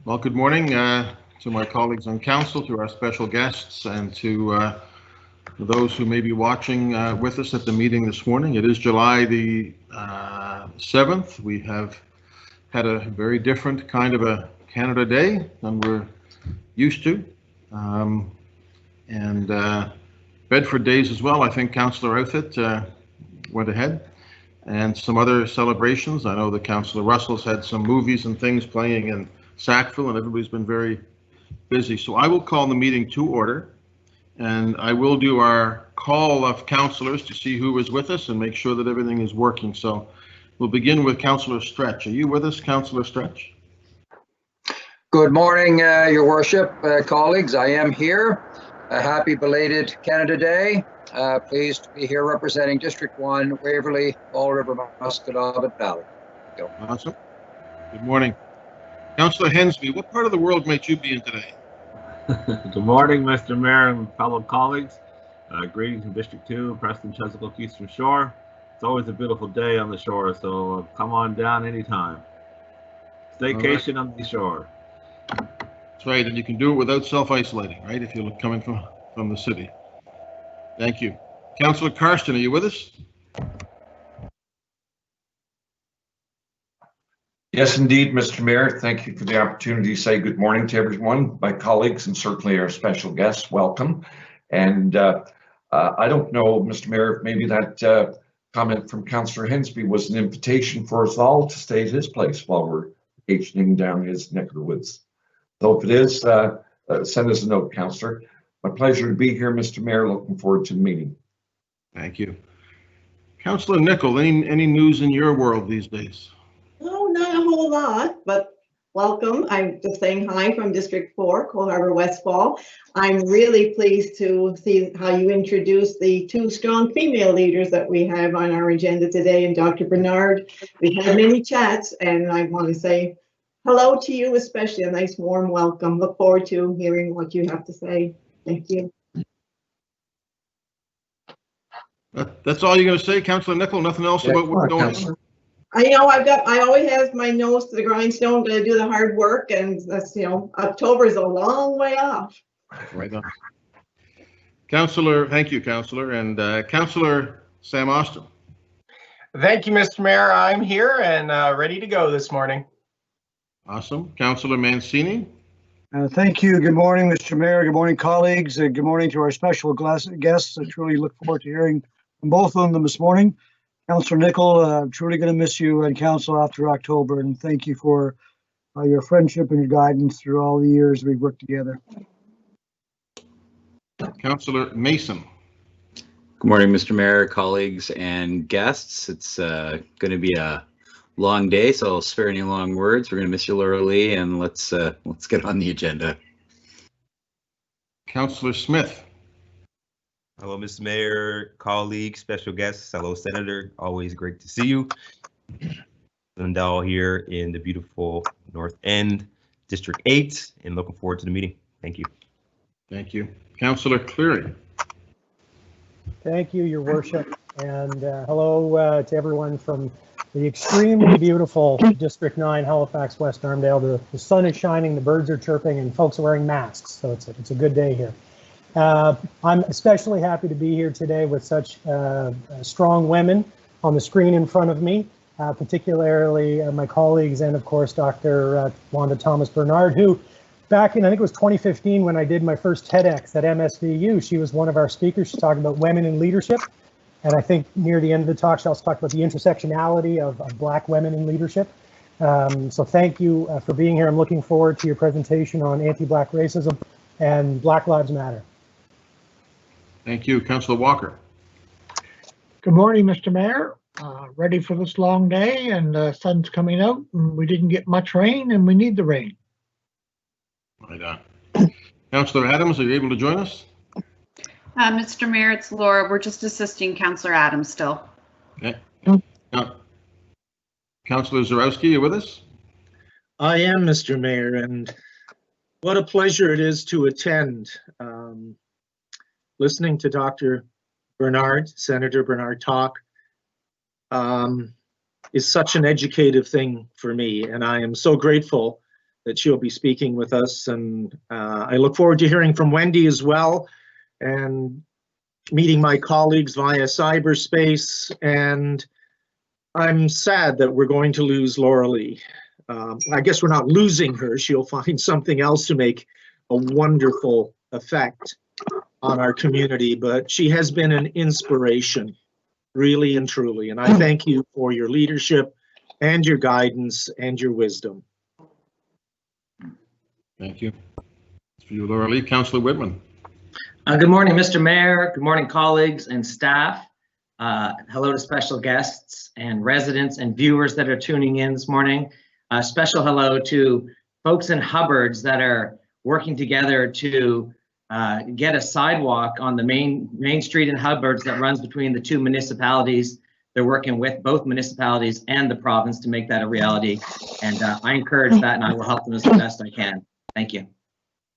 Well, good morning to my colleagues on council, to our special guests, and to those who may be watching with us at the meeting this morning. It is July the 7th. We have had a very different kind of a Canada Day than we're used to. And Bedford Days as well. I think Councillor Outfit went ahead. And some other celebrations. I know that Councillor Russell's had some movies and things playing in Sackville, and everybody's been very busy. So I will call the meeting to order, and I will do our call of councillors to see who is with us and make sure that everything is working. So we'll begin with Councillor Stretch. Are you with us, Councillor Stretch? Good morning, Your Worship, colleagues. I am here. A happy belated Canada Day. Pleased to be here representing District 1, Waverley, Fall River, Musquodoboit Valley. Awesome. Good morning. Councillor Hensby, what part of the world might you be in today? Good morning, Mr. Mayor and fellow colleagues. Greetings from District 2, Preston, Chesapeake, Eastern Shore. It's always a beautiful day on the shore, so come on down anytime. Staycation on the shore. That's right, and you can do it without self-isolating, right, if you're coming from the city. Thank you. Councillor Karsten, are you with us? Yes, indeed, Mr. Mayor. Thank you for the opportunity to say good morning to everyone, my colleagues, and certainly our special guests. Welcome. And I don't know, Mr. Mayor, if maybe that comment from Councillor Hensby was an invitation for us all to stay at his place while we're vacationing down his neck of the woods. So if it is, send us a note, Councillor. My pleasure to be here, Mr. Mayor. Looking forward to the meeting. Thank you. Councillor Nicol, any news in your world these days? No, not a whole lot, but welcome. I'm just saying hi from District 4, Cole Harbour Westfall. I'm really pleased to see how you introduced the two strong female leaders that we have on our agenda today, and Dr. Bernard. We had many chats, and I want to say hello to you, especially a nice warm welcome. Look forward to hearing what you have to say. Thank you. That's all you're going to say, Councillor Nicol? Nothing else about what's going on? I know I always have my nose to the grindstone, going to do the hard work, and that's, October is a long way off. Right on. Councillor, thank you, Councillor, and Councillor Sam Austin. Thank you, Mr. Mayor. I'm here and ready to go this morning. Awesome. Councillor Mancini. Thank you. Good morning, Mr. Mayor. Good morning, colleagues. Good morning to our special guests. I truly look forward to hearing from both of them this morning. Councillor Nicol, I'm truly going to miss you on council after October, and thank you for your friendship and your guidance through all the years we've worked together. Councillor Mason. Good morning, Mr. Mayor, colleagues, and guests. It's going to be a long day, so I'll spare any long words. We're going to miss you, Laura Lee, and let's get on the agenda. Councillor Smith. Hello, Mr. Mayor, colleagues, special guests, hello, Senator. Always great to see you. Lindell here in the beautiful North End, District 8, and looking forward to the meeting. Thank you. Thank you. Councillor Cleary. Thank you, Your Worship, and hello to everyone from the extremely beautiful District 9, Halifax, West Armdale. The sun is shining, the birds are chirping, and folks are wearing masks, so it's a good day here. I'm especially happy to be here today with such strong women on the screen in front of me, particularly my colleagues and, of course, Dr. Wanda Thomas Bernard, who back in, I think it was 2015, when I did my first TEDx at MSVU, she was one of our speakers. She talked about women in leadership. And I think near the end of the talk, she also talked about the intersectionality of Black women in leadership. So thank you for being here. I'm looking forward to your presentation on anti-Black racism and Black Lives Matter. Thank you. Councillor Walker. Good morning, Mr. Mayor. Ready for this long day, and the sun's coming out, and we didn't get much rain, and we need the rain. Right on. Councillor Adams, are you able to join us? Mr. Mayor, it's Laura. We're just assisting Councillor Adams still. Okay. Councillor Zarowski, you with us? I am, Mr. Mayor, and what a pleasure it is to attend. Listening to Dr. Bernard, Senator Bernard talk, is such an educative thing for me, and I am so grateful that she'll be speaking with us. And I look forward to hearing from Wendy as well, and meeting my colleagues via cyberspace. And I'm sad that we're going to lose Laura Lee. I guess we're not losing her. She'll find something else to make a wonderful effect on our community, but she has been an inspiration, really and truly. And I thank you for your leadership and your guidance and your wisdom. Thank you. For you, Laura Lee. Councillor Whitman. Good morning, Mr. Mayor. Good morning, colleagues and staff. Hello to special guests and residents and viewers that are tuning in this morning. A special hello to folks in Hubbards that are working together to get a sidewalk on the main street in Hubbards that runs between the two municipalities. They're working with both municipalities and the province to make that a reality. And I encourage that, and I will help them as the best I can. Thank you.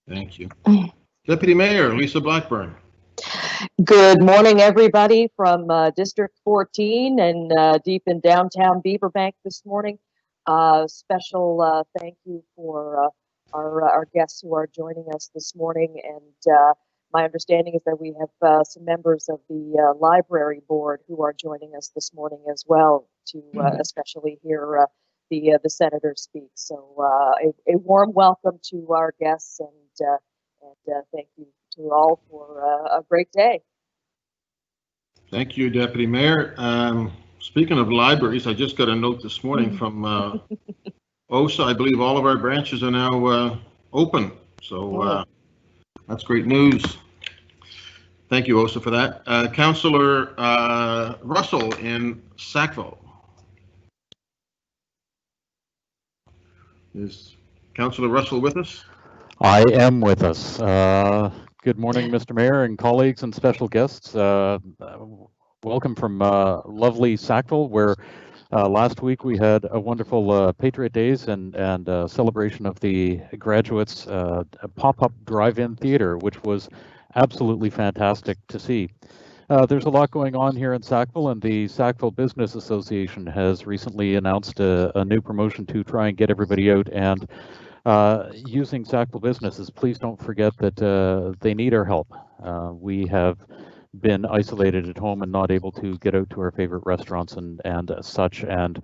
Thank you. Deputy Mayor Lisa Blackburn. Good morning, everybody from District 14 and deep in downtown Beaverbank this morning. Special thank you for our guests who are joining us this morning. And my understanding is that we have some members of the library board who are joining us this morning as well to especially hear the senator speak. So a warm welcome to our guests, and thank you to all for a great day. Thank you, Deputy Mayor. Speaking of libraries, I just got a note this morning from OSA. I believe all of our branches are now open. So that's great news. Thank you, OSA, for that. Councillor Russell in Sackville. Is Councillor Russell with us? I am with us. Good morning, Mr. Mayor and colleagues and special guests. Welcome from lovely Sackville, where last week we had a wonderful Patriot Days and celebration of the graduates' pop-up drive-in theater, which was absolutely fantastic to see. There's a lot going on here in Sackville, and the Sackville Business Association has recently announced a new promotion to try and get everybody out and using Sackville businesses. Please don't forget that they need our help. We have been isolated at home and not able to get out to our favorite restaurants and such. And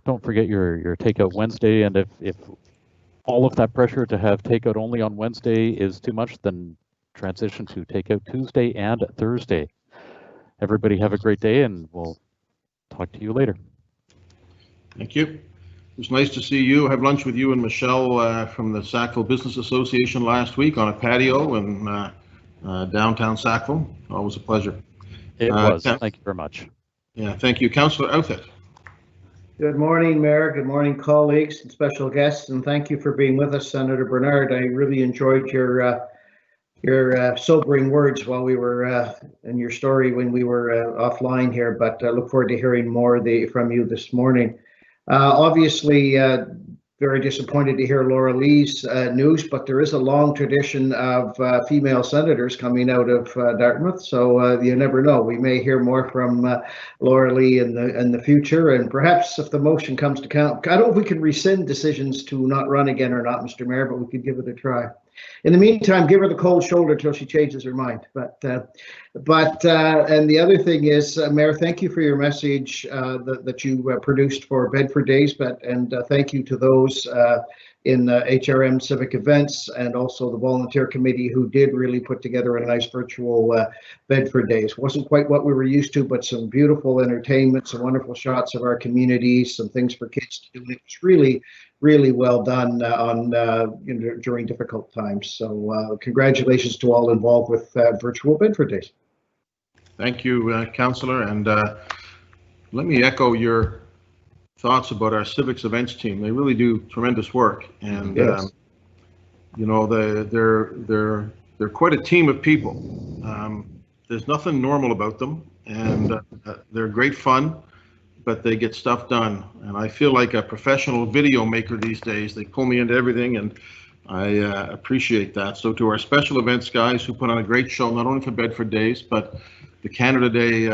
don't forget your Takeout Wednesday. And if all of that pressure to have takeout only on Wednesday is too much, then transition to Takeout Tuesday and Thursday. Everybody have a great day, and we'll talk to you later. Thank you. It was nice to see you. Have lunch with you and Michelle from the Sackville Business Association last week on a patio in downtown Sackville. Always a pleasure. It was. Thank you very much. Yeah, thank you. Councillor Outfit. Good morning, Mayor. Good morning, colleagues and special guests, and thank you for being with us, Senator Bernard. I really enjoyed your sobering words while we were in your story when we were offline here, but I look forward to hearing more from you this morning. Obviously, very disappointed to hear Laura Lee's news, but there is a long tradition of female senators coming out of Dartmouth, so you never know. We may hear more from Laura Lee in the future, and perhaps if the motion comes to count, I don't know if we can rescind decisions to not run again or not, Mr. Mayor, but we could give it a try. In the meantime, give her the cold shoulder till she changes her mind. But and the other thing is, Mayor, thank you for your message that you produced for Bedford Days, and thank you to those in HRM Civic Events and also the volunteer committee who did really put together a nice virtual Bedford Days. Wasn't quite what we were used to, but some beautiful entertainment, some wonderful shots of our community, some things for kids to do. It was really well done during difficult times. So congratulations to all involved with virtual Bedford Days. Thank you, Councillor, and let me echo your thoughts about our civics events team. They really do tremendous work, and yes. You know, they're quite a team of people. There's nothing normal about them, and they're great fun, but they get stuff done. And I feel like a professional video maker these days. They pull me into everything, and I appreciate that. So to our special events guys who put on a great show, not only for Bedford Days, but the Canada Day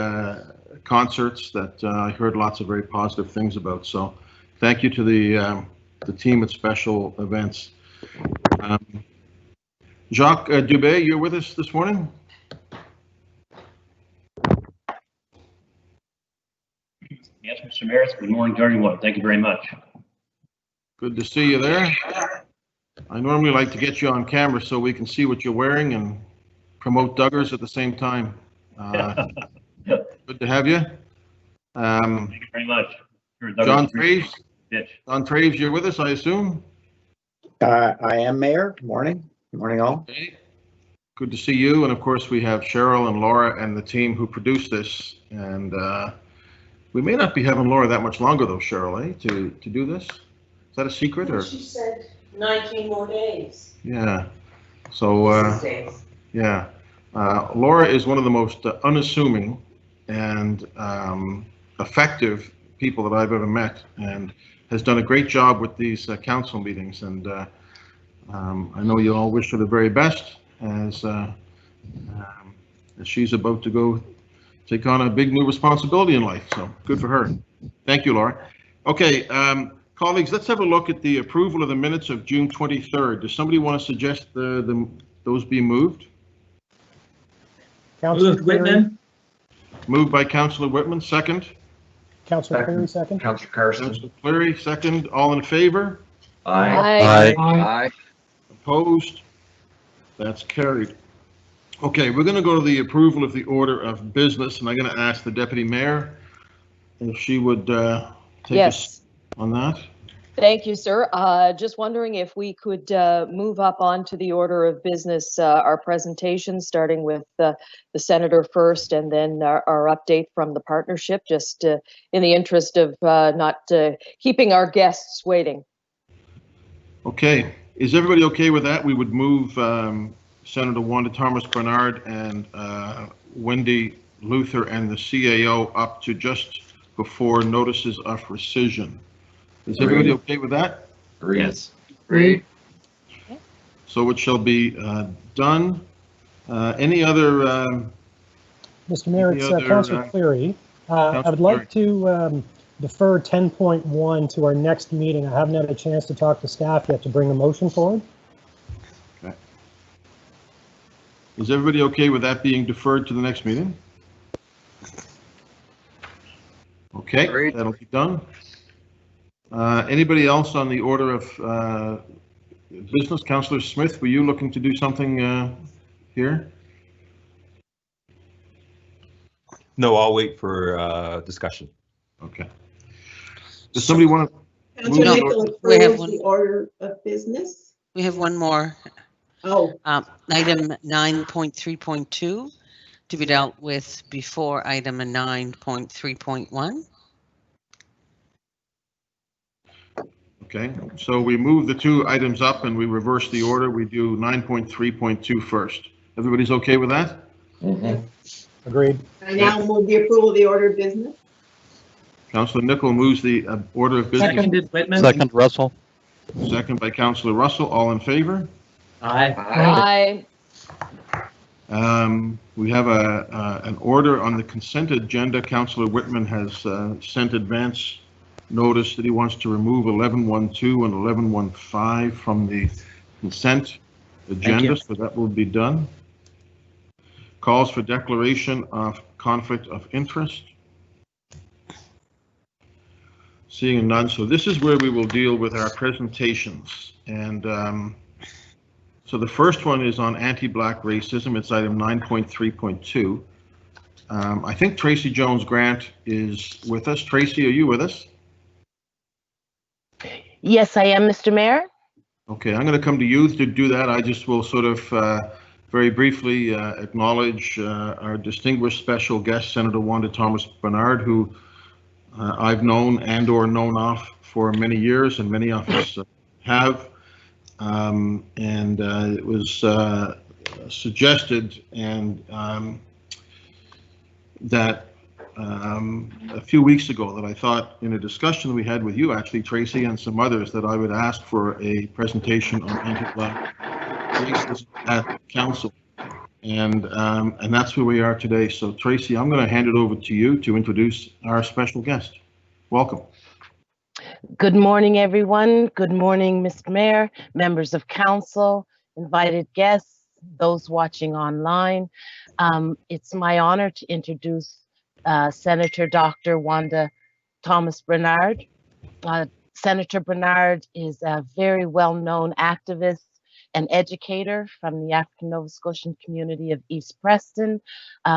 concerts that I heard lots of very positive things about. So thank you to the team at special events. Jacques Dubé, you're with us this morning? Yes, Mr. Mayor. Good morning to everyone. Thank you very much. Good to see you there. I normally like to get you on camera so we can see what you're wearing and promote Duggars at the same time. Good to have you. Thank you very much. John Traves. John Traves, you're with us, I assume? I am, Mayor. Good morning. Good morning, all. Okay. Good to see you. And of course, we have Cheryl and Laura and the team who produced this. And we may not be having Laura that much longer, though, Cheryl, to do this. Is that a secret? Or she said 19 more days. Yeah. So, yeah. Laura is one of the most unassuming and effective people that I've ever met, and has done a great job with these council meetings. And I know you all wish her the very best as she's about to go take on a big new responsibility in life. So good for her. Thank you, Laura. Okay, colleagues, let's have a look at the approval of the minutes of June 23rd. Does somebody want to suggest those be moved? Councillor Whitman. Moved by Councillor Whitman, second. Councillor Cleary, second. Councillor Carson. Councillor Cleary, second. All in favor? Aye. Aye. Opposed? That's carried. Okay, we're going to go to the approval of the order of business, and I'm going to ask the Deputy Mayor if she would take us on that. Thank you, sir. Just wondering if we could move up onto the order of business, our presentation, starting with the Senator first, and then our update from the partnership, just in the interest of not keeping our guests waiting. Okay, is everybody okay with that? We would move Senator Wanda Thomas Bernard and Wendy Luther and the CAO up to just before notices of rescission. Is everybody okay with that? Yes. Agreed. So it shall be done. Any other? Mr. Mayor, it's Councillor Cleary. I would like to defer 10.1 to our next meeting. I haven't had a chance to talk to staff yet to bring a motion forward. Okay. Is everybody okay with that being deferred to the next meeting? Okay, Agreed. that'll be done. Anybody else on the order of business? Councillor Smith, were you looking to do something here? No, I'll wait for discussion. Okay. Does somebody want to? Councillor Nichols approves the order of business. We have one more. Oh. Item 9.3.2 to be dealt with before item 9.3.1. Okay, so we move the two items up and we reverse the order. We do 9.3.2 first. Everybody's okay with that? Mm-hmm. Agreed. I now move the approval of the order of business. Councillor Nicholl moves the order of business. Seconded Whitman. Second, Russell. Second by Councillor Russell. All in favor? Aye. We have an order on the consent agenda. Councillor Whitman has sent advance notice that he wants to remove 11.12 and 11.15 from the consent agenda, so that will be done. Calls for declaration of conflict of interest. Seeing none, so this is where we will deal with our presentations. And so the first one is on anti-Black racism. It's item 9.3.2. I think Tracy Jones Grant is with us. Tracy, are you with us? Yes, I am, Mr. Mayor. Okay, I'm going to come to you to do that. I just will sort of very briefly acknowledge our distinguished special guest, Senator Wanda Thomas Bernard, who I've known and or known of for many years, and many of us have. It was suggested and that a few weeks ago that I thought in a discussion we had with you, actually, Tracy, and some others, that I would ask for a presentation on anti-Black racism at council. And that's where we are today. So Tracy, I'm going to hand it over to you to introduce our special guest. Welcome. Good morning, everyone. Good morning, Mr. Mayor, members of council, invited guests, those watching online. It's my honor to introduce Senator Dr. Wanda Thomas Bernard. Senator Bernard is a very well-known activist and educator from the African Nova Scotian community of East Preston.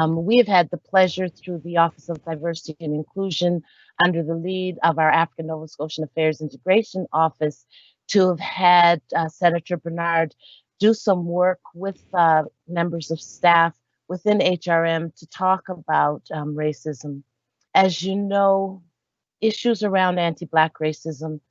We have had the pleasure through the Office of Diversity and Inclusion under the lead of our African Nova Scotian Affairs Integration Office to have had Senator Bernard do some work with members of staff within HRM to talk about racism. As you know, issues around anti-Black racism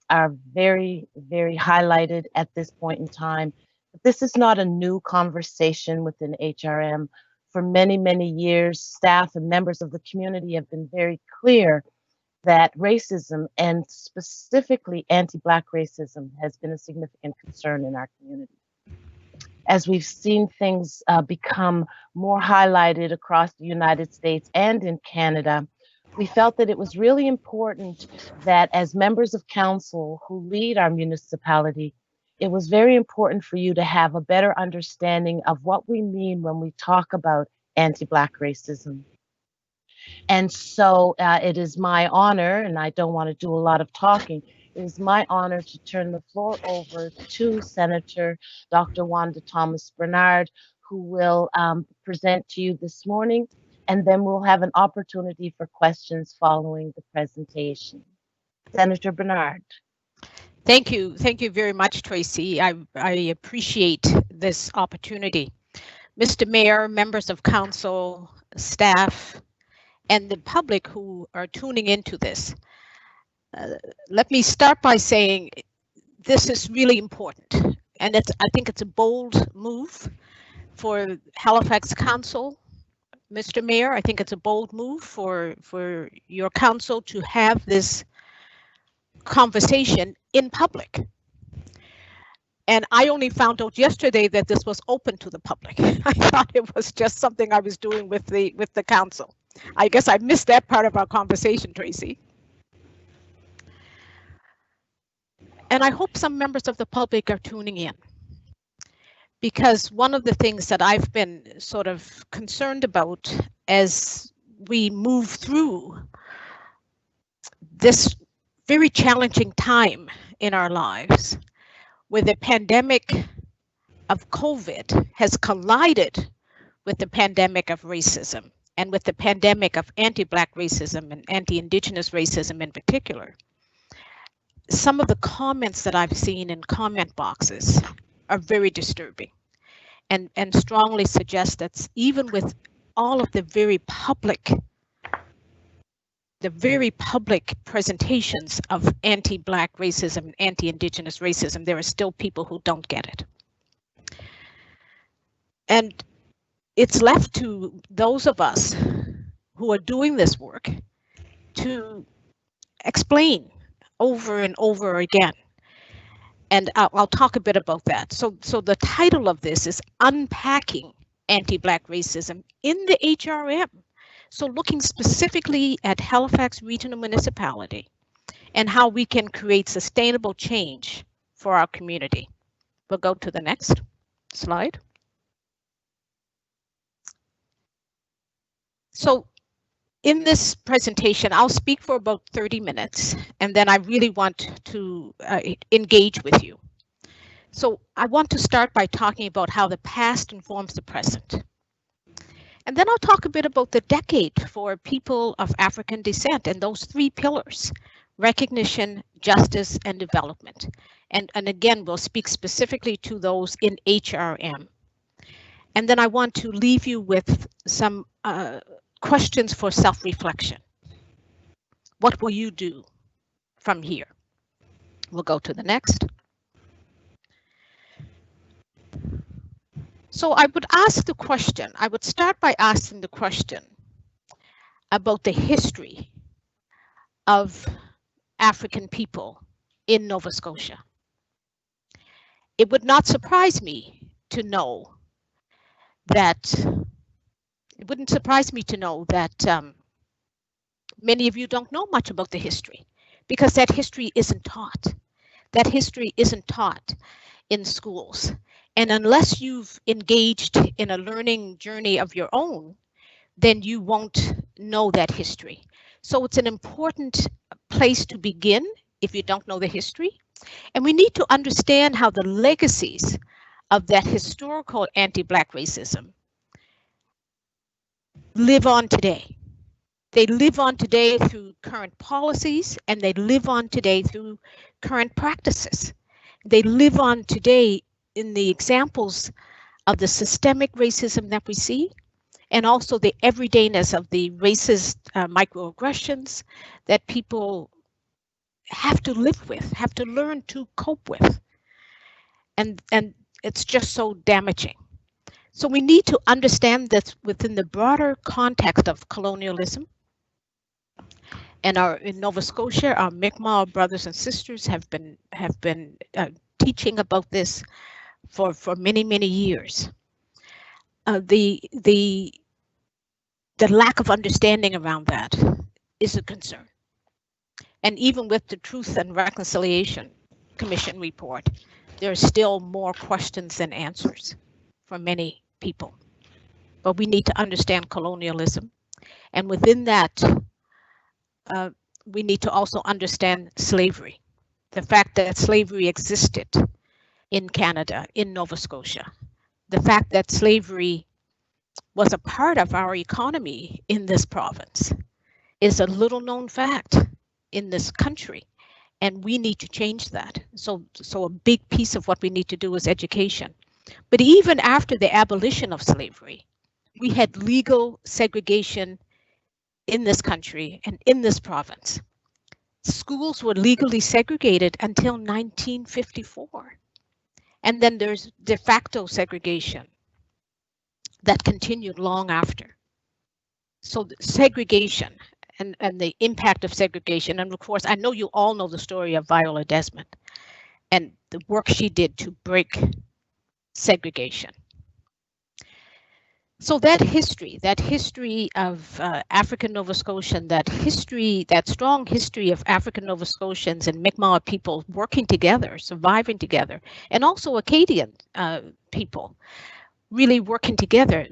are very, very highlighted at this point in time. But this is not a new conversation within HRM. For many, many years, staff and members of the community have been very clear that racism, and specifically anti-Black racism, has been a significant concern in our community. As we've seen things become more highlighted across the United States and in Canada, we felt that it was really important that as members of council who lead our municipality, it was very important for you to have a better understanding of what we mean when we talk about anti-Black racism. And so it is my honor, and I don't want to do a lot of talking, it is my honor to turn the floor over to Senator Dr. Wanda Thomas Bernard, who will present to you this morning, and then we'll have an opportunity for questions following the presentation. Senator Bernard. Thank you. Thank you very much, Tracy. I appreciate this opportunity. Mr. Mayor, members of council, staff, and the public who are tuning into this. Let me start by saying this is really important, and I think it's a bold move for Halifax Council. Mr. Mayor, I think it's a bold move for your council to have this conversation in public. And I only found out yesterday that this was open to the public. I thought it was just something I was doing with the council. I guess I missed that part of our conversation, Tracy. And I hope some members of the public are tuning in, because one of the things that I've been sort of concerned about as we move through this very challenging time in our lives, where the pandemic of COVID has collided with the pandemic of racism and with the pandemic of anti-Black racism and anti-Indigenous racism in particular. Some of the comments that I've seen in comment boxes are very disturbing and strongly suggest that even with all of the very public presentations of anti-Black racism and anti-Indigenous racism, there are still people who don't get it. And it's left to those of us who are doing this work to explain over and over again. And I'll talk a bit about that. So the title of this is Unpacking Anti-Black Racism in the HRM. So looking specifically at Halifax Regional Municipality and how we can create sustainable change for our community. We'll go to the next slide. So in this presentation, I'll speak for about 30 minutes, and then I really want to engage with you. So I want to start by talking about how the past informs the present. And then I'll talk a bit about the decade for people of African descent and those three pillars: recognition, justice, and development. And again, we'll speak specifically to those in HRM. And then I want to leave you with some questions for self-reflection. What will you do from here? We'll go to the next. So I would ask the question, I would start by asking the question about the history of African people in Nova Scotia. It would not surprise me to know that many of you don't know much about the history, because that history isn't taught. That history isn't taught in schools. And unless you've engaged in a learning journey of your own, then you won't know that history. So it's an important place to begin if you don't know the history. And we need to understand how the legacies of that historical anti-Black racism live on today. They live on today through current policies, and they live on today through current practices. They live on today in the examples of the systemic racism that we see, and also the everydayness of the racist microaggressions that people have to live with, have to learn to cope with. And it's just so damaging. So we need to understand this within the broader context of colonialism. And in Nova Scotia, our Mi'kmaq brothers and sisters have been teaching about this for many, many years. The lack of understanding around that is a concern. And even with the Truth and Reconciliation Commission report, there are still more questions than answers for many people. But we need to understand colonialism. And within that, we need to also understand slavery. The fact that slavery existed in Canada, in Nova Scotia. The fact that slavery was a part of our economy in this province is a little known fact in this country. And we need to change that. So a big piece of what we need to do is education. But even after the abolition of slavery, we had legal segregation in this country and in this province. Schools were legally segregated until 1954. And then there's de facto segregation that continued long after. So the segregation and the impact of segregation, and of course, I know you all know the story of Viola Desmond and the work she did to break segregation. So that history of African Nova Scotian, that strong history of African Nova Scotians and Mi'kmaq people working together, surviving together, and also Acadian people really working together,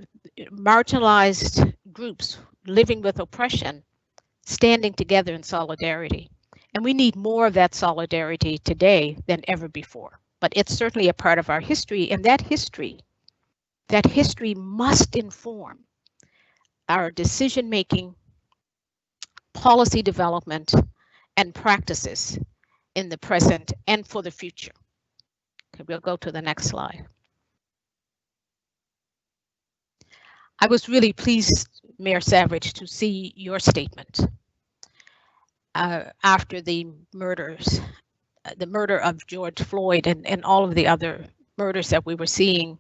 marginalized groups living with oppression, standing together in solidarity. And we need more of that solidarity today than ever before. But it's certainly a part of our history, and that history must inform our decision-making, policy development, and practices in the present and for the future. Okay, we'll go to the next slide. I was really pleased, Mayor Savage, to see your statement after the murders, the murder of George Floyd and all of the other murders that we were seeing,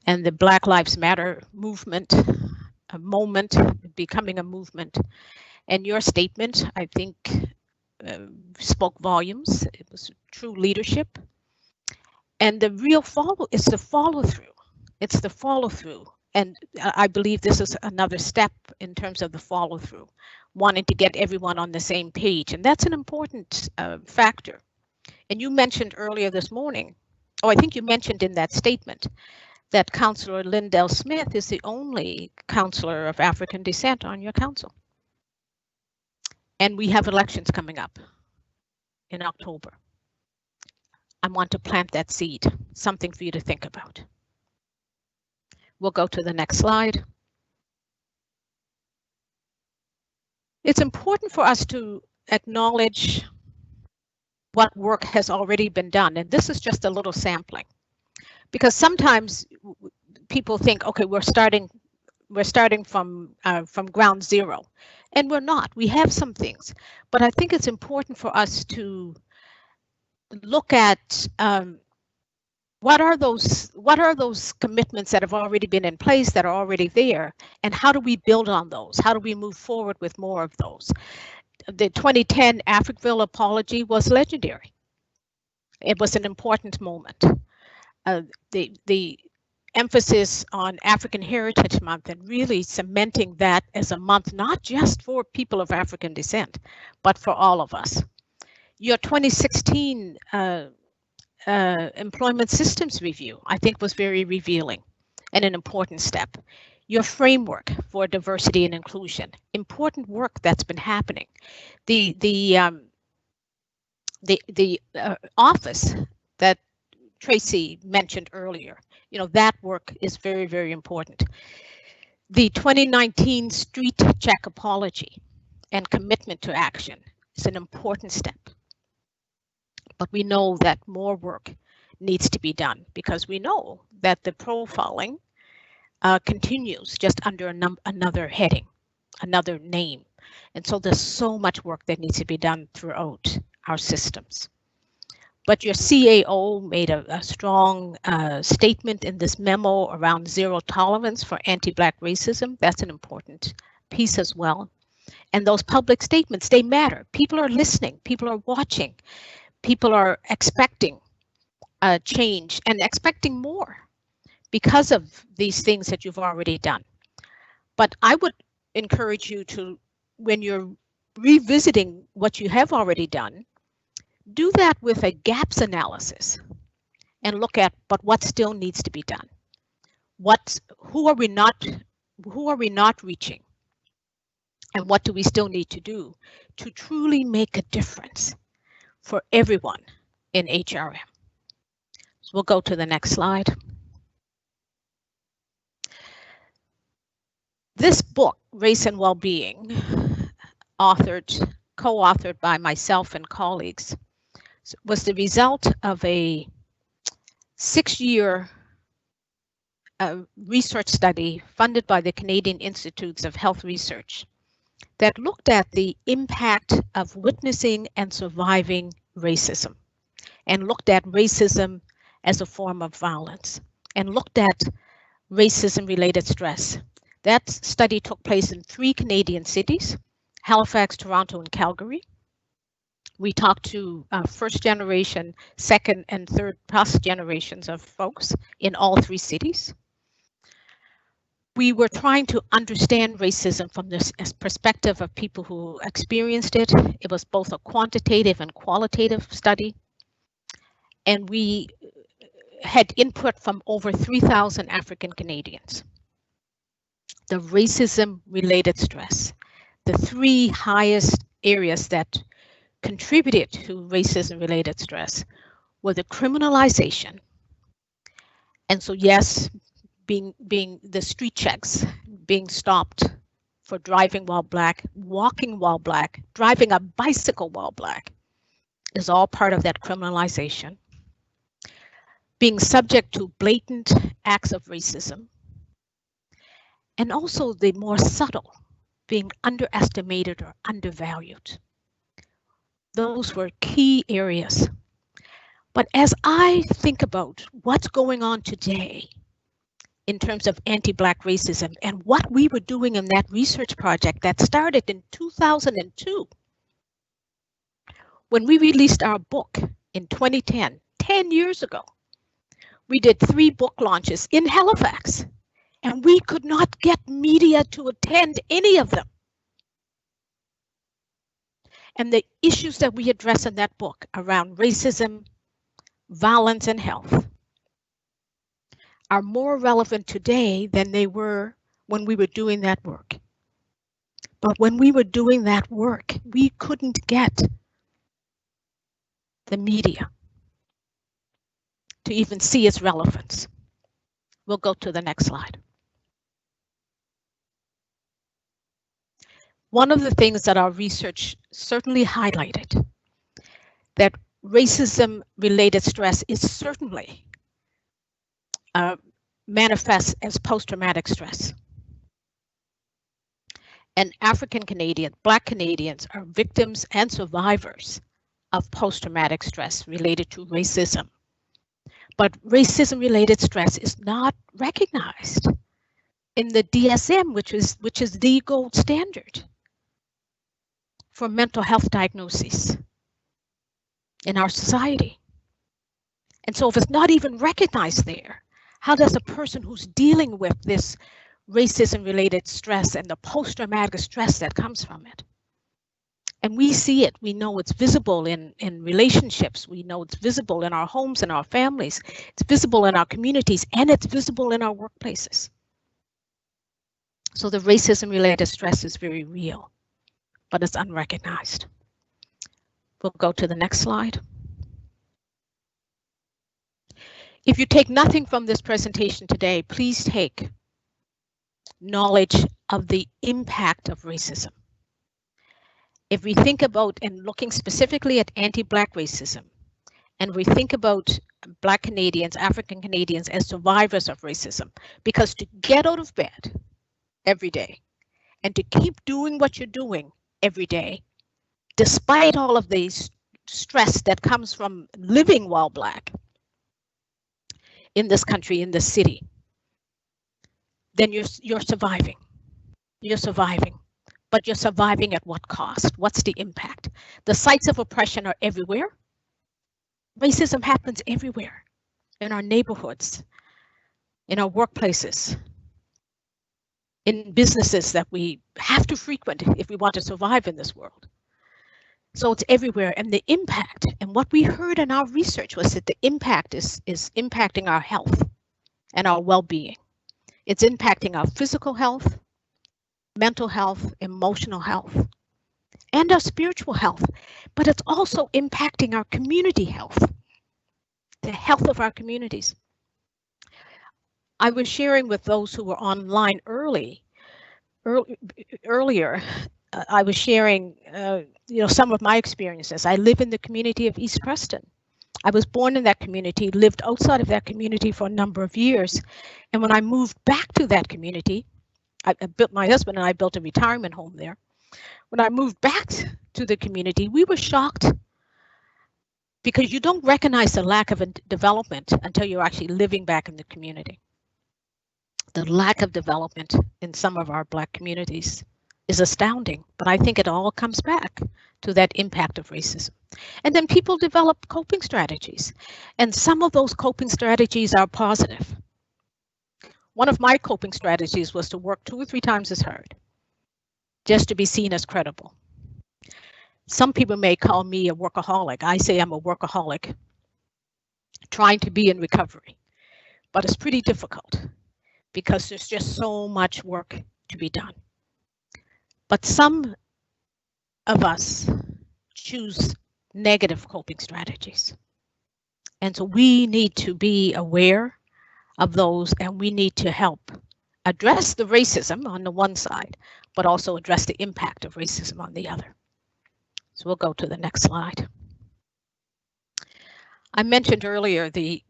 and the Black Lives Matter movement, a moment becoming a movement. And your statement, I think, spoke volumes. It was true leadership. And the real it's the follow through. It's the follow through. And I believe this is another step in terms of the follow through, wanting to get everyone on the same page. And that's an important factor. And you mentioned earlier this morning, I think you mentioned in that statement, that Councillor Lindell Smith is the only councillor of African descent on your council. And we have elections coming up in October. I want to plant that seed, something for you to think about. We'll go to the next slide. It's important for us to acknowledge what work has already been done. And this is just a little sampling. Because sometimes people think, okay, we're starting from ground zero, and we're not. We have some things, but I think it's important for us to look at what are those commitments that have already been in place, that are already there, and how do we build on those? How do we move forward with more of those? The 2010 Africville apology was legendary. It was an important moment. The emphasis on African Heritage Month and really cementing that as a month, not just for people of African descent, but for all of us. Your 2016 employment systems review, I think, was very revealing and an important step. Your framework for diversity and inclusion, important work that's been happening. The office that Tracy mentioned earlier, you know, that work is very, very important. The 2019 street check apology and commitment to action is an important step. But we know that more work needs to be done because we know that the profiling continues just under another heading, another name. And so there's so much work that needs to be done throughout our systems. But your CAO made a strong statement in this memo around zero tolerance for anti-Black racism. That's an important piece as well. And those public statements, they matter. People are listening, people are watching, people are expecting change and expecting more because of these things that you've already done. But I would encourage you to, when you're revisiting what you have already done, do that with a gaps analysis and look at, but what still needs to be done? Who are we not reaching? And what do we still need to do to truly make a difference for everyone in HRM? So we'll go to the next slide. This book, Race and Wellbeing, co-authored by myself and colleagues, was the result of a 6-year research study funded by the Canadian Institutes of Health Research that looked at the impact of witnessing and surviving racism, and looked at racism as a form of violence, and looked at racism-related stress. That study took place in 3 Canadian cities, Halifax, Toronto, and Calgary. We talked to first generation, second and third plus generations of folks in all 3 cities. We were trying to understand racism from this perspective of people who experienced it. It was both a quantitative and qualitative study. And we had input from over 3,000 African Canadians. The racism-related stress, the 3 highest areas that contributed to racism-related stress were the criminalization. And so yes, being the street checks, being stopped for driving while Black, walking while Black, driving a bicycle while Black is all part of that criminalization. Being subject to blatant acts of racism. And also the more subtle, being underestimated or undervalued. Those were key areas. But as I think about what's going on today in terms of anti-Black racism and what we were doing in that research project that started in 2002, when we released our book in 2010, 10 years ago, we did 3 book launches in Halifax, and we could not get media to attend any of them. And the issues that we address in that book around racism, violence, and health are more relevant today than they were when we were doing that work. But when we were doing that work, we couldn't get the media to even see its relevance. We'll go to the next slide. One of the things that our research certainly highlighted, that racism-related stress is certainly manifests as post-traumatic stress. And African Canadians, Black Canadians are victims and survivors of post-traumatic stress related to racism. But racism-related stress is not recognized in the DSM, which is the gold standard for mental health diagnoses in our society. And so if it's not even recognized there, how does a person who's dealing with this racism-related stress and the post-traumatic stress that comes from it, And we see it. We know it's visible in relationships. We know it's visible in our homes and our families. It's visible in our communities, and it's visible in our workplaces. So the racism-related stress is very real, but it's unrecognized. We'll go to the next slide. If you take nothing from this presentation today, please take knowledge of the impact of racism. If we think about, and looking specifically at anti-Black racism, and we think about Black Canadians, African Canadians as survivors of racism, because to get out of bed every day and to keep doing what you're doing every day, despite all of the stress that comes from living while Black in this country, in this city, then you're surviving. You're surviving. But you're surviving at what cost? What's the impact? The sites of oppression are everywhere. Racism happens everywhere, in our neighborhoods, in our workplaces, in businesses that we have to frequent if we want to survive in this world. So it's everywhere, and the impact, and what we heard in our research was that the impact is impacting our health and our well-being. It's impacting our physical health, mental health, emotional health, and our spiritual health, but it's also impacting our community health, the health of our communities. I was sharing with those who were online earlier. I was sharing, some of my experiences. I live in the community of East Preston. I was born in that community, lived outside of that community for a number of years, and when I moved back to that community, my husband and I built a retirement home there. When I moved back to the community, we were shocked because you don't recognize the lack of development until you're actually living back in the community. The lack of development in some of our Black communities is astounding, but I think it all comes back to that impact of racism. And then people develop coping strategies, and some of those coping strategies are positive. One of my coping strategies was to work 2 or 3 times as hard, just to be seen as credible. Some people may call me a workaholic. I say I'm a workaholic trying to be in recovery, but it's pretty difficult because there's just so much work to be done. But some of us choose negative coping strategies. And so we need to be aware of those, and we need to help address the racism on the one side, but also address the impact of racism on the other. So we'll go to the next slide. I mentioned earlier the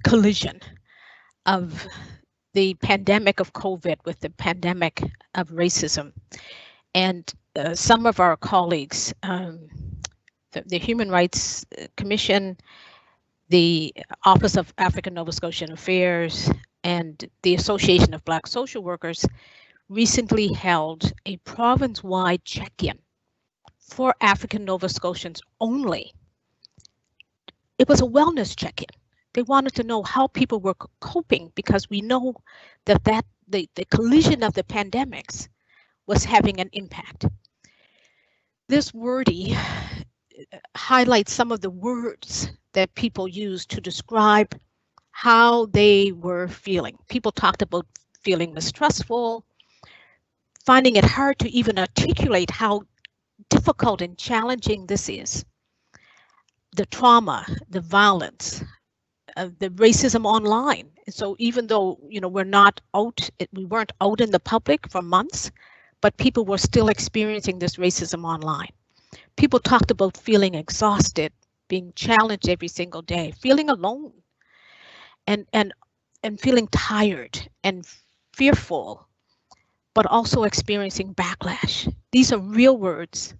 collision of the pandemic of COVID with the pandemic of racism. And some of our colleagues, the Human Rights Commission, the Office of African Nova Scotian Affairs, and the Association of Black Social Workers recently held a province-wide check-in for African Nova Scotians only. It was a wellness check-in. They wanted to know how people were coping, because we know that the collision of the pandemics was having an impact. This wordy highlights some of the words that people use to describe how they were feeling. People talked about feeling mistrustful, finding it hard to even articulate how difficult and challenging this is. The trauma, the violence, the racism online. So even though we weren't out in the public for months, but people were still experiencing this racism online. People talked about feeling exhausted, being challenged every single day, feeling alone, and feeling tired and fearful, but also experiencing backlash. These are real words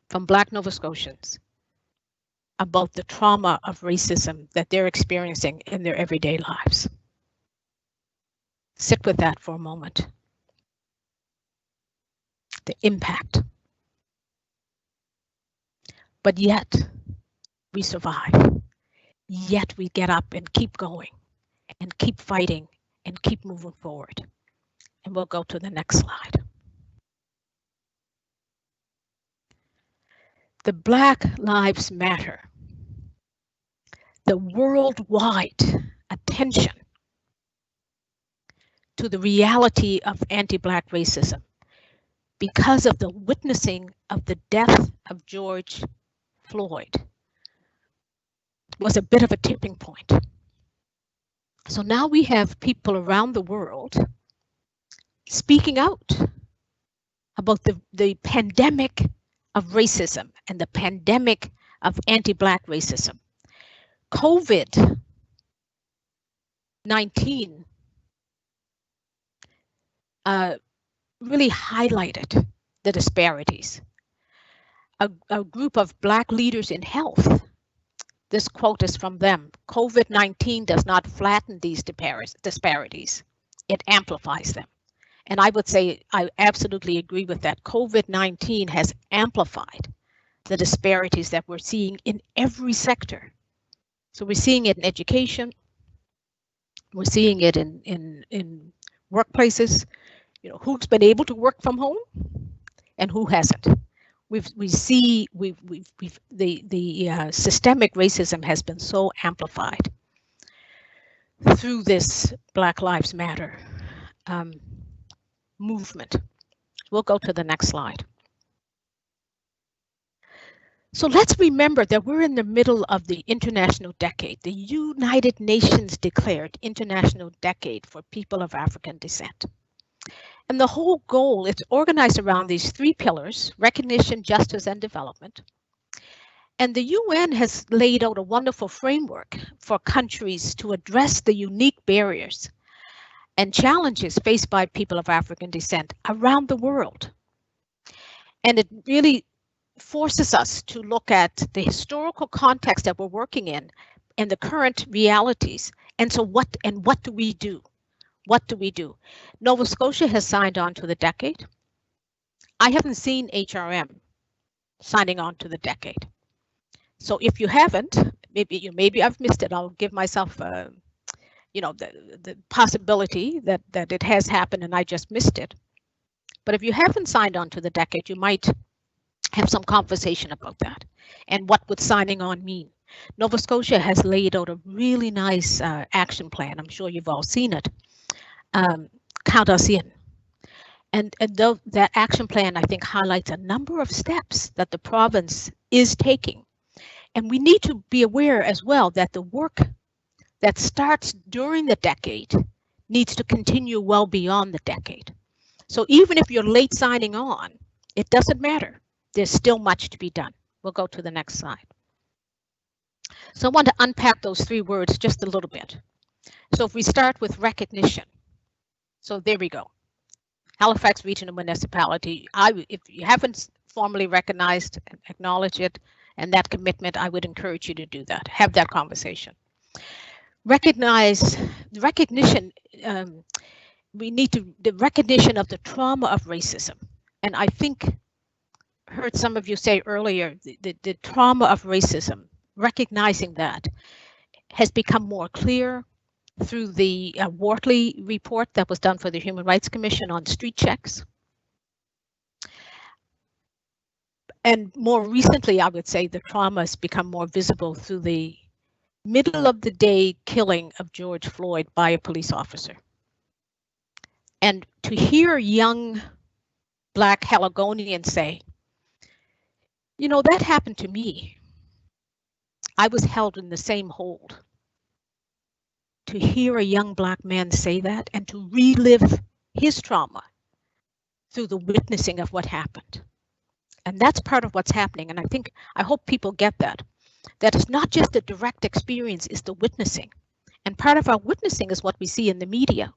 from Black Nova Scotians about the trauma of racism that they're experiencing in their everyday lives. Sit with that for a moment. The impact. But yet we survive. Yet we get up and keep going and keep fighting and keep moving forward. And we'll go to the next slide. the Black Lives Matter, the worldwide attention to the reality of anti-Black racism because of the witnessing of the death of George Floyd was a bit of a tipping point. So now we have people around the world speaking out about the pandemic of racism and the pandemic of anti-Black racism. COVID-19 really highlighted the disparities. A group of Black leaders in health, this quote is from them: COVID-19 does not flatten these disparities, it amplifies them. And I would say I absolutely agree with that. COVID-19 has amplified the disparities that we're seeing in every sector. So we're seeing it in education, we're seeing it in workplaces, you know, who's been able to work from home and who hasn't. The systemic racism has been so amplified through this Black Lives Matter movement. We'll go to the next slide. So let's remember that we're in the middle of the International Decade. The United Nations declared International Decade for People of African Descent. And the whole goal is organized around these three pillars: recognition, justice, and development. And the UN has laid out a wonderful framework for countries to address the unique barriers and challenges faced by people of African descent around the world. And it really forces us to look at the historical context that we're working in and the current realities. And so what do we do? What do we do? Nova Scotia has signed on to the decade. I haven't seen HRM signing on to the decade. So if you haven't, maybe I've missed it. I'll give myself the possibility that it has happened and I just missed it. But if you haven't signed on to the decade, you might have some conversation about that and what would signing on mean. Nova Scotia has laid out a really nice action plan. I'm sure you've all seen it. Count us in. And that action plan, I think, highlights a number of steps that the province is taking. And we need to be aware as well that the work that starts during the decade needs to continue well beyond the decade. So even if you're late signing on, it doesn't matter. There's still much to be done. We'll go to the next slide. So I want to unpack those three words just a little bit. So if we start with recognition. So there we go. Halifax Regional Municipality. If you haven't formally recognized and acknowledged it and that commitment, I would encourage you to do that. Have that conversation. Recognition. We need the recognition of the trauma of racism. And I think heard some of you say earlier, the trauma of racism, recognizing that has become more clear through the Wortley report that was done for the Human Rights Commission on street checks. And more recently, I would say the trauma has become more visible through the middle of the day killing of George Floyd by a police officer. And to hear young Black Haligonians say, you know, that happened to me. I was held in the same hold. To hear a young Black man say that and to relive his trauma through the witnessing of what happened. And that's part of what's happening. And I hope people get that. That it's not just the direct experience, it's the witnessing. And part of our witnessing is what we see in the media.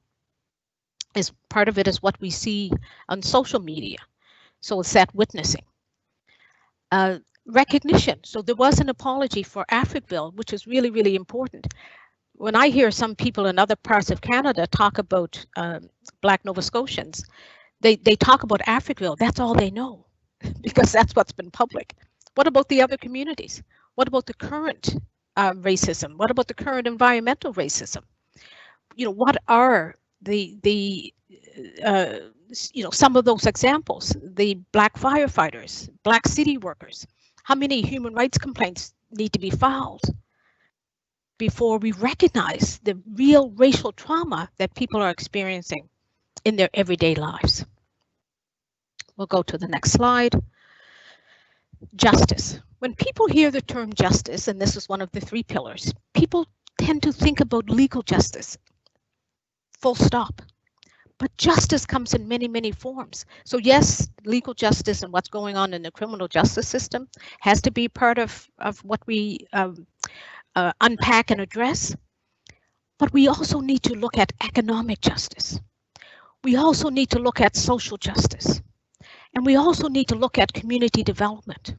Part of it is what we see on social media. So it's that witnessing. Recognition. So there was an apology for Africville, which is really, really important. When I hear some people in other parts of Canada talk about Black Nova Scotians, they talk about Africville. That's all they know because that's what's been public. What about the other communities? What about the current racism? What about the current environmental racism? You know, what are some of those examples? The Black firefighters, Black city workers. How many human rights complaints need to be filed before we recognize the real racial trauma that people are experiencing in their everyday lives? We'll go to the next slide. Justice. When people hear the term justice, and this is one of the 3 pillars, people tend to think about legal justice, full stop. But justice comes in many, many forms. So yes, legal justice and what's going on in the criminal justice system has to be part of what we unpack and address. But we also need to look at economic justice. We also need to look at social justice. And we also need to look at community development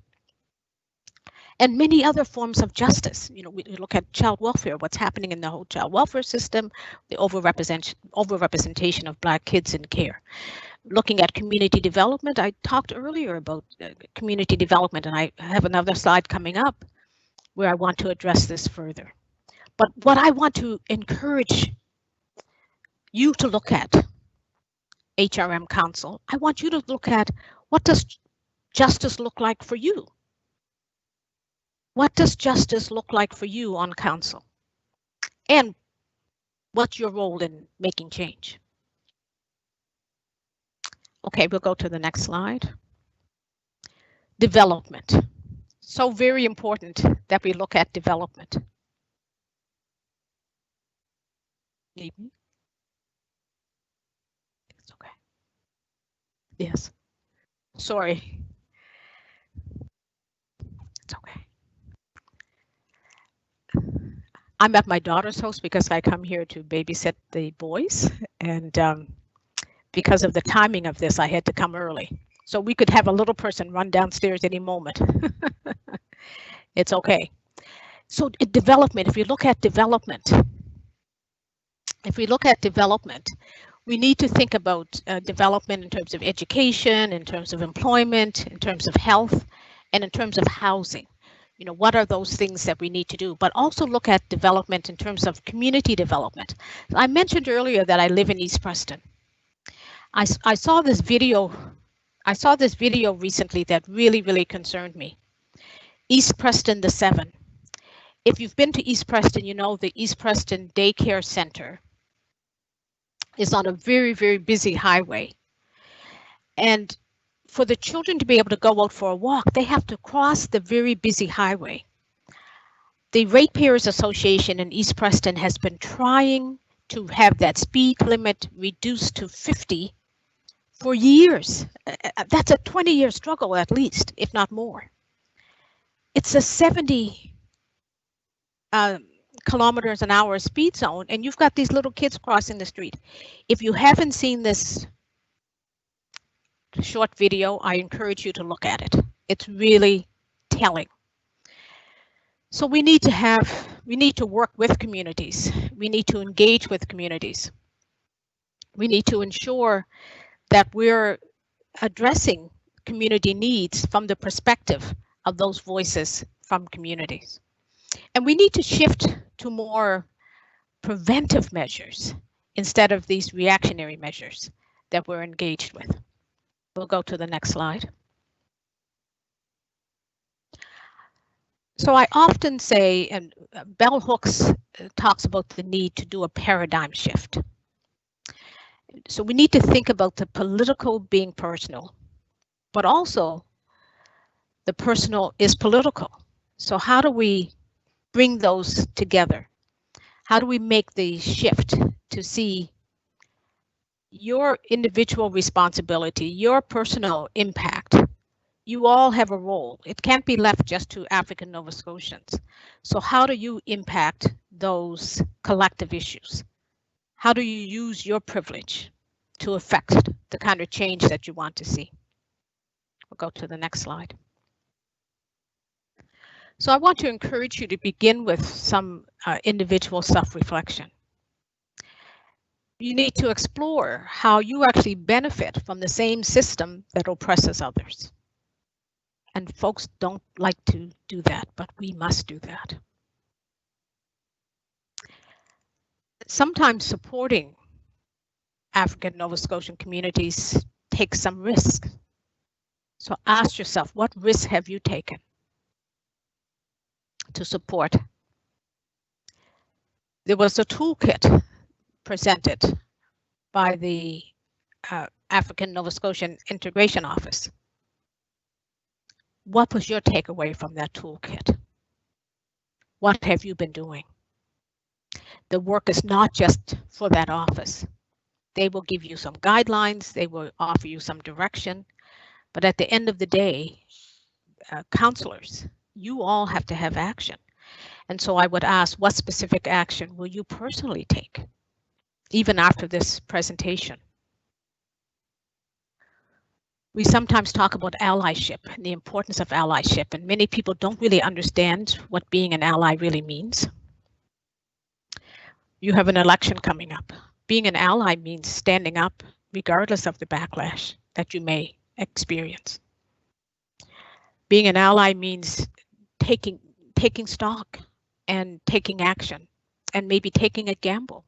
and many other forms of justice. You know, we look at child welfare, what's happening in the whole child welfare system, the overrepresentation of Black kids in care. Looking at community development, I talked earlier about community development, and I have another slide coming up where I want to address this further. But what I want to encourage you to look at, HRM Council, I want you to look at, what does justice look like for you? What does justice look like for you on council? And what's your role in making change? Okay, we'll go to the next slide. Development. So very important that we look at development. Need me? It's okay. Yes. Sorry. It's okay. I'm at my daughter's house because I come here to babysit the boys, and because of the timing of this, I had to come early. So we could have a little person run downstairs any moment. It's okay. So development, if we look at development, we need to think about development in terms of education, in terms of employment, in terms of health, and in terms of housing. You know, what are those things that we need to do? But also look at development in terms of community development. I mentioned earlier that I live in East Preston. I saw this video. I saw this video recently that really concerned me. East Preston, the 7. If you've been to East Preston, you know the East Preston Daycare Center is on a very busy highway. And for the children to be able to go out for a walk, they have to cross the very busy highway. The Ratepayers Association in East Preston has been trying to have that speed limit reduced to 50 for years. That's a 20-year struggle at least, if not more. It's a 70 kilometers an hour speed zone, and you've got these little kids crossing the street. If you haven't seen this short video, I encourage you to look at it. It's really telling. So we need to work with communities. We need to engage with communities. We need to ensure that we're addressing community needs from the perspective of those voices from communities. And we need to shift to more preventive measures instead of these reactionary measures that we're engaged with. We'll go to the next slide. So I often say, and Bell Hooks talks about the need to do a paradigm shift. So we need to think about the political being personal, but also the personal is political. So how do we bring those together? How do we make the shift to see your individual responsibility, your personal impact? You all have a role. It can't be left just to African Nova Scotians. So how do you impact those collective issues? How do you use your privilege to affect the kind of change that you want to see? We'll go to the next slide. So I want to encourage you to begin with some individual self-reflection. You need to explore how you actually benefit from the same system that oppresses others. And folks don't like to do that, but we must do that. Sometimes supporting African Nova Scotian communities takes some risk. So ask yourself, what risks have you taken? to support. There was a toolkit presented by the African Nova Scotian Integration Office. What was your takeaway from that toolkit? What have you been doing? The work is not just for that office. They will give you some guidelines, they will offer you some direction, but at the end of the day, counselors, you all have to have action. And so I would ask, what specific action will you personally take, even after this presentation? We sometimes talk about allyship and the importance of allyship, and many people don't really understand what being an ally really means. You have an election coming up. Being an ally means standing up regardless of the backlash that you may experience. Being an ally means taking stock and taking action and maybe taking a gamble.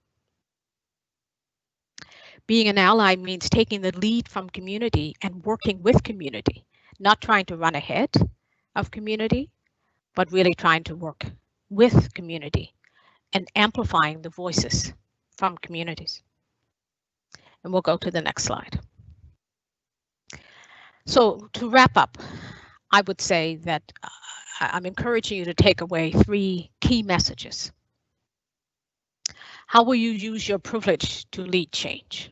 Being an ally means taking the lead from community and working with community, not trying to run ahead of community, but really trying to work with community and amplifying the voices from communities. And we'll go to the next slide. So to wrap up, I would say that I'm encouraging you to take away 3 key messages. How will you use your privilege to lead change?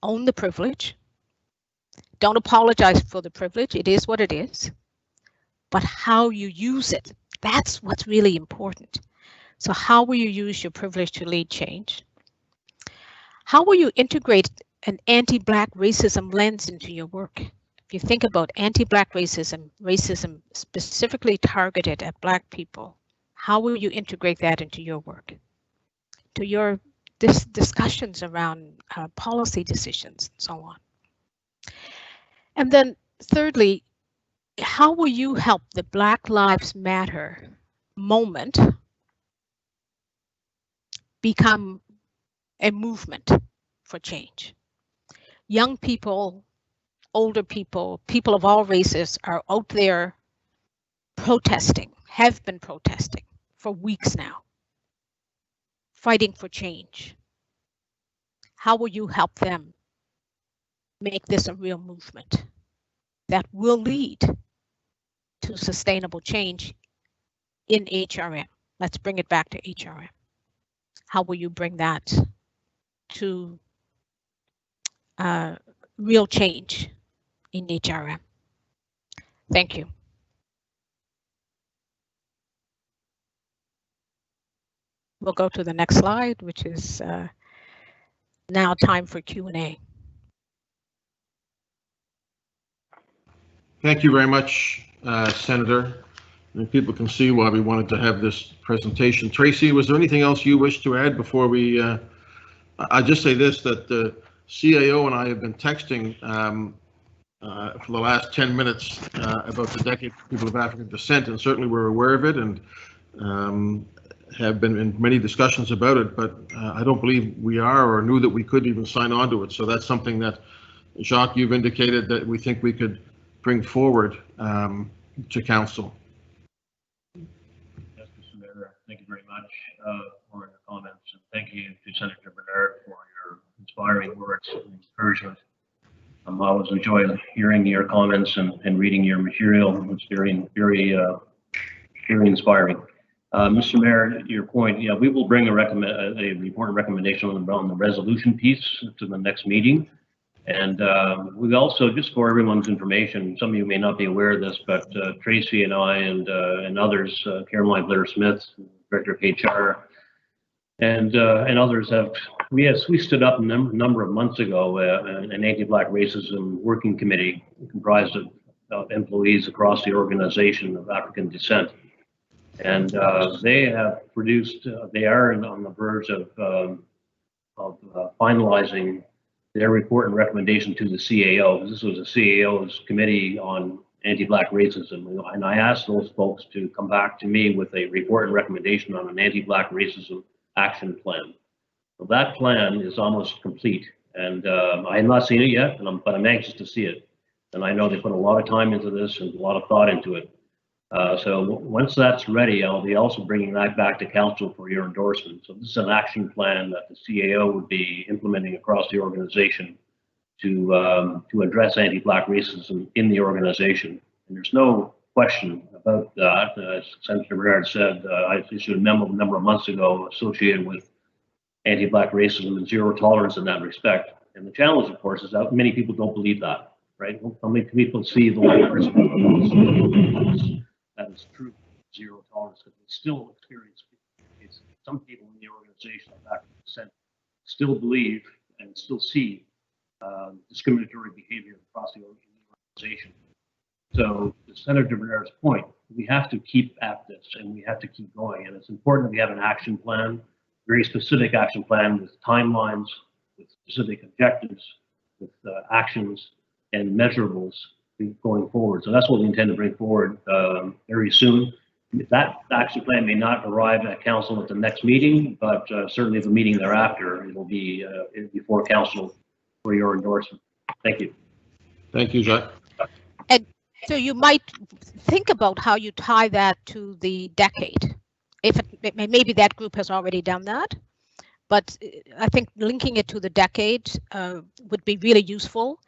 Own the privilege. Don't apologize for the privilege. It is what it is. But how you use it, that's what's really important. So how will you use your privilege to lead change? How will you integrate an anti-Black racism lens into your work? If you think about anti-Black racism, racism specifically targeted at Black people, how will you integrate that into your work? To your discussions around policy decisions and so on. And then thirdly, how will you help the Black Lives Matter moment become a movement for change? Young people, older people, people of all races are out there protesting, have been protesting for weeks now, fighting for change. How will you help them make this a real movement that will lead to sustainable change in HRM? Let's bring it back to HRM. How will you bring that to real change in HRM? Thank you. We'll go to the next slide, which is now time for Q&A. Thank you very much, Senator. And people can see why we wanted to have this presentation. Tracy, was there anything else you wish to add before we, I'll just say this, that the CAO and I have been texting for the last 10 minutes about the Decade for People of African Descent, and certainly we're aware of it and have been in many discussions about it, but I don't believe we are or knew that we could even sign on to it. So that's something that, Jacques, you've indicated that we think we could bring forward to Council. Yes, Mr. Mayor, thank you very much for your comments, and thank you to Senator Bernard for your inspiring words and encouragement. I always enjoy hearing your comments and reading your material. It's very inspiring. Mr. Mayor, your point, yeah, we will bring a important recommendation on the resolution piece to the next meeting. And we also, just for everyone's information, some of you may not be aware of this, but Tracy and I and others, Caroline Blair-Smith, Director of HR, and others have, we stood up a number of months ago an anti-Black racism working committee comprised of employees across the organization of African descent. And they have produced, they are on the verge of finalizing their report and recommendation to the CAO. This was a CAO's committee on anti-Black racism. And I asked those folks to come back to me with a report and recommendation on an anti-Black racism action plan. So that plan is almost complete. And I have not seen it yet, but I'm anxious to see it. And I know they put a lot of time into this and a lot of thought into it. So once that's ready, I'll be also bringing that back to council for your endorsement. So this is an action plan that the CAO would be implementing across the organization to address anti-Black racism in the organization. And there's no question about that. As Senator Bernard said, I issued a memo a number of months ago associated with anti-Black racism and zero tolerance in that respect. And the challenge, of course, is that many people don't believe that, right? How many people see the words that is true, zero tolerance, because we still experience some people in the organization, back percent, still believe and still see discriminatory behavior across the organization. So to Senator Bernard's point, we have to keep at this and we have to keep going. And it's important that we have an action plan, very specific action plan with timelines, with specific objectives, with actions and measurables going forward. So that's what we intend to bring forward very soon. That action plan may not arrive at council at the next meeting, but certainly the meeting thereafter, it'll be before council for your endorsement. Thank you. Thank you, Jacques. And so you might think about how you tie that to the decade. If maybe that group has already done that, but I think linking it to the decade would be really useful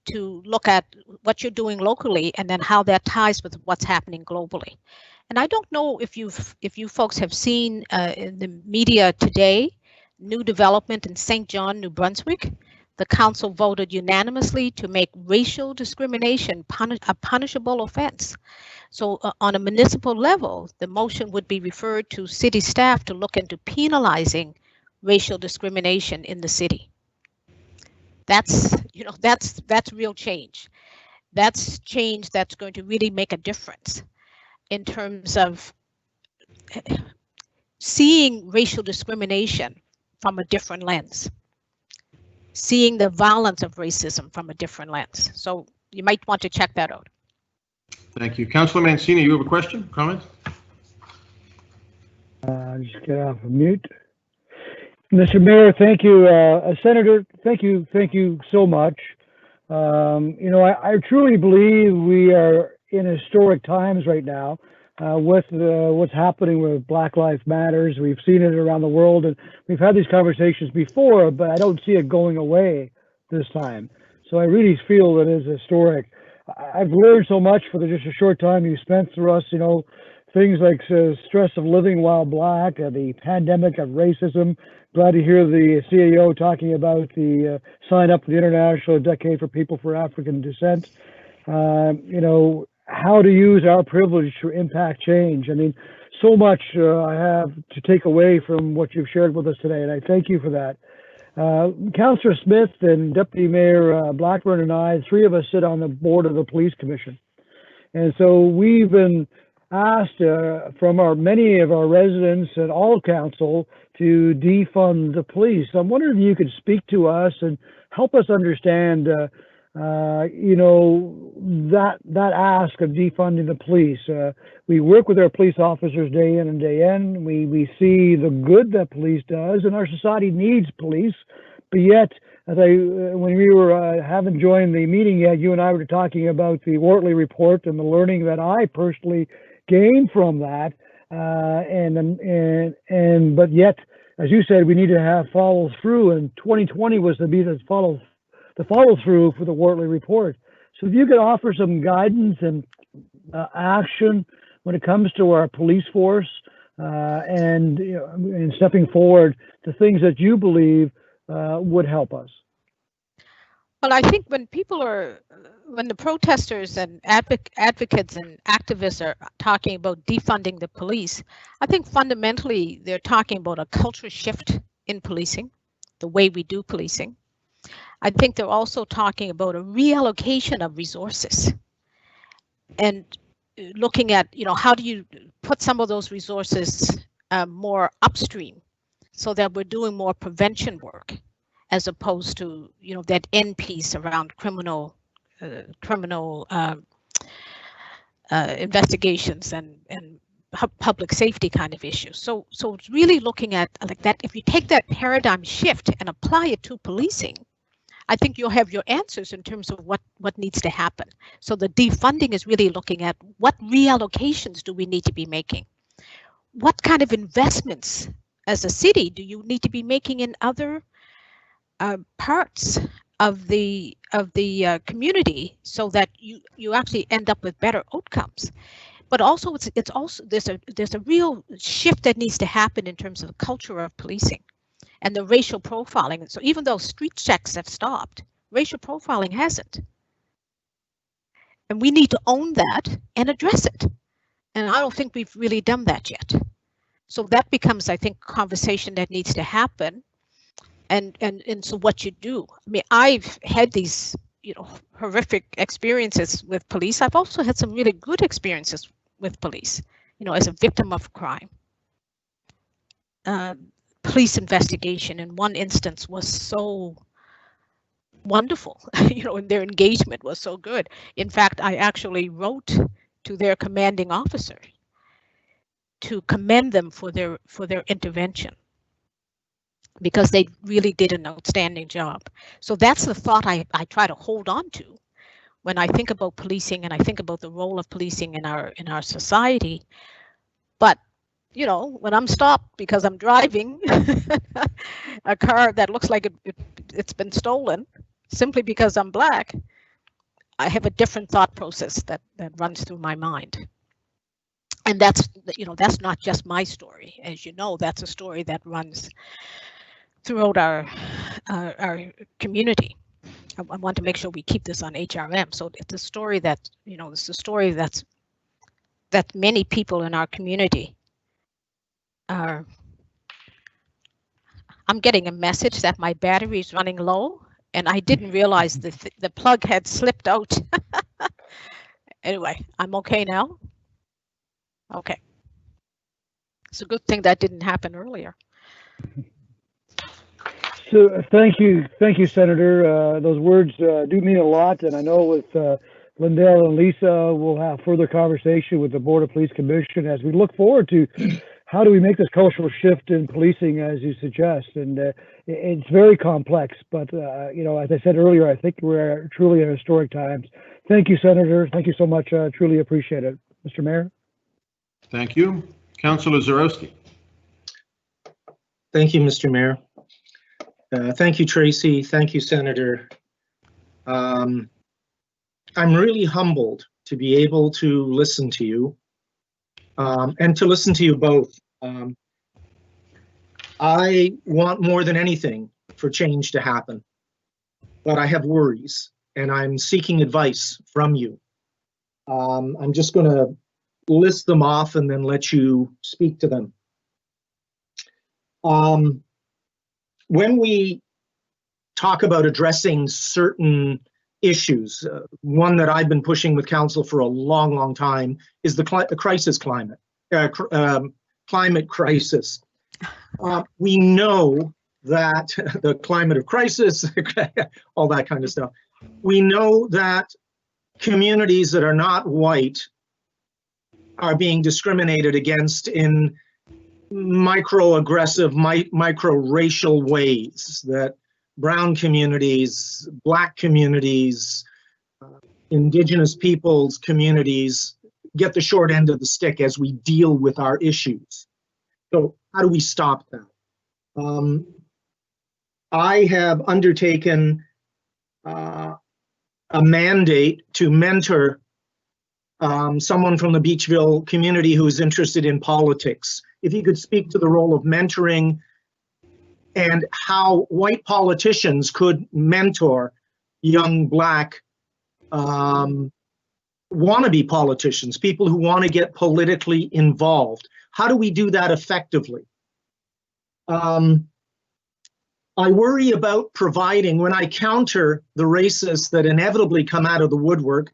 to look at what you're doing locally and then how that ties with what's happening globally. And I don't know if you folks have seen in the media today, new development in St. John, New Brunswick. The council voted unanimously to make racial discrimination a punishable offense. So on a municipal level, the motion would be referred to city staff to look into penalizing racial discrimination in the city. That's real change. That's change that's going to really make a difference in terms of seeing racial discrimination from a different lens, seeing the violence of racism from a different lens. So you might want to check that out. Thank you. Councillor Mancini, you have a question, comment? Just get off of mute. Mr. Mayor, thank you. Senator, thank you so much. I truly believe we are in historic times right now with what's happening with Black Lives Matters. We've seen it around the world, and we've had these conversations before, but I don't see it going away this time. So I really feel it is historic. I've learned so much for just a short time you spent through us, things like stress of living while Black, the pandemic of racism. Glad to hear the CAO talking about the sign up for the International Decade for People for African Descent. How to use our privilege to impact change. I mean, so much I have to take away from what you've shared with us today, and I thank you for that. Councillor Smith and Deputy Mayor Blackburn and I, three of us sit on the board of the Police Commission. And so we've been asked from many of our residents and all council to defund the police. I'm wondering if you could speak to us and help us understand, that ask of defunding the police. We work with our police officers day in and day in. We see the good that police does, and our society needs police. But yet, when we were haven't joined the meeting yet, you and I were talking about the Wortley report and the learning that I personally gained from that. But yet, as you said, we need to have follow through, and 2020 was to be the follow through for the Wortley report. So if you could offer some guidance and action when it comes to our police force and stepping forward to things that you believe would help us. Well, I think when the protesters and advocates and activists are talking about defunding the police, I think fundamentally they're talking about a culture shift in policing, the way we do policing. I think they're also talking about a reallocation of resources and looking at, how do you put some of those resources more upstream so that we're doing more prevention work as opposed to, that end piece around criminal investigations and public safety kind of issues. So it's really looking at like that. If you take that paradigm shift and apply it to policing, I think you'll have your answers in terms of what needs to happen. So the defunding is really looking at what reallocations do we need to be making? What kind of investments as a city do you need to be making in other parts of the community so that you actually end up with better outcomes? But also it's also there's a real shift that needs to happen in terms of the culture of policing and the racial profiling. And so even though street checks have stopped, racial profiling hasn't. And we need to own that and address it. And I don't think we've really done that yet. So that becomes, I think, conversation that needs to happen. And so what you do. I mean, I've had these, horrific experiences with police. I've also had some really good experiences with police, as a victim of crime. Police investigation in one instance was so wonderful, and their engagement was so good. In fact, I actually wrote to their commanding officer to commend them for their intervention, because they really did an outstanding job. So that's the thought I try to hold on to when I think about policing and I think about the role of policing in our society. But when I'm stopped because I'm driving a car that looks like it's been stolen simply because I'm Black, I have a different thought process that runs through my mind. And that's not just my story. As you know, that's a story that runs throughout our community. I want to make sure we keep this on HRM. So it's a story that, it's a story that many people in our community are. I'm getting a message that my battery is running low, and I didn't realize the plug had slipped out. Anyway, I'm okay now. Okay. It's a good thing that didn't happen earlier. So thank you, Senator. Those words do mean a lot, and I know with Lindell and Lisa, we'll have further conversation with the Board of Police Commission as we look forward to how do we make this cultural shift in policing, as you suggest. And it's very complex, but as I said earlier, I think we're truly in historic times. Thank you, Senator. Thank you so much. Truly appreciate it, Mr. Mayor. Thank you, Councilor Zarowski. Thank you, Mr. Mayor. Thank you, Tracy. Thank you, Senator. I'm really humbled to be able to listen to you and to listen to you both. I want more than anything for change to happen, but I have worries and I'm seeking advice from you. I'm just going to list them off and then let you speak to them. When we talk about addressing certain issues, one that I've been pushing with council for a long, long time is the climate crisis. We know that the climate of crisis, all that kind of stuff. We know that communities that are not white are being discriminated against in microaggressive, micro-racial ways, that brown communities, Black communities, Indigenous peoples communities get the short end of the stick as we deal with our issues. So how do we stop that? I have undertaken a mandate to mentor someone from the Beachville community who is interested in politics. If you could speak to the role of mentoring and how white politicians could mentor young Black wannabe politicians, people who want to get politically involved. How do we do that effectively? I worry about providing, when I counter the racists that inevitably come out of the woodwork,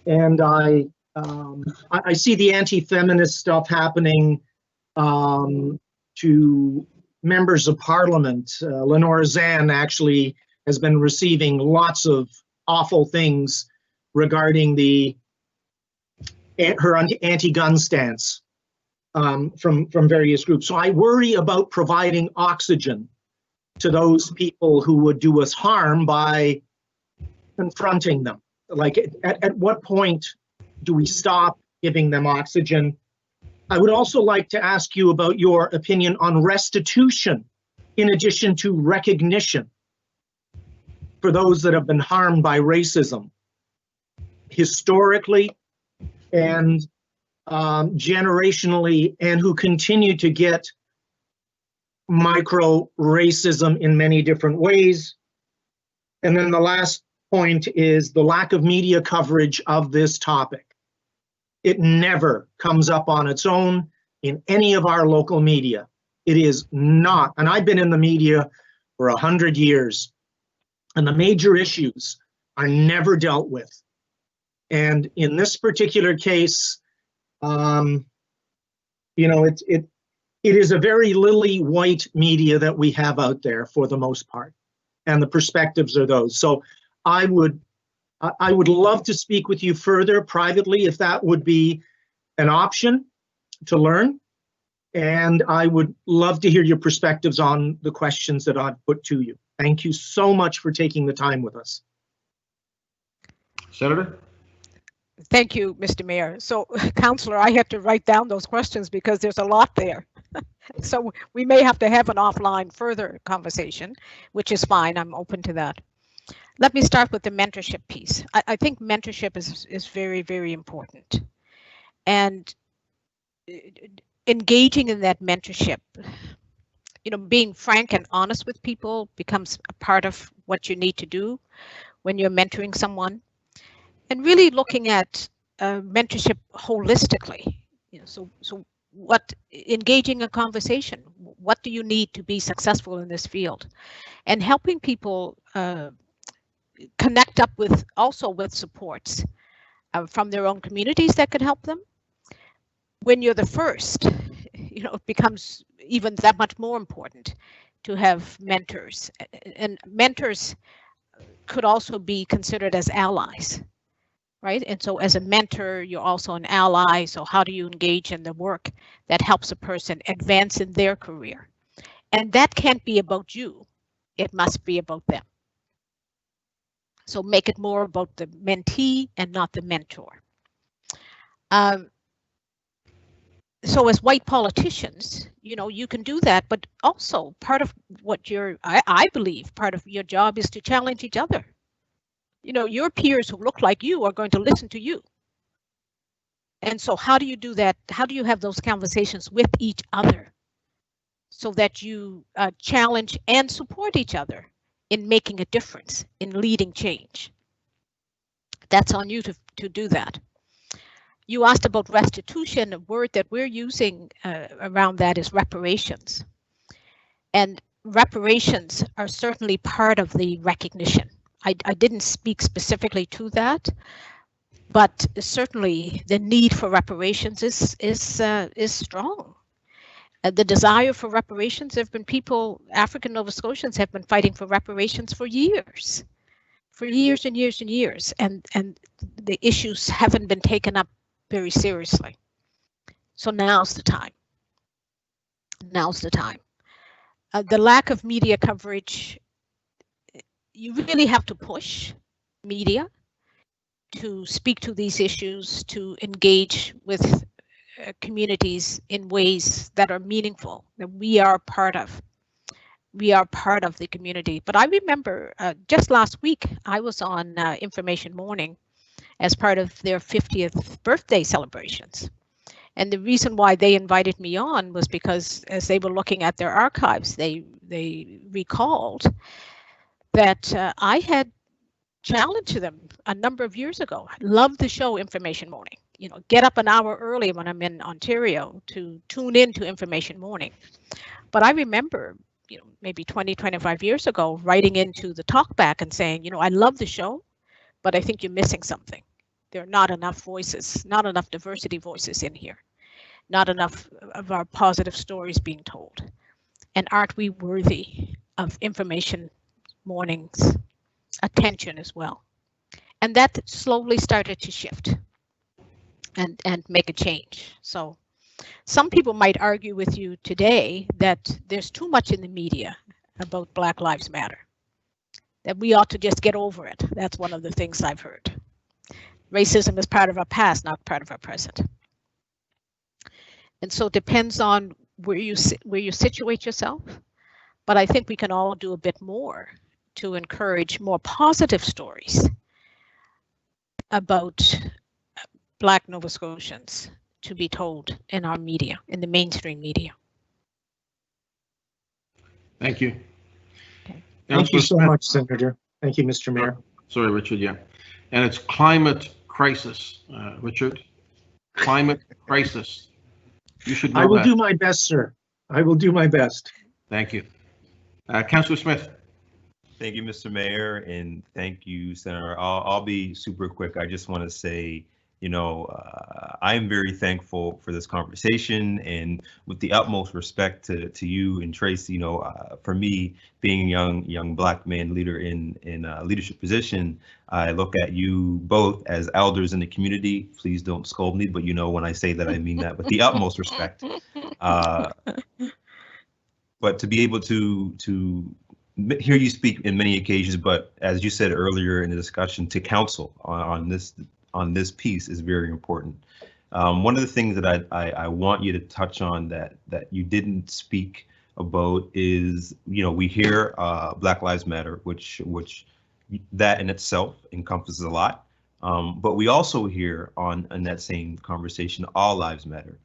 and I see the anti-feminist stuff happening to members of parliament. Lenore Zan actually has been receiving lots of awful things regarding her anti-gun stance from various groups. So I worry about providing oxygen to those people who would do us harm by confronting them? Like, at what point do we stop giving them oxygen? I would also like to ask you about your opinion on restitution in addition to recognition for those that have been harmed by racism, historically and generationally, and who continue to get micro racism in many different ways. And then the last point is the lack of media coverage of this topic. It never comes up on its own in any of our local media. It is not, and I've been in the media for 100 years, and the major issues are never dealt with. And in this particular case, you know, it is a very lily white media that we have out there for the most part, and the perspectives are those. So I would love to speak with you further privately if that would be an option to learn. And I would love to hear your perspectives on the questions that I've put to you. Thank you so much for taking the time with us. Senator? Thank you, Mr. Mayor. So, Councillor, I had to write down those questions because there's a lot there. So we may have to have an offline further conversation, which is fine. I'm open to that. Let me start with the mentorship piece. I think mentorship is very, very important. And engaging in that mentorship, you know, being frank and honest with people becomes a part of what you need to do when you're mentoring someone. And really looking at mentorship holistically, you know, so what, engaging a conversation, what do you need to be successful in this field, and helping people connect up with, also with supports from their own communities that could help them. When you're the first, you know, it becomes even that much more important to have mentors, and mentors could also be considered as allies. Right? And so as a mentor, you're also an ally. So how do you engage in the work that helps a person advance in their career? And that can't be about you. It must be about them. So make it more about the mentee and not the mentor. So as white politicians, you know, you can do that, but also part of what I believe part of your job is to challenge each other. You know, your peers who look like you are going to listen to you. And so how do you do that? How do you have those conversations with each other so that you challenge and support each other in making a difference, in leading change? That's on you to do that. You asked about restitution. A word that we're using around that is reparations. And reparations are certainly part of the recognition. I didn't speak specifically to that, but certainly the need for reparations is strong. The desire for reparations, there have been people, African Nova Scotians have been fighting for reparations for years and years and years, and the issues haven't been taken up very seriously. So now's the time. Now's the time. The lack of media coverage, you really have to push media to speak to these issues, to engage with communities in ways that are meaningful, that we are part of. We are part of the community. But I remember just last week, I was on Information Morning as part of their 50th birthday celebrations. And the reason why they invited me on was because as they were looking at their archives, they recalled that I had challenged them a number of years ago. I love the show Information Morning. You know, get up an hour early when I'm in Ontario to tune into Information Morning. But I remember, you know, maybe 20, 25 years ago, writing into the talkback and saying, you know, I love the show, but I think you're missing something. There are not enough voices, not enough diversity voices in here, not enough of our positive stories being told. And aren't we worthy of Information Morning's attention as well? And that slowly started to shift and make a change. So some people might argue with you today that there's too much in the media. about Black Lives Matter, that we ought to just get over it. That's one of the things I've heard. Racism is part of our past, not part of our present. And so it depends on where you situate yourself. But I think we can all do a bit more to encourage more positive stories about Black Nova Scotians to be told in our media, in the mainstream media. Thank you. Okay. Thank you so much, Senator. Thank you, Mr. Mayor. Sorry, Richard, yeah. And it's climate crisis, Richard. Climate crisis. You should know I will that. do my best, sir. I will do my best. Thank you. Councillor Smith. Thank you, Mr. Mayor, and thank you, Senator. I'll be super quick. I just want to say, I am very thankful for this conversation, and with the utmost respect to you and Tracy, for me, being a young Black man leader in a leadership position, I look at you both as elders in the community. Please don't scold me, but when I say that, I mean that with the utmost respect. But to be able to hear you speak in many occasions, but as you said earlier in the discussion, to counsel on this piece is very important. One of the things that I want you to touch on that you didn't speak about is, we hear Black Lives Matter, which that in itself encompasses a lot, but we also hear in that same conversation, all lives matter.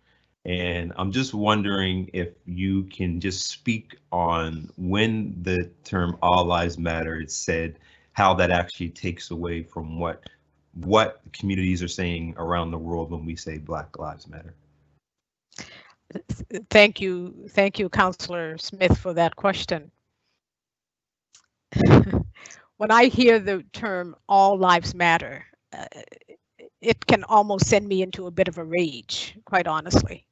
And I'm just wondering if you can just speak on when the term all lives matter is said, how that actually takes away from what communities are saying around the world when we say Black Lives Matter. Thank you, Councillor Smith, for that question. When I hear the term all lives matter, it can almost send me into a bit of a rage, quite honestly,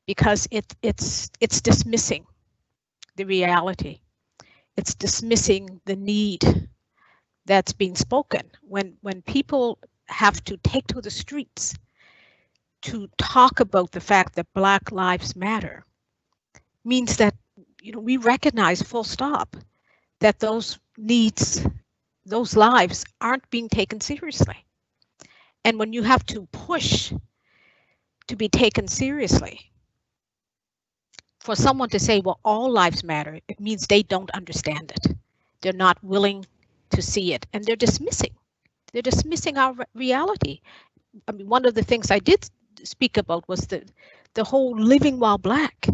because it's dismissing the reality. It's dismissing the need that's being spoken. When people have to take to the streets to talk about the fact that Black Lives Matter, means that we recognize full stop that those needs, those lives aren't being taken seriously. And when you have to push to be taken seriously, for someone to say, well, all lives matter, it means they don't understand it. They're not willing to see it, and they're dismissing our reality. I mean, one of the things I did speak about was the whole living while Black.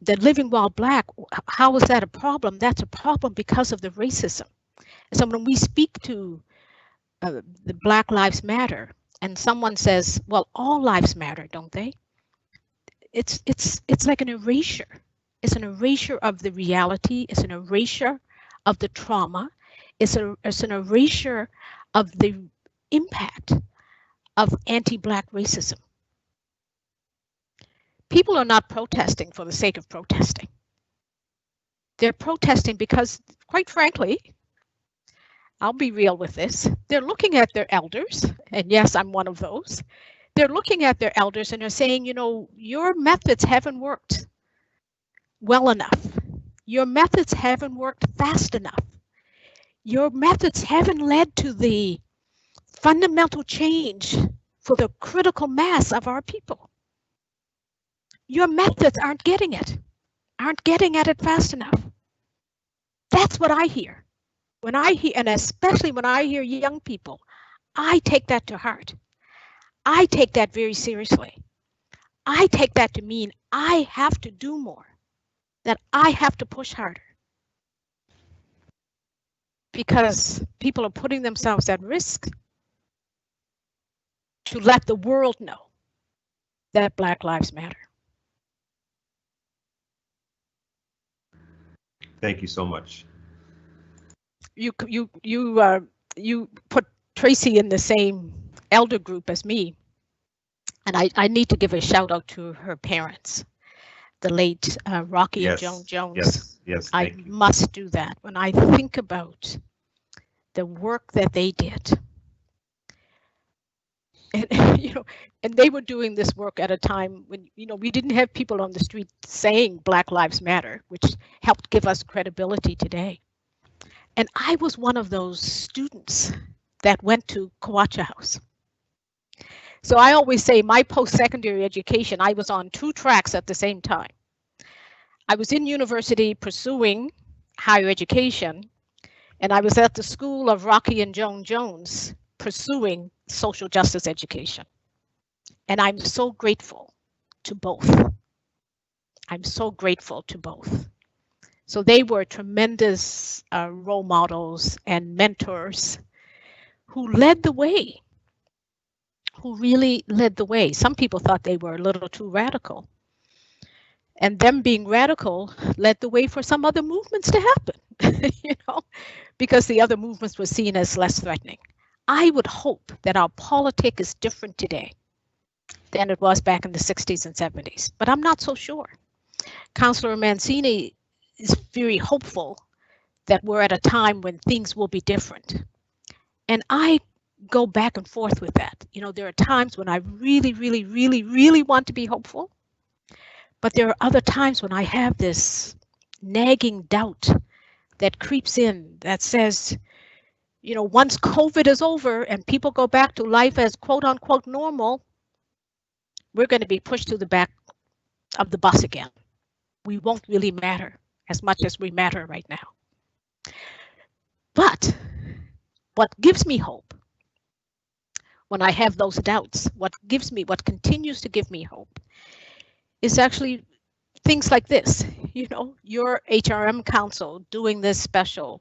The living while Black, how is that a problem? That's a problem because of the racism. And so when we speak to the Black Lives Matter, and someone says, well, all lives matter, don't they? It's like an erasure. It's an erasure of the reality. It's an erasure of the trauma. It's an erasure of the impact of anti-Black racism. People are not protesting for the sake of protesting. They're protesting because, quite frankly, I'll be real with this, they're looking at their elders, and yes, I'm one of those. They're looking at their elders and they're saying, your methods haven't worked well enough. Your methods haven't worked fast enough. Your methods haven't led to the fundamental change for the critical mass of our people. Your methods aren't getting at it fast enough. That's what I hear. When I hear, and especially when I hear young people, I take that to heart. I take that very seriously. I take that to mean I have to do more, that I have to push harder. Because people are putting themselves at risk to let the world know that Black Lives Matter. Thank you so much. You put Tracy in the same elder group as me, and I need to give a shout out to her parents, the late Rocky and Joan Jones. Yes. I must do that. When I think about the work that they did, And, and they were doing this work at a time when, we didn't have people on the street saying Black Lives Matter, which helped give us credibility today. And I was one of those students that went to Kawacha House. So I always say my post-secondary education, I was on 2 tracks at the same time. I was in university pursuing higher education, and I was at the school of Rocky and Joan Jones pursuing social justice education. And I'm so grateful to both. I'm so grateful to both. So they were tremendous role models and mentors who led the way, who really led the way. Some people thought they were a little too radical. And them being radical led the way for some other movements to happen, because the other movements were seen as less threatening. I would hope that our politics is different today than it was back in the 60s and 70s, but I'm not so sure. Councillor Mancini is very hopeful that we're at a time when things will be different. And I go back and forth with that. There are times when I really, really, really, really want to be hopeful, but there are other times when I have this nagging doubt that creeps in that says, once COVID is over and people go back to life as quote unquote normal, we're going to be pushed to the back of the bus again. We won't really matter as much as we matter right now. But what gives me hope when I have those doubts, what continues to give me hope is actually things like this, your HRM Council doing this special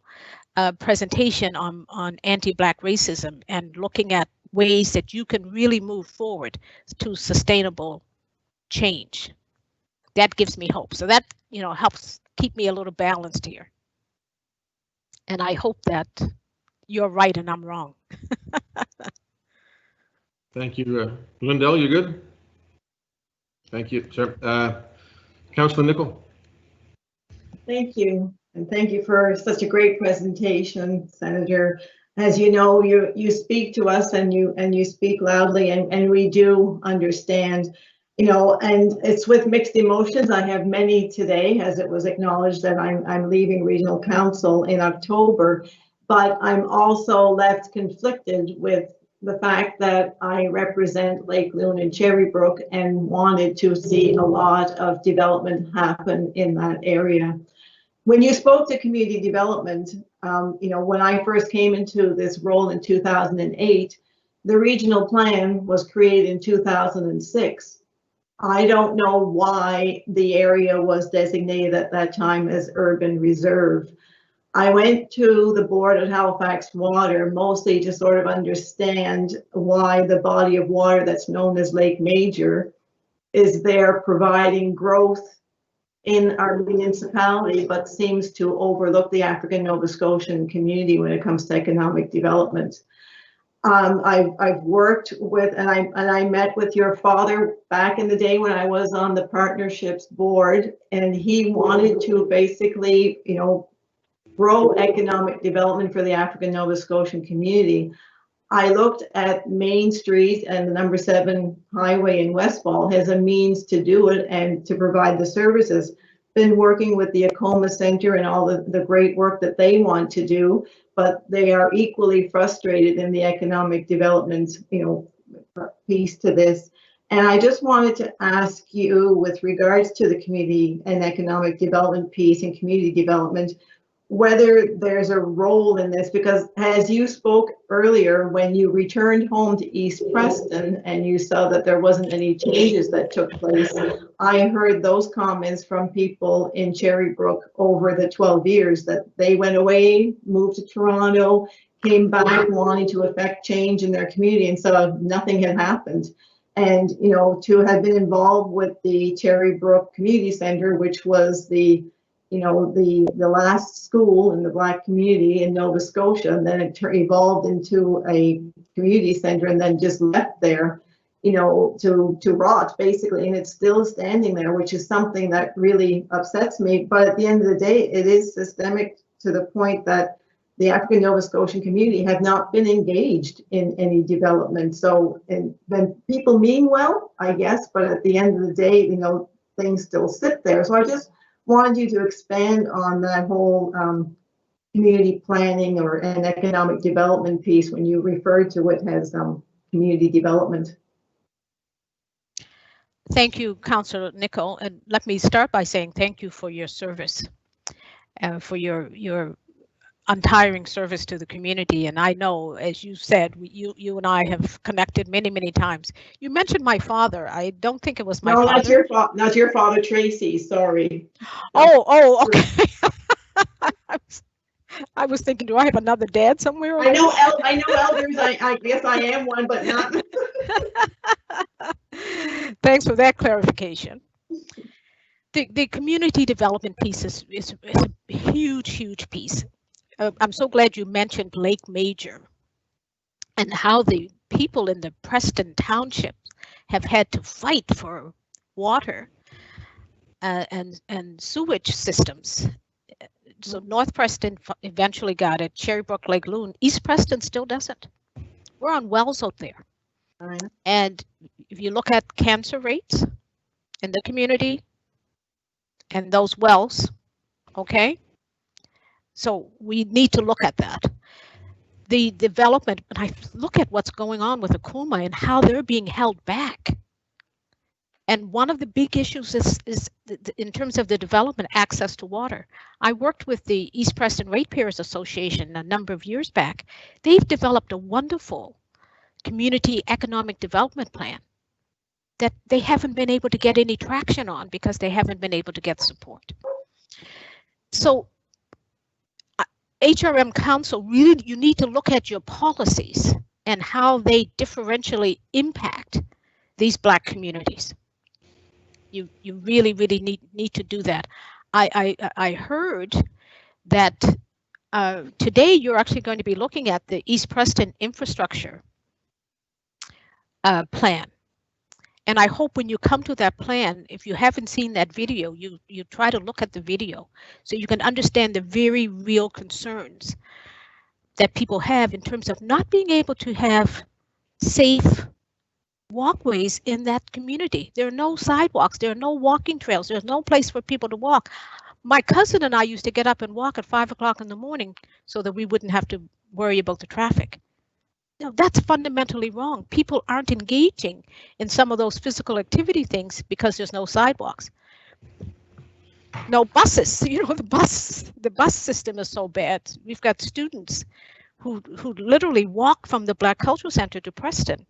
presentation on anti-Black racism and looking at ways that you can really move forward to sustainable change. That gives me hope. So that, helps keep me a little balanced here. And I hope that you're right and I'm wrong. Thank you. Lindell, you good? Thank you, sir. Councillor Nicol. Thank you. And thank you for such a great presentation, Senator. As you know, you speak to us and you speak loudly, and we do understand, and it's with mixed emotions. I have many today, as it was acknowledged that I'm leaving Regional Council in October, but I'm also left conflicted with the fact that I represent Lake Loon and Cherrybrook and wanted to see a lot of development happen in that area. When you spoke to community development, when I first came into this role in 2008, the regional plan was created in 2006. I don't know why the area was designated at that time as urban reserve. I went to the board at Halifax Water mostly to sort of understand why the body of water that's known as Lake Major is there providing growth in our municipality, but seems to overlook the African Nova Scotian community when it comes to economic development. I've worked with, and I met with your father back in the day when I was on the partnerships board, and he wanted to basically, grow economic development for the African Nova Scotian community. I looked at Main Street and the number 7 highway in Westfall as a means to do it and to provide the services. Been working with the Acoma Center and all the great work that they want to do, but they are equally frustrated in the economic development, piece to this. And I just wanted to ask you, with regards to the community and economic development piece and community development, whether there's a role in this, because as you spoke earlier, when you returned home to East Preston and you saw that there wasn't any changes that took place, I heard those comments from people in Cherrybrook over the 12 years that they went away, moved to Toronto, came back wanting to affect change in their community and saw nothing had happened. And, to have been involved with the Cherrybrook Community Center, which was the last school in the Black community in Nova Scotia, and then it evolved into a community center and then just left there, to rot basically, and it's still standing there, which is something that really upsets me. But at the end of the day, it is systemic to the point that the African Nova Scotian community have not been engaged in any development. So, and then people mean well, I guess, but at the end of the day, you know, things still sit there. So I just wanted you to expand on that whole community planning or an economic development piece when you referred to it as community development. Thank you, Councillor Nicol, and let me start by saying thank you for your service, for your untiring service to the community. And I know, as you said, you and I have connected many times. You mentioned my father. I don't think it was my father. No, not your father, Tracy. Sorry. Oh, okay. I was thinking, do I have another dad somewhere? I know elders. I guess I am one, but not. Thanks for that clarification. The community development piece is a huge piece. I'm so glad you mentioned Lake Major and how the people in the Preston Township have had to fight for water and sewage systems. So North Preston eventually got it, Cherrybrook, Lake Loon. East Preston still doesn't. We're on wells out there. And if you look at cancer rates in the community and those wells, okay? So we need to look at that. The development, when I look at what's going on with Akuma and how they're being held back. And one of the big issues is in terms of the development, access to water. I worked with the East Preston Ratepayers Association a number of years back. They've developed a wonderful community economic development plan that they haven't been able to get any traction on because they haven't been able to get support. So HRM Council, really, you need to look at your policies and how they differentially impact these Black communities. You really need to do that. I heard that today you're actually going to be looking at the East Preston infrastructure plan. And I hope when you come to that plan, if you haven't seen that video, you try to look at the video so you can understand the very real concerns that people have in terms of not being able to have safe walkways in that community. There are no sidewalks, there are no walking trails, there's no place for people to walk. My cousin and I used to get up and walk at 5 o'clock in the morning so that we wouldn't have to worry about the traffic. No, that's fundamentally wrong. People aren't engaging in some of those physical activity things because there's no sidewalks. No buses, you know, the bus system is so bad. We've got students who literally walk from the Black Cultural Center to Preston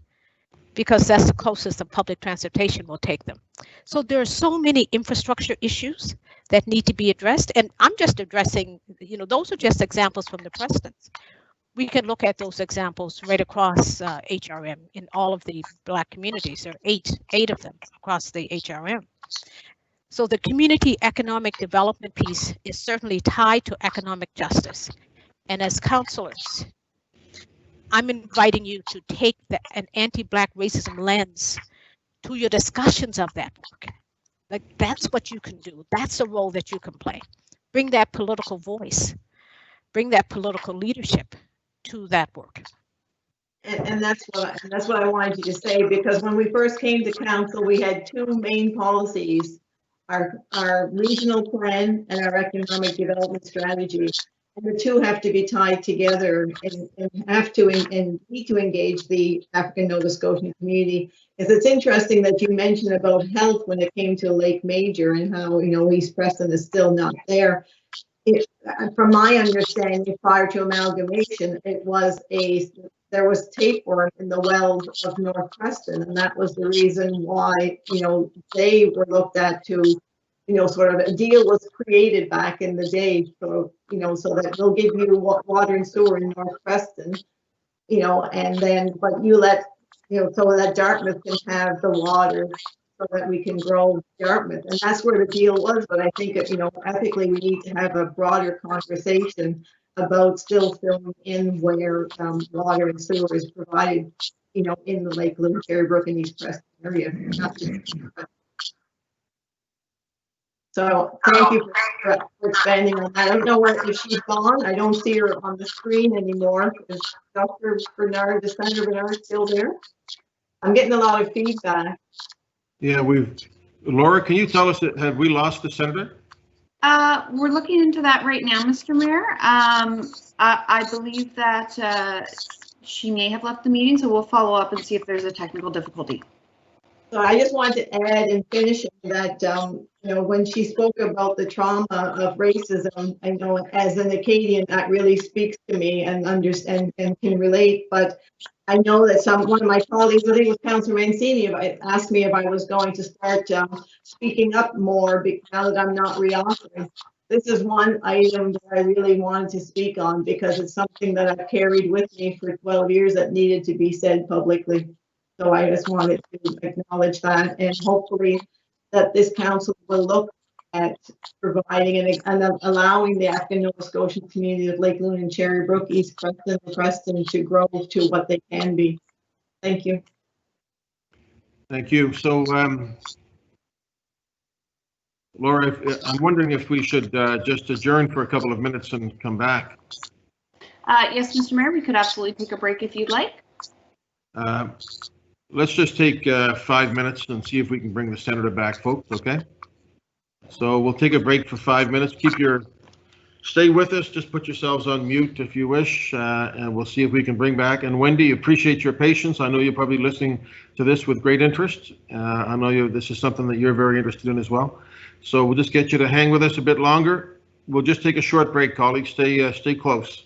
because that's the closest the public transportation will take them. So there are so many infrastructure issues that need to be addressed. And I'm just addressing, you know, those are just examples from the Prestons. We can look at those examples right across HRM in all of the Black communities. There are eight of them across the HRM. So the community economic development piece is certainly tied to economic justice. And as councillors, I'm inviting you to take an anti-Black racism lens to your discussions of that work. Like, that's what you can do. That's a role that you can play. Bring that political voice, bring that political leadership to that work. And that's what I wanted you to say, because when we first came to council, we had two main policies, our regional plan and our economic development strategy. And the two have to be tied together and need to engage the African Nova Scotian community. Because it's interesting that you mentioned about health when it came to Lake Major and how, you know, East Preston is still not there. From my understanding, prior to amalgamation, there was tapeworm in the wells of North Preston, and that was the reason why, you know, they were looked at to, you know, sort of a deal was created back in the day, so, you know, so that we'll give you water and sewer in North Preston, you know, and then, but you let, you know, so that Dartmouth can have the water so that we can grow Dartmouth. And that's where the deal was. But I think, you know, ethically, we need to have a broader conversation about still filling in where water and sewer is provided, you know, in the Lake Loon, Cherrybrook, and East Preston area. So thank you for expanding on that. I don't know if she's gone. I don't see her on the screen anymore. Is Dr. Bernard, is Senator Bernard still there? I'm getting a lot of feedback. Yeah, Laura, can you tell us, have we lost the senator? We're looking into that right now, Mr. Mayor. I believe that she may have left the meeting, so we'll follow up and see if there's a technical difficulty. So I just wanted to add in finishing that, you know, when she spoke about the trauma of racism, I know as an Acadian that really speaks to me and understand and can relate. But I know that one of my colleagues, I think it was Councillor Mancini, asked me if I was going to start speaking up more now that I'm not reauthoring. This is one item that I really wanted to speak on because it's something that I've carried with me for 12 years that needed to be said publicly. So I just wanted to acknowledge that, and hopefully that this council will look at providing and allowing the African Nova Scotian community of Lake Loon and Cherrybrook, East Preston, and Preston to grow to what they can be. Thank you. Thank you. So, Laura, I'm wondering if we should just adjourn for a couple of minutes and come back. Yes, Mr. Mayor, we could absolutely take a break if you'd like. Let's just take 5 minutes and see if we can bring the senator back, folks, okay? So we'll take a break for 5 minutes. Stay with us, just put yourselves on mute if you wish, and we'll see if we can bring back. And Wendy, appreciate your patience. I know you're probably listening to this with great interest. I know this is something that you're very interested in as well. So we'll just get you to hang with us a bit longer. We'll just take a short break, colleagues. Stay close.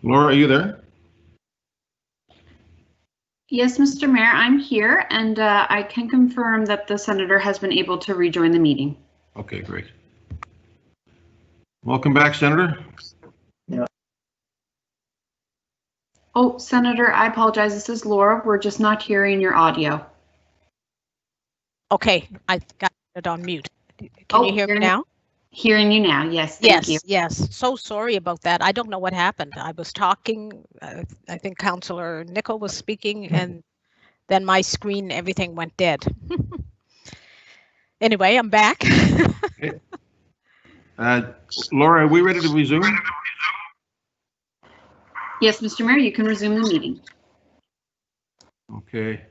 Laura, are you there? Yes, Mr. Mayor, I'm here, and I can confirm that the senator has been able to rejoin the meeting. Okay, great. Welcome back, Senator. Yeah. Oh, Senator, I apologize. This is Laura. We're just not hearing your audio. Okay, I got it on mute. Can you hear me now? Hearing you now, yes, thank you. Yes. So sorry about that. I don't know what happened. I was talking, I think Councillor Nicol was speaking, and then my screen, everything went dead. Anyway, I'm back. Laura, are we ready to resume? Yes, Mr. Mayor, you can resume the meeting. Okay.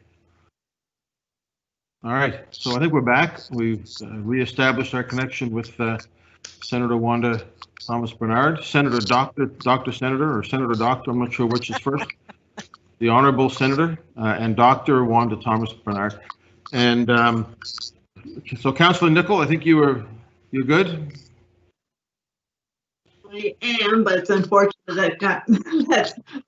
All right, so I think we're back. We've reestablished our connection with Senator Wanda Thomas Bernard, Senator Dr. Senator, or Senator Doctor, I'm not sure which is first. The Honorable Senator and Dr. Wanda Thomas Bernard. And so Councillor Nicol, I think you're good? I am, but it's unfortunate that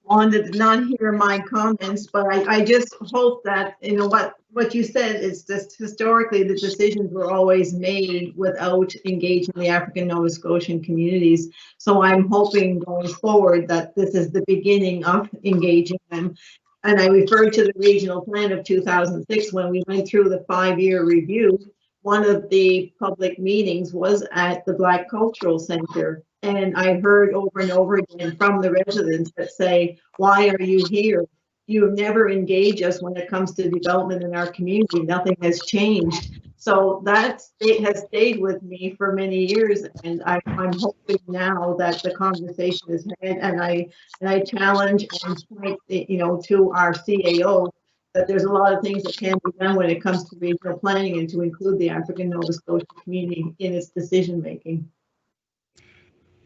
Wanda did not hear my comments, but I just hope that, you know, what you said is just historically the decisions were always made without engaging the African Nova Scotian communities. So I'm hoping going forward that this is the beginning of engaging them. And I refer to the regional plan of 2006 when we went through the 5-year review. One of the public meetings was at the Black Cultural Center. And I heard over and over again from the residents that say, why are you here? You never engage us when it comes to development in our community. Nothing has changed. So that has stayed with me for many years. And I'm hoping now that the conversation is had, and I challenge and point, you know, to our CAO that there's a lot of things that can be done when it comes to regional planning and to include the African Nova Scotia community in its decision making.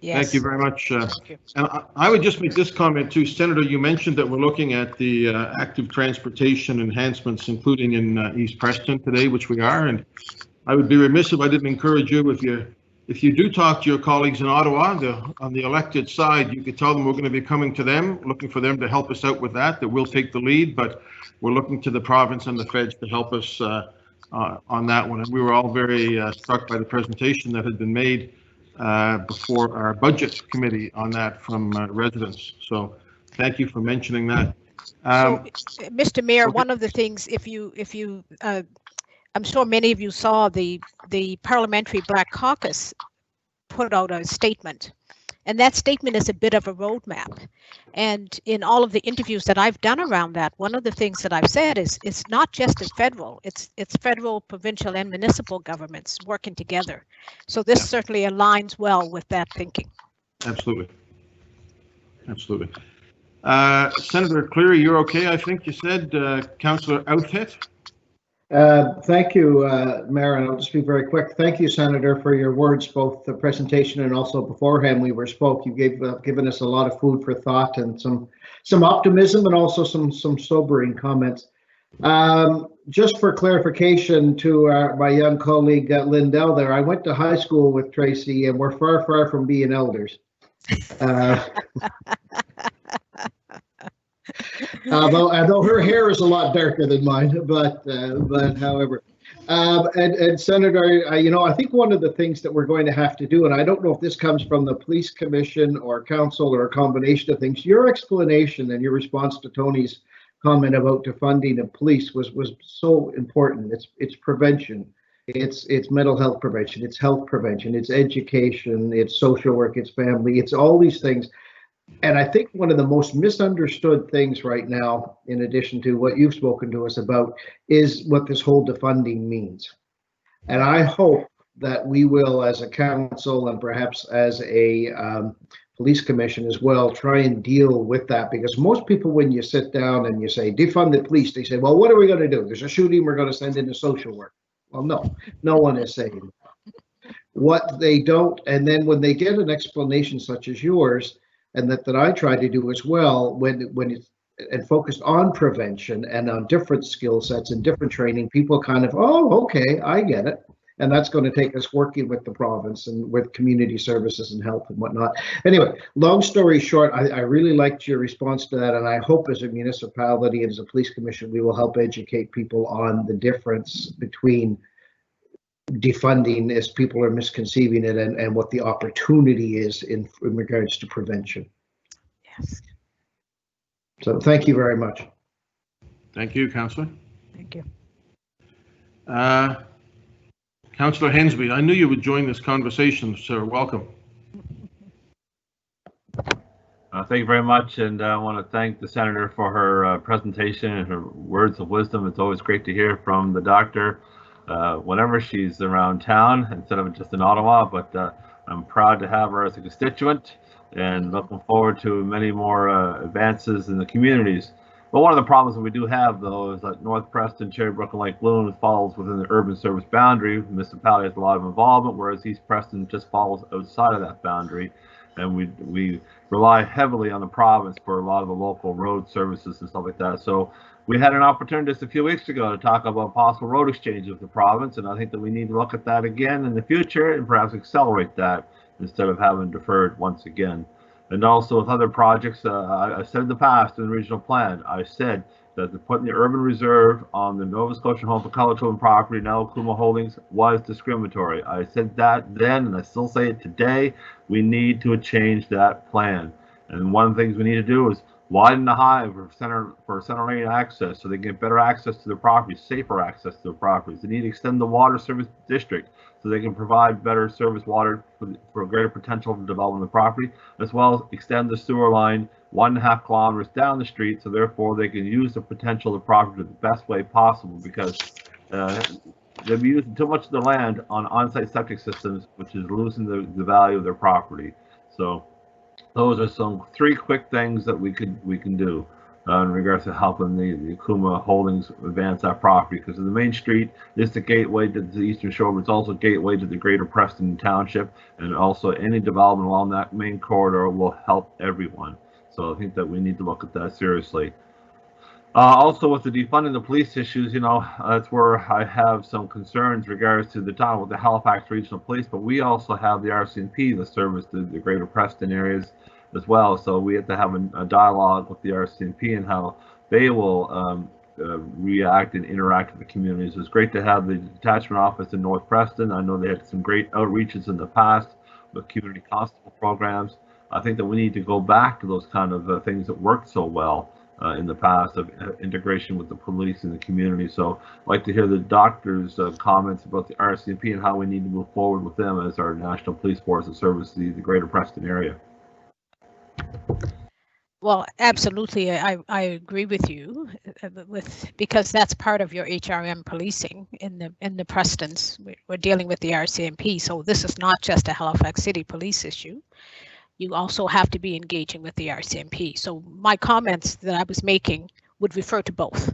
Yes. Thank you very much. Thank you. And I would just make this comment too. Senator, you mentioned that we're looking at the active transportation enhancements, including in East Preston today, which we are. And I would be remiss if I didn't encourage you, if you do talk to your colleagues in Ottawa, on the elected side, you could tell them we're going to be coming to them, looking for them to help us out with that we'll take the lead, but we're looking to the province and the feds to help us on that one. And we were all very struck by the presentation that had been made before our budget committee on that from residents. So thank you for mentioning that. So, Mr. Mayor, one of the things, if you I'm sure many of you saw the Parliamentary Black Caucus put out a statement, and that statement is a bit of a roadmap. And in all of the interviews that I've done around that, one of the things that I've said is it's not just a federal, it's federal, provincial, and municipal governments working together. So this certainly aligns well with that thinking. Absolutely. Absolutely. Senator Cleary, you're okay, I think you said. Councillor Outfit. Thank you, Mayor, and I'll just be very quick. Thank you, Senator, for your words, both the presentation and also beforehand we spoke. You given us a lot of food for thought and some optimism and also some sobering comments. Just for clarification to my young colleague Lindell there, I went to high school with Tracy and we're far, far from being elders. Although her hair is a lot darker than mine, but however, and Senator, you know, I think one of the things that we're going to have to do, and I don't know if this comes from the police commission or council or a combination of things, your explanation and your response to Tony's comment about defunding of police was so important. It's prevention, it's mental health prevention, it's health prevention, it's education, it's social work, it's family, it's all these things. And I think one of the most misunderstood things right now, in addition to what you've spoken to us about, is what this whole defunding means. And I hope that we will, as a council and perhaps as a police commission as well, try and deal with that. Because most people, when you sit down and you say defund the police, they say, well, what are we going to do? There's a shooting, we're going to send in a social work. Well, no one is saying that. What they don't, and then when they get an explanation such as yours, and that I try to do as well, when it's and focused on prevention and on different skill sets and different training, people kind of, oh, okay, I get it. And that's going to take us working with the province and with community services and health and whatnot. Anyway, long story short, I really liked your response to that. And I hope as a municipality and as a police commission, we will help educate people on the difference between defunding as people are misconceiving it and what the opportunity is in regards to prevention. Yes. So thank you very much. Thank you, Councillor. Thank you. Councillor Hensby, I knew you would join this conversation, sir. Welcome. Thank you very much, and I want to thank the Senator for her presentation and her words of wisdom. It's always great to hear from the doctor whenever she's around town instead of just in Ottawa, but I'm proud to have her as a constituent and looking forward to many more advances in the communities. But one of the problems that we do have, though, is that North Preston, Cherrybrook, and Lake Bloom falls within the urban service boundary. The municipality has a lot of involvement, whereas East Preston just falls outside of that boundary. And we rely heavily on the province for a lot of the local road services and stuff like that. So we had an opportunity just a few weeks ago to talk about possible road exchange with the province, and I think that we need to look at that again in the future and perhaps accelerate that instead of having deferred once again. And also with other projects, I said in the past in the regional plan, I said that the putting the urban reserve on the Nova Scotia Home for Color Children property, now Kuma Holdings, was discriminatory. I said that then, and I still say it today. We need to change that plan. And one of the things we need to do is widen the hive for center lane access so they get better access to their properties, safer access to their properties. They need to extend the water service district so they can provide better service water for a greater potential for development of the property, as well as extend the sewer line 1.5 kilometers down the street, so therefore they can use the potential of the property the best way possible, because they'll be using too much of the land on on-site septic systems, which is losing the value of their property. So those are some 3 quick things that we can do in regards to helping the Kuma Holdings advance that property, because the main street is the gateway to the Eastern Shore, but it's also a gateway to the greater Preston Township, and also any development along that main corridor will help everyone. So I think that we need to look at that seriously. Also, with the defunding the police issues, that's where I have some concerns in regards to the town with the Halifax Regional Police, but we also have the RCMP that service the greater Preston areas as well. So we have to have a dialogue with the RCMP and how they will react and interact with the communities. It was great to have the detachment office in North Preston. I know they had some great outreaches in the past with community constable programs. I think that we need to go back to those kind of things that worked so well in the past, of integration with the police and the community. So I'd like to hear the doctor's comments about the RCMP and how we need to move forward with them as our national police force that service the greater Preston area. Well, absolutely, I agree with you, because that's part of your HRM policing in the Prestons. We're dealing with the RCMP, so this is not just a Halifax City police issue. You also have to be engaging with the RCMP. So my comments that I was making would refer to both.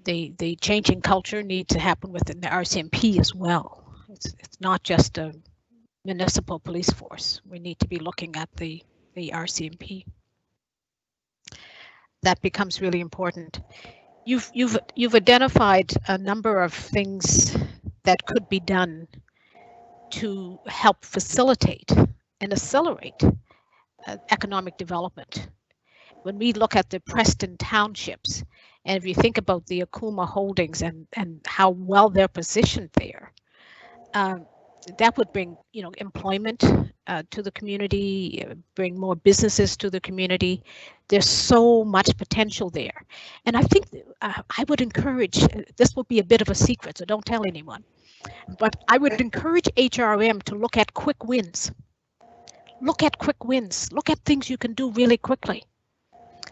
The changing culture needs to happen within the RCMP as well. It's not just a municipal police force. We need to be looking at the RCMP. That becomes really important. You've identified a number of things that could be done to help facilitate and accelerate economic development. When we look at the Preston townships, and if you think about the Akuma Holdings and how well they're positioned there, that would bring employment to the community, bring more businesses to the community. There's so much potential there, and I think I would encourage. This will be a bit of a secret, so don't tell anyone. But I would encourage HRM to look at quick wins. Look at quick wins. Look at things you can do really quickly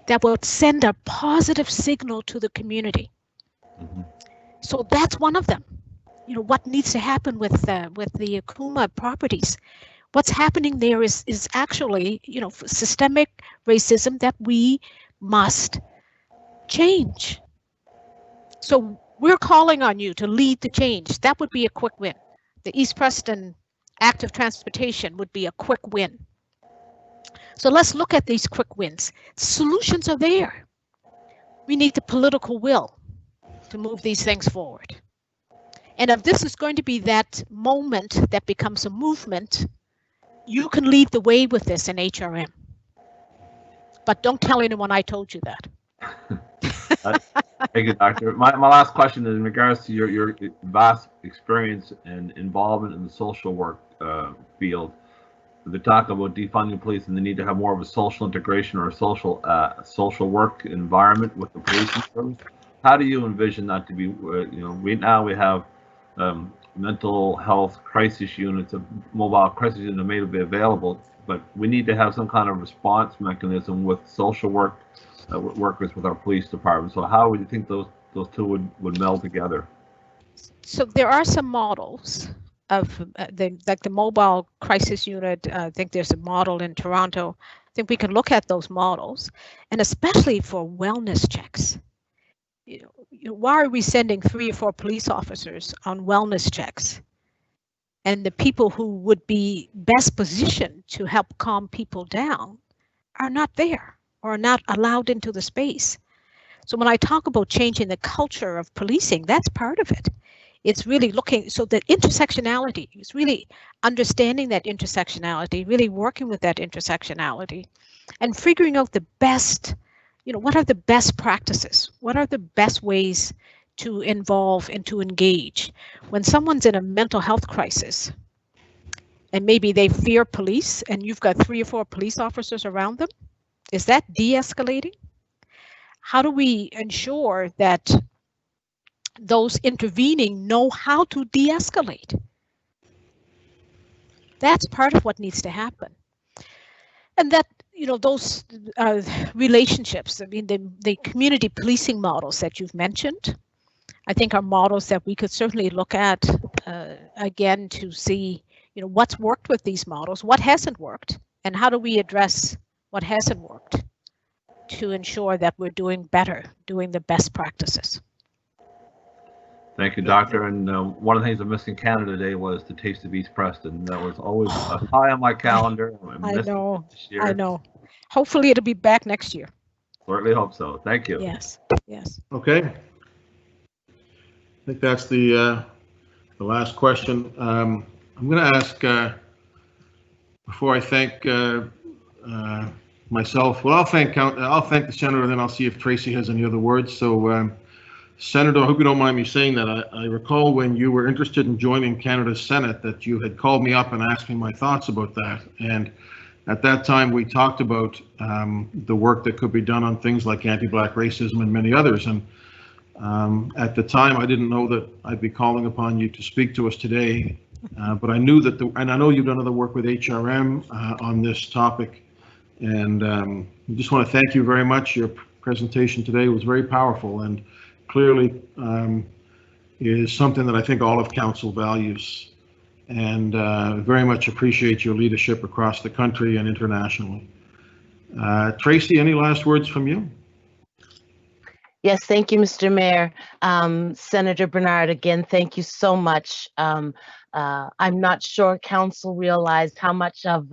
that will send a positive signal to the community. Mm-hmm. So that's one of them. What needs to happen with the Akuma properties. What's happening there is actually, systemic racism that we must change. So we're calling on you to lead the change. That would be a quick win. The East Preston active transportation would be a quick win. So let's look at these quick wins. Solutions are there. We need the political will to move these things forward. And if this is going to be that moment that becomes a movement, you can lead the way with this in HRM. But don't tell anyone I told you that. Thank you, Doctor. My last question is in regards to your vast experience and involvement in the social work field. The talk about defunding police and the need to have more of a social integration or a social work environment with the police service. How do you envision that to be? We have mental health crisis units, mobile crisis units that may be available, but we need to have some kind of response mechanism with social work workers with our police department. So how would you think those two would meld together? So there are some models of the mobile crisis unit. I think there's a model in Toronto. I think we can look at those models, and especially for wellness checks. Why are we sending 3 or 4 police officers on wellness checks? And the people who would be best positioned to help calm people down are not there or are not allowed into the space. So when I talk about changing the culture of policing, that's part of it. It's really looking, so that intersectionality is really understanding that intersectionality, really working with that intersectionality and figuring out the best, what are the best practices? What are the best ways to involve and to engage? When someone's in a mental health crisis and maybe they fear police and you've got 3 or 4 police officers around them, is that de-escalating? How do we ensure that those intervening know how to de-escalate? That's part of what needs to happen. And that, those relationships, I mean, the community policing models that you've mentioned, I think are models that we could certainly look at again to see, what's worked with these models, what hasn't worked, and how do we address what hasn't worked to ensure that we're doing better, doing the best practices. Thank you, Doctor. And one of the things I missed in Canada today was the Taste of East Preston. That was always high on my calendar. I know. This year. I know. Hopefully it'll be back next year. Certainly hope so. Thank you. Yes. Yes. Okay. I think that's the last question. I'm going to ask, before I thank myself, well, I'll thank the senator, then I'll see if Tracy has any other words. So, Senator, I hope you don't mind me saying that. I recall when you were interested in joining Canada's Senate that you had called me up and asked me my thoughts about that. And at that time, we talked about the work that could be done on things like anti-Black racism and many others. And at the time, I didn't know that I'd be calling upon you to speak to us today. But I knew that, and I know you've done other work with HRM on this topic. And I just want to thank you very much. Your presentation today was very powerful and clearly is something that I think all of Council values, and very much appreciate your leadership across the country and internationally. Tracy, any last words from you? Yes, thank you, Mr. Mayor. Senator Bernard, again, thank you so much. I'm not sure Council realized how much of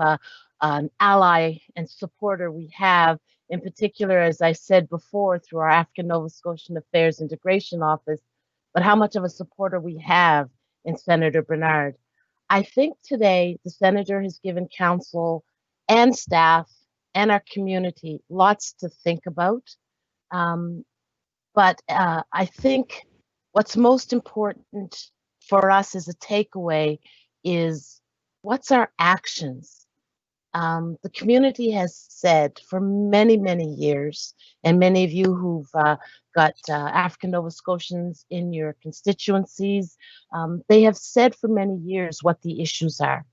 an ally and supporter we have, in particular, as I said before, through our African Nova Scotian Affairs Integration Office, but how much of a supporter we have in Senator Bernard. I think today the Senator has given Council and staff and our community lots to think about. But I think what's most important for us as a takeaway is what's our actions? The community has said for many, many years, and many of you who've got African Nova Scotians in your constituencies, they have said for many years what the issues are.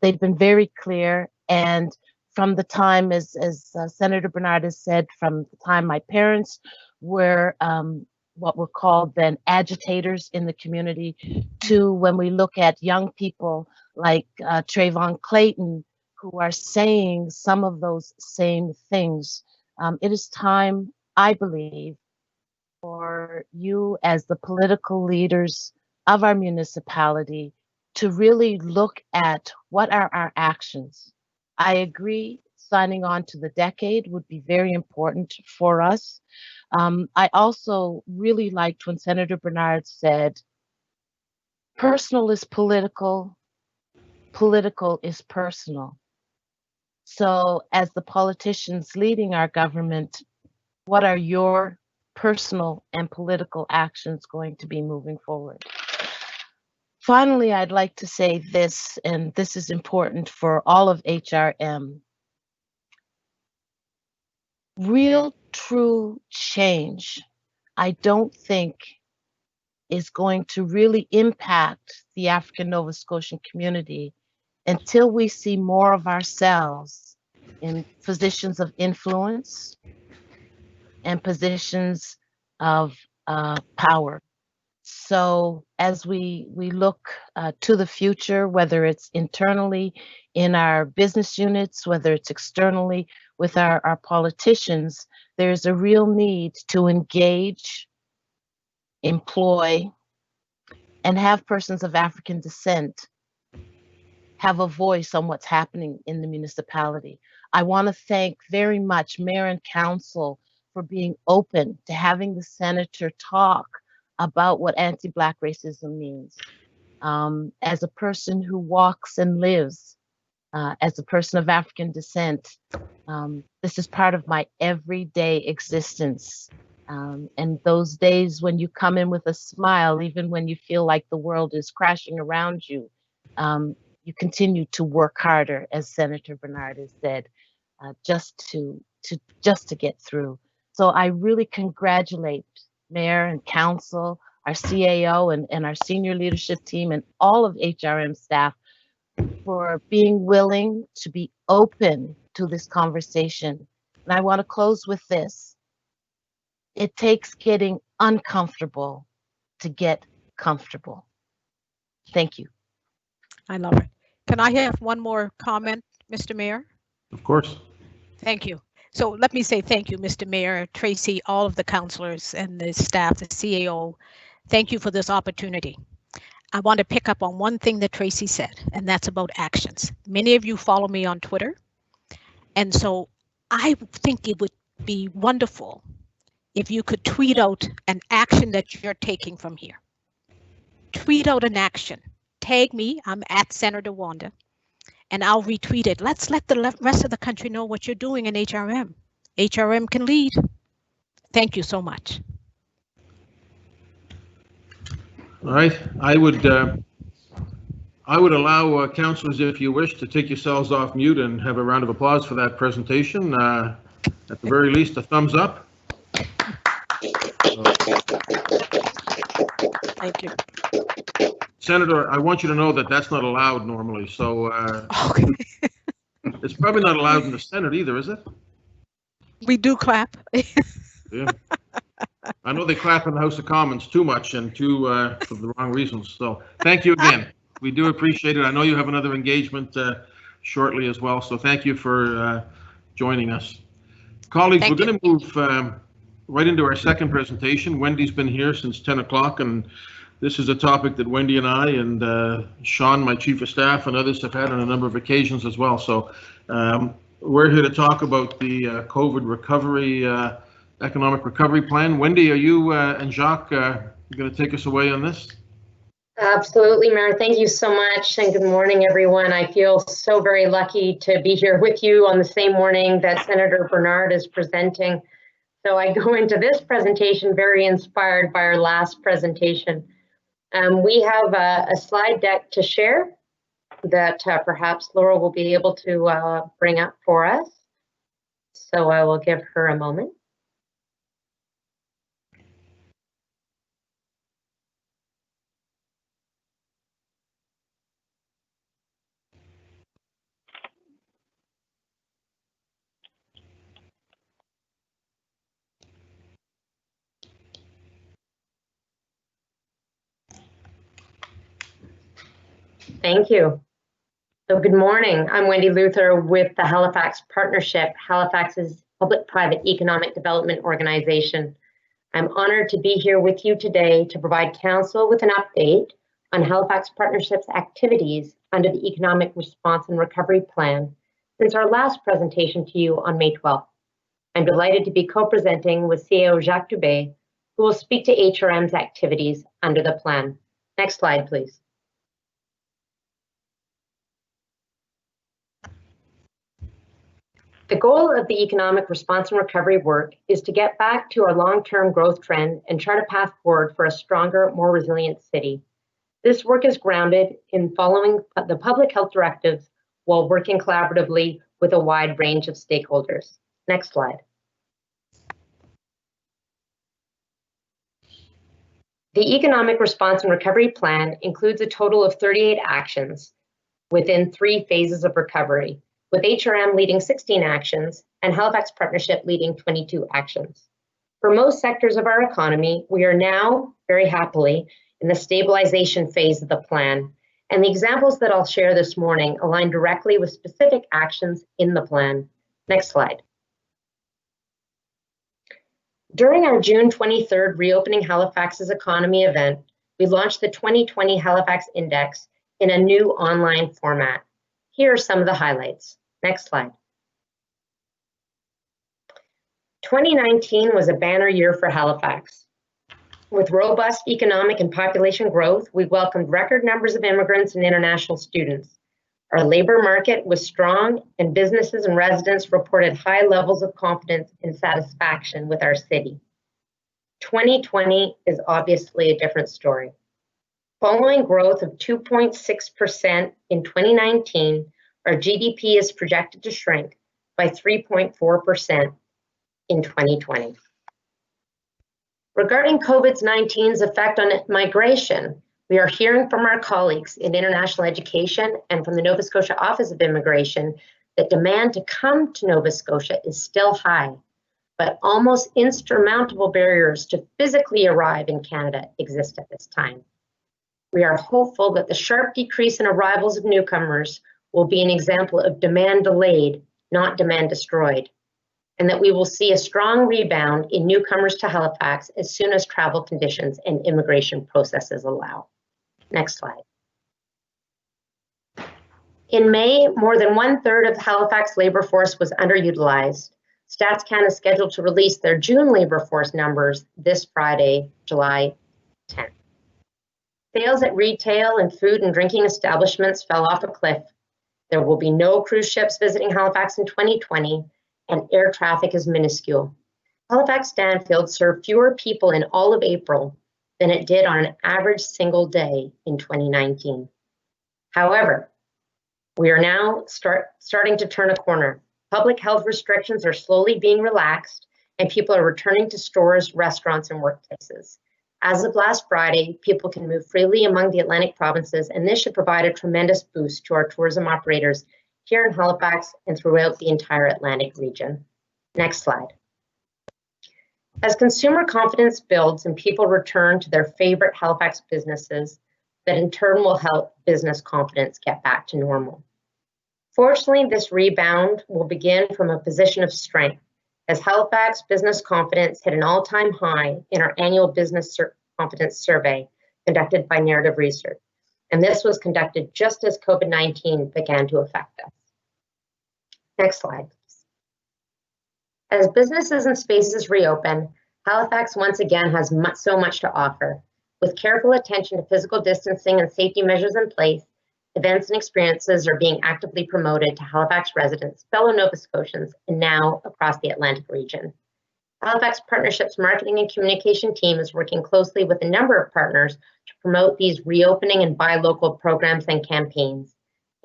They've been very clear, and from the time, as Senator Bernard has said, from the time my parents were what were called then agitators in the community, to when we look at young people like Trayvon Clayton, who are saying some of those same things. It is time, I believe, for you as the political leaders of our municipality to really look at what are our actions. I agree, signing on to the decade would be very important for us. I also really liked when Senator Bernard said, personal is political, political is personal. So as the politicians leading our government, what are your personal and political actions going to be moving forward? Finally, I'd like to say this, and this is important for all of HRM. Real, true change, I don't think, is going to really impact the African Nova Scotian community until we see more of ourselves in positions of influence and positions of power. So as we look to the future, whether it's internally in our business units, whether it's externally with our politicians, there's a real need to engage, employ, and have persons of African descent have a voice on what's happening in the municipality. I want to thank very much Mayor and Council for being open to having the Senator talk about what anti-Black racism means. As a person who walks and lives, as a person of African descent, this is part of my everyday existence. And those days when you come in with a smile, even when you feel like the world is crashing around you, you continue to work harder, as Senator Bernard has said, just to get through. So I really congratulate Mayor and Council, our CAO and our senior leadership team and all of HRM staff for being willing to be open to this conversation. And I want to close with this. It takes getting uncomfortable to get comfortable. Thank you. I love it. Can I have one more comment, Mr. Mayor? Of course. Thank you. So let me say thank you, Mr. Mayor, Tracy, all of the councilors and the staff, the CAO. Thank you for this opportunity. I want to pick up on one thing that Tracy said, and that's about actions. Many of you follow me on Twitter. And so I think it would be wonderful if you could tweet out an action that you're taking from here. Tweet out an action. Tag me, I'm at Senator Wanda, and I'll retweet it. Let's let the rest of the country know what you're doing in HRM. HRM can lead. Thank you so much. All right, I would allow councilors, if you wish, to take yourselves off mute and have a round of applause for that presentation. At the very least, a thumbs up. Thank you. Senator, I want you to know that that's not allowed normally, so okay. It's probably not allowed in the Senate either, is it? We do clap. Yeah. I know they clap in the House of Commons too much and for the wrong reasons. So thank you again. We do appreciate it. I know you have another engagement shortly as well, so thank you for joining us. Colleagues, we're going to move right into our second presentation. Wendy's been here since 10 o'clock, and this is a topic that Wendy and I and Sean, my chief of staff, and others have had on a number of occasions as well. So we're here to talk about the COVID recovery, economic recovery plan. Wendy, are you and Jacques going to take us away on this? Absolutely, Mayor. Thank you so much, and good morning, everyone. I feel so very lucky to be here with you on the same morning that Senator Bernard is presenting. So I go into this presentation very inspired by our last presentation. We have a slide deck to share that perhaps Laura will be able to bring up for us. So I will give her a moment. Thank you. So good morning. I'm Wendy Luther with the Halifax Partnership, Halifax's public-private economic development organization. I'm honored to be here with you today to provide council with an update on Halifax Partnership's activities under the Economic Response and Recovery Plan since our last presentation to you on May 12th. I'm delighted to be co-presenting with CAO Jacques Dubé, who will speak to HRM's activities under the plan. Next slide, please. The goal of the economic response and recovery work is to get back to our long-term growth trend and chart a path forward for a stronger, more resilient city. This work is grounded in following the public health directives while working collaboratively with a wide range of stakeholders. Next slide. The Economic Response and Recovery Plan includes a total of 38 actions within 3 phases of recovery, with HRM leading 16 actions and Halifax Partnership leading 22 actions. For most sectors of our economy, we are now, very happily, in the stabilization phase of the plan, and the examples that I'll share this morning align directly with specific actions in the plan. Next slide. During our June 23rd Reopening Halifax's Economy event, we launched the 2020 Halifax Index in a new online format. Here are some of the highlights. Next slide. 2019 was a banner year for Halifax. With robust economic and population growth, we welcomed record numbers of immigrants and international students. Our labor market was strong, and businesses and residents reported high levels of confidence and satisfaction with our city. 2020 is obviously a different story. Following growth of 2.6% in 2019, our GDP is projected to shrink by 3.4% in 2020. Regarding COVID-19's effect on migration, we are hearing from our colleagues in international education and from the Nova Scotia Office of Immigration that demand to come to Nova Scotia is still high, but almost insurmountable barriers to physically arrive in Canada exist at this time. We are hopeful that the sharp decrease in arrivals of newcomers will be an example of demand delayed, not demand destroyed, and that we will see a strong rebound in newcomers to Halifax as soon as travel conditions and immigration processes allow. Next slide. In May, more than 1/3 of Halifax labor force was underutilized. Stats Canada is scheduled to release their June labor force numbers this Friday, July 10th. Sales at retail and food and drinking establishments fell off a cliff. There will be no cruise ships visiting Halifax in 2020, and air traffic is minuscule. Halifax Stanfield served fewer people in all of April than it did on an average single day in 2019. However, we are now starting to turn a corner. Public health restrictions are slowly being relaxed, and people are returning to stores, restaurants, and workplaces. As of last Friday, people can move freely among the Atlantic provinces, and this should provide a tremendous boost to our tourism operators here in Halifax and throughout the entire Atlantic region. Next slide. As consumer confidence builds and people return to their favorite Halifax businesses, that in turn will help business confidence get back to normal. Fortunately, this rebound will begin from a position of strength, as Halifax business confidence hit an all-time high in our annual business confidence survey conducted by Narrative Research. And this was conducted just as COVID-19 began to affect us. Next slide. As businesses and spaces reopen, Halifax once again has so much to offer. With careful attention to physical distancing and safety measures in place, events and experiences are being actively promoted to Halifax residents, fellow Nova Scotians, and now across the Atlantic region. Halifax Partnerships Marketing and Communication team is working closely with a number of partners to promote these reopening and buy local programs and campaigns,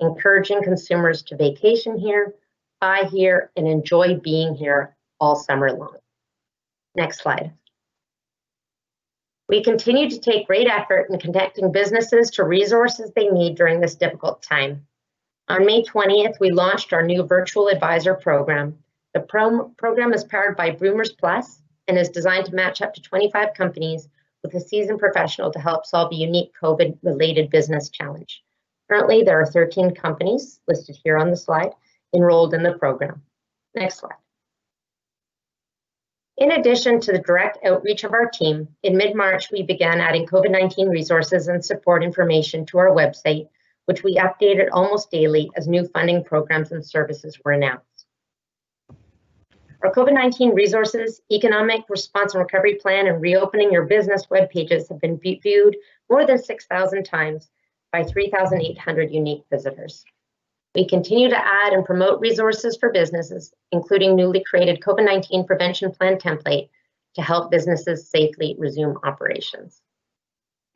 encouraging consumers to vacation here, buy here, and enjoy being here all summer long. Next slide. We continue to take great effort in connecting businesses to resources they need during this difficult time. On May 20th, we launched our new virtual advisor program. The program is powered by Boomers Plus and is designed to match up to 25 companies with a seasoned professional to help solve a unique COVID-related business challenge. Currently, there are 13 companies listed here on the slide enrolled in the program. Next slide. In addition to the direct outreach of our team, in mid-March, we began adding COVID-19 resources and support information to our website, which we updated almost daily as new funding programs and services were announced. Our COVID-19 resources, economic response and recovery plan, and reopening your business web pages have been viewed more than 6,000 times by 3,800 unique visitors. We continue to add and promote resources for businesses, including newly created COVID-19 prevention plan template to help businesses safely resume operations.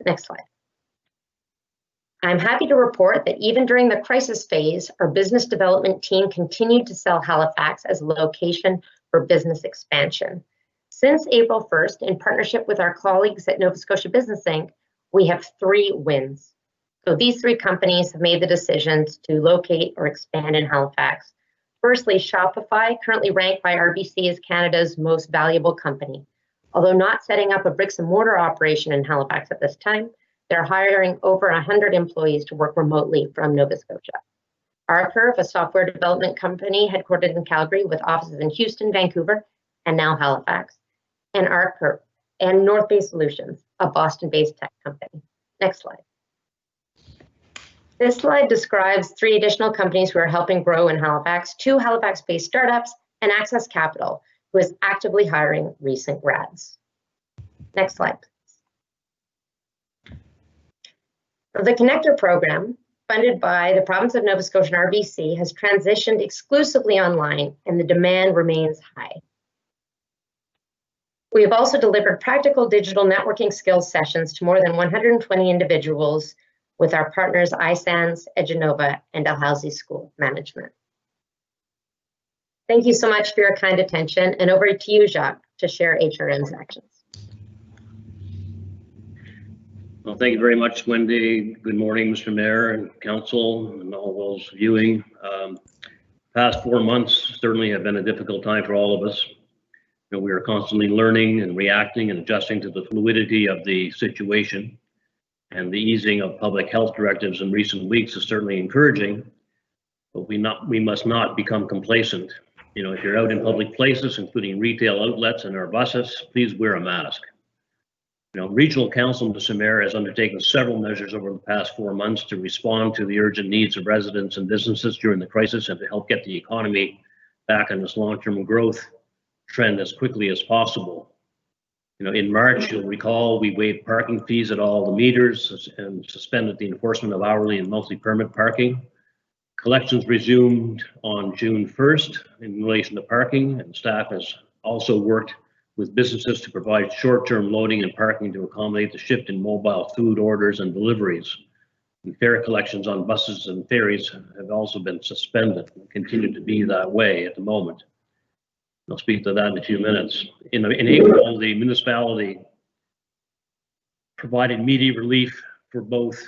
Next slide. I'm happy to report that even during the crisis phase, our business development team continued to sell Halifax as a location for business expansion. Since April 1st, in partnership with our colleagues at Nova Scotia Business Inc., we have 3 wins. So these 3 companies have made the decisions to locate or expand in Halifax. Firstly, Shopify, currently ranked by RBC as Canada's most valuable company. Although not setting up a bricks and mortar operation in Halifax at this time, they're hiring over 100 employees to work remotely from Nova Scotia. R-Curve, a software development company headquartered in Calgary with offices in Houston, Vancouver, and now Halifax, and R-Curve, and North Bay Solutions, a Boston-based tech company. Next slide. This slide describes 3 additional companies who are helping grow in Halifax, 2 Halifax-based startups, and Access Capital, who is actively hiring recent grads. Next slide, please. The Connector program, funded by the province of Nova Scotia and RBC, has transitioned exclusively online, and the demand remains high. We have also delivered practical digital networking skills sessions to more than 120 individuals with our partners iSans, Edgenova, and Dalhousie School Management. Thank you so much for your kind attention, and over to you, Jacques, to share HRM's actions. Well, thank you very much, Wendy. Good morning, Mr. Mayor and Council, and all those viewing. Past 4 months certainly have been a difficult time for all of us. You know, we are constantly learning and reacting and adjusting to the fluidity of the situation, and the easing of public health directives in recent weeks is certainly encouraging, but we must not become complacent. You know, if you're out in public places, including retail outlets and our buses, please wear a mask. You know, Regional Council in Mr. Mayor has undertaken several measures over the past 4 months to respond to the urgent needs of residents and businesses during the crisis and to help get the economy back on this long-term growth trend as quickly as possible. You know, in March, you'll recall, we waived parking fees at all the meters and suspended the enforcement of hourly and monthly permit parking. Collections resumed on June 1st in relation to parking, and staff has also worked with businesses to provide short-term loading and parking to accommodate the shift in mobile food orders and deliveries. And fare collections on buses and ferries have also been suspended and continue to be that way at the moment. I'll speak to that in a few minutes. In April, the municipality provided immediate relief for both,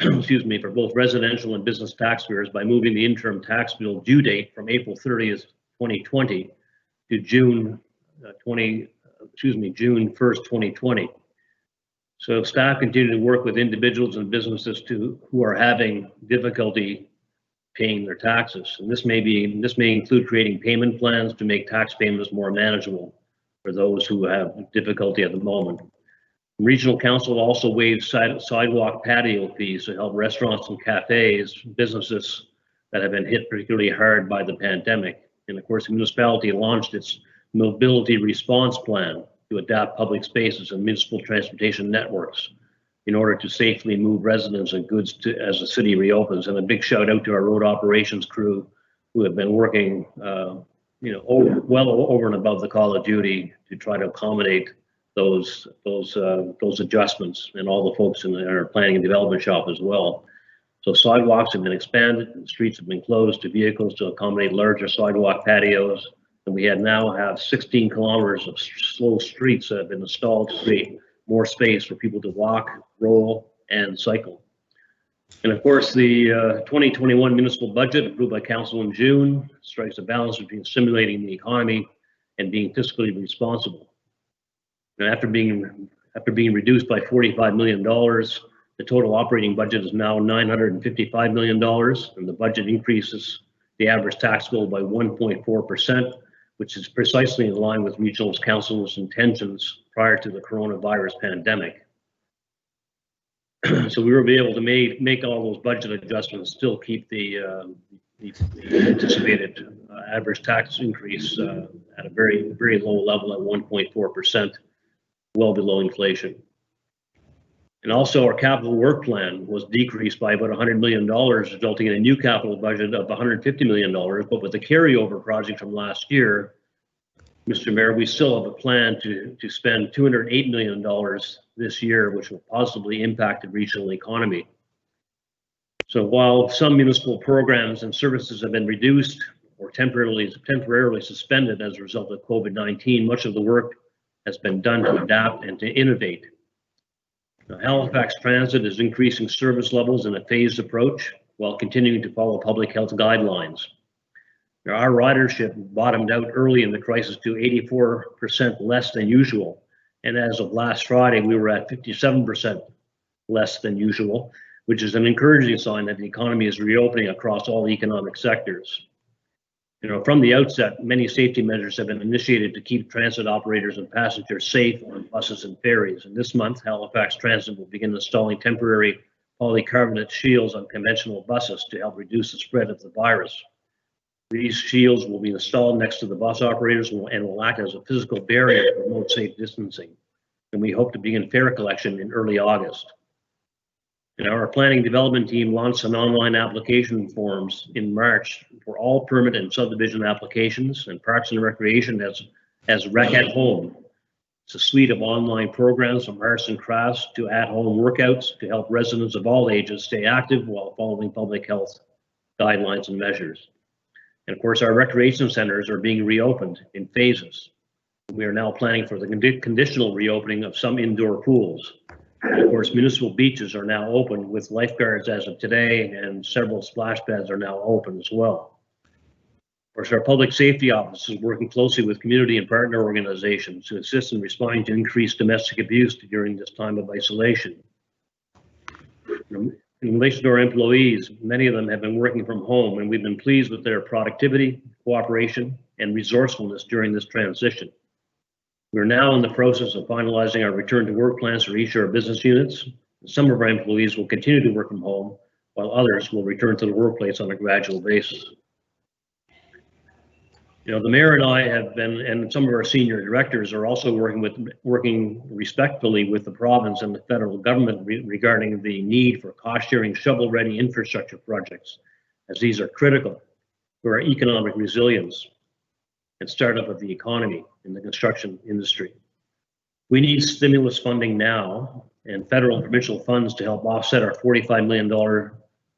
excuse me, for both residential and business taxpayers by moving the interim tax bill due date from April 30th, 2020 to June 1st, 2020. So staff continue to work with individuals and businesses who are having difficulty paying their taxes. And this may include creating payment plans to make tax payments more manageable for those who have difficulty at the moment. Regional Council also waived sidewalk patio fees to help restaurants and cafes, businesses that have been hit particularly hard by the pandemic. And of course, the municipality launched its mobility response plan to adapt public spaces and municipal transportation networks in order to safely move residents and goods as the city reopens. And a big shout out to our road operations crew who have been working well over and above the call of duty to try to accommodate those adjustments, and all the folks in our planning and development shop as well. So sidewalks have been expanded, and streets have been closed to vehicles to accommodate larger sidewalk patios. And we now have 16 kilometers of slow streets that have been installed to create more space for people to walk, roll, and cycle. And of course, the 2021 municipal budget approved by council in June strikes a balance between stimulating the economy and being fiscally responsible. And after being reduced by $45 million, the total operating budget is now $955 million, and the budget increases the average tax bill by 1.4%, which is precisely in line with Regional Council's intentions prior to the coronavirus pandemic. So we will be able to make all those budget adjustments, still keep the anticipated average tax increase at a very, very low level at 1.4%, well below inflation. And also our capital work plan was decreased by about $100 million, resulting in a new capital budget of $150 million. But with the carryover project from last year, Mr. Mayor, we still have a plan to spend $208 million this year, which will positively impact the regional economy. So while some municipal programs and services have been reduced or temporarily suspended as a result of COVID-19, much of the work has been done to adapt and to innovate. Now, Halifax Transit is increasing service levels in a phased approach while continuing to follow public health guidelines. Our ridership bottomed out early in the crisis to 84% less than usual. And as of last Friday, we were at 57% less than usual, which is an encouraging sign that the economy is reopening across all economic sectors. From the outset, many safety measures have been initiated to keep transit operators and passengers safe on buses and ferries. And this month, Halifax Transit will begin installing temporary polycarbonate shields on conventional buses to help reduce the spread of the virus. These shields will be installed next to the bus operators and will act as a physical barrier to promote safe distancing. And we hope to begin fare collection in early August. Our planning development team launched an online application forms in March for all permit and subdivision applications, and Parks and Recreation as Rec at Home. It's a suite of online programs from arts and crafts to at-home workouts to help residents of all ages stay active while following public health guidelines and measures. And of course, our recreation centers are being reopened in phases. We are now planning for the conditional reopening of some indoor pools. And of course, municipal beaches are now open with lifeguards as of today, and several splash pads are now open as well. Of course, our public safety office is working closely with community and partner organizations to assist in responding to increased domestic abuse during this time of isolation. In relation to our employees, many of them have been working from home, and we've been pleased with their productivity, cooperation, and resourcefulness during this transition. We're now in the process of finalizing our return to work plans for each of our business units. Some of our employees will continue to work from home, while others will return to the workplace on a gradual basis. The mayor and I have been, and some of our senior directors are also working respectfully with the province and the federal government regarding the need for cost-sharing, shovel-ready infrastructure projects, as these are critical for our economic resilience and startup of the economy in the construction industry. We need stimulus funding now and federal and provincial funds to help offset our $45 million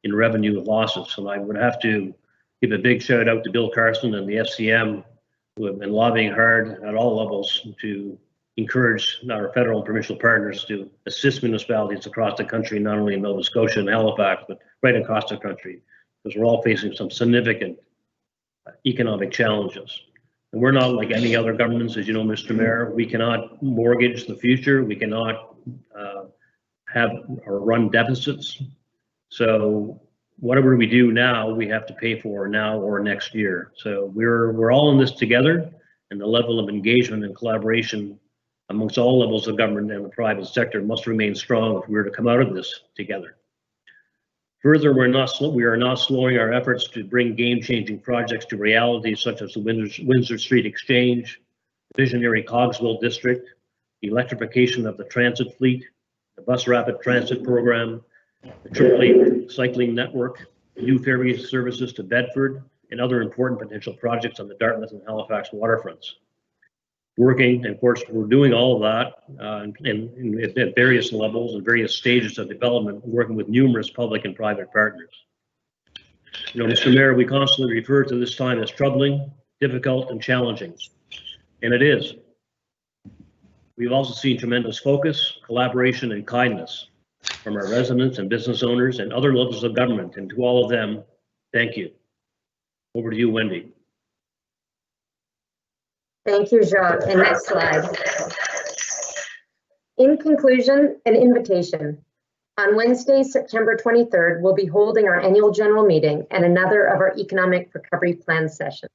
in revenue losses. And I would have to give a big shout out to Bill Carson and the FCM, who have been lobbying hard at all levels to encourage our federal and provincial partners to assist municipalities across the country, not only in Nova Scotia and Halifax, but right across the country, because we're all facing some significant economic challenges. And we're not like any other governments, as you know, Mr. Mayor. We cannot mortgage the future. We cannot have or run deficits. So whatever we do now, we have to pay for now or next year. So we're all in this together, and the level of engagement and collaboration amongst all levels of government and the private sector must remain strong if we are to come out of this together. Further, we are not slowing our efforts to bring game-changing projects to reality, such as the Windsor Street Exchange, the visionary Cogswell District, the electrification of the transit fleet, the bus rapid transit program, the AAA cycling network, new ferry services to Bedford, and other important potential projects on the Dartmouth and Halifax waterfronts. Working, and of course, we're doing all of that at various levels and various stages of development, working with numerous public and private partners. Mr. Mayor, we constantly refer to this time as troubling, difficult, and challenging, and it is. We've also seen tremendous focus, collaboration, and kindness from our residents and business owners and other levels of government, and to all of them, thank you. Over to you, Wendy. Thank you, Jacques. And next slide. In conclusion, an invitation. On Wednesday, September 23rd, we'll be holding our annual general meeting and another of our economic recovery plan sessions.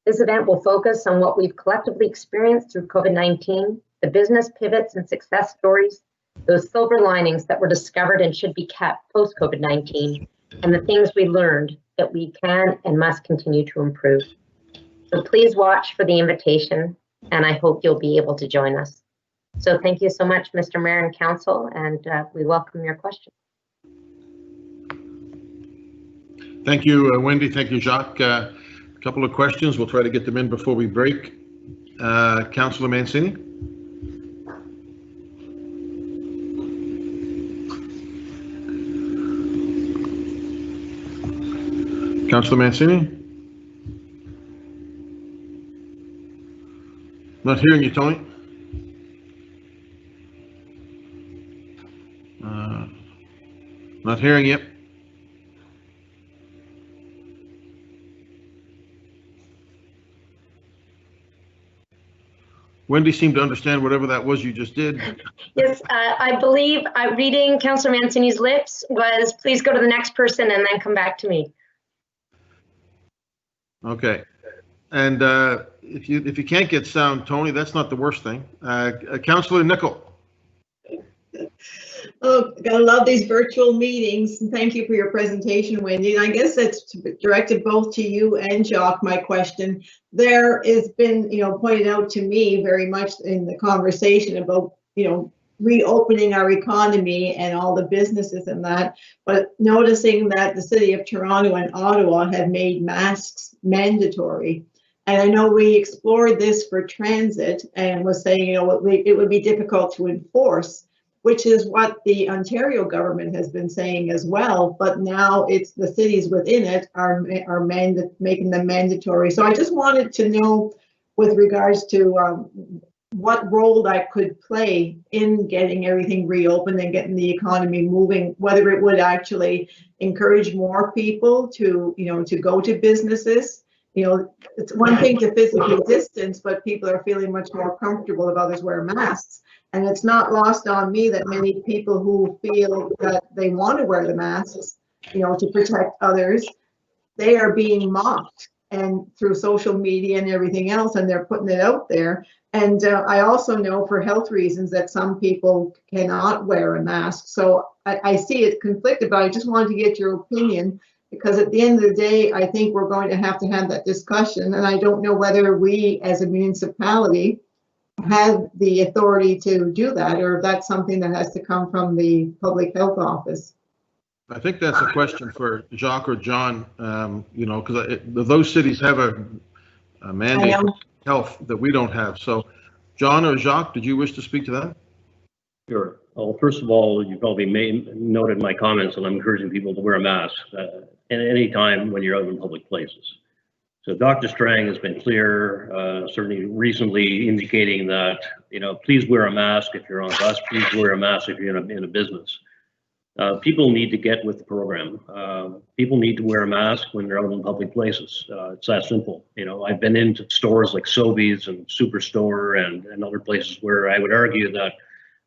This event will focus on what we've collectively experienced through COVID-19, the business pivots and success stories, those silver linings that were discovered and should be kept post-COVID-19, and the things we learned that we can and must continue to improve. So please watch for the invitation, and I hope you'll be able to join us. So thank you so much, Mr. Mayor and Council, and we welcome your questions. Thank you, Wendy. Thank you, Jacques. A couple of questions. We'll try to get them in before we break. Councillor Mancini. Councillor Mancini? Not hearing you, Tony. Not hearing you. Wendy seemed to understand whatever that was you just did. Yes, I believe reading Councillor Mancini's lips was, please go to the next person and then come back to me. Okay. And if you can't get sound, Tony, that's not the worst thing. Councillor Nicol. Oh, gotta love these virtual meetings. And thank you for your presentation, Wendy. And I guess that's directed both to you and Jacques, my question. There has been, pointed out to me very much in the conversation about, reopening our economy and all the businesses and that, but noticing that the city of Toronto and Ottawa have made masks mandatory. And I know we explored this for transit and was saying, it would be difficult to enforce, which is what the Ontario government has been saying as well. But now it's the cities within it are making them mandatory. So I just wanted to know, with regards to what role that could play in getting everything reopened and getting the economy moving, whether it would actually encourage more people to, to go to businesses. It's one thing to physically distance, but people are feeling much more comfortable if others wear masks. And it's not lost on me that many people who feel that they want to wear the masks, to protect others, they are being mocked and through social media and everything else, and they're putting it out there. And I also know for health reasons that some people cannot wear a mask. So I see it conflicted, but I just wanted to get your opinion, because at the end of the day, I think we're going to have that discussion. And I don't know whether we as a municipality have the authority to do that, or if that's something that has to come from the public health office. I think that's a question for Jacques or John, because those cities have a mandate for health that we don't have. So, John or Jacques, did you wish to speak to that? Sure. Well, first of all, you probably noted my comments, and I'm encouraging people to wear a mask at any time when you're out in public places. So Dr. Strang has been clear, certainly recently indicating that, please wear a mask if you're on a bus, please wear a mask if you're in a business. People need to get with the program. People need to wear a mask when they're out in public places. It's that simple. I've been into stores like Sobeys and Superstore and other places where I would argue that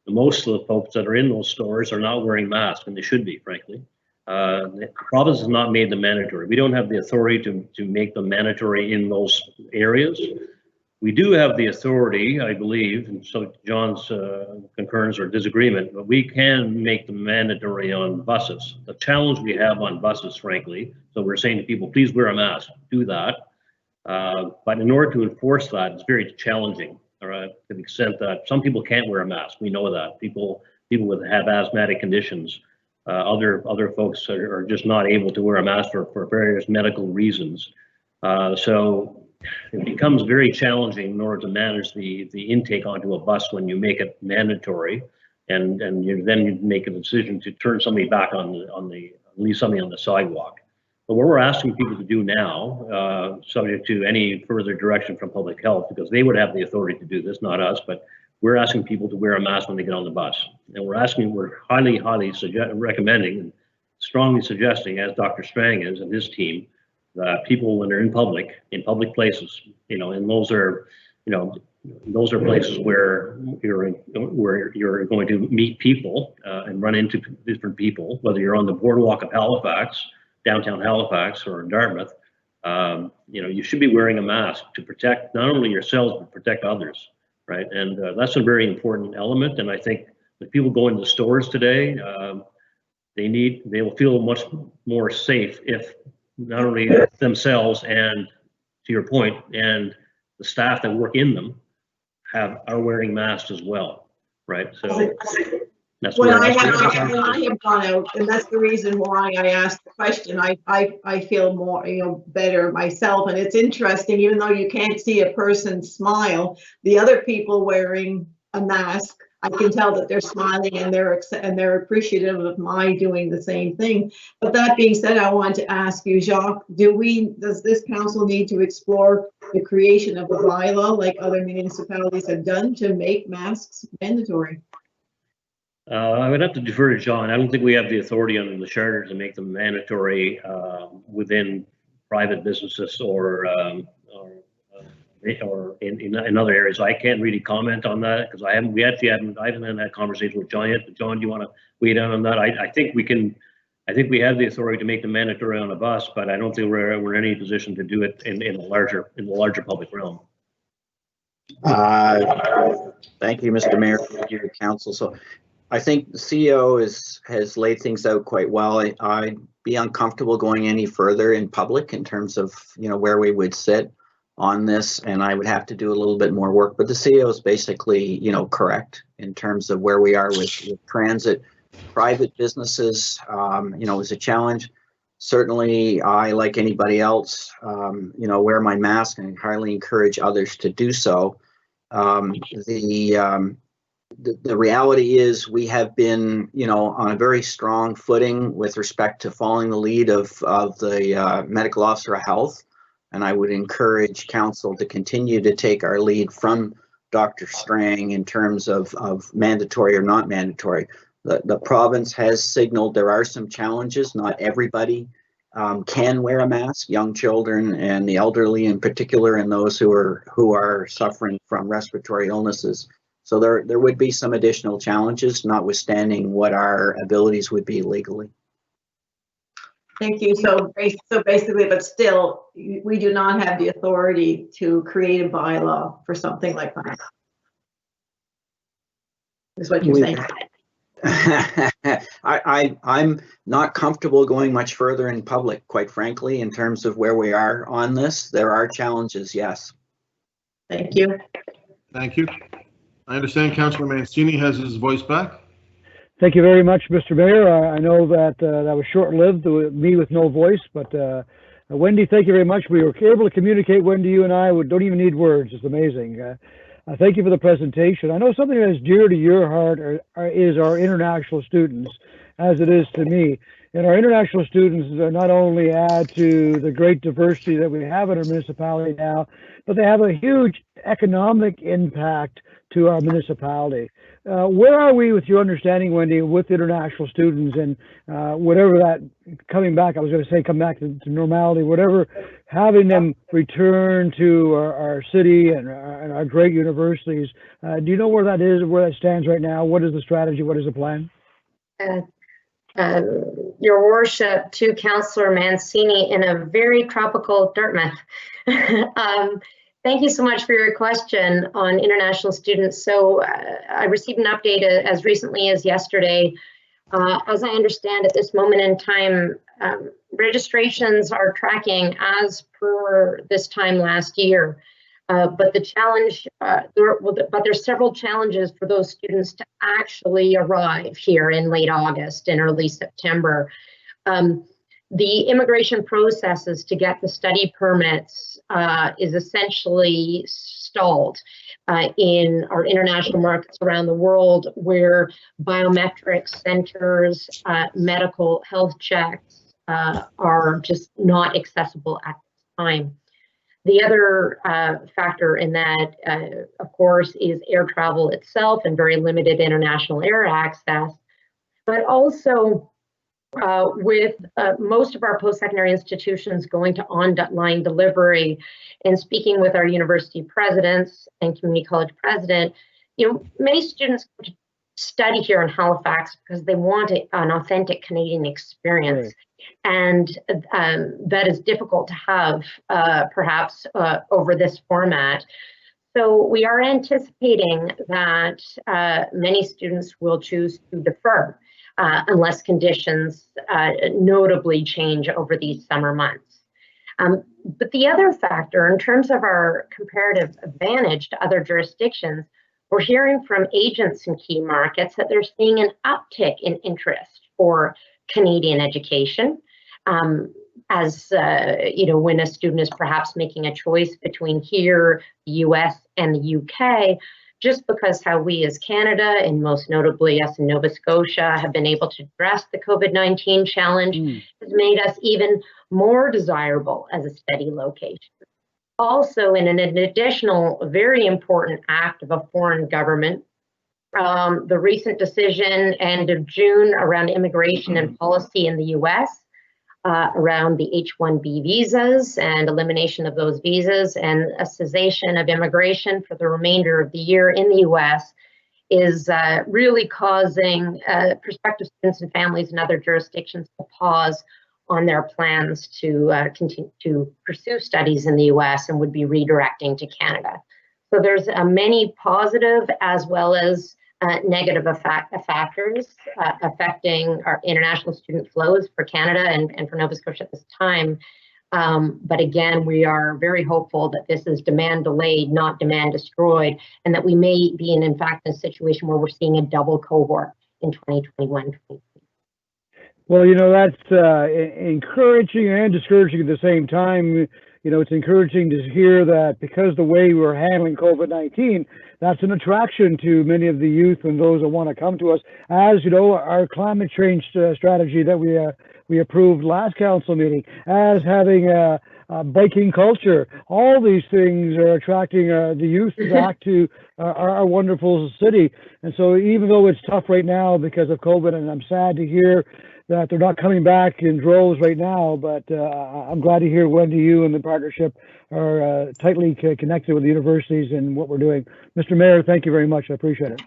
most of the folks that are in those stores are not wearing masks, and they should be, frankly. The province has not made them mandatory. We don't have the authority to make them mandatory in those areas. We do have the authority, I believe, and so John's concurrence or disagreement, but we can make them mandatory on buses. The challenge we have on buses, frankly, so we're saying to people, please wear a mask, do that. But in order to enforce that, it's very challenging, all right, to the extent that some people can't wear a mask. We know that. People have asthmatic conditions. Other folks are just not able to wear a mask for various medical reasons. So it becomes very challenging in order to manage the intake onto a bus when you make it mandatory, and then you make a decision to turn somebody back leave somebody on the sidewalk. But what we're asking people to do now, subject to any further direction from public health, because they would have the authority to do this, not us, but we're asking people to wear a mask when they get on the bus. And we're highly recommending and strongly suggesting, as Dr. Strang is and his team, that people, when they're in public places, and those are places where you're going to meet people and run into different people, whether you're on the boardwalk of Halifax, downtown Halifax, or in Dartmouth, you should be wearing a mask to protect not only yourselves, but protect others, right? And that's a very important element. And I think if people go into stores today, they will feel much more safe if not only themselves and, to your point, and the staff that work in them are wearing masks as well, right? So that's when I have gone out, and that's the reason why I asked the question. I feel more better myself, and it's interesting. Even though you can't see a person smile, the other people wearing a mask, I can tell that they're smiling and they're appreciative of my doing the same thing. But that being said, I want to ask you, Jacques, does this council need to explore the creation of a bylaw like other municipalities have done to make masks mandatory? I would have to defer to John. I don't think we have the authority under the charter to make them mandatory within private businesses or or in other areas. I can't really comment on that because I haven't had that conversation with John yet. But John, do you want to weigh in on that? I think we can. I think we have the authority to make them mandatory on a bus, but I don't think we're in any position to do it in the larger public realm. Thank you, Mr. Mayor, thank you, Council. So I think the CEO has laid things out quite well. I'd be uncomfortable going any further in public in terms of, where we would sit on this, and I would have to do a little bit more work. But the CEO is basically, correct in terms of where we are with transit. Private businesses, is a challenge. Certainly, I, like anybody else, wear my mask and highly encourage others to do so. The reality is we have been, on a very strong footing with respect to following the lead of the medical officer of health. And I would encourage council to continue to take our lead from Dr. Strang in terms of mandatory or not mandatory. The province has signaled there are some challenges. Not everybody can wear a mask, young children and the elderly in particular, and those who are suffering from respiratory illnesses. So there would be some additional challenges, notwithstanding what our abilities would be legally. Thank you. So basically, but still, we do not have the authority to create a bylaw for something like that. Is what you're saying. I'm not comfortable going much further in public, quite frankly, in terms of where we are on this. There are challenges, yes. Thank you. Thank you. I understand Councillor Mancini has his voice back. Thank you very much, Mr. Mayor. I know that that was short-lived, me with no voice, but Wendy, thank you very much. We were able to communicate, Wendy, you and I don't even need words. It's amazing. Thank you for the presentation. I know something that is dear to your heart is our international students, as it is to me. And our international students not only add to the great diversity that we have in our municipality now, but they have a huge economic impact to our municipality. Where are we with your understanding, Wendy, with international students and whatever that coming back, I was going to say come back to normality, whatever, having them return to our city and our great universities. Do you know where that is, where that stands right now? What is the strategy? What is the plan? Your Worship, to Councillor Mancini in a very tropical Dartmouth. Thank you so much for your question on international students. So I received an update as recently as yesterday. As I understand at this moment in time, registrations are tracking as per this time last year. But the challenge, but there's several challenges for those students to actually arrive here in late August and early September. The immigration processes to get the study permits is essentially stalled in our international markets around the world, where biometric centers, medical health checks are just not accessible at this time. The other factor in that, of course, is air travel itself and very limited international air access, but also with most of our post-secondary institutions going to online delivery, and speaking with our university presidents and community college president, many students study here in Halifax because they want an authentic Canadian experience. Right. And that is difficult to have perhaps over this format. So we are anticipating that many students will choose to defer unless conditions notably change over these summer months. But the other factor, in terms of our comparative advantage to other jurisdictions, we're hearing from agents in key markets that they're seeing an uptick in interest for Canadian education. As when a student is perhaps making a choice between here, the US, and the UK, just because how we as Canada, and most notably us in Nova Scotia, have been able to address the COVID-19 challenge has made us even more desirable as a study location. Also, in an additional very important act of a foreign government, the recent decision end of June around immigration and policy in the US around the H-1B visas and elimination of those visas and a cessation of immigration for the remainder of the year in the US is really causing prospective students and families in other jurisdictions to pause on their plans to continue to pursue studies in the US and would be redirecting to Canada. So there's many positive as well as negative factors affecting our international student flows for Canada and for Nova Scotia at this time. But again, we are very hopeful that this is demand delayed, not demand destroyed, and that we may be in fact, in a situation where we're seeing a double cohort in 2021. Well, that's encouraging and discouraging at the same time. It's encouraging to hear that because the way we're handling COVID-19, that's an attraction to many of the youth and those that want to come to us. As our climate change strategy that we approved last council meeting, as having a biking culture, all these things are attracting the youth back to our wonderful city. And so even though it's tough right now because of COVID, and I'm sad to hear that they're not coming back in droves right now, but I'm glad to hear, Wendy, you and the partnership are tightly connected with the universities and what we're doing. Mr. Mayor, thank you very much. I appreciate it.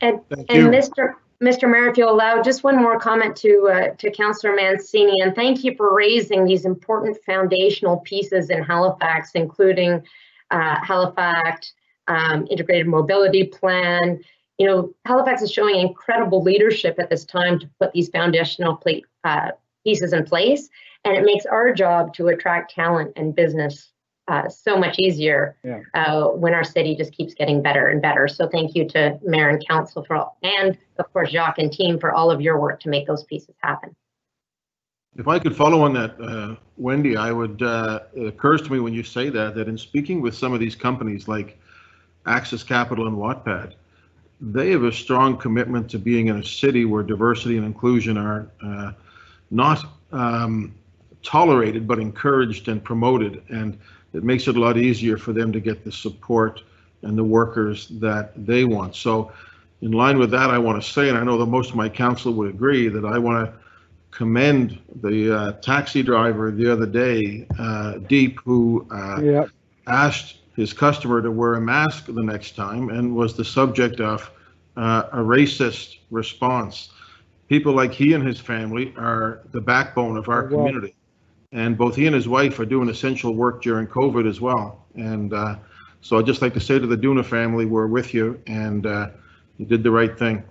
And Mr. Mayor, if you'll allow just one more comment to Councillor Mancini, and thank you for raising these important foundational pieces in Halifax, including Halifax Integrated Mobility Plan. Halifax is showing incredible leadership at this time to put these foundational pieces in place, and it makes our job to attract talent and business so much easier when our city just keeps getting better and better. So thank you to Mayor and Council and of course Jacques and team for all of your work to make those pieces happen. If I could follow on that, Wendy, it occurs to me when you say that in speaking with some of these companies like Access Capital and Wattpad, they have a strong commitment to being in a city where diversity and inclusion are not tolerated, but encouraged and promoted. And it makes it a lot easier for them to get the support and the workers that they want. So in line with that, I want to say, and I know that most of my council would agree, that I want to commend the taxi driver the other day, Deep, who asked his customer to wear a mask the next time and was the subject of a racist response. People like he and his family are the backbone of our community. And both he and his wife are doing essential work during COVID as well. And so I'd just like to say to the Duna family, we're with you, and you did the right thing.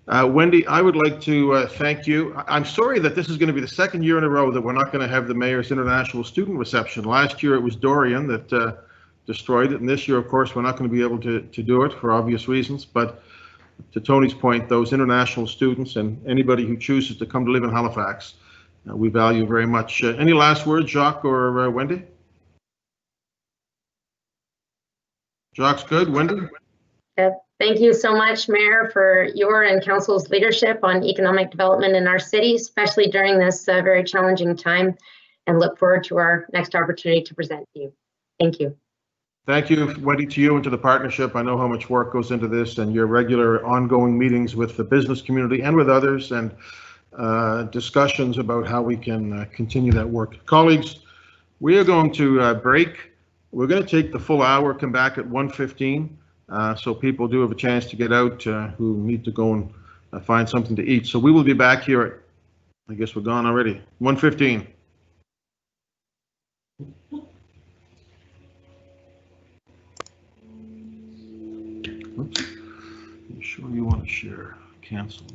Wendy, I would like to thank you. I'm sorry that this is going to be the second year in a row that we're not going to have the Mayor's International Student Reception. Last year it was Dorian that destroyed it, and this year, of course, we're not going to be able to do it for obvious reasons. But to Tony's point, those international students and anybody who chooses to come to live in Halifax, we value very much. Any last words, Jacques or Wendy? Jacques, good. Wendy? Thank you so much, Mayor, for your and Council's leadership on economic development in our city, especially during this very challenging time, and look forward to our next opportunity to present to you. Thank you. Thank you, Wendy, to you and to the partnership. I know how much work goes into this, and your regular ongoing meetings with the business community and with others, and discussions about how we can continue that work. Colleagues, we are going to break. We're going to take the full hour, come back at 1:15, so people do have a chance to get out who need to go and find something to eat. So we will be back here at, I guess we're gone already, 1:15. Oops. You sure you want to share? Cancel.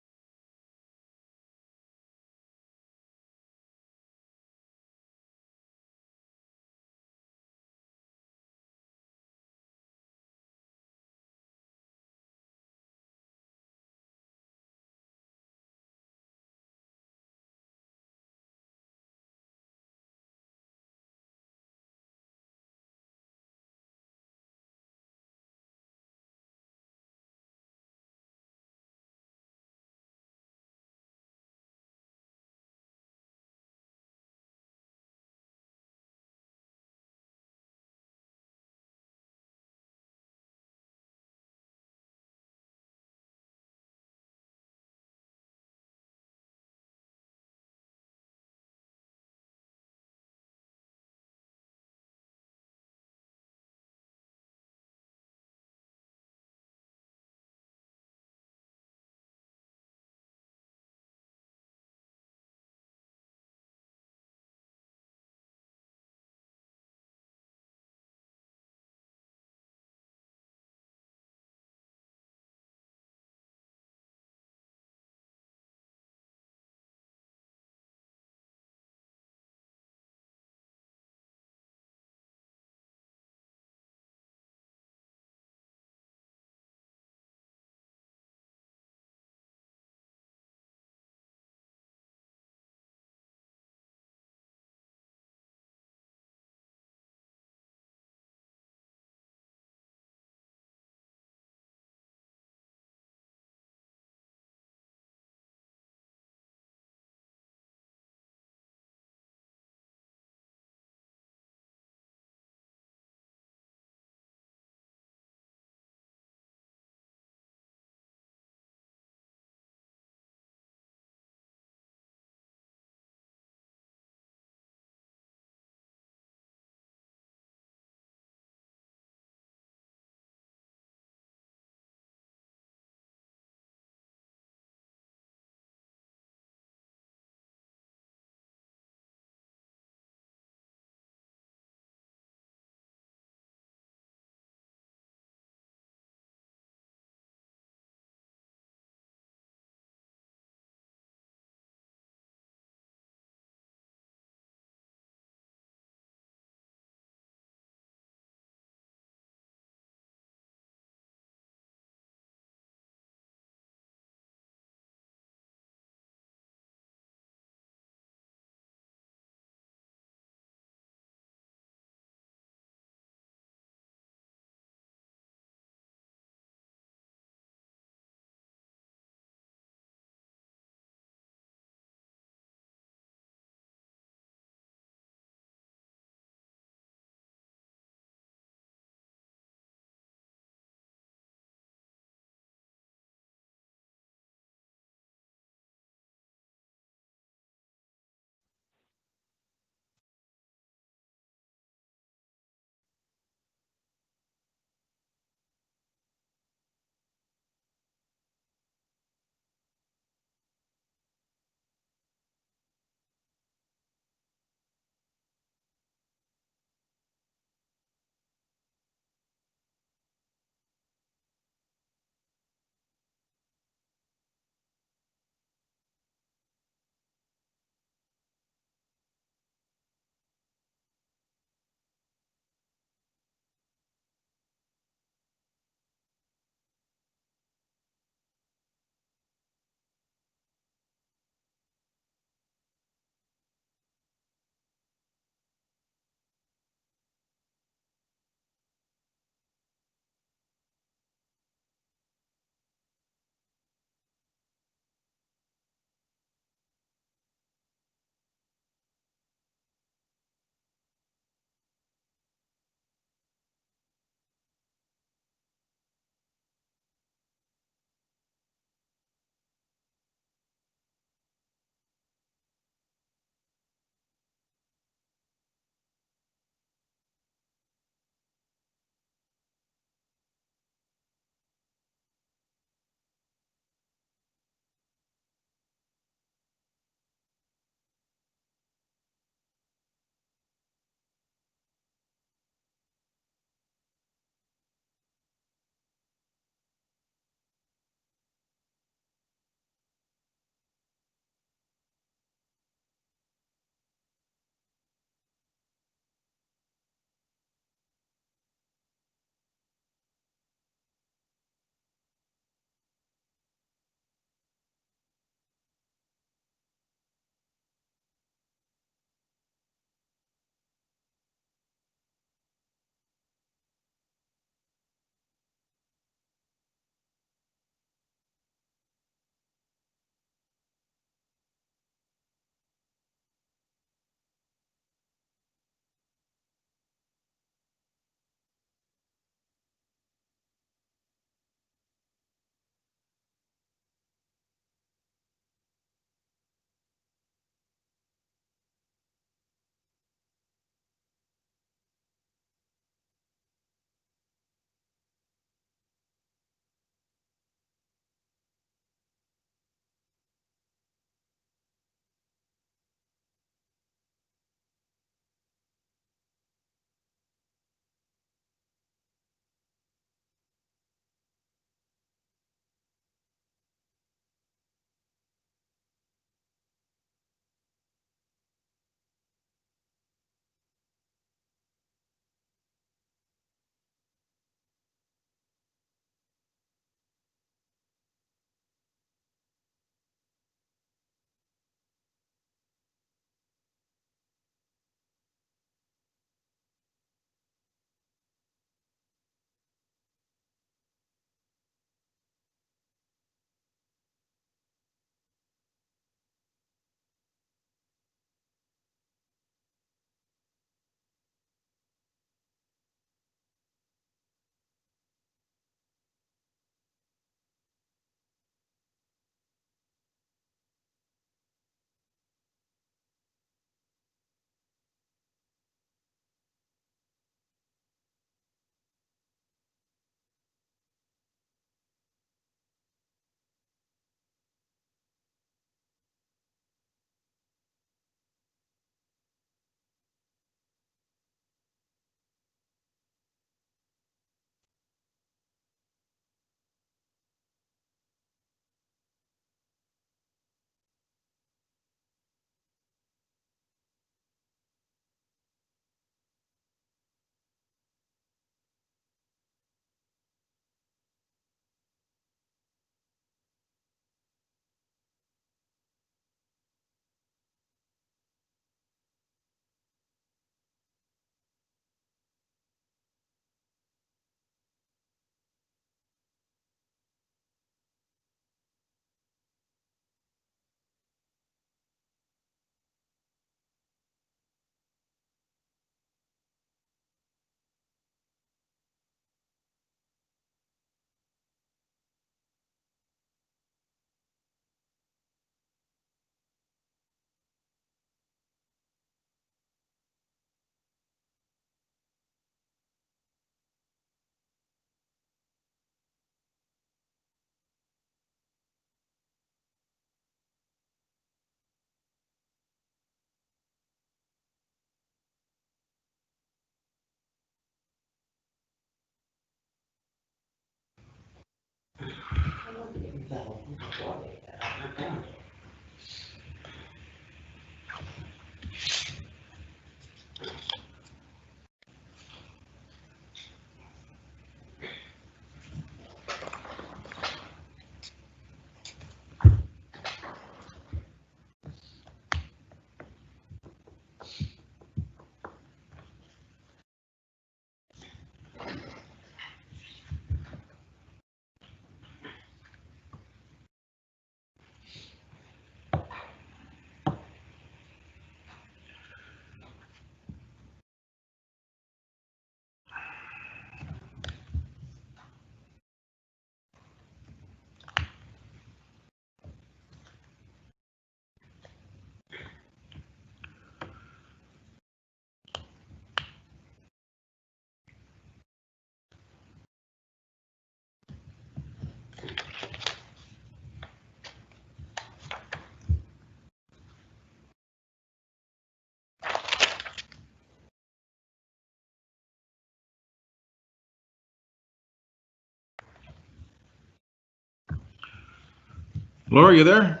Laura, you there?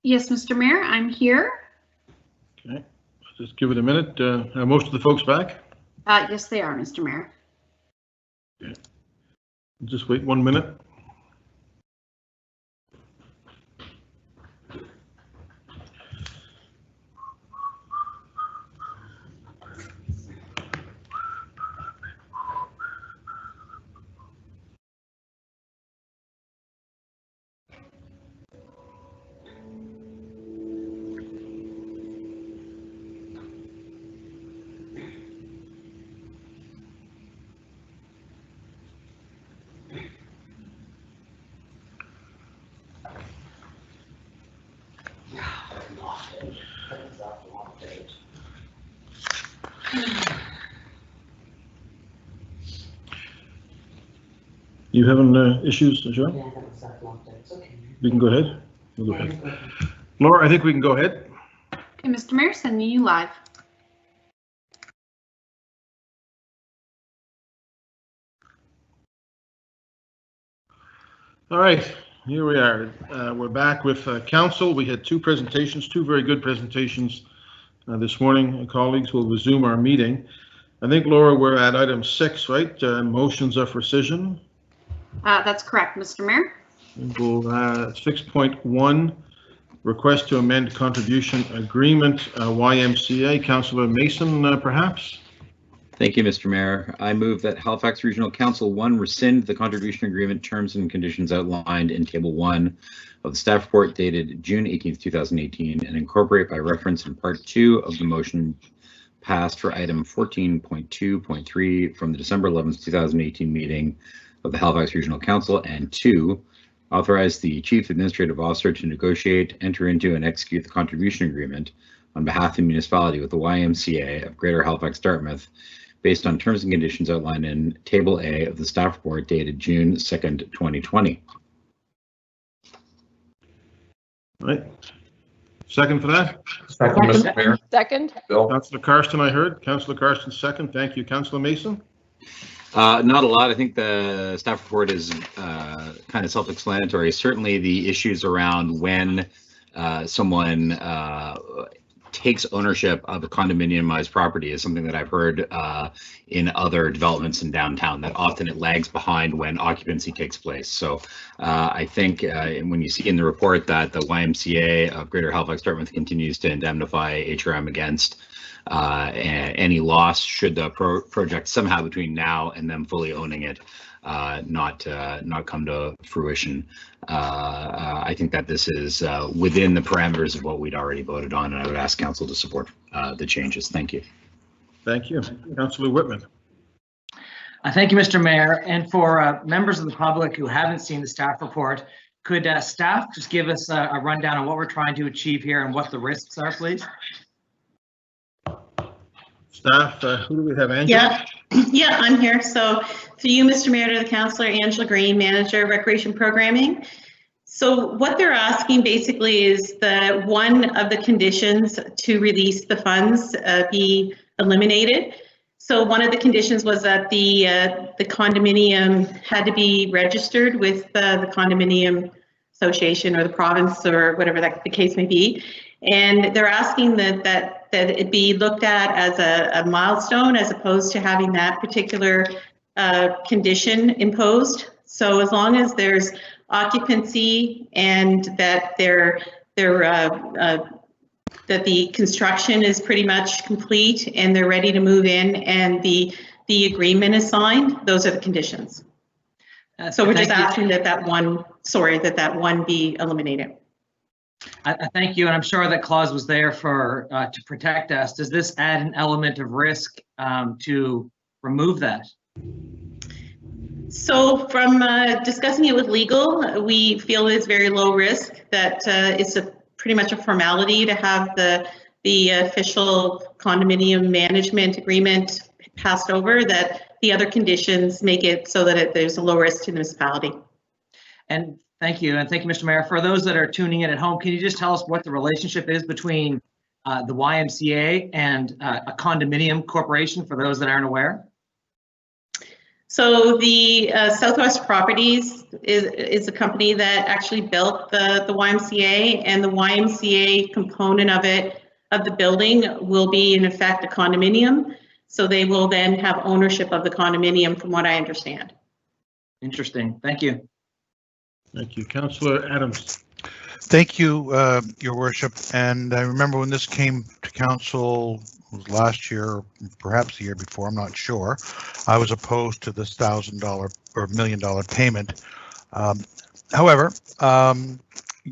Yes, Mr. Mayor, I'm here. Okay, just give it a minute. Are most of the folks back? Yes, they are, Mr. Mayor. Okay. Just wait 1 minute. You having issues, Joe? We can go ahead. We'll go ahead. Laura, I think we can go ahead. Okay, Mr. Mayor, sending you live. All right, here we are. We're back with council. We had two presentations, two very good presentations this morning. Colleagues, will resume our meeting. I think, Laura, we're at item 6, right? Motions of rescission. That's correct, Mr. Mayor. We'll 6.1, request to amend contribution agreement, YMCA. Councillor Mason, perhaps? Thank you, Mr. Mayor. I move that Halifax Regional Council 1 rescind the contribution agreement terms and conditions outlined in Table 1 of the staff report dated June 18th, 2018, and incorporate by reference in Part 2 of the motion passed for item 14.2.3 from the December 11th, 2018 meeting of the Halifax Regional Council, and 2, authorize the Chief Administrative Officer to negotiate, enter into, and execute the contribution agreement on behalf of the municipality with the YMCA of Greater Halifax Dartmouth based on terms and conditions outlined in Table A of the staff report dated June 2nd, 2020. All right. Second for that? Second, Mr. Mayor. Second. Bill. Councillor Karsten, I heard. Councillor Karsten, second. Thank you. Councillor Mason? Not a lot. I think the staff report is kind of self-explanatory. Certainly the issues around when someone takes ownership of a condominiumized property is something that I've heard in other developments in downtown, that often it lags behind when occupancy takes place. So I think when you see in the report that the YMCA of Greater Halifax Dartmouth continues to indemnify HRM against any loss should the project somehow between now and them fully owning it not come to fruition. I think that this is within the parameters of what we'd already voted on, and I would ask council to support the changes. Thank you. Thank you. Councillor Whitman. Thank you, Mr. Mayor. And for members of the public who haven't seen the staff report, could staff just give us a rundown on what we're trying to achieve here and what the risks are, please? Staff, who do we have? Angela? Yeah, I'm here. So to you, Mr. Mayor, to the councillor, Angela Green, Manager, Recreation Programming. So what they're asking basically is that one of the conditions to release the funds be eliminated. So one of the conditions was that the condominium had to be registered with the condominium association or the province or whatever the case may be. And they're asking that it be looked at as a milestone as opposed to having that particular condition imposed. So as long as there's occupancy and that that the construction is pretty much complete and they're ready to move in and the agreement is signed, those are the conditions. So we're just asking that one be eliminated. I thank you, and I'm sure that clause was there for to protect us. Does this add an element of risk to remove that? So from discussing it with legal, we feel it's very low risk, that it's pretty much a formality to have the official condominium management agreement passed over, that the other conditions make it so that there's a low risk to the municipality. And thank you, Mr. Mayor. For those that are tuning in at home, can you just tell us what the relationship is between the YMCA and a condominium corporation, for those that aren't aware? So the Southwest Properties is a company that actually built the YMCA, and the YMCA component of the building will be in effect a condominium. So they will then have ownership of the condominium, from what I understand. Interesting. Thank you. Thank you. Councillor Adams. Thank you, Your Worship. And I remember when this came to council last year, or perhaps the year before, I'm not sure, I was opposed to this $1,000 or $1 million payment. However,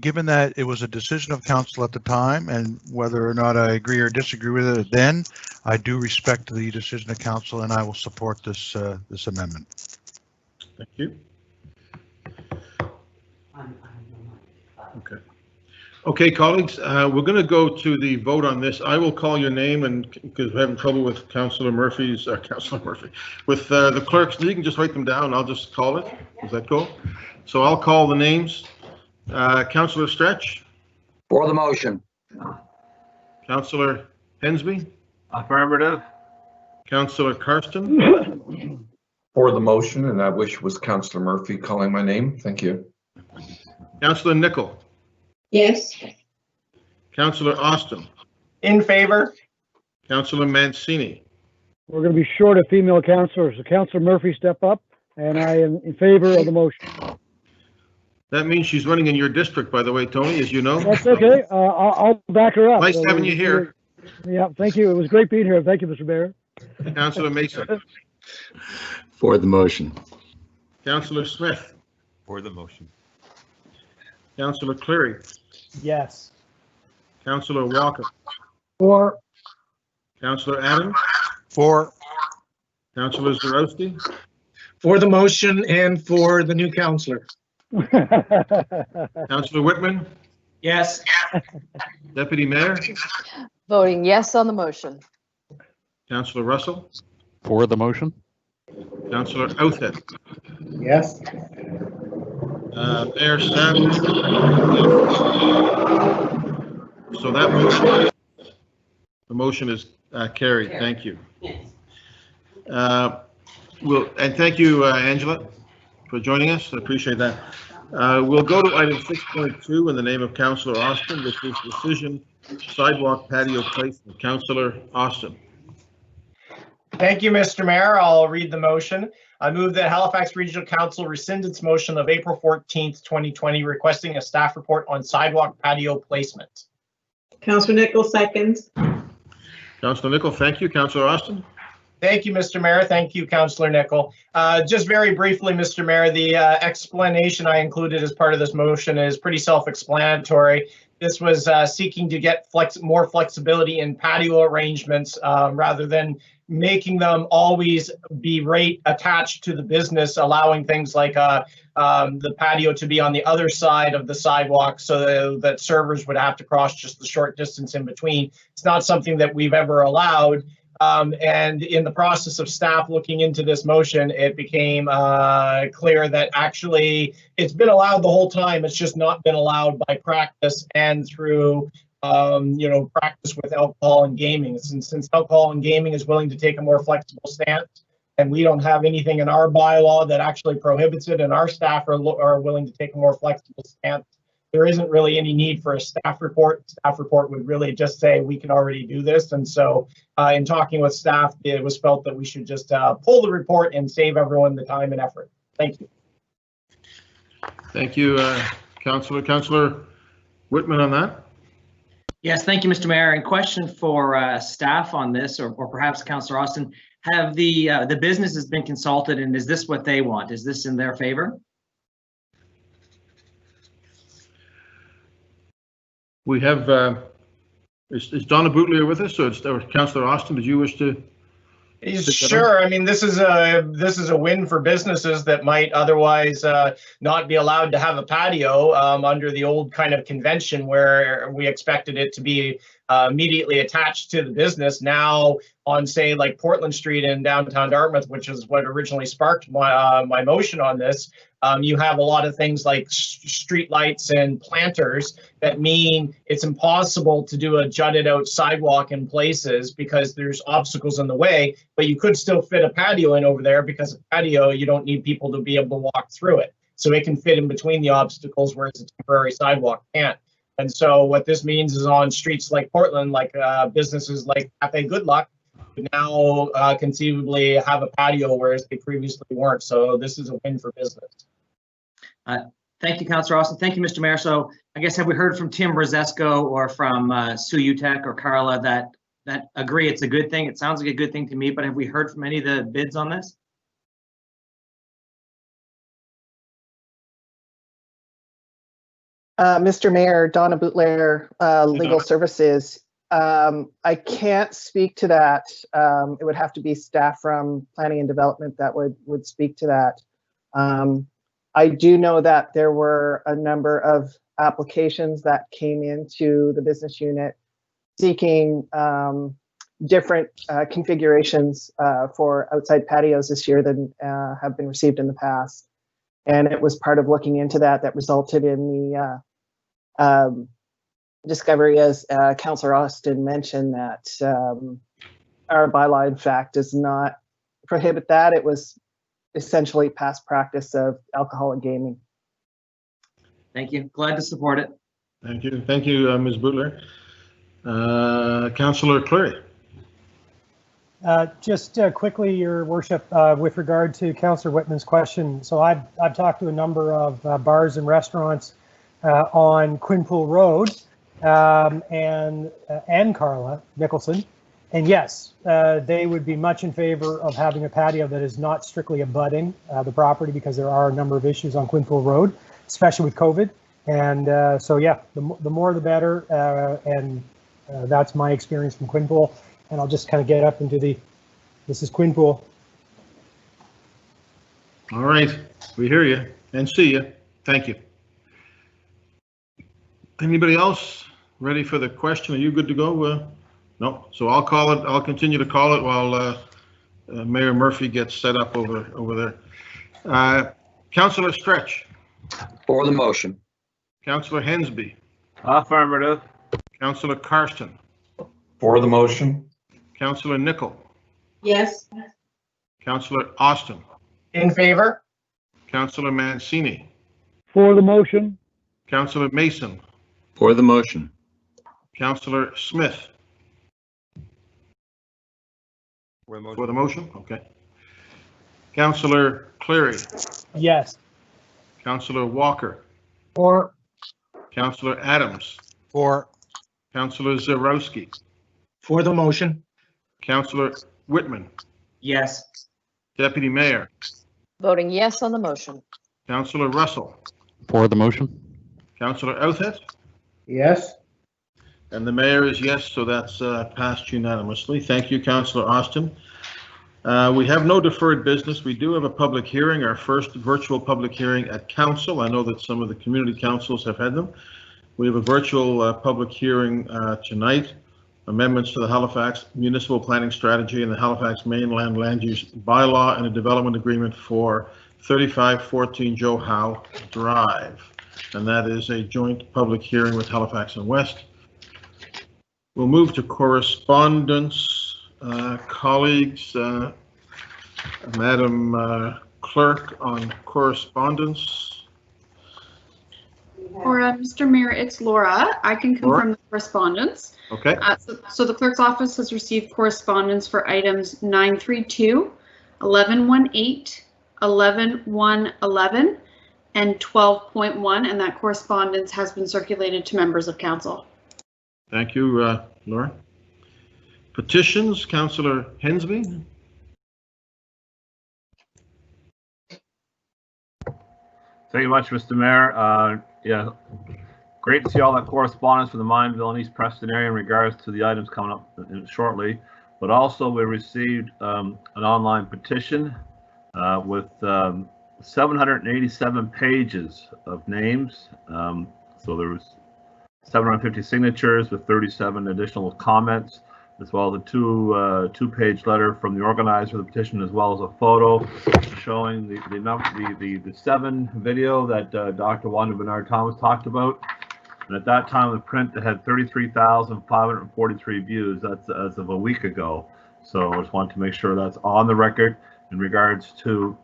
given that it was a decision of council at the time, and whether or not I agree or disagree with it then, I do respect the decision of council, and I will support this this amendment. Thank you. Okay. Okay, colleagues, we're going to go to the vote on this. I will call your name, and because we're having trouble with Councillor Murphy's, with the clerks, you can just write them down. I'll just call it. Is that cool? So I'll call the names. Councillor Stretch. For the motion. Councillor Hensby. Affirmative. Councillor Karsten. For the motion, and I wish it was Councillor Murphy calling my name. Thank you. Councillor Nicol. Yes. Councillor Austin. In favor. Councillor Mancini. We're going to be short of female councillors, so Councillor Murphy, step up, and I am in favor of the motion. That means she's running in your district, by the way, Tony, as you know. That's okay. I'll back her up. Nice having you here. Yeah, thank you. It was great being here. Thank you, Mr. Mayor. Councillor Mason. For the motion. Councillor Smith. For the motion. Councillor Cleary. Yes. Councillor Walker. For. Councillor Adams. For. Councillor Zarowski. For the motion and for the new councillor. Councillor Whitman. Yes. Deputy Mayor. Voting yes on the motion. Councillor Russell. For the motion. Councillor Outhead. Yes. Mayor Savage. So that motion, the motion is carried. Thank you. And thank you, Angela, for joining us. I appreciate that. We'll go to item 6.2 in the name of Councillor Austin, which is decision sidewalk patio placement. Councillor Austin. Thank you, Mr. Mayor. I'll read the motion. I move that Halifax Regional Council rescind its motion of April 14th, 2020, requesting a staff report on sidewalk patio placement. Councillor Nicol seconds. Councillor Nicol, thank you. Councillor Austin. Thank you, Mr. Mayor. Thank you, Councillor Nicol. Just very briefly, Mr. Mayor, the explanation I included as part of this motion is pretty self-explanatory. This was seeking to get more flexibility in patio arrangements rather than making them always be rate attached to the business, allowing things like the patio to be on the other side of the sidewalk so that servers would have to cross just the short distance in between. It's not something that we've ever allowed. And in the process of staff looking into this motion, it became clear that actually it's been allowed the whole time. It's just not been allowed by practice and through practice with alcohol and gaming. Since alcohol and gaming is willing to take a more flexible stance, and we don't have anything in our bylaw that actually prohibits it, and our staff are willing to take a more flexible stance, there isn't really any need for a staff report. Staff report would really just say we can already do this. And so in talking with staff, it was felt that we should just pull the report and save everyone the time and effort. Thank you. Thank you, Councillor Whitman on that. Yes, thank you, Mr. Mayor. And question for staff on this, or perhaps Councillor Austin, have the business has been consulted, and is this what they want? Is this in their favor? We have, is Donna Boutlier with us, or Councillor Austin, did you wish to? Sure. I mean, this is a win for businesses that might otherwise not be allowed to have a patio under the old kind of convention where we expected it to be immediately attached to the business. Now on, say, like Portland Street in downtown Dartmouth, which is what originally sparked my motion on this, you have a lot of things like street lights and planters that mean it's impossible to do a jutted out sidewalk in places because there's obstacles in the way, but you could still fit a patio in over there because a patio, you don't need people to be able to walk through it. So it can fit in between the obstacles, whereas a temporary sidewalk can't. And so what this means is on streets like Portland, like businesses like Cafe Good Luck, could now conceivably have a patio, whereas they previously weren't. So this is a win for business. Thank you, Councillor Austin. Thank you, Mr. Mayor. So I guess have we heard from Tim Brzesko or from Sue Utek or Carla that agree it's a good thing? It sounds like a good thing to me, but have we heard from any of the bids on this? Mr. Mayor, Donna Boutlier, Legal Services. I can't speak to that. It would have to be staff from Planning and Development that would speak to that. I do know that there were a number of applications that came into the business unit seeking different configurations for outside patios this year than have been received in the past. And it was part of looking into that resulted in the discovery, as Councillor Austin mentioned, that our bylaw, in fact, does not prohibit that. It was essentially past practice of alcohol and gaming. Thank you. Glad to support it. Thank you. Thank you, Ms. Boutlier. Councillor Cleary. Just quickly, Your Worship, with regard to Councillor Whitman's question. So I've talked to a number of bars and restaurants on Quinpool Road and Carla Nicholson. And yes, they would be much in favor of having a patio that is not strictly abutting the property, because there are a number of issues on Quinpool Road, especially with COVID. And so, yeah, the more the better. And that's my experience from Quinpool. And I'll just kind of get up into this is Quinpool. All right, we hear you and see you. Thank you. Anybody else ready for the question? Are you good to go? No, so I'll call it. I'll continue to call it while Mayor Murphy gets set up over there. Councillor Stretch. For the motion. Councillor Hensby. Affirmative. Councillor Karsten. For the motion. Councillor Nicol. Yes. Councillor Austin. In favor. Councillor Mancini. For the motion. Councillor Mason. For the motion. Councillor Smith. For the motion. Okay. Councillor Cleary. Yes. Councillor Walker. For. Councillor Adams. For. Councillor Zarowski. For the motion. Councillor Whitman. Yes. Deputy Mayor. Voting yes on the motion. Councillor Russell. For the motion. Councillor Outhet. Yes. And the mayor is yes, so that's passed unanimously. Thank you, Councillor Austin. We have no deferred business. We do have a public hearing, our first virtual public hearing at council. I know that some of the community councils have had them. We have a virtual public hearing tonight. Amendments to the Halifax Municipal Planning Strategy and the Halifax Mainland Land Use Bylaw and a development agreement for 3514 Joe Howe Drive. And that is a joint public hearing with Halifax and West. We'll move to correspondence. Colleagues, Madam Clerk, on correspondence. For Mr. Mayor, it's Laura. I can confirm the correspondence. Okay. So the clerk's office has received correspondence for items 932, 1118, 11111, and 12.1, and that correspondence has been circulated to members of council. Thank you, Laura. Petitions, Councillor Hensby. Thank you much, Mr. Mayor. Yeah, great to see all that correspondence from the Mineville and East Preston area in regards to the items coming up shortly. But also we received an online petition with 787 pages of names. So there was 750 signatures with 37 additional comments, as well as a two-page letter from the organizer of the petition, as well as a photo showing the 7 video that Dr. Wanda Bernard Thomas talked about. And at that time, the print had 33,543 views. That's as of a week ago. So I just wanted to make sure that's on the record in regards to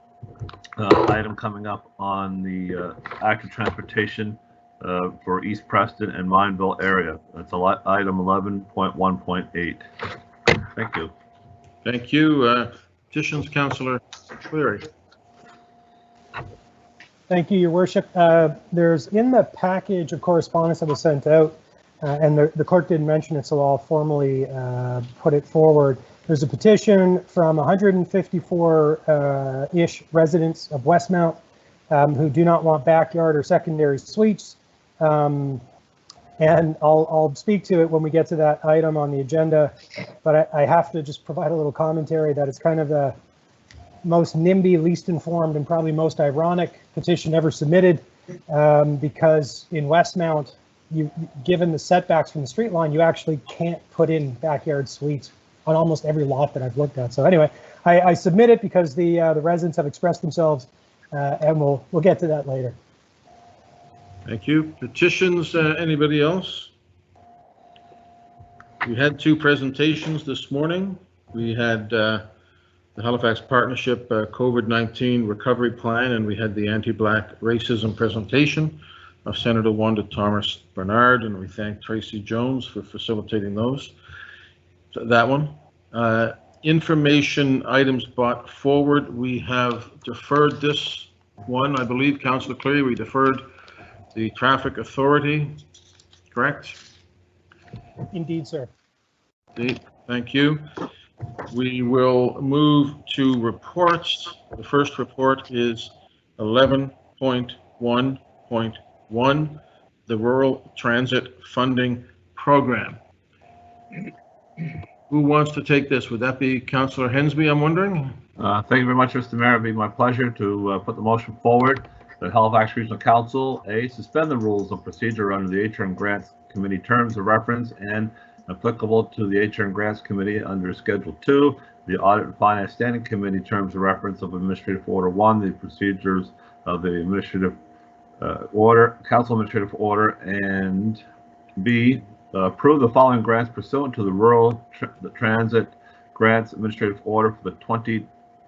item coming up on the active transportation for East Preston and Mineville area. That's item 11.1.8. Thank you. Thank you. Petitions, Councillor Cleary. Thank you, Your Worship. There's in the package of correspondence that was sent out, and the clerk didn't mention it, so I'll formally put it forward. There's a petition from 154-ish residents of Westmount who do not want backyard or secondary suites. And I'll speak to it when we get to that item on the agenda, but I have to just provide a little commentary that it's kind of the most NIMBY, least informed, and probably most ironic petition ever submitted, because in Westmount, given the setbacks from the street line, you actually can't put in backyard suites on almost every lot that I've looked at. So anyway, I submit it because the residents have expressed themselves, and we'll get to that later. Thank you. Petitions, anybody else? We had 2 presentations this morning. We had the Halifax Partnership COVID-19 Recovery Plan, and we had the anti-Black racism presentation of Senator Wanda Thomas Bernard, and we thank Tracy Jones for facilitating those. So that one. Information items brought forward. We have deferred this one, I believe, Councillor Cleary, we deferred the Traffic Authority, correct? Indeed, sir. Thank you. We will move to reports. The first report is 11.1.1, the Rural Transit Funding Program. Who wants to take this? Would that be Councillor Hensby, I'm wondering? Thank you very much, Mr. Mayor. It'd be my pleasure to put the motion forward that Halifax Regional Council, A, suspend the rules of procedure under the HRM Grants Committee terms of reference and applicable to the HRM Grants Committee under Schedule 2, the Audit and Finance Standing Committee terms of reference of Administrative Order 1, the procedures of the Administrative Order, Council Administrative Order, and B, approve the following grants pursuant to the Rural Transit Grants Administrative Order for the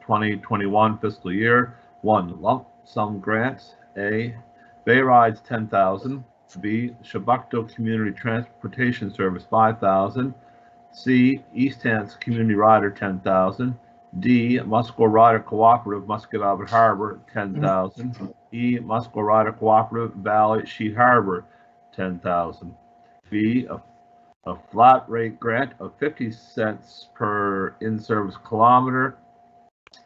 2020-21 fiscal year. 1, lump sum grants. A, Bay Rides 10,000. B, Shabukto Community Transportation Service 5,000. C, East Hants Community Rider 10,000. D, Musco Rider Cooperative Muscat Albert Harbor 10,000. E, Musco Rider Cooperative Valley Sheet Harbor 10,000. B, a flat rate grant of 50 cents per in-service kilometer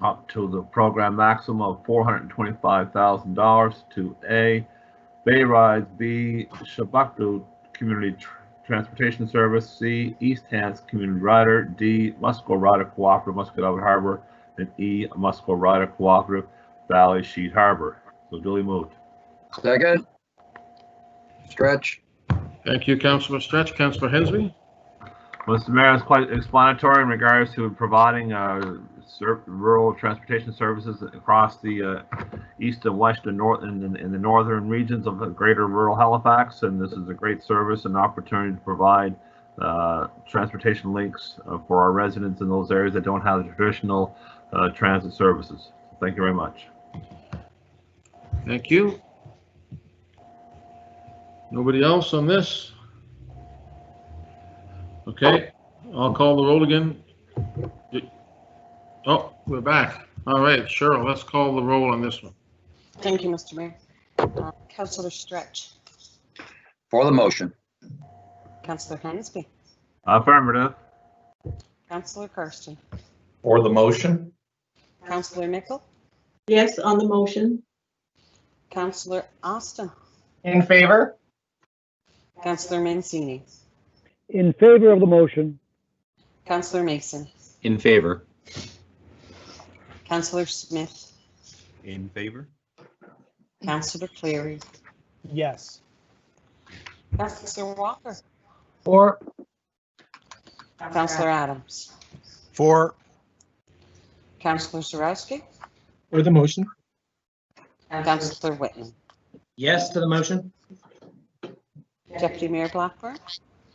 up to the program maximum of $425,000 to A, Bay Rides, B, Shabukto Community Transportation Service, C, East Hants Community Rider, D, Musco Rider Cooperative Muscat Albert Harbor, and E, Musco Rider Cooperative Valley Sheet Harbor. So duly moved. Second. Stretch. Thank you, Councillor Stretch. Councillor Hensby. Mr. Mayor, it's quite explanatory in regards to providing rural transportation services across the east and west and north in the northern regions of the greater rural Halifax, and this is a great service and opportunity to provide transportation links for our residents in those areas that don't have the traditional transit services. Thank you very much. Thank you. Nobody else on this? Okay, I'll call the roll again. Oh, we're back. All right, Cheryl, let's call the roll on this one. Thank you, Mr. Mayor. Councillor Stretch. For the motion. Councillor Hansby. Affirmative. Councillor Karsten. For the motion. Councillor Nickel. Yes, on the motion. Councillor Austin. In favor? Councillor Mancini. In favor of the motion. Councillor Mason. In favor. Councillor Smith. In favor. Councillor Cleary. Yes. Councillor Walker. For. Councillor Adams. For. Councillor Zarowski. For the motion. Councillor Whitman. Yes to the motion. Deputy Mayor Blackburn.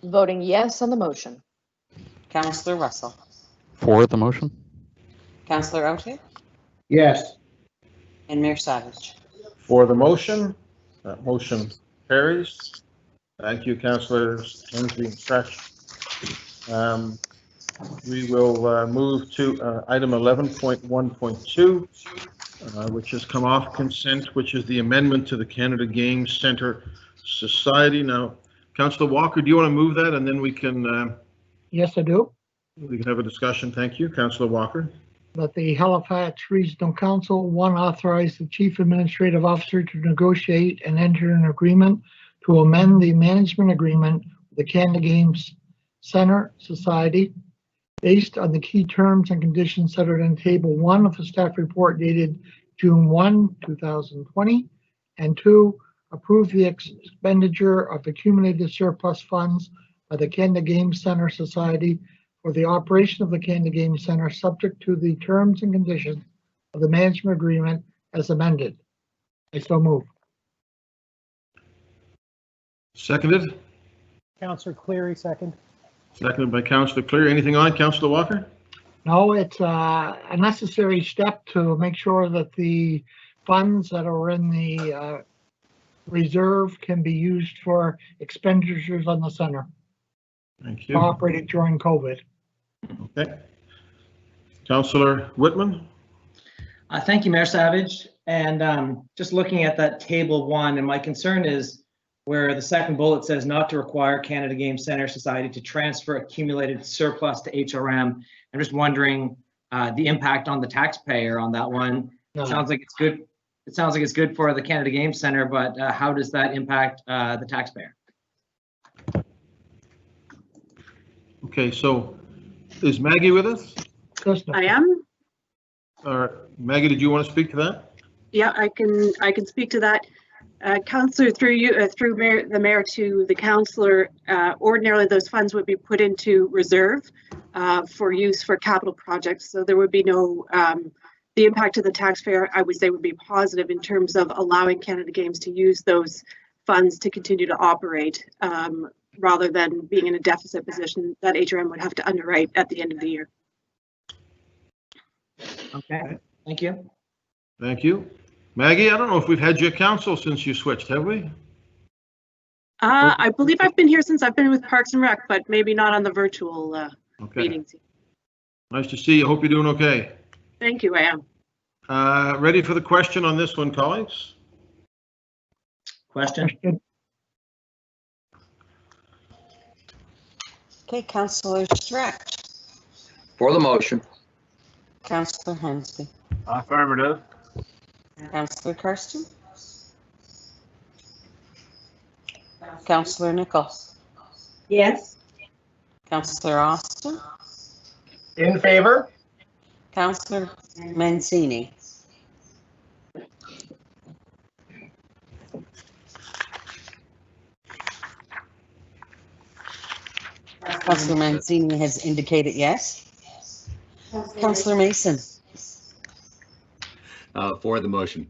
Voting yes on the motion. Councillor Russell. For the motion. Councillor Oaty. Yes. And Mayor Savage. For the motion, that motion carries. Thank you, Councillors Hensley and Stretch. We will move to item 11.1.2, which has come off consent, which is the amendment to the Canada Games Centre Society. Now, Councillor Walker, do you want to move that, and then we can Yes, I do. have a discussion? Thank you, Councillor Walker. That the Halifax Regional Council, one, authorize the Chief Administrative Officer to negotiate and enter an agreement to amend the management agreement with the Canada Games Centre Society based on the key terms and conditions set out in Table 1 of the staff report dated June 1, 2020, and 2, approve the expenditure of accumulated surplus funds by the Canada Games Centre Society for the operation of the Canada Games Centre subject to the terms and conditions of the management agreement as amended. I so move. Seconded? Councillor Cleary, second. Seconded by Councillor Cleary. Anything on, Councillor Walker? No, it's a necessary step to make sure that the funds that are in the reserve can be used for expenditures on the center. Thank you. Operated during COVID. Okay. Councillor Whitman? Thank you, Mayor Savage. And just looking at that Table 1, and my concern is where the second bullet says not to require Canada Games Centre Society to transfer accumulated surplus to HRM. I'm just wondering the impact on the taxpayer on that one. No. It sounds like it's good. It sounds like it's good for the Canada Games Centre, but how does that impact the taxpayer? Okay, so is Maggie with us? I am. Maggie, did you want to speak to that? Yeah, I can speak to that. Councillor, through you, through the mayor to the councillor, ordinarily those funds would be put into reserve for use for capital projects. So there would be no, the impact to the taxpayer, I would say, would be positive in terms of allowing Canada Games to use those funds to continue to operate rather than being in a deficit position that HRM would have to underwrite at the end of the year. Okay, thank you. Thank you. Maggie, I don't know if we've had you at council since you switched, have we? I believe I've been here since I've been with Parks and Rec, but maybe not on the virtual meetings. Nice to see you. Hope you're doing okay. Thank you, I am. Ready for the question on this one, colleagues? Question. Okay, Councillor Stretch. For the motion. Councillor Hensley. Affirmative. Councillor Karsten. Councillor Nichols. Yes. Councillor Austin. In favor? Councillor Mancini. Councillor Mancini has indicated yes. Councillor Mason. For the motion.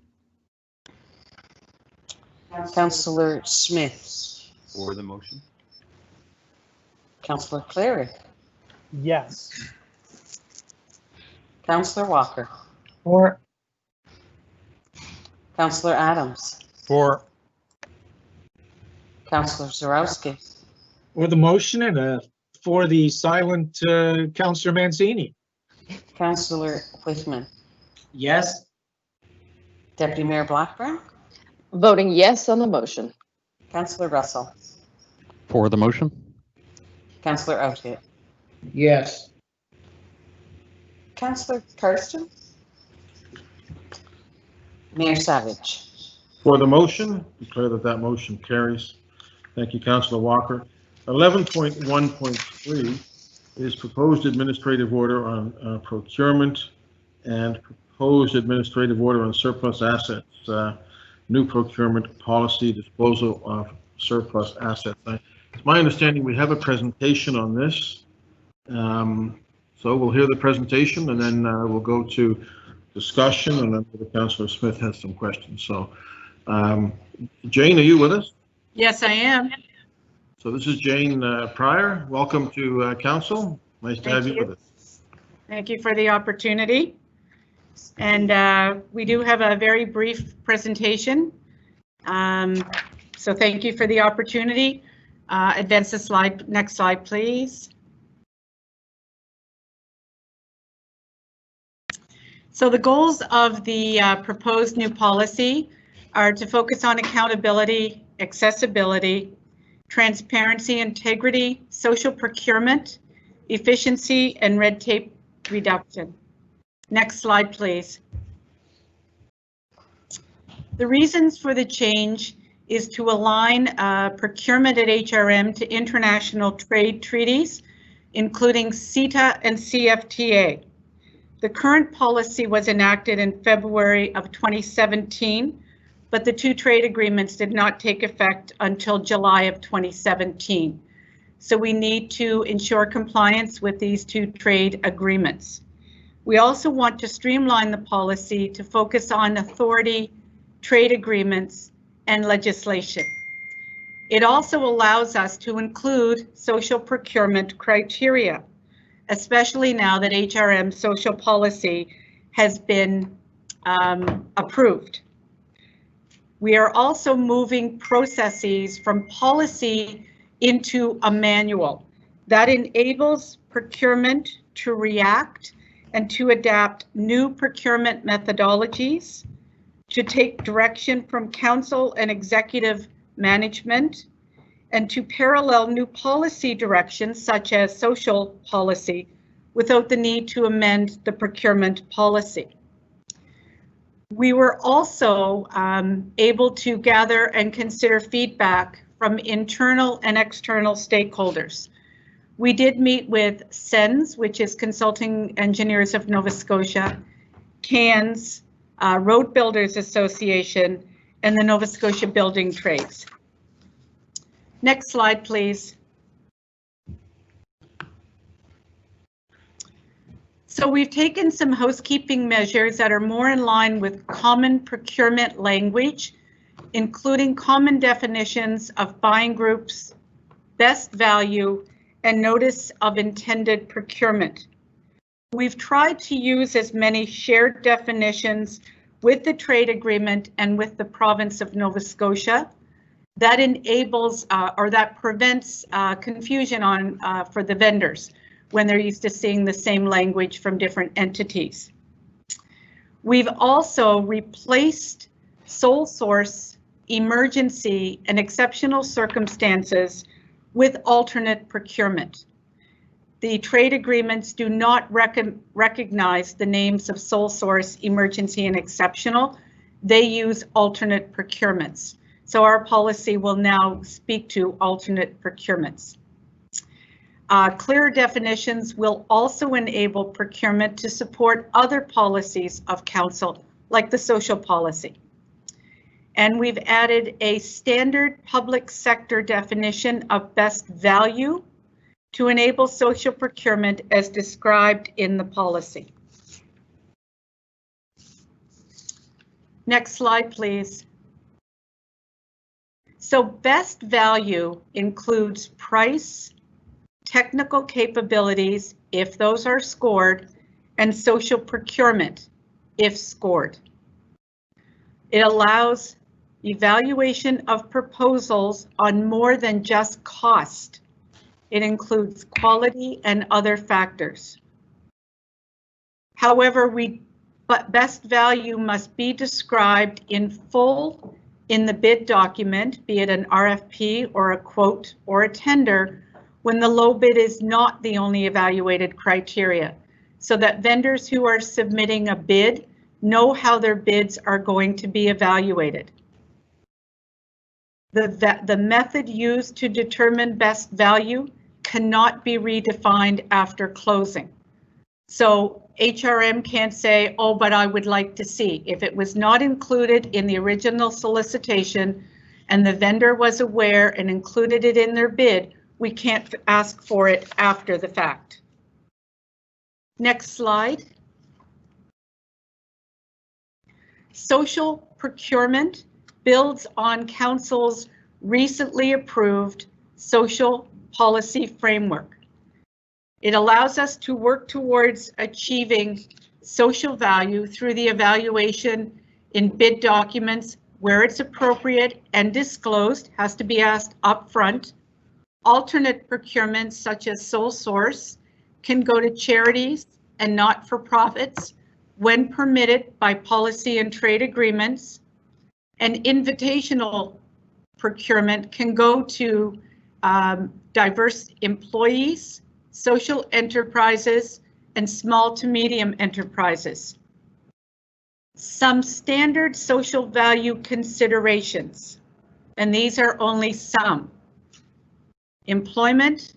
Councillor Smith. For the motion. Councillor Clary, Yes. Councillor Walker, For. Councillor Adams, For. Councillor Zarowski, For the motion and for the silent Councillor Mancini. Councillor Whitman, Yes. Deputy Mayor Blackburn, Voting yes on the motion. Councillor Russell, For the motion? Councillor Outgate, Yes. Councillor Karsten, Mayor Savage. For the motion, declare that that motion carries. Thank you, Councillor Walker. 11.1.3 is proposed administrative order on procurement and proposed administrative order on surplus assets, new procurement policy, disposal of surplus assets. It's my understanding we have a presentation on this. So we'll hear the presentation and then we'll go to discussion, and then the Councillor Smith has some questions. So Jane, are you with us? Yes, I am. So this is Jane Pryor. Welcome to Council. Nice to have you with us. Thank you for the opportunity. And we do have a very brief presentation. So thank you for the opportunity. Advance the slide. Next slide, please. So the goals of the proposed new policy are to focus on accountability, accessibility, transparency, integrity, social procurement, efficiency, and red tape reduction. Next slide, please. The reasons for the change is to align procurement at HRM to international trade treaties, including CETA and CFTA. The current policy was enacted in February of 2017, but the two trade agreements did not take effect until July of 2017. So we need to ensure compliance with these two trade agreements. We also want to streamline the policy to focus on authority, trade agreements, and legislation. It also allows us to include social procurement criteria, especially now that HRM social policy has been approved. We are also moving processes from policy into a manual that enables procurement to react and to adapt new procurement methodologies, to take direction from council and executive management, and to parallel new policy directions such as social policy without the need to amend the procurement policy. We were also able to gather and consider feedback from internal and external stakeholders. We did meet with SENS, which is Consulting Engineers of Nova Scotia, CANS, Road Builders Association, and the Nova Scotia Building Trades. Next slide, please. So we've taken some housekeeping measures that are more in line with common procurement language, including common definitions of buying groups, best value, and notice of intended procurement. We've tried to use as many shared definitions with the trade agreement and with the province of Nova Scotia that enables or that prevents confusion for the vendors when they're used to seeing the same language from different entities. We've also replaced sole source, emergency, and exceptional circumstances with alternate procurement. The trade agreements do not recognize the names of sole source, emergency, and exceptional. They use alternate procurements. So our policy will now speak to alternate procurements. Clearer definitions will also enable procurement to support other policies of council, like the social policy. And we've added a standard public sector definition of best value to enable social procurement as described in the policy. Next slide, please. So best value includes price, technical capabilities, if those are scored, and social procurement, if scored. It allows evaluation of proposals on more than just cost. It includes quality and other factors. However, best value must be described in full in the bid document, be it an RFP or a quote or a tender, when the low bid is not the only evaluated criteria, so that vendors who are submitting a bid know how their bids are going to be evaluated. The method used to determine best value cannot be redefined after closing. So HRM can't say, oh, but I would like to see. If it was not included in the original solicitation and the vendor was aware and included it in their bid, we can't ask for it after the fact. Next slide. Social procurement builds on Council's recently approved social policy framework. It allows us to work towards achieving social value through the evaluation in bid documents where it's appropriate and disclosed, has to be asked upfront. Alternate procurements such as sole source can go to charities and not-for-profits when permitted by policy and trade agreements. And invitational procurement can go to diverse employees, social enterprises, and small to medium enterprises. Some standard social value considerations, and these are only some: employment,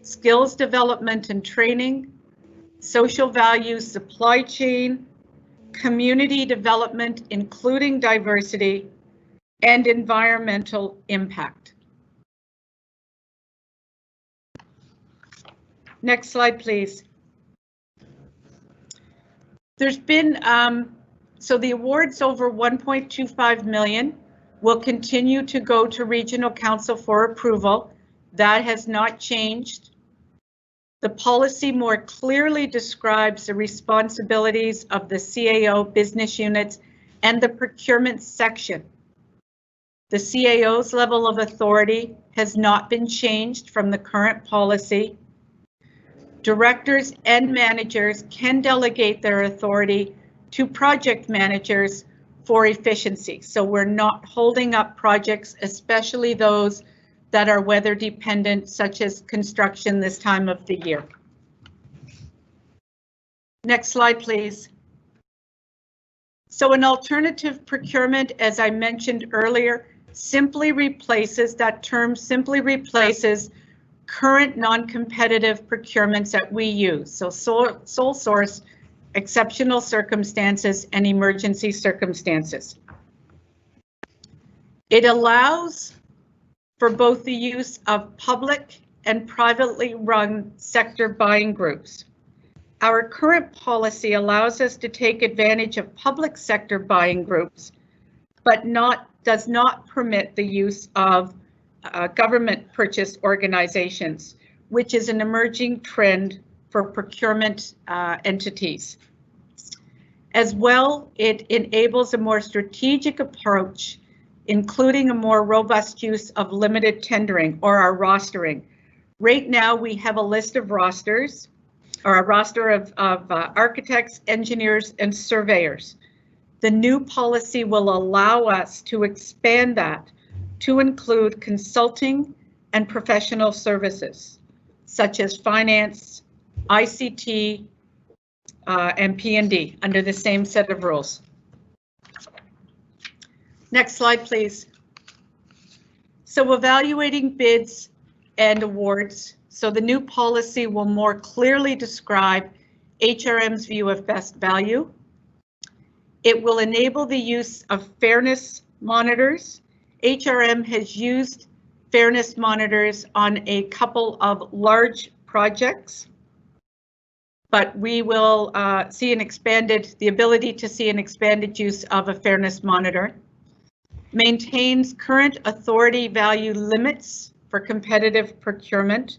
skills development and training, social value supply chain, community development, including diversity, and environmental impact. Next slide, please. There's been, so the awards over 1.25 million will continue to go to Regional Council for approval. That has not changed. The policy more clearly describes the responsibilities of the CAO business units and the procurement section. The CAO's level of authority has not been changed from the current policy. Directors and managers can delegate their authority to project managers for efficiency. So we're not holding up projects, especially those that are weather dependent, such as construction this time of the year. Next slide, please. So an alternative procurement, as I mentioned earlier, simply replaces, that term simply replaces current non-competitive procurements that we use. So sole source, exceptional circumstances, and emergency circumstances. It allows for both the use of public and privately run sector buying groups. Our current policy allows us to take advantage of public sector buying groups, but does not permit the use of government purchase organizations, which is an emerging trend for procurement entities. As well, it enables a more strategic approach, including a more robust use of limited tendering, or our rostering. Right now, we have a list of rosters, or a roster of architects, engineers, and surveyors. The new policy will allow us to expand that to include consulting and professional services, such as finance, ICT, and P&D, under the same set of rules. Next slide, please. So evaluating bids and awards. So the new policy will more clearly describe HRM's view of best value. It will enable the use of fairness monitors. HRM has used fairness monitors on a couple of large projects, but we will see the ability to see an expanded use of a fairness monitor. Maintains current authority value limits for competitive procurement.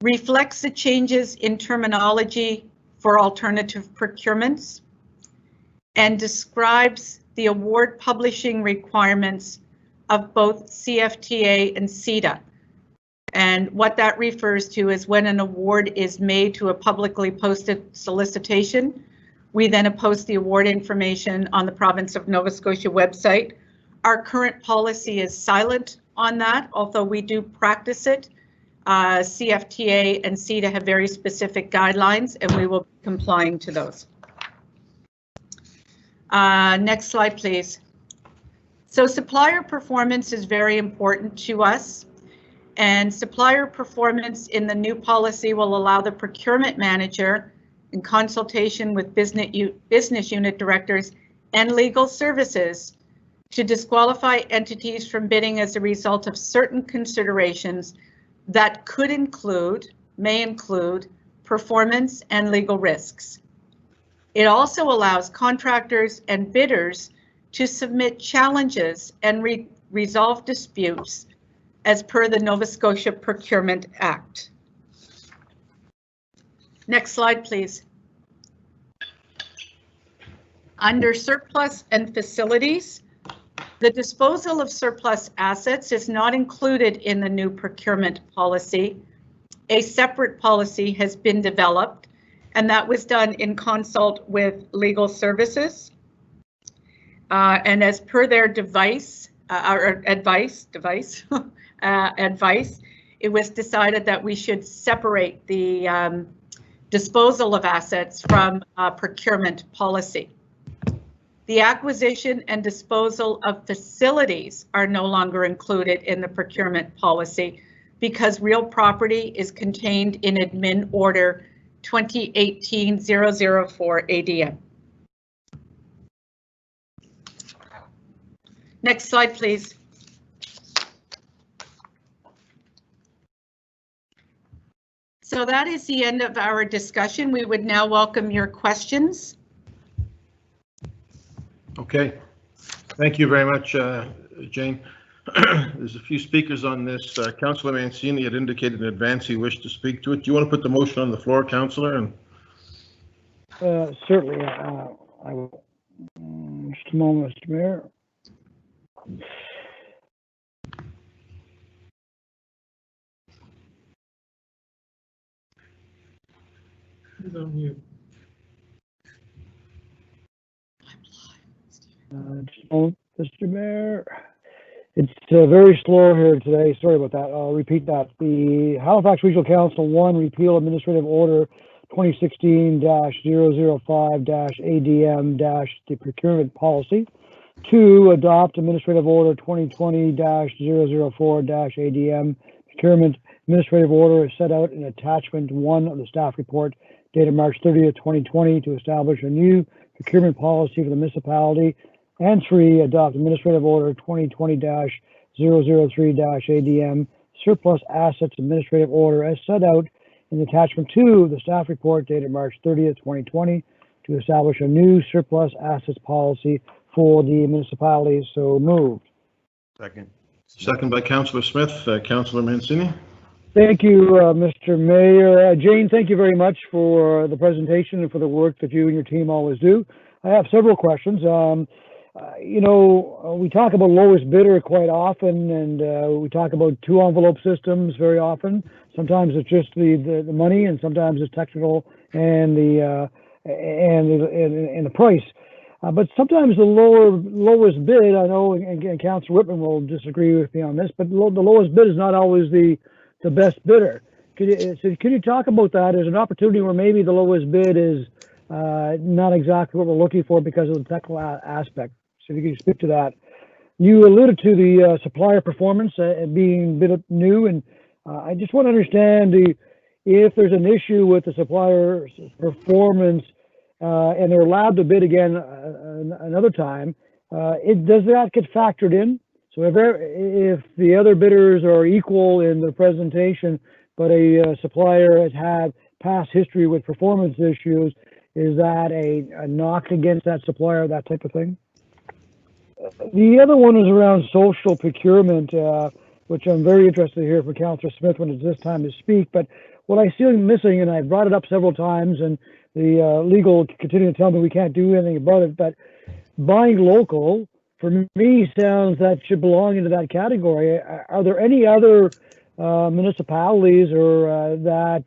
reflects the changes in terminology for alternative procurements, and describes the award publishing requirements of both CFTA and CETA. And what that refers to is when an award is made to a publicly posted solicitation, we then post the award information on the Province of Nova Scotia website. Our current policy is silent on that, although we do practice it. CFTA and CETA have very specific guidelines, and we will be complying to those. Next slide, please. So supplier performance is very important to us, and supplier performance in the new policy will allow the procurement manager, in consultation with business unit directors and legal services, to disqualify entities from bidding as a result of certain considerations that could include, may include, performance and legal risks. It also allows contractors and bidders to submit challenges and resolve disputes as per the Nova Scotia Procurement Act. Next slide, please. Under surplus and facilities, the disposal of surplus assets is not included in the new procurement policy. A separate policy has been developed, and that was done in consult with legal services. And as per their advice, it was decided that we should separate the disposal of assets from procurement policy. The acquisition and disposal of facilities are no longer included in the procurement policy because real property is contained in Admin Order 2018-004 ADM. Next slide, please. So that is the end of our discussion. We would now welcome your questions. Okay, thank you very much, Jane. There's a few speakers on this. Councillor Mancini had indicated in advance he wished to speak to it. Do you want to put the motion on the floor, Councillor? And certainly, I will. Just a moment, Mr. Mayor. He's on mute. Mr. Mayor, it's very slow here today. Sorry about that. I'll repeat that. The Halifax Regional Council 1 repeal Administrative Order 2016-005-ADM- the procurement policy. 2, adopt Administrative Order 2020-004-ADM procurement administrative order is set out in attachment 1 of the staff report dated March 30th, 2020 to establish a new procurement policy for the municipality. And 3, adopt Administrative Order 2020-003-ADM surplus assets administrative order as set out in attachment 2 of the staff report dated March 30th, 2020 to establish a new surplus assets policy for the municipality. So moved. second. Second by Councillor Smith. Councillor Mancini. Thank you, Mr. Mayor. Jane, thank you very much for the presentation and for the work that you and your team always do. I have several questions. You know, we talk about lowest bidder quite often, and we talk about 2 envelope systems very often. Sometimes it's just the money, and sometimes it's technical and the price. But sometimes the lowest bid, I know, and Councillor Whitman will disagree with me on this, but the lowest bid is not always the best bidder. Could you talk about that as an opportunity where maybe the lowest bid is not exactly what we're looking for because of the technical aspect? So if you could speak to that. You alluded to the supplier performance being a bit new, and I just want to understand if there's an issue with the supplier's performance and they're allowed to bid again another time, does that get factored in? So if the other bidders are equal in the presentation, but a supplier has had past history with performance issues, is that a knock against that supplier, that type of thing? The other one is around social procurement, which I'm very interested to hear from Councillor Smith when it's this time to speak. But what I see missing, and I brought it up several times, and the legal continue to tell me we can't do anything about it, but buying local, for me, sounds that should belong into that category. Are there any other municipalities or that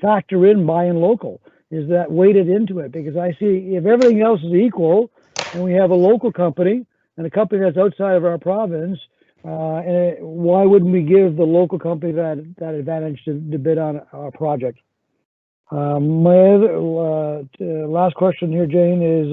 factor in buying local? Is that weighted into it? Because I see if everything else is equal and we have a local company and a company that's outside of our province, why wouldn't we give the local company that advantage to bid on our project? My other, last question here, Jane, is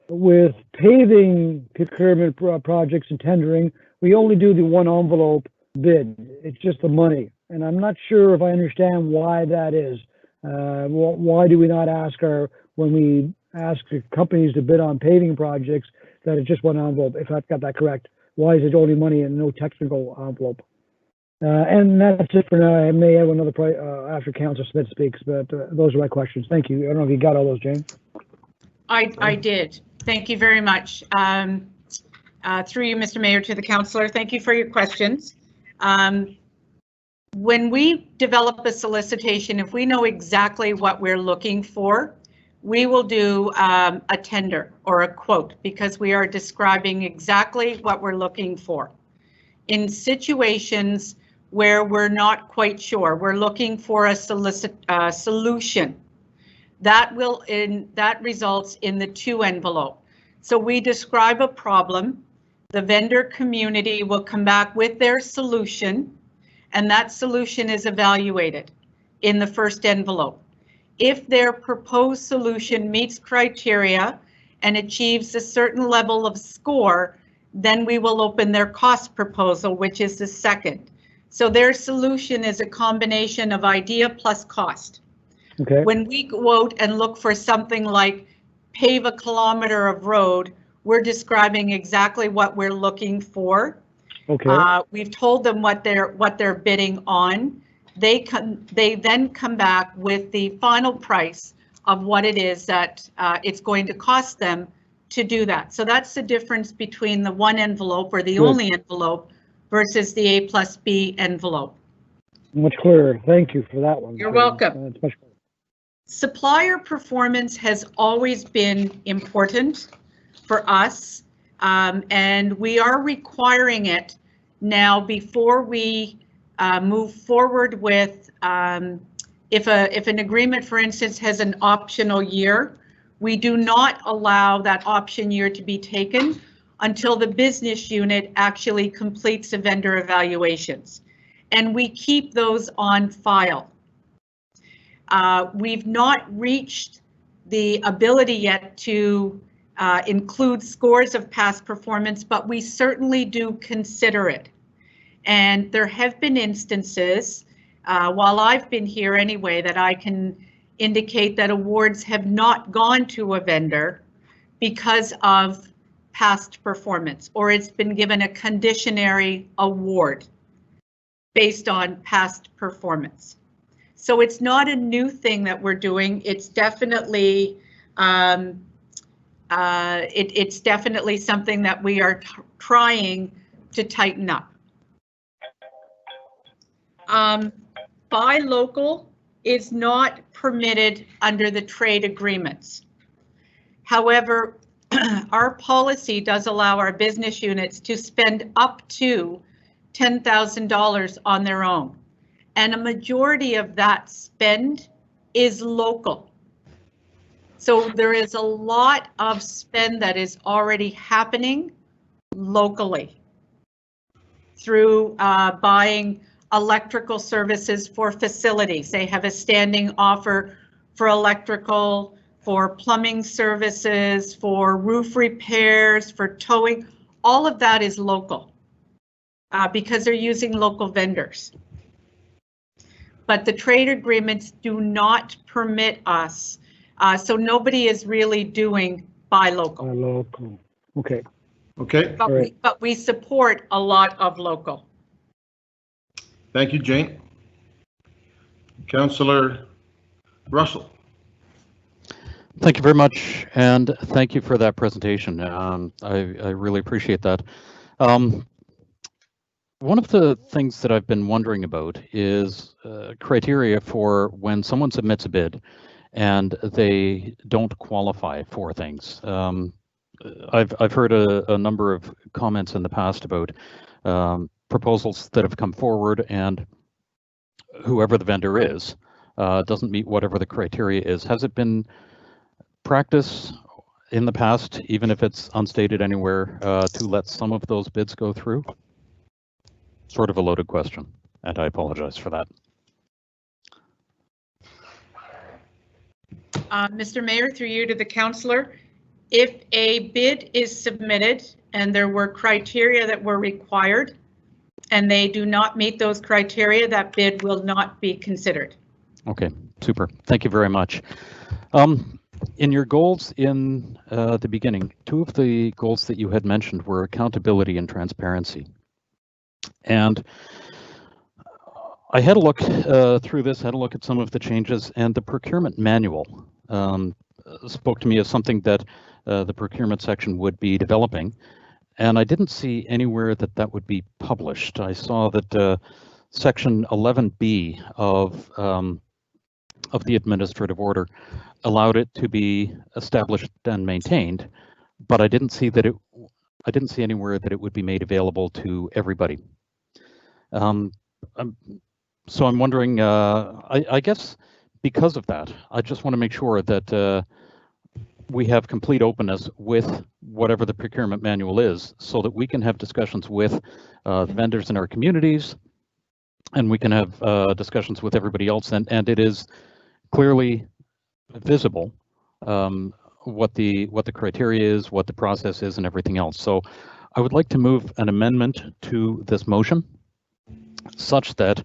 with paving procurement projects and tendering, we only do the one envelope bid. It's just the money. And I'm not sure if I understand why that is. Why do we not ask when we ask the companies to bid on paving projects, that it's just one envelope, if I've got that correct? Why is it only money and no technical envelope? And that's it for now. I may have another after Councillor Smith speaks, but those are my questions. Thank you. I don't know if you got all those, Jane. I did. Thank you very much. Through you, Mr. Mayor, to the councillor, thank you for your questions. When we develop a solicitation, if we know exactly what we're looking for, we will do a tender or a quote because we are describing exactly what we're looking for. In situations where we're not quite sure, we're looking for a solution. That results in the two envelope. So we describe a problem, the vendor community will come back with their solution, and that solution is evaluated in the first envelope. If their proposed solution meets criteria and achieves a certain level of score, then we will open their cost proposal, which is the second. So their solution is a combination of idea plus cost. Okay. When we go out and look for something like pave a kilometer of road, we're describing exactly what we're looking for. Okay. We've told them what they're bidding on. They then come back with the final price of what it is that it's going to cost them to do that. So that's the difference between the one envelope or the only envelope versus the A plus B envelope. Much clearer. Thank you for that one. You're welcome. It's much clearer. Supplier performance has always been important for us, and we are requiring it now before we move forward with, if an agreement, for instance, has an optional year, we do not allow that option year to be taken until the business unit actually completes the vendor evaluations. And we keep those on file. We've not reached the ability yet to include scores of past performance, but we certainly do consider it. And there have been instances, while I've been here anyway, that I can indicate that awards have not gone to a vendor because of past performance, or it's been given a conditionary award based on past performance. So it's not a new thing that we're doing. It's definitely it's definitely something that we are trying to tighten up. Buy local is not permitted under the trade agreements. However, our policy does allow our business units to spend up to $10,000 on their own. And a majority of that spend is local. So there is a lot of spend that is already happening locally through buying electrical services for facilities. They have a standing offer for electrical, for plumbing services, for roof repairs, for towing. All of that is local because they're using local vendors. But the trade agreements do not permit us. So nobody is really doing buy local. Buy local. Okay. Okay. But we support a lot of local. Thank you, Jane. Councillor Russell. Thank you very much, and thank you for that presentation. I really appreciate that. One of the things that I've been wondering about is criteria for when someone submits a bid and they don't qualify for things. I've heard a number of comments in the past about proposals that have come forward, and whoever the vendor is doesn't meet whatever the criteria is. Has it been practice in the past, even if it's unstated anywhere, to let some of those bids go through? Sort of a loaded question, and I apologize for that. Mr. Mayor, through you to the councillor, if a bid is submitted and there were criteria that were required and they do not meet those criteria, that bid will not be considered. Okay, super. Thank you very much. In your goals in the beginning, two of the goals that you had mentioned were accountability and transparency. And I had a look through this, had a look at some of the changes, and the procurement manual spoke to me as something that the procurement section would be developing. And I didn't see anywhere that that would be published. I saw that section 11B of the administrative order allowed it to be established and maintained, but I didn't see that I didn't see anywhere that it would be made available to everybody. So I'm wondering, I guess because of that, I just want to make sure that we have complete openness with whatever the procurement manual is, so that we can have discussions with the vendors in our communities, and we can have discussions with everybody else, and it is clearly visible what the criteria is, what the process is, and everything else. So I would like to move an amendment to this motion such that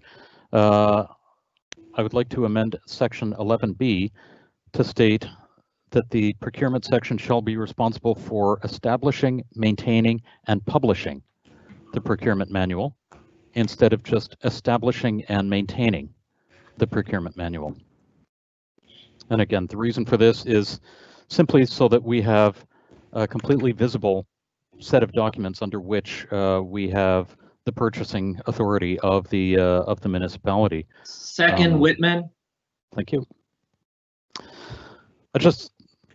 I would like to amend section 11B to state that the procurement section shall be responsible for establishing, maintaining, and publishing the procurement manual instead of just establishing and maintaining the procurement manual. And again, the reason for this is simply so that we have a completely visible set of documents under which we have the purchasing authority of the municipality. Second, Whitman. Thank you.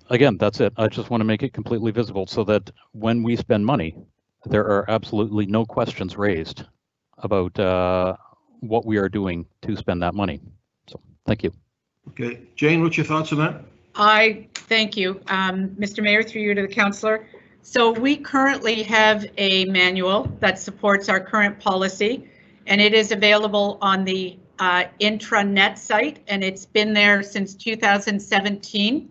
Again, that's it. I just want to make it completely visible so that when we spend money, there are absolutely no questions raised about what we are doing to spend that money. So, thank you. Okay, Jane, what's your thoughts on that? I thank you, Mr. Mayor, through you to the councillor. So we currently have a manual that supports our current policy, and it is available on the intranet site, and it's been there since 2017.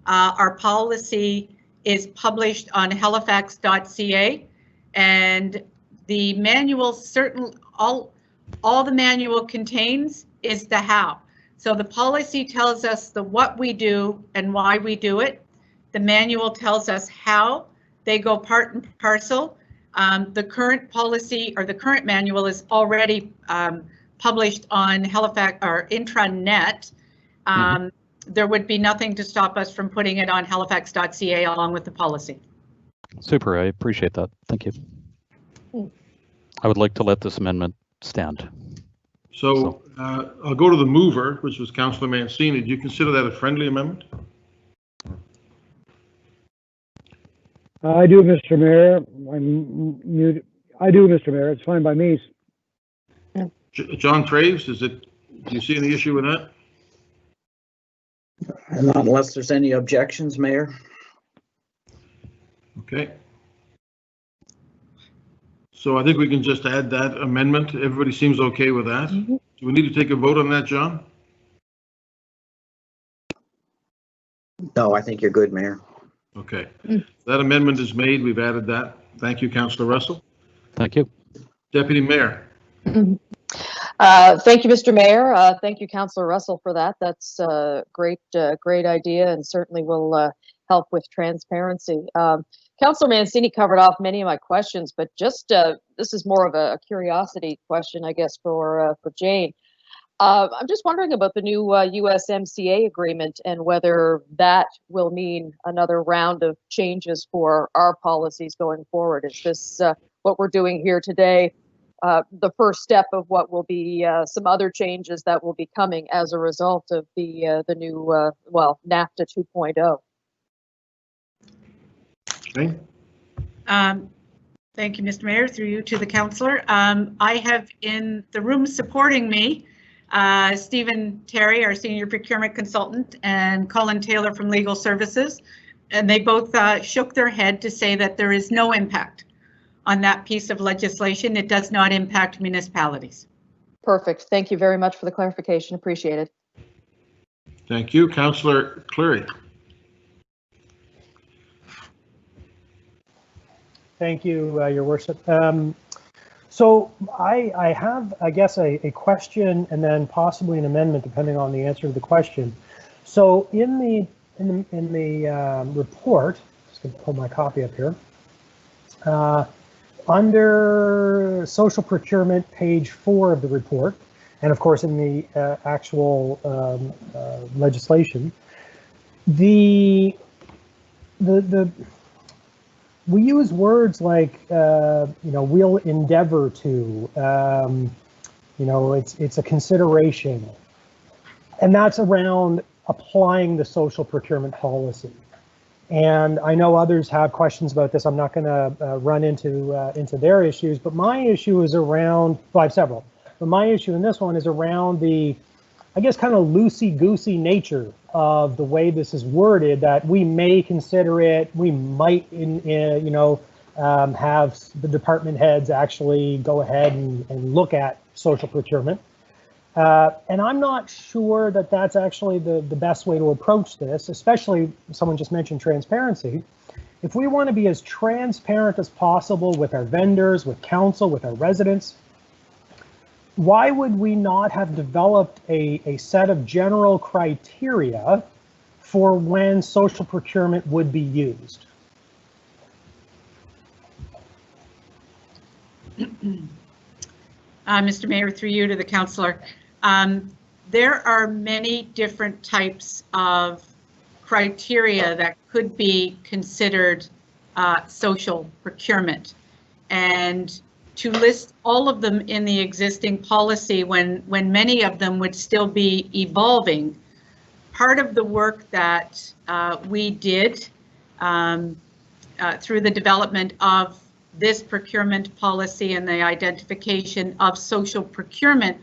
Our policy is published on halifax.ca, and the manual all the manual contains is the how. So the policy tells us the what we do and why we do it. The manual tells us how they go part and parcel. The current policy or the current manual is already published on Halifax or intranet. There would be nothing to stop us from putting it on halifax.ca along with the policy. Super, I appreciate that. Thank you. I would like to let this amendment stand. So I'll go to the mover, which was Councillor Mancini. Do you consider that a friendly amendment? I do, Mr. Mayor. I do, Mr. Mayor. It's fine by me. John Traves, do you see any issue with that? Not unless there's any objections, Mayor. Okay. So I think we can just add that amendment. Everybody seems okay with that. Do we need to take a vote on that, John? No, I think you're good, Mayor. Okay. That amendment is made. We've added that. Thank you, Councillor Russell. Thank you. Deputy Mayor. Thank you, Mr. Mayor. Thank you, Councillor Russell, for that. That's a great idea, and certainly will help with transparency. Councillor Mancini covered off many of my questions, but just this is more of a curiosity question, I guess, for Jane. I'm just wondering about the new USMCA agreement and whether that will mean another round of changes for our policies going forward. Is this what we're doing here today the first step of what will be some other changes that will be coming as a result of the new, well, NAFTA 2.0. Okay. Thank you, Mr. Mayor, through you to the councillor. I have in the room supporting me, Stephen Terry, our senior procurement consultant, and Colin Taylor from Legal Services. And they both shook their head to say that there is no impact on that piece of legislation. It does not impact municipalities. Perfect. Thank you very much for the clarification. Appreciate it. Thank you. Councillor Cleary. Thank you, Your Worship. So I have, I guess, a question and then possibly an amendment depending on the answer to the question. So in the report, just going to pull my copy up here. Under social procurement, page 4 of the report, and of course in the actual legislation, we use words like, we'll endeavor to, it's a consideration. And that's around applying the social procurement policy. And I know others have questions about this. I'm not going to run into their issues, but my issue is around, well, I have several, but my issue in this one is around the, I guess, kind of loosey-goosey nature of the way this is worded, that we may consider it, we might, have the department heads actually go ahead and look at social procurement. And I'm not sure that that's actually the best way to approach this, especially someone just mentioned transparency. If we want to be as transparent as possible with our vendors, with council, with our residents, why would we not have developed a set of general criteria for when social procurement would be used? Mr. Mayor, through you to the councillor. There are many different types of criteria that could be considered social procurement. And to list all of them in the existing policy when many of them would still be evolving, part of the work that we did through the development of this procurement policy and the identification of social procurement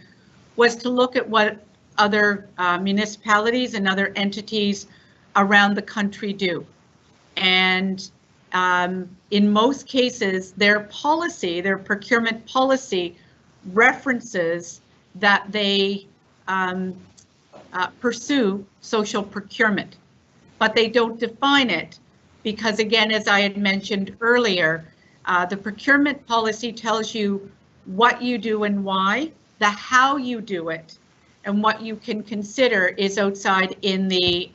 was to look at what other municipalities and other entities around the country do. And in most cases, their policy, their procurement policy, references that they pursue social procurement, but they don't define it because, again, as I had mentioned earlier, the procurement policy tells you what you do and why. The how you do it and what you can consider is outside in the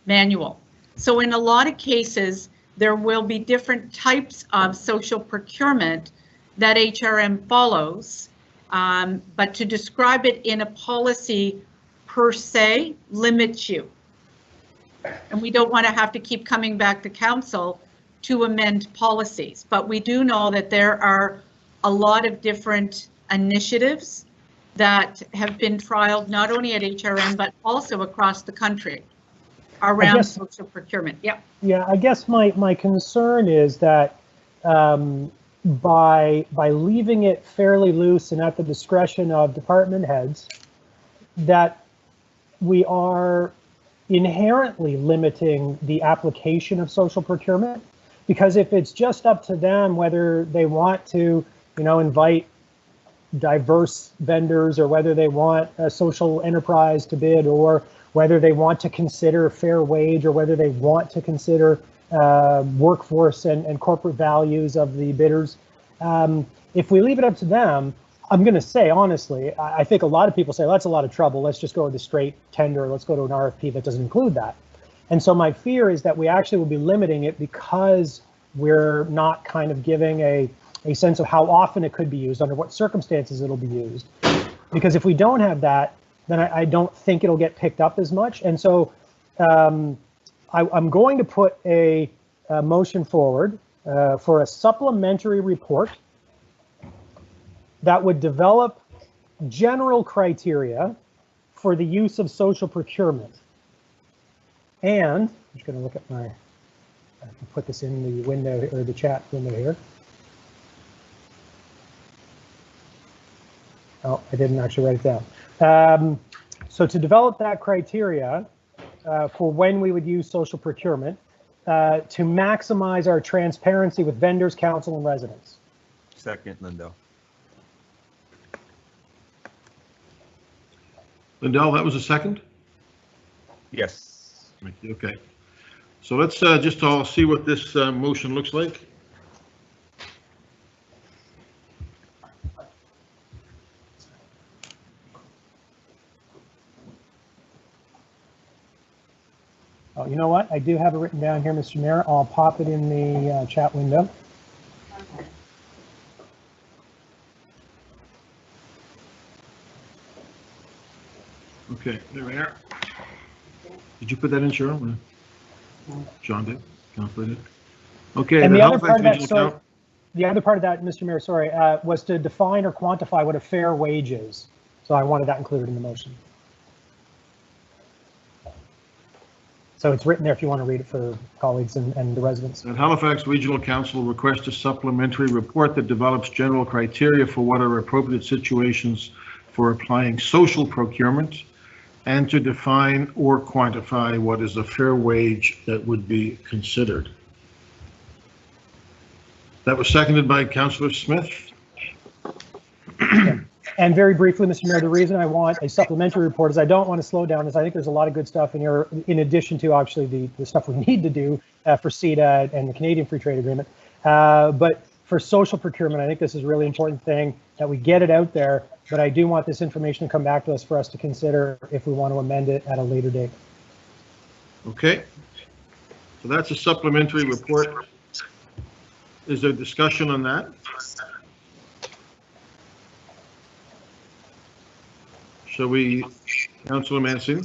manual. So in a lot of cases, there will be different types of social procurement that HRM follows, but to describe it in a policy per se limits you. And we don't want to have to keep coming back to council to amend policies, but we do know that there are a lot of different initiatives that have been trialed not only at HRM but also across the country around social procurement. Yep. Yeah, I guess my concern is that by leaving it fairly loose and at the discretion of department heads, that we are inherently limiting the application of social procurement. Because if it's just up to them whether they want to, invite diverse vendors or whether they want a social enterprise to bid or whether they want to consider fair wage or whether they want to consider workforce and corporate values of the bidders. If we leave it up to them, I'm going to say, honestly, I think a lot of people say, well, that's a lot of trouble. Let's just go with a straight tender. Let's go to an RFP that doesn't include that. And so my fear is that we actually will be limiting it because we're not kind of giving a sense of how often it could be used, under what circumstances it'll be used. Because if we don't have that, then I don't think it'll get picked up as much. And so I'm going to put a motion forward for a supplementary report that would develop general criteria for the use of social procurement. And I'm just going to look at I can put this in the window or the chat window here. Oh, I didn't actually write it down. So to develop that criteria for when we would use social procurement to maximize our transparency with vendors, council, and residents. Second, Lindell. Lindell, that was a second? Yes. Okay. So let's just all see what this motion looks like. Oh, you know what? I do have it written down here, Mr. Mayor. I'll pop it in the chat window. Okay, there we are. Did you put that in, Cheryl? John did. Councilor did. Okay. And the other part of that, sorry, the other part of that, Mr. Mayor, sorry, was to define or quantify what a fair wage is. So I wanted that included in the motion. So it's written there if you want to read it for colleagues and the residents. That Halifax Regional Council requests a supplementary report that develops general criteria for what are appropriate situations for applying social procurement and to define or quantify what is a fair wage that would be considered. That was seconded by Councillor Smith. And very briefly, Mr. Mayor, the reason I want a supplementary report is I don't want to slow down, is I think there's a lot of good stuff in here, in addition to obviously the stuff we need to do for CETA and the Canadian Free Trade Agreement. But for social procurement, I think this is a really important thing that we get it out there, but I do want this information to come back to us for us to consider if we want to amend it at a later date. Okay. So that's a supplementary report. Is there discussion on that? Shall we, Councillor Mancini?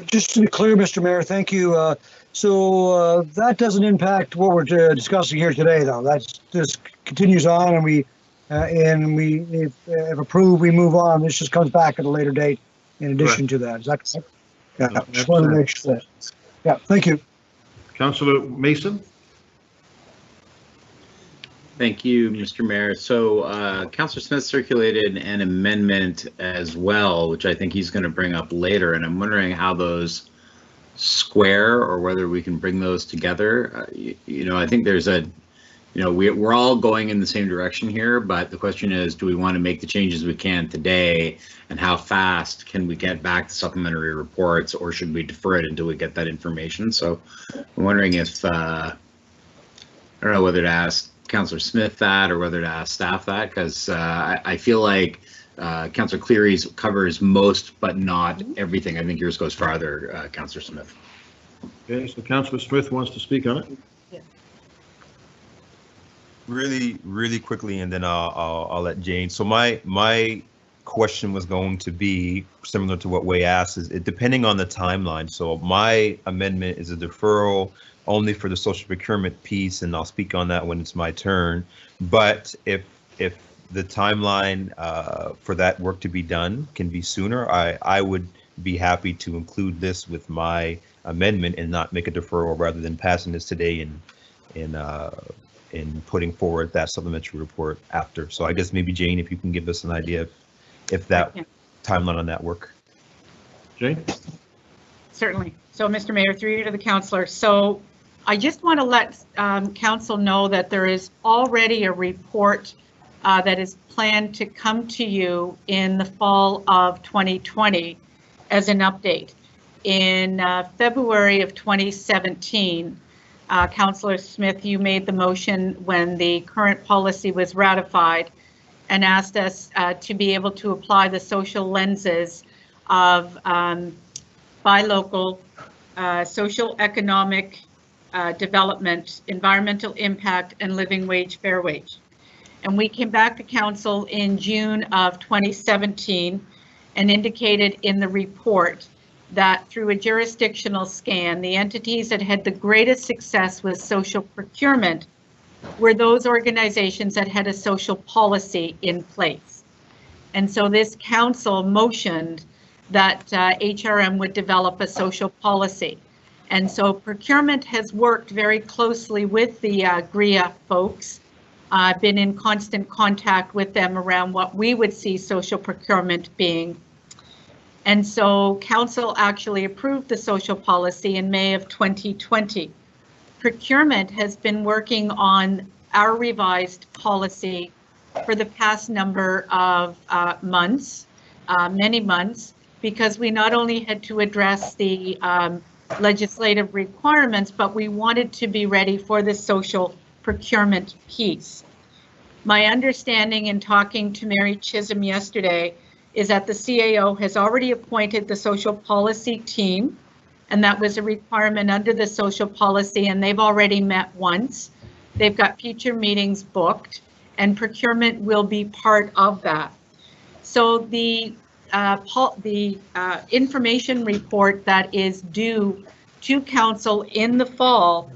Just to be clear, Mr. Mayor, thank you. So that doesn't impact what we're discussing here today, though. That's just continues on, and we if approved, we move on. This just comes back at a later date. In addition to that, is that correct? Yeah, just wanted to make sure. Yeah, thank you. Councillor Mason. Thank you, Mr. Mayor. So Councillor Smith circulated an amendment as well, which I think he's going to bring up later, and I'm wondering how those square or whether we can bring those together. You know, I think there's a, you know, we're all going in the same direction here, but the question is, do we want to make the changes we can today, and how fast can we get back the supplementary reports, or should we defer it until we get that information? So I'm wondering if, I don't know whether to ask Councillor Smith that or whether to ask staff that, because I feel like Councillor Cleary's covers most but not everything. I think yours goes farther, Councillor Smith. Okay, so Councillor Smith wants to speak on it. Yeah. Really quickly, and then I'll let Jane. So my question was going to be similar to what Wei asked, is it depending on the timeline. So my amendment is a deferral only for the social procurement piece, and I'll speak on that when it's my turn. But if the timeline for that work to be done can be sooner, I would be happy to include this with my amendment and not make a deferral, rather than passing this today and putting forward that supplementary report after. So I guess maybe Jane, if you can give us an idea if that timeline on that work. Jane? Certainly. So Mr. Mayor, through you to the councillor. So I just want to let council know that there is already a report that is planned to come to you in the fall of 2020 as an update. In February of 2017, Councillor Smith, you made the motion when the current policy was ratified and asked us to be able to apply the social lenses of buy local, social economic development, environmental impact, and living wage, fair wage. And we came back to council in June of 2017 and indicated in the report that through a jurisdictional scan, the entities that had the greatest success with social procurement were those organizations that had a social policy in place. And so this council motioned that HRM would develop a social policy. And so procurement has worked very closely with the GRIA folks. I've been in constant contact with them around what we would see social procurement being. And so council actually approved the social policy in May of 2020. Procurement has been working on our revised policy for the past number of months, many months, because we not only had to address the legislative requirements, but we wanted to be ready for the social procurement piece. My understanding in talking to Mary Chisholm yesterday is that the CAO has already appointed the social policy team, and that was a requirement under the social policy, and they've already met once. They've got future meetings booked, and procurement will be part of that. So the information report that is due to council in the fall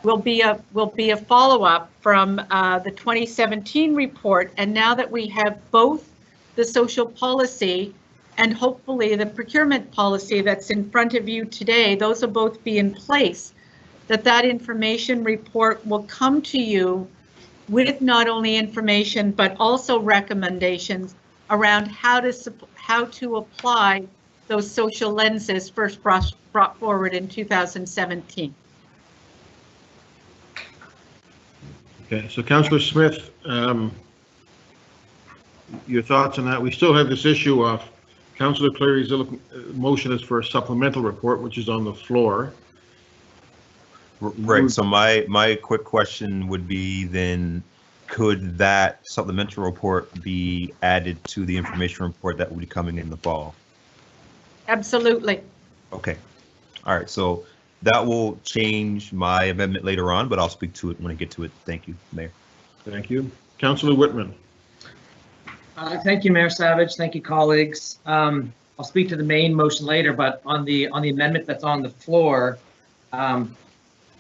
will be a follow-up from the 2017 report. And now that we have both the social policy and hopefully the procurement policy that's in front of you today, those will both be in place, that information report will come to you with not only information, but also recommendations around how to apply those social lenses first brought forward in 2017. Okay, so Councillor Smith, your thoughts on that? We still have this issue of Councillor Cleary's motion is for a supplemental report, which is on the floor. Right, so my quick question would be then, could that supplemental report be added to the information report that will be coming in the fall? Absolutely. Okay, all right, so that will change my amendment later on, but I'll speak to it when I get to it. Thank you, Mayor. Thank you. Councillor Whitman. Thank you, Mayor Savage. Thank you, colleagues. I'll speak to the main motion later, but on the amendment that's on the floor,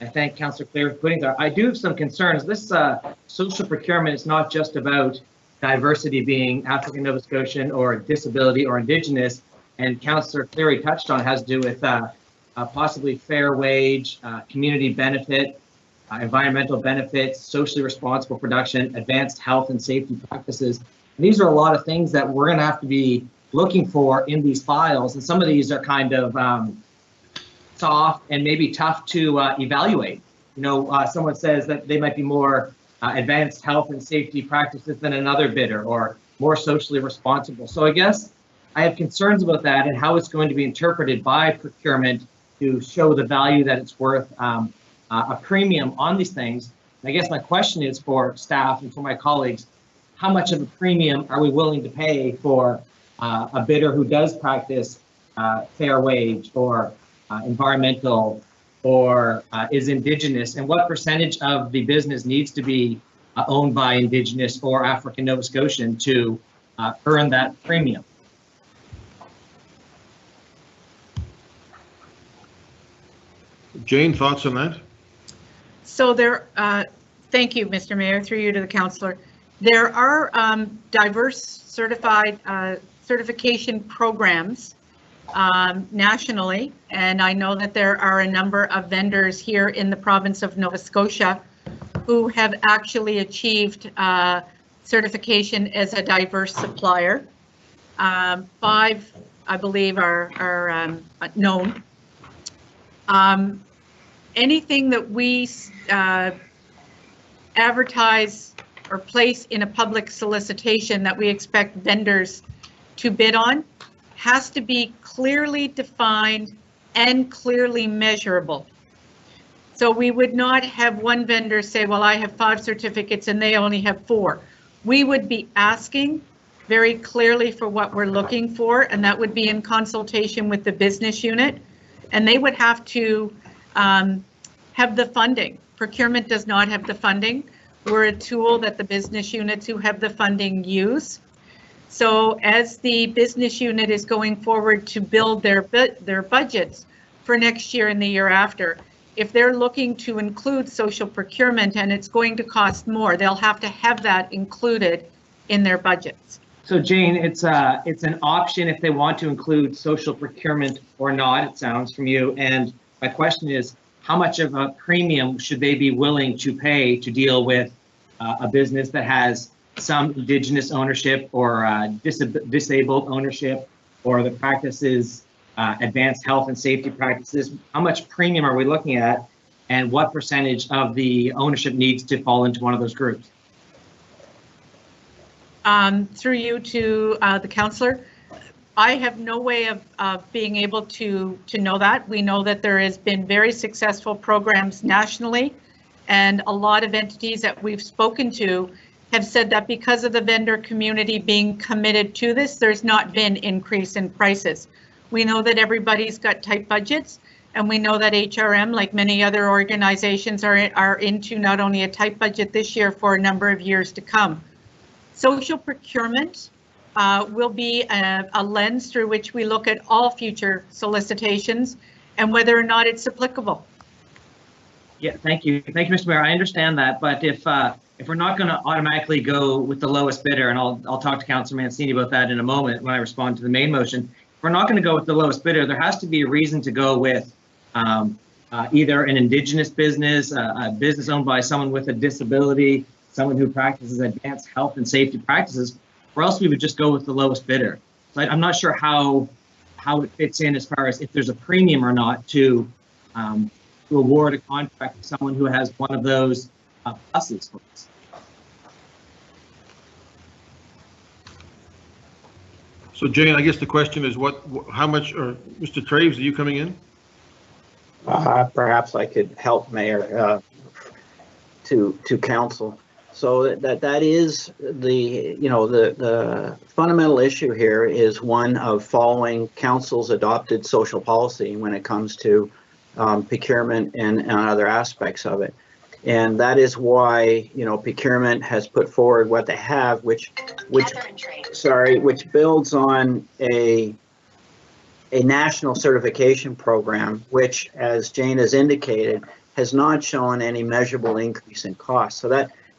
I thank Councillor Clare for putting there. I do have some concerns. This social procurement is not just about diversity being African Nova Scotian or disability or Indigenous, and Councillor Cleary touched on has to do with possibly fair wage, community benefit, environmental benefits, socially responsible production, advanced health and safety practices. And these are a lot of things that we're going to have to be looking for in these files, and some of these are kind of soft and maybe tough to evaluate. You know, someone says that they might be more advanced health and safety practices than another bidder, or more socially responsible. So I guess I have concerns about that and how it's going to be interpreted by procurement to show the value that it's worth, a premium on these things. And I guess my question is for staff and for my colleagues, how much of a premium are we willing to pay for a bidder who does practice fair wage or environmental or is Indigenous, and what percentage of the business needs to be owned by Indigenous or African Nova Scotian to earn that premium? Jane, thoughts on that? So there, thank you, Mr. Mayor, through you to the councillor. There are diverse certified certification programs nationally, and I know that there are a number of vendors here in the province of Nova Scotia who have actually achieved certification as a diverse supplier. 5, I believe, are known. Anything that we advertise or place in a public solicitation that we expect vendors to bid on has to be clearly defined and clearly measurable. So we would not have one vendor say, well, I have 5 certificates and they only have 4. We would be asking very clearly for what we're looking for, and that would be in consultation with the business unit, and they would have to have the funding. Procurement does not have the funding. We're a tool that the business units who have the funding use. So as the business unit is going forward to build their budgets for next year and the year after, if they're looking to include social procurement and it's going to cost more, they'll have to have that included in their budgets. So Jane, it's an option if they want to include social procurement or not, it sounds from you. And my question is, how much of a premium should they be willing to pay to deal with a business that has some Indigenous ownership or disabled ownership, or the practices, advanced health and safety practices? How much premium are we looking at, and what percentage of the ownership needs to fall into one of those groups? Through you to the councillor, I have no way of being able to know that. We know that there has been very successful programs nationally, and a lot of entities that we've spoken to have said that because of the vendor community being committed to this, there's not been increase in prices. We know that everybody's got tight budgets, and we know that HRM, like many other organizations, are into not only a tight budget this year, for a number of years to come. Social procurement will be a lens through which we look at all future solicitations and whether or not it's applicable. Yeah, thank you. Thank you, Mr. Mayor. I understand that, but if we're not going to automatically go with the lowest bidder, and I'll talk to Councillor Mancini about that in a moment when I respond to the main motion. If we're not going to go with the lowest bidder, there has to be a reason to go with either an Indigenous business, a business owned by someone with a disability, someone who practices advanced health and safety practices, or else we would just go with the lowest bidder. So I'm not sure how it fits in as far as if there's a premium or not to award a contract to someone who has one of those pluses for us. So Jane, I guess the question is how much, or Mr. Traves, are you coming in? Perhaps I could help, Mayor, to council. So that is the fundamental issue here is one of following council's adopted social policy when it comes to procurement and other aspects of it. And that is why, procurement has put forward what they have, which builds on a national certification program, which, as Jane has indicated, has not shown any measurable increase in cost. So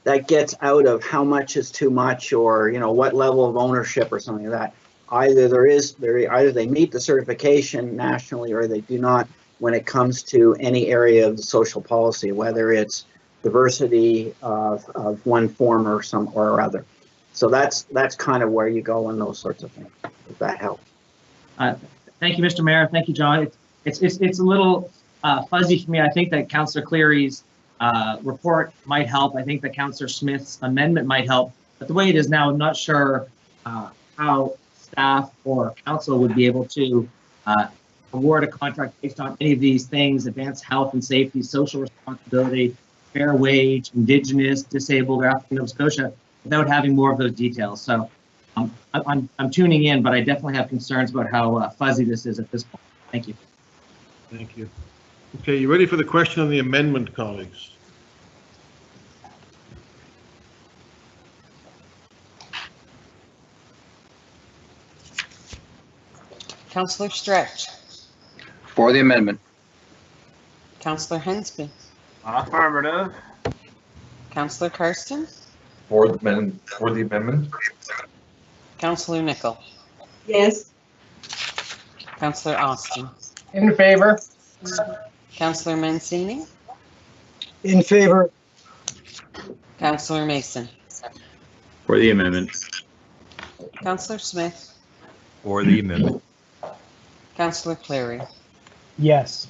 that gets out of how much is too much, or what level of ownership or something like that. Either they meet the certification nationally, or they do not when it comes to any area of the social policy, whether it's diversity of one form or other. So that's kind of where you go in those sorts of things, if that helps. Thank you, Mr. Mayor. Thank you, John. It's a little fuzzy for me. I think that Councillor Cleary's report might help. I think that Councillor Smith's amendment might help. But the way it is now, I'm not sure how staff or council would be able to award a contract based on any of these things: advanced health and safety, social responsibility, fair wage, Indigenous, disabled, or African Nova Scotia, without having more of those details. So I'm tuning in, but I definitely have concerns about how fuzzy this is at this point. Thank you. Thank you. Okay, you ready for the question on the amendment, colleagues? Councillor Stretch. For the amendment. Councillor Hensby. Affirmative. Councillor Karsten. For the amendment. Councillor Nickel. Yes. Councillor Austin. In favor. Councillor Mancini. In favor. Councillor Mason. For the amendment. Councillor Smith. For the amendment. Councillor Cleary. Yes.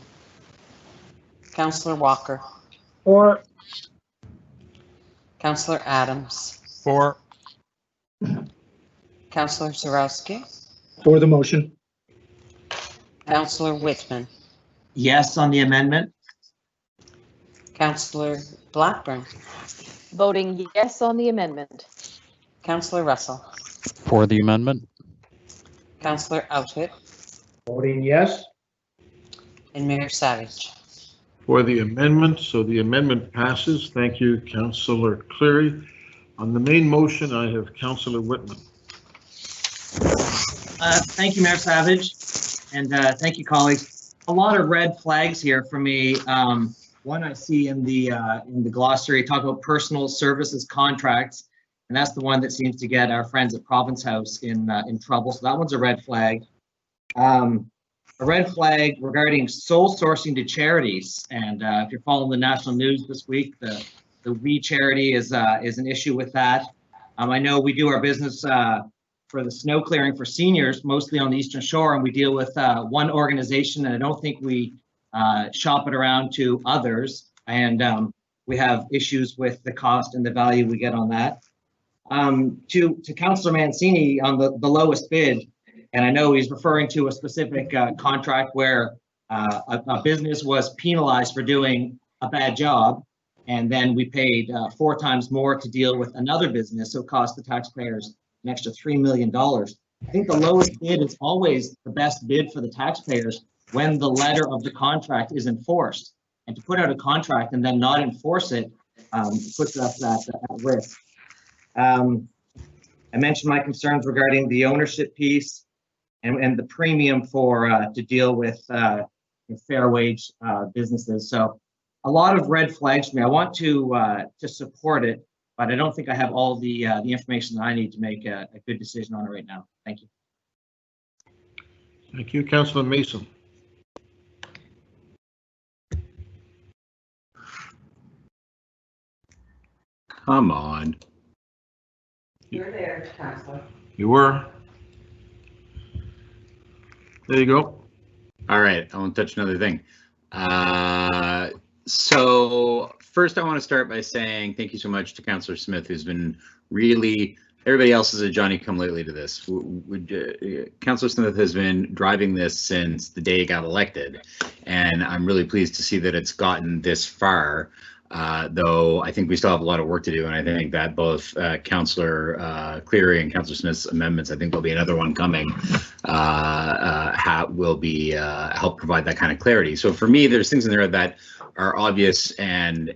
Councillor Walker. For. Councillor Adams. For. Councillor Zarowski. For the motion. Councillor Whitman. Yes on the amendment. Councillor Blackburn. Voting yes on the amendment. Councillor Russell. For the amendment. Councillor Outhitt. Voting yes. And Mayor Savage. For the amendment, so the amendment passes. Thank you, Councillor Cleary. On the main motion, I have Councillor Whitman. Thank you, Mayor Savage, and thank you, colleagues. A lot of red flags here for me. One I see in the glossary, talk about personal services contracts, and that's the one that seems to get our friends at Province House in trouble. So that one's a red flag. A red flag regarding sole sourcing to charities, and if you're following the national news this week, the We charity is an issue with that. I know we do our business for the snow clearing for seniors, mostly on the Eastern Shore, and we deal with one organization, and I don't think we shop it around to others, and we have issues with the cost and the value we get on that. To Councillor Mancini on the lowest bid, and I know he's referring to a specific contract where a business was penalized for doing a bad job, and then we paid 4 times more to deal with another business, so it cost the taxpayers an extra $3 million. I think the lowest bid is always the best bid for the taxpayers when the letter of the contract is enforced. And to put out a contract and then not enforce it puts us at risk. I mentioned my concerns regarding the ownership piece and the premium for to deal with fair wage businesses. So a lot of red flags for me. I want to support it, but I don't think I have all the information that I need to make a good decision on it right now. Thank you. Thank you, Councillor Mason. Come on. You're there, Councillor. You were. There you go. All right, I won't touch another thing. So first I want to start by saying thank you so much to Councillor Smith, who's been really, everybody else is a Johnny come lately to this. Councillor Smith has been driving this since the day he got elected, and I'm really pleased to see that it's gotten this far. Though I think we still have a lot of work to do, and I think that both Councillor Cleary and Councillor Smith's amendments, I think there'll be another one coming, will be help provide that kind of clarity. So for me, there's things in there that are obvious and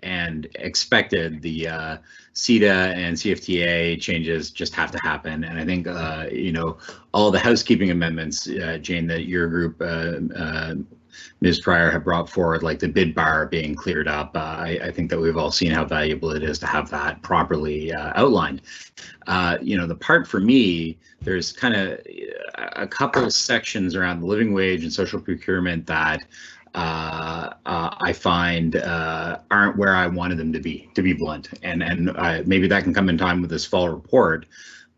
expected. The CETA and CFTA changes just have to happen, and I think you know, all the housekeeping amendments, Jane, that your group, Ms. Pryor, have brought forward, like the bid bar being cleared up. I think that we've all seen how valuable it is to have that properly outlined. You know, the part for me, there's kind of a couple sections around the living wage and social procurement that I find aren't where I wanted them to be blunt. And maybe that can come in time with this fall report,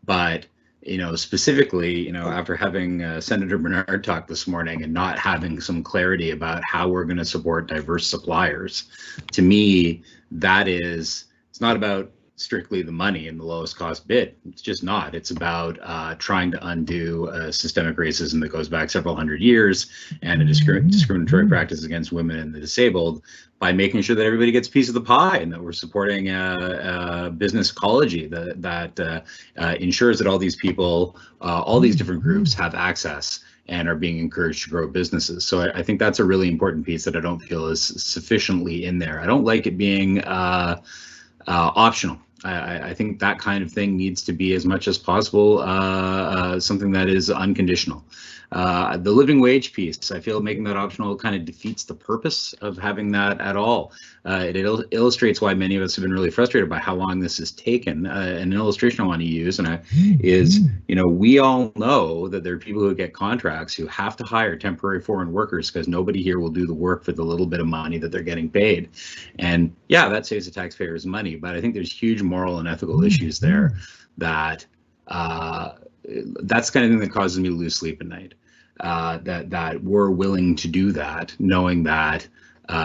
but you know, specifically, you know, after having Senator Bernard talk this morning and not having some clarity about how we're going to support diverse suppliers, to me, that is, it's not about strictly the money and the lowest cost bid. It's just not. It's about trying to undo systemic racism that goes back several hundred years and a discriminatory practice against women and the disabled by making sure that everybody gets a piece of the pie and that we're supporting business ecology that ensures that all these people, all these different groups have access and are being encouraged to grow businesses. So I think that's a really important piece that I don't feel is sufficiently in there. I don't like it being optional. I think that kind of thing needs to be as much as possible something that is unconditional. The living wage piece, I feel making that optional kind of defeats the purpose of having that at all. It illustrates why many of us have been really frustrated by how long this has taken. An illustration I want to use is, you know, we all know that there are people who get contracts who have to hire temporary foreign workers because nobody here will do the work for the little bit of money that they're getting paid. And yeah, that saves the taxpayers money, but I think there's huge moral and ethical issues there that that's the kind of thing that causes me to lose sleep at night. That we're willing to do that, knowing that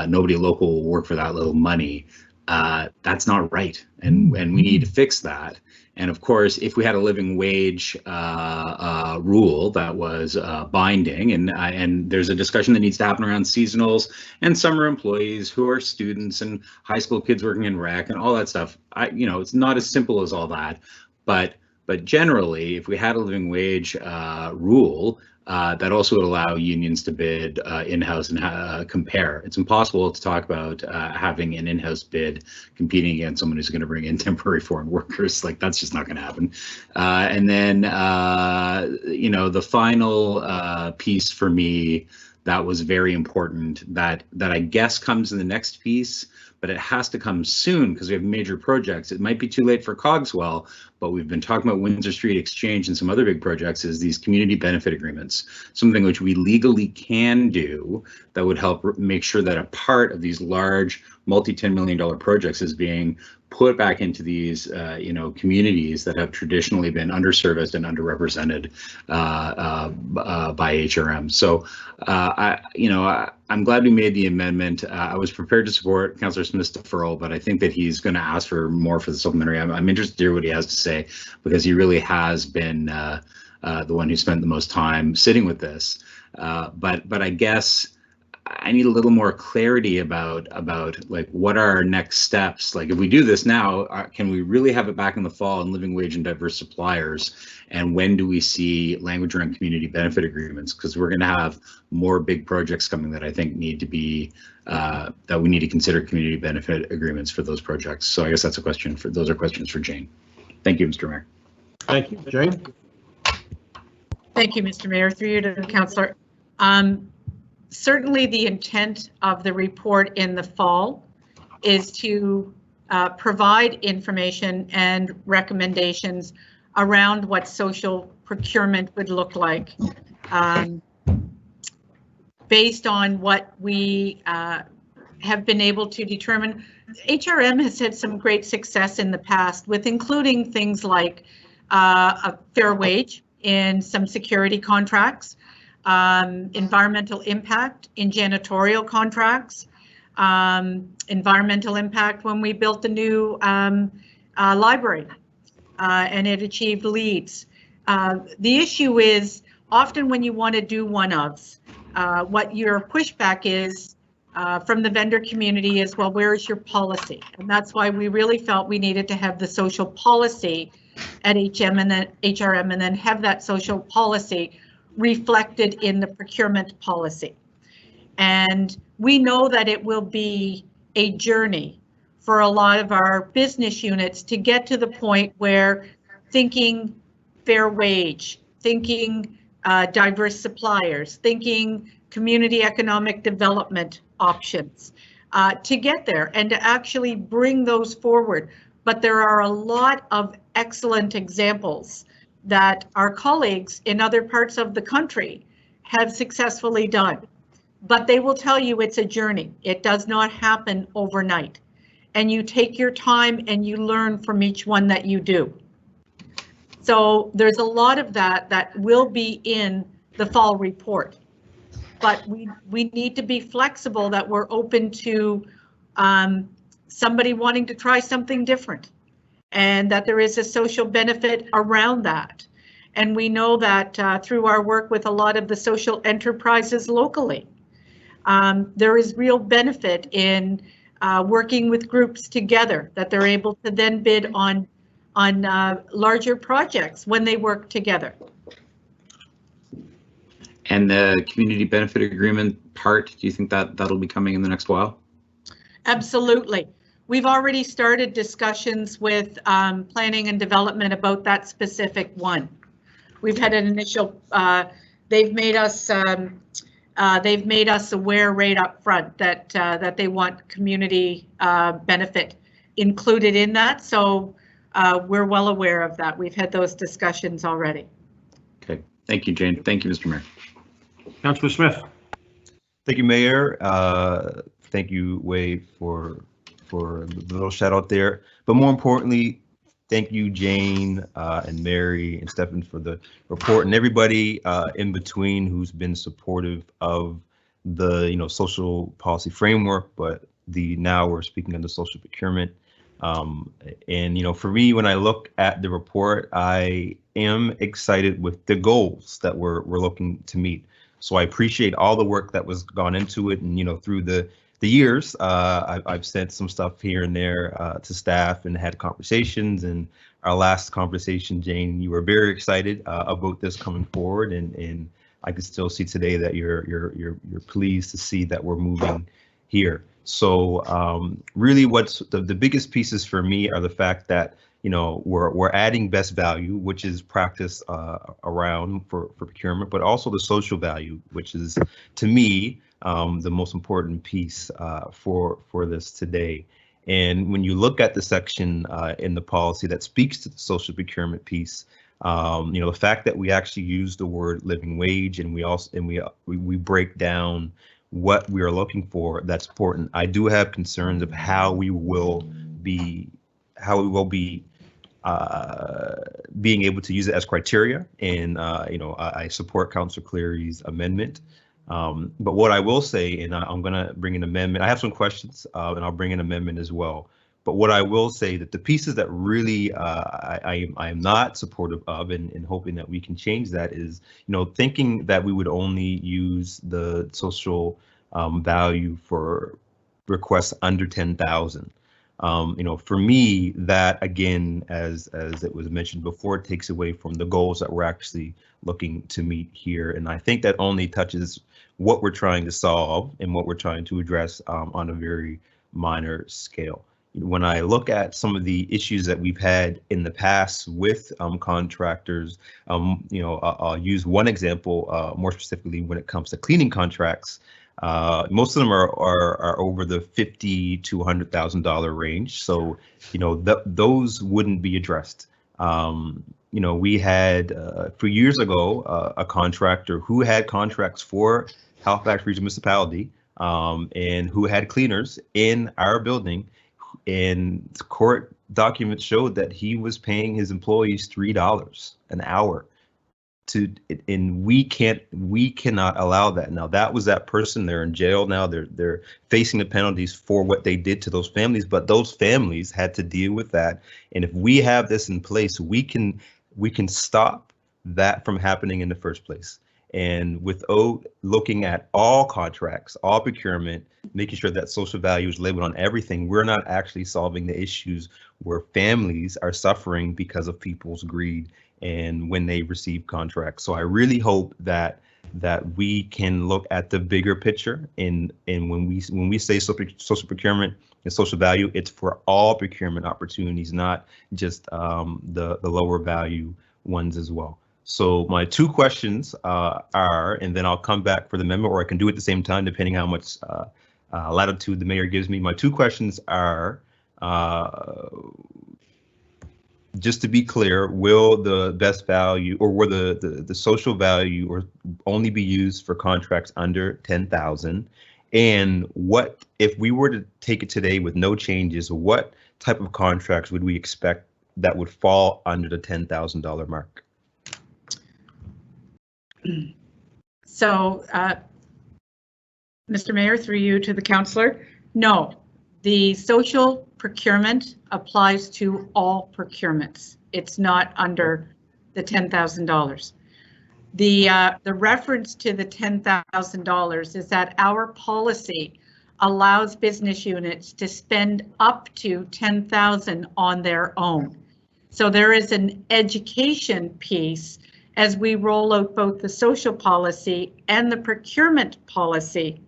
nobody local will work for that little money. That's not right, and we need to fix that. And of course, if we had a living wage rule that was binding, and there's a discussion that needs to happen around seasonals and summer employees who are students and high school kids working in rec and all that stuff. You know, it's not as simple as all that, but But generally, if we had a living wage rule, that also would allow unions to bid in-house and compare. It's impossible to talk about having an in-house bid competing against someone who's going to bring in temporary foreign workers. Like, that's just not going to happen. And then, you know, the final piece for me that was very important that I guess comes in the next piece, but it has to come soon because we have major projects. It might be too late for Cogswell, but we've been talking about Windsor Street Exchange and some other big projects is these community benefit agreements, something which we legally can do that would help make sure that a part of these large multi-$10 million projects is being put back into these, you know, communities that have traditionally been underserviced and underrepresented by HRM. So, I'm glad we made the amendment. I was prepared to support Councillor Smith's deferral, but I think that he's going to ask for more for the supplementary. I'm interested to hear what he has to say because he really has been the one who spent the most time sitting with this. But I guess I need a little more clarity about like what are our next steps. Like if we do this now, can we really have it back in the fall in living wage and diverse suppliers? And when do we see language around community benefit agreements? Because we're going to have more big projects coming that I think need to be that we need to consider community benefit agreements for those projects. So I guess that's a question for those are questions for Jane. Thank you, Mr. Mayor. Thank you, Jane. Thank you, Mr. Mayor. Through you to the councillor. Certainly the intent of the report in the fall is to provide information and recommendations around what social procurement would look like based on what we have been able to determine. HRM has had some great success in the past with including things like a fair wage in some security contracts, environmental impact in janitorial contracts, environmental impact when we built the new library and it achieved LEEDs. The issue is often when you want to do one-ofs, what your pushback is from the vendor community is, well, where is your policy? And that's why we really felt we needed to have the social policy at HRM and then have that social policy reflected in the procurement policy. And we know that it will be a journey for a lot of our business units to get to the point where thinking fair wage, thinking diverse suppliers, thinking community economic development options to get there and to actually bring those forward. But there are a lot of excellent examples that our colleagues in other parts of the country have successfully done. But they will tell you it's a journey. It does not happen overnight. And you take your time and you learn from each one that you do. So there's a lot of that will be in the fall report. But we need to be flexible that we're open to somebody wanting to try something different, and that there is a social benefit around that. And we know that through our work with a lot of the social enterprises locally, there is real benefit in working with groups together, that they're able to then bid on larger projects when they work together. And the community benefit agreement part, do you think that that'll be coming in the next while? Absolutely. We've already started discussions with planning and development about that specific one. We've had an initial, they've made us aware right up front that that they want community benefit included in that. So we're well aware of that. We've had those discussions already. Okay, thank you, Jane. Thank you, Mr. Mayor. Councillor Smith. Thank you, Mayor. Thank you, Wade, for the little shout out there. But more importantly, thank you, Jane and Mary and Stefan for the report, and everybody in between who's been supportive of the social policy framework. But now we're speaking on the social procurement. And for me, when I look at the report, I am excited with the goals that we're looking to meet. So I appreciate all the work that was gone into it, and through the the years, I've sent some stuff here and there to staff and had conversations. And our last conversation, Jane, you were very excited about this coming forward, and I can still see today that you're pleased to see that we're moving here. So really, what's the biggest pieces for me are the fact that we're adding best value, which is practice around for procurement, but also the social value, which is, to me, the most important piece for this today. And when you look at the section in the policy that speaks to the social procurement piece, the fact that we actually use the word living wage, and we break down what we are looking for, that's important. I do have concerns of how we will be being able to use it as criteria, and I support Councillor Cleary's amendment. But what I will say, and I'm going to bring an amendment. I have some questions, and I'll bring an amendment as well. But what I will say, that the pieces that really I am not supportive of, and hoping that we can change that, is thinking that we would only use the social value for requests under 10,000. For me, that, again, as it was mentioned before, it takes away from the goals that we're actually looking to meet here. And I think that only touches what we're trying to solve and what we're trying to address on a very minor scale. When I look at some of the issues that we've had in the past with contractors, I'll use one example more specifically when it comes to cleaning contracts. Most of them are over the $50,000 to $100,000 range, so those wouldn't be addressed. We had a few years ago a contractor who had contracts for Halifax Regional Municipality and who had cleaners in our building, and court documents showed that he was paying his employees $3 an hour. And we cannot allow that. Now, that was that person. They're in jail now. They're facing the penalties for what they did to those families, but those families had to deal with that. And if we have this in place, we can stop that from happening in the first place. And without looking at all contracts, all procurement, making sure that social value is labeled on everything, we're not actually solving the issues where families are suffering because of people's greed and when they receive contracts. So I really hope that we can look at the bigger picture, and when we say social procurement and social value, it's for all procurement opportunities, not just the lower value ones as well. So my two questions are, and then I'll come back for the amendment, or I can do it at the same time, depending how much latitude the mayor gives me. My two questions are, just to be clear, will the best value, or will the social value, or only be used for contracts under 10,000? And what, if we were to take it today with no changes, what type of contracts would we expect that would fall under the $10,000 mark? So, Mr. Mayor, through you to the councillor, no, the social procurement applies to all procurements. It's not under the $10,000. The reference to the $10,000 is that our policy allows business units to spend up to $10,000 on their own. So there is an education piece as we roll out both the social policy and the procurement policy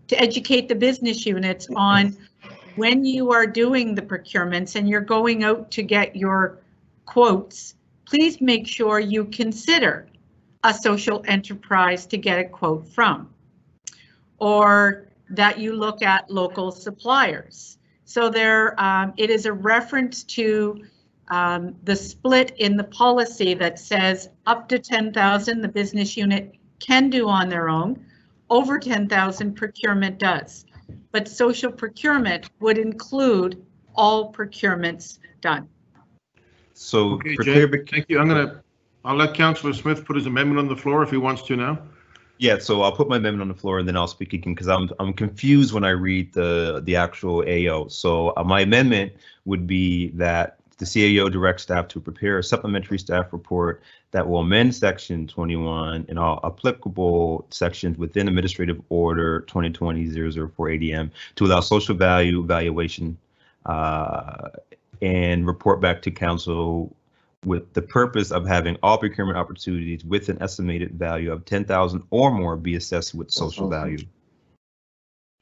to educate the business units on when you are doing the procurements and you're going out to get your quotes, please make sure you consider a social enterprise to get a quote from, or that you look at local suppliers. So there, it is a reference to the split in the policy that says up to 10,000 the business unit can do on their own, over 10,000 procurement does. But social procurement would include all procurements done. So, okay, Jay, thank you. I'll let Councillor Smith put his amendment on the floor if he wants to now. Yeah, so I'll put my amendment on the floor and then I'll speak again, because I'm confused when I read the actual AO. So my amendment would be that the CAO directs staff to prepare a supplementary staff report that will amend section 21 and all applicable sections within Administrative Order 2020-004 ADM to allow social value evaluation and report back to council with the purpose of having all procurement opportunities with an estimated value of 10,000 or more be assessed with social value.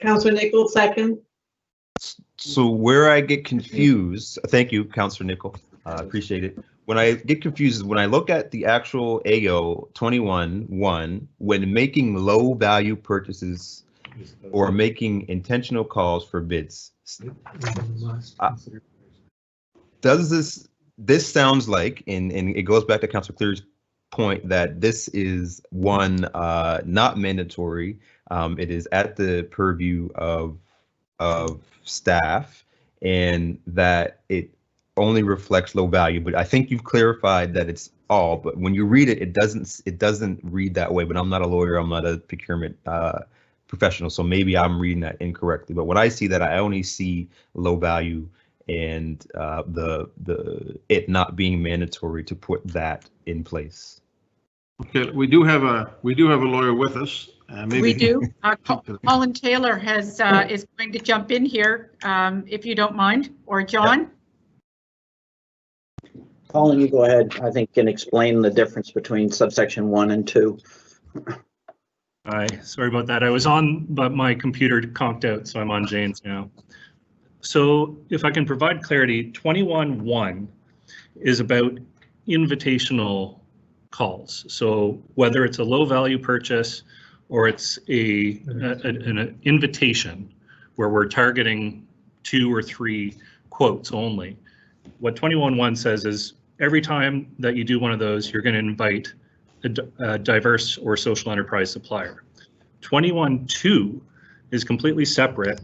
Councillor Nichols, second. So where I get confused, thank you, Councillor Nichol, appreciate it. When I get confused is when I look at the actual AO 21-1, when making low value purchases or making intentional calls for bids. Does this sounds like, and it goes back to Councillor Cleary's point that this is one not mandatory. It is at the purview of staff, and that it only reflects low value. But I think you've clarified that it's all. But when you read it, it doesn't read that way. But I'm not a lawyer. I'm not a procurement professional, so maybe I'm reading that incorrectly. But when I see that, I only see low value and it not being mandatory to put that in place. Okay, we do have a lawyer with us. Maybe we do. Colin Taylor is going to jump in here, if you don't mind, or John. Yeah. Colin, you go ahead. I think can explain the difference between subsection 1 and 2. Hi, sorry about that. I was on, but my computer conked out, so I'm on Jane's now. So if I can provide clarity, 21-1 is about invitational calls. So whether it's a low value purchase or it's an invitation where we're targeting 2 or 3 quotes only, what 21-1 says is every time that you do one of those, you're going to invite a diverse or social enterprise supplier. 21-2 is completely separate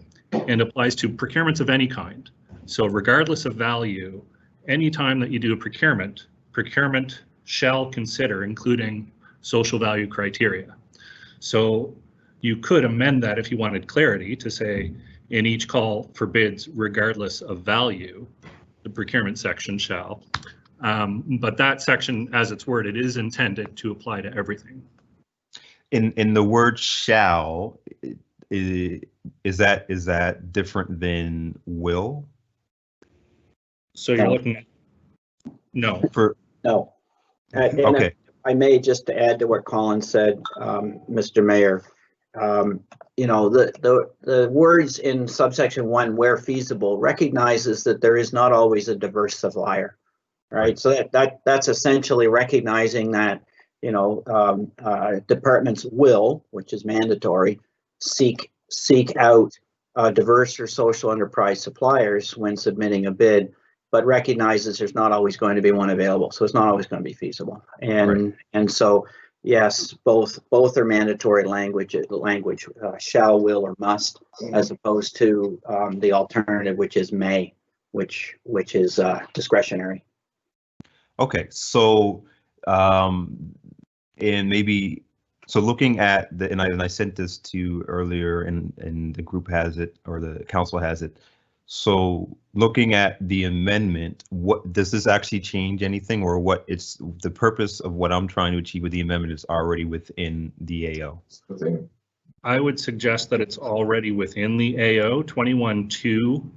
and applies to procurements of any kind. So regardless of value, any time that you do a procurement shall consider including social value criteria. So you could amend that if you wanted clarity to say in each call for bids, regardless of value, the procurement section shall. But that section, as it's worded, is intended to apply to everything. In the word shall, is that different than will? So you're looking at no. No. Okay. I may just to add to what Colin said, Mr. Mayor. You know, the words in subsection 1, where feasible, recognizes that there is not always a diverse supplier, right? So that's essentially recognizing that, you know, departments will, which is mandatory, seek out diverse or social enterprise suppliers when submitting a bid, but recognizes there's not always going to be one available. So it's not always going to be feasible. And so, yes, both are mandatory language, shall, will, or must, as opposed to the alternative, which is may, which is discretionary. Okay, so and maybe so looking at the and I sent this to you earlier, and the group has it, or the council has it. So looking at the amendment, what does this actually change anything, or what it's the purpose of what I'm trying to achieve with the amendment is already within the AO? I would suggest that it's already within the AO. 21-2,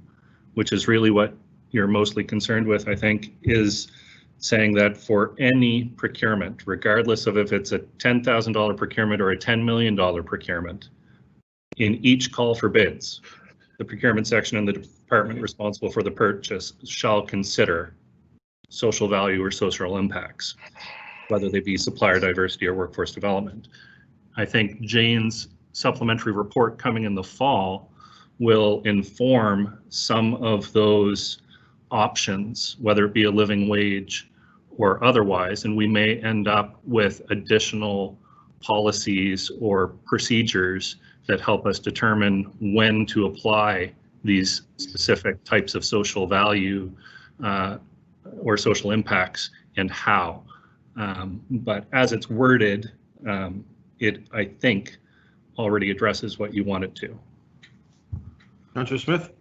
which is really what you're mostly concerned with, I think, is saying that for any procurement, regardless of if it's a $10,000 procurement or a $10 million procurement, in each call for bids, the procurement section and the department responsible for the purchase shall consider social value or social impacts, whether they be supplier diversity or workforce development. I think Jane's supplementary report coming in the fall will inform some of those options, whether it be a living wage or otherwise, and we may end up with additional policies or procedures that help us determine when to apply these specific types of social value or social impacts and how. But as it's worded, it, I think, already addresses what you want it to. Councillor Smith?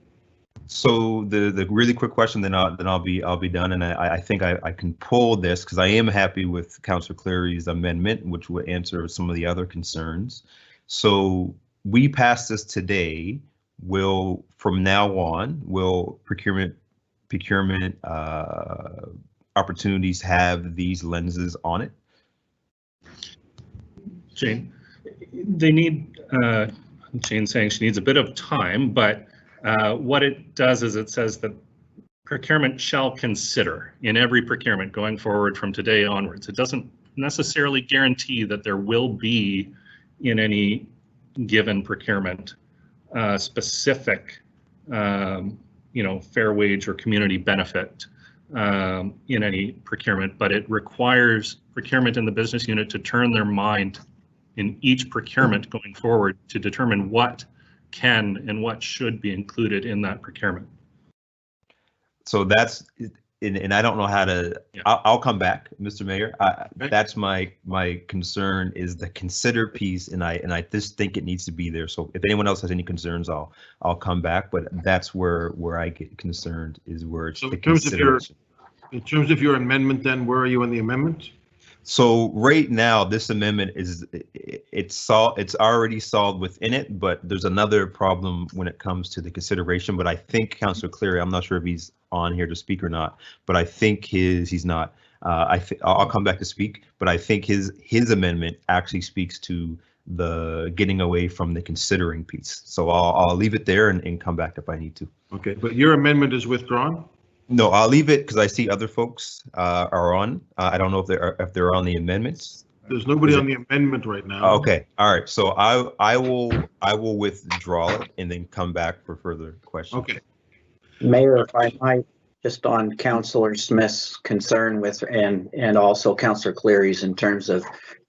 So the really quick question, then I'll be done, and I think I can pull this because I am happy with Councillor Cleary's amendment, which will answer some of the other concerns. So we pass this today. Will from now on will procurement opportunities have these lenses on it? Jane, they need. Jane's saying she needs a bit of time, but what it does is it says that procurement shall consider in every procurement going forward from today onwards. It doesn't necessarily guarantee that there will be in any given procurement specific, fair wage or community benefit in any procurement, but it requires procurement in the business unit to turn their mind in each procurement going forward to determine what can and what should be included in that procurement. So that's, and I don't know how to, I'll come back, Mr. Mayor. That's my concern is the consider piece, and I just think it needs to be there. So if anyone else has any concerns, I'll come back, but that's where I get concerned is where it's the consideration. In terms of your amendment, then where are you in the amendment? So right now, this amendment it's already solved within it, but there's another problem when it comes to the consideration. But I think Councillor Cleary, I'm not sure if he's on here to speak or not, but I think he's not. I'll come back to speak, but I think his amendment actually speaks to the getting away from the considering piece. So I'll leave it there and come back if I need to. Okay, but your amendment is withdrawn? No, I'll leave it because I see other folks are on. I don't know if they're on the amendments. There's nobody on the amendment right now. Okay, all right. So I will withdraw it and then come back for further questions. Okay. Mayor, if I might, just on Councillor Smith's concern with and also Councillor Cleary's in terms of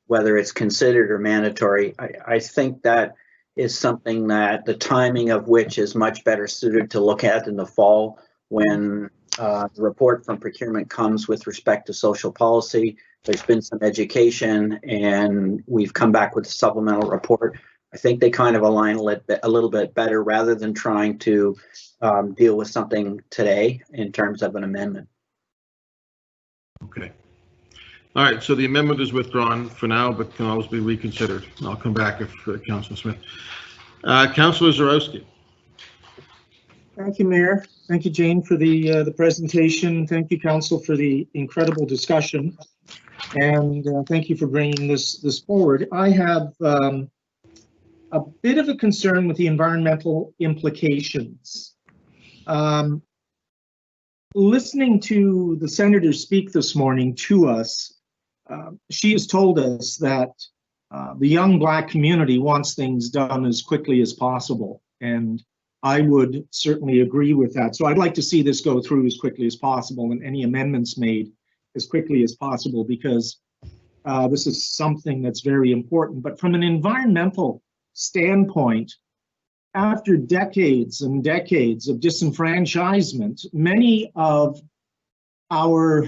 whether it's considered or mandatory, I think that is something that the timing of which is much better suited to look at in the fall when the report from procurement comes with respect to social policy. There's been some education and we've come back with a supplemental report. I think they kind of align a little bit better rather than trying to deal with something today in terms of an amendment. Okay. All right, so the amendment is withdrawn for now, but can always be reconsidered. I'll come back if Councillor Smith. Councillor Zarowski. Thank you, Mayor. Thank you, Jane, for the presentation. Thank you, Council, for the incredible discussion. And thank you for bringing this forward. I have a bit of a concern with the environmental implications. Listening to the Senator speak this morning to us, she has told us that the young Black community wants things done as quickly as possible. And I would certainly agree with that. So I'd like to see this go through as quickly as possible and any amendments made as quickly as possible because this is something that's very important. But from an environmental standpoint, after decades and decades of disenfranchisement, many of our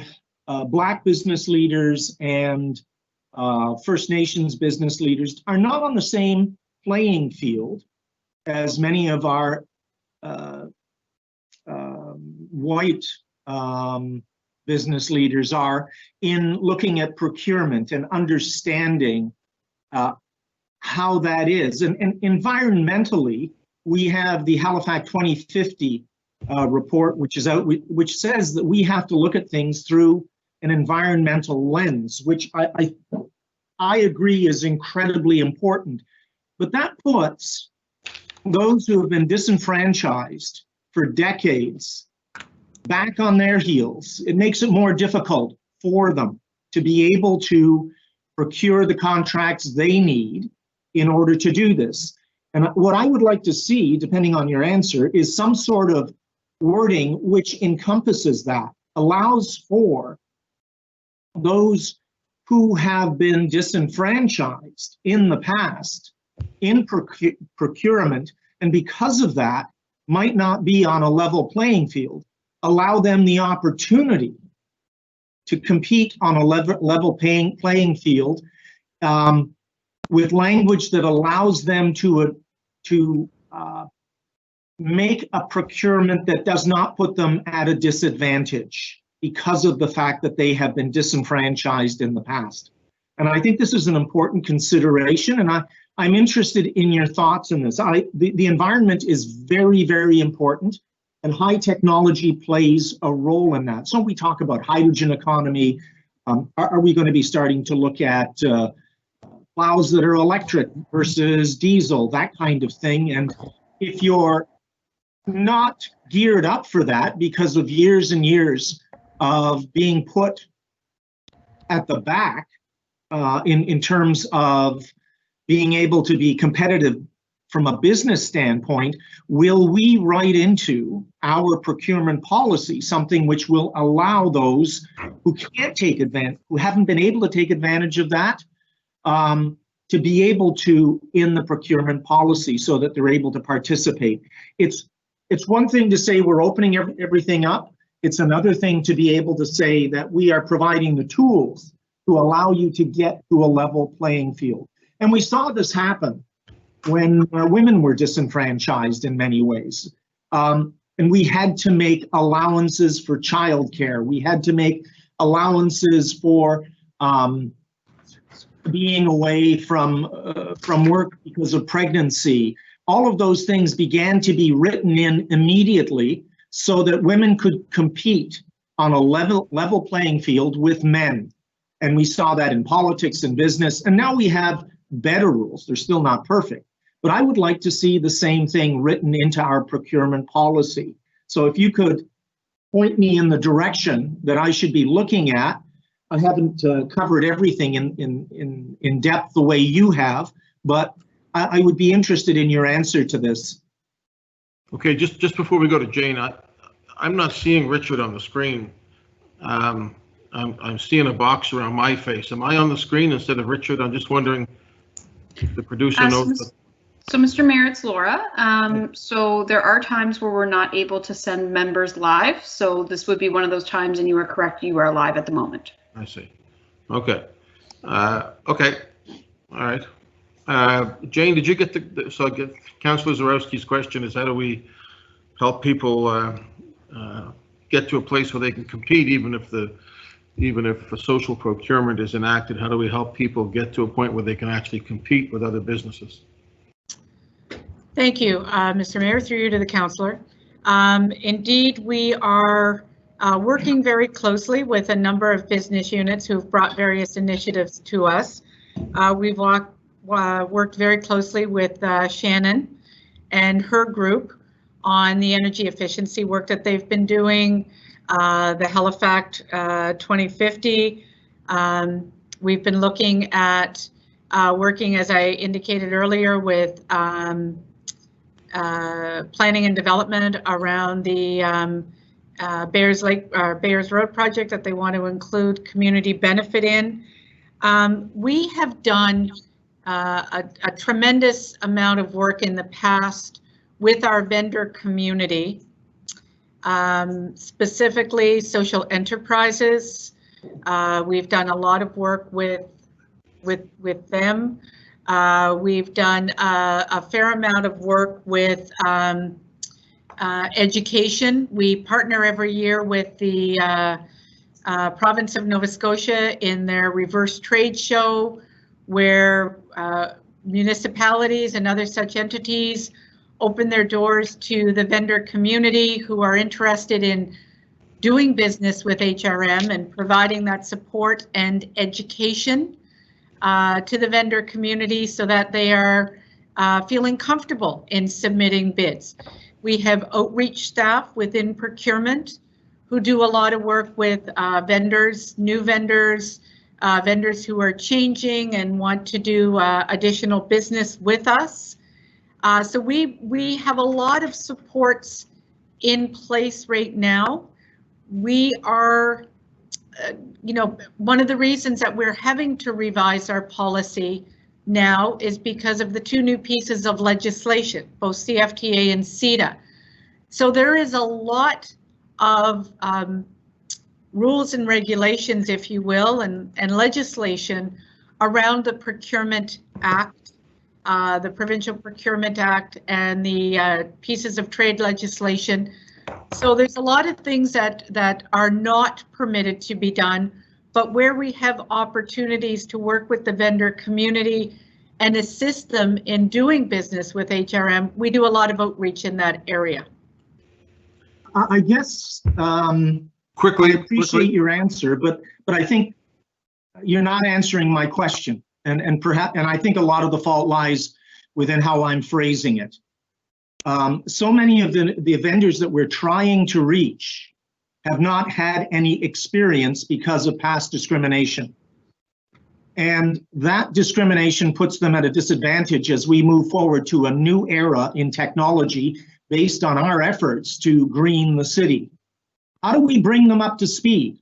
Black business leaders and First Nations business leaders are not on the same playing field as many of our white business leaders are in looking at procurement and understanding how that is. And environmentally, we have the Halifax 2050 report, which is out, which says that we have to look at things through an environmental lens, which I agree is incredibly important. But that puts those who have been disenfranchised for decades back on their heels. It makes it more difficult for them to be able to procure the contracts they need in order to do this. And what I would like to see, depending on your answer, is some sort of wording which encompasses that, allows for those who have been disenfranchised in the past in procurement, and because of that, might not be on a level playing field, allow them the opportunity to compete on a level playing field with language that allows them to make a procurement that does not put them at a disadvantage because of the fact that they have been disenfranchised in the past. And I think this is an important consideration, and I'm interested in your thoughts on this. The environment is very, very important, and high technology plays a role in that. So we talk about hydrogen economy. Are we going to be starting to look at plows that are electric versus diesel, that kind of thing? And if you're not geared up for that because of years and years of being put at the back in terms of being able to be competitive from a business standpoint, will we write into our procurement policy something which will allow those who can't take advantage, who haven't been able to take advantage of that, to be able to in the procurement policy so that they're able to participate? It's one thing to say we're opening everything up. It's another thing to be able to say that we are providing the tools to allow you to get to a level playing field. And we saw this happen when women were disenfranchised in many ways. And we had to make allowances for childcare. We had to make allowances for being away from work because of pregnancy. All of those things began to be written in immediately so that women could compete on a level playing field with men. And we saw that in politics and business. And now we have better rules. They're still not perfect. But I would like to see the same thing written into our procurement policy. So if you could point me in the direction that I should be looking at. I haven't covered everything in depth the way you have, but I would be interested in your answer to this. Okay, just before we go to Jane, I'm not seeing Richard on the screen. I'm seeing a box around my face. Am I on the screen instead of Richard? I'm just wondering if the producer knows. So, Mr. Mayor, it's Laura. So there are times where we're not able to send members live. So this would be one of those times, and you are correct, you are live at the moment. I see. Okay. Okay. All right. Jane, did you get so Councillor Zarowski's question is how do we help people get to a place where they can compete even if a social procurement is enacted? How do we help people get to a point where they can actually compete with other businesses? Thank you, Mr. Mayor, through you to the councillor. Indeed, we are working very closely with a number of business units who've brought various initiatives to us. We've worked very closely with Shannon and her group on the energy efficiency work that they've been doing, the Halifax 2050. We've been looking at working, as I indicated earlier, with planning and development around the Bayers Road project that they want to include community benefit in. We have done a tremendous amount of work in the past with our vendor community, specifically social enterprises. We've done a lot of work with them. We've done a fair amount of work with education. We partner every year with the province of Nova Scotia in their reverse trade show, where municipalities and other such entities open their doors to the vendor community who are interested in doing business with HRM and providing that support and education to the vendor community so that they are feeling comfortable in submitting bids. We have outreach staff within procurement who do a lot of work with vendors, new vendors, vendors who are changing and want to do additional business with us. So we have a lot of supports in place right now. We are, one of the reasons that we're having to revise our policy now is because of the two new pieces of legislation, both CFTA and CETA. So there is a lot of rules and regulations, if you will, and legislation around the Procurement Act the Provincial Procurement Act and the pieces of trade legislation. So there's a lot of things that are not permitted to be done, but where we have opportunities to work with the vendor community and assist them in doing business with HRM, we do a lot of outreach in that area. I guess quickly, I appreciate your answer, but I think you're not answering my question, and I think a lot of the fault lies within how I'm phrasing it. So many of the vendors that we're trying to reach have not had any experience because of past discrimination. And that discrimination puts them at a disadvantage as we move forward to a new era in technology based on our efforts to green the city. How do we bring them up to speed?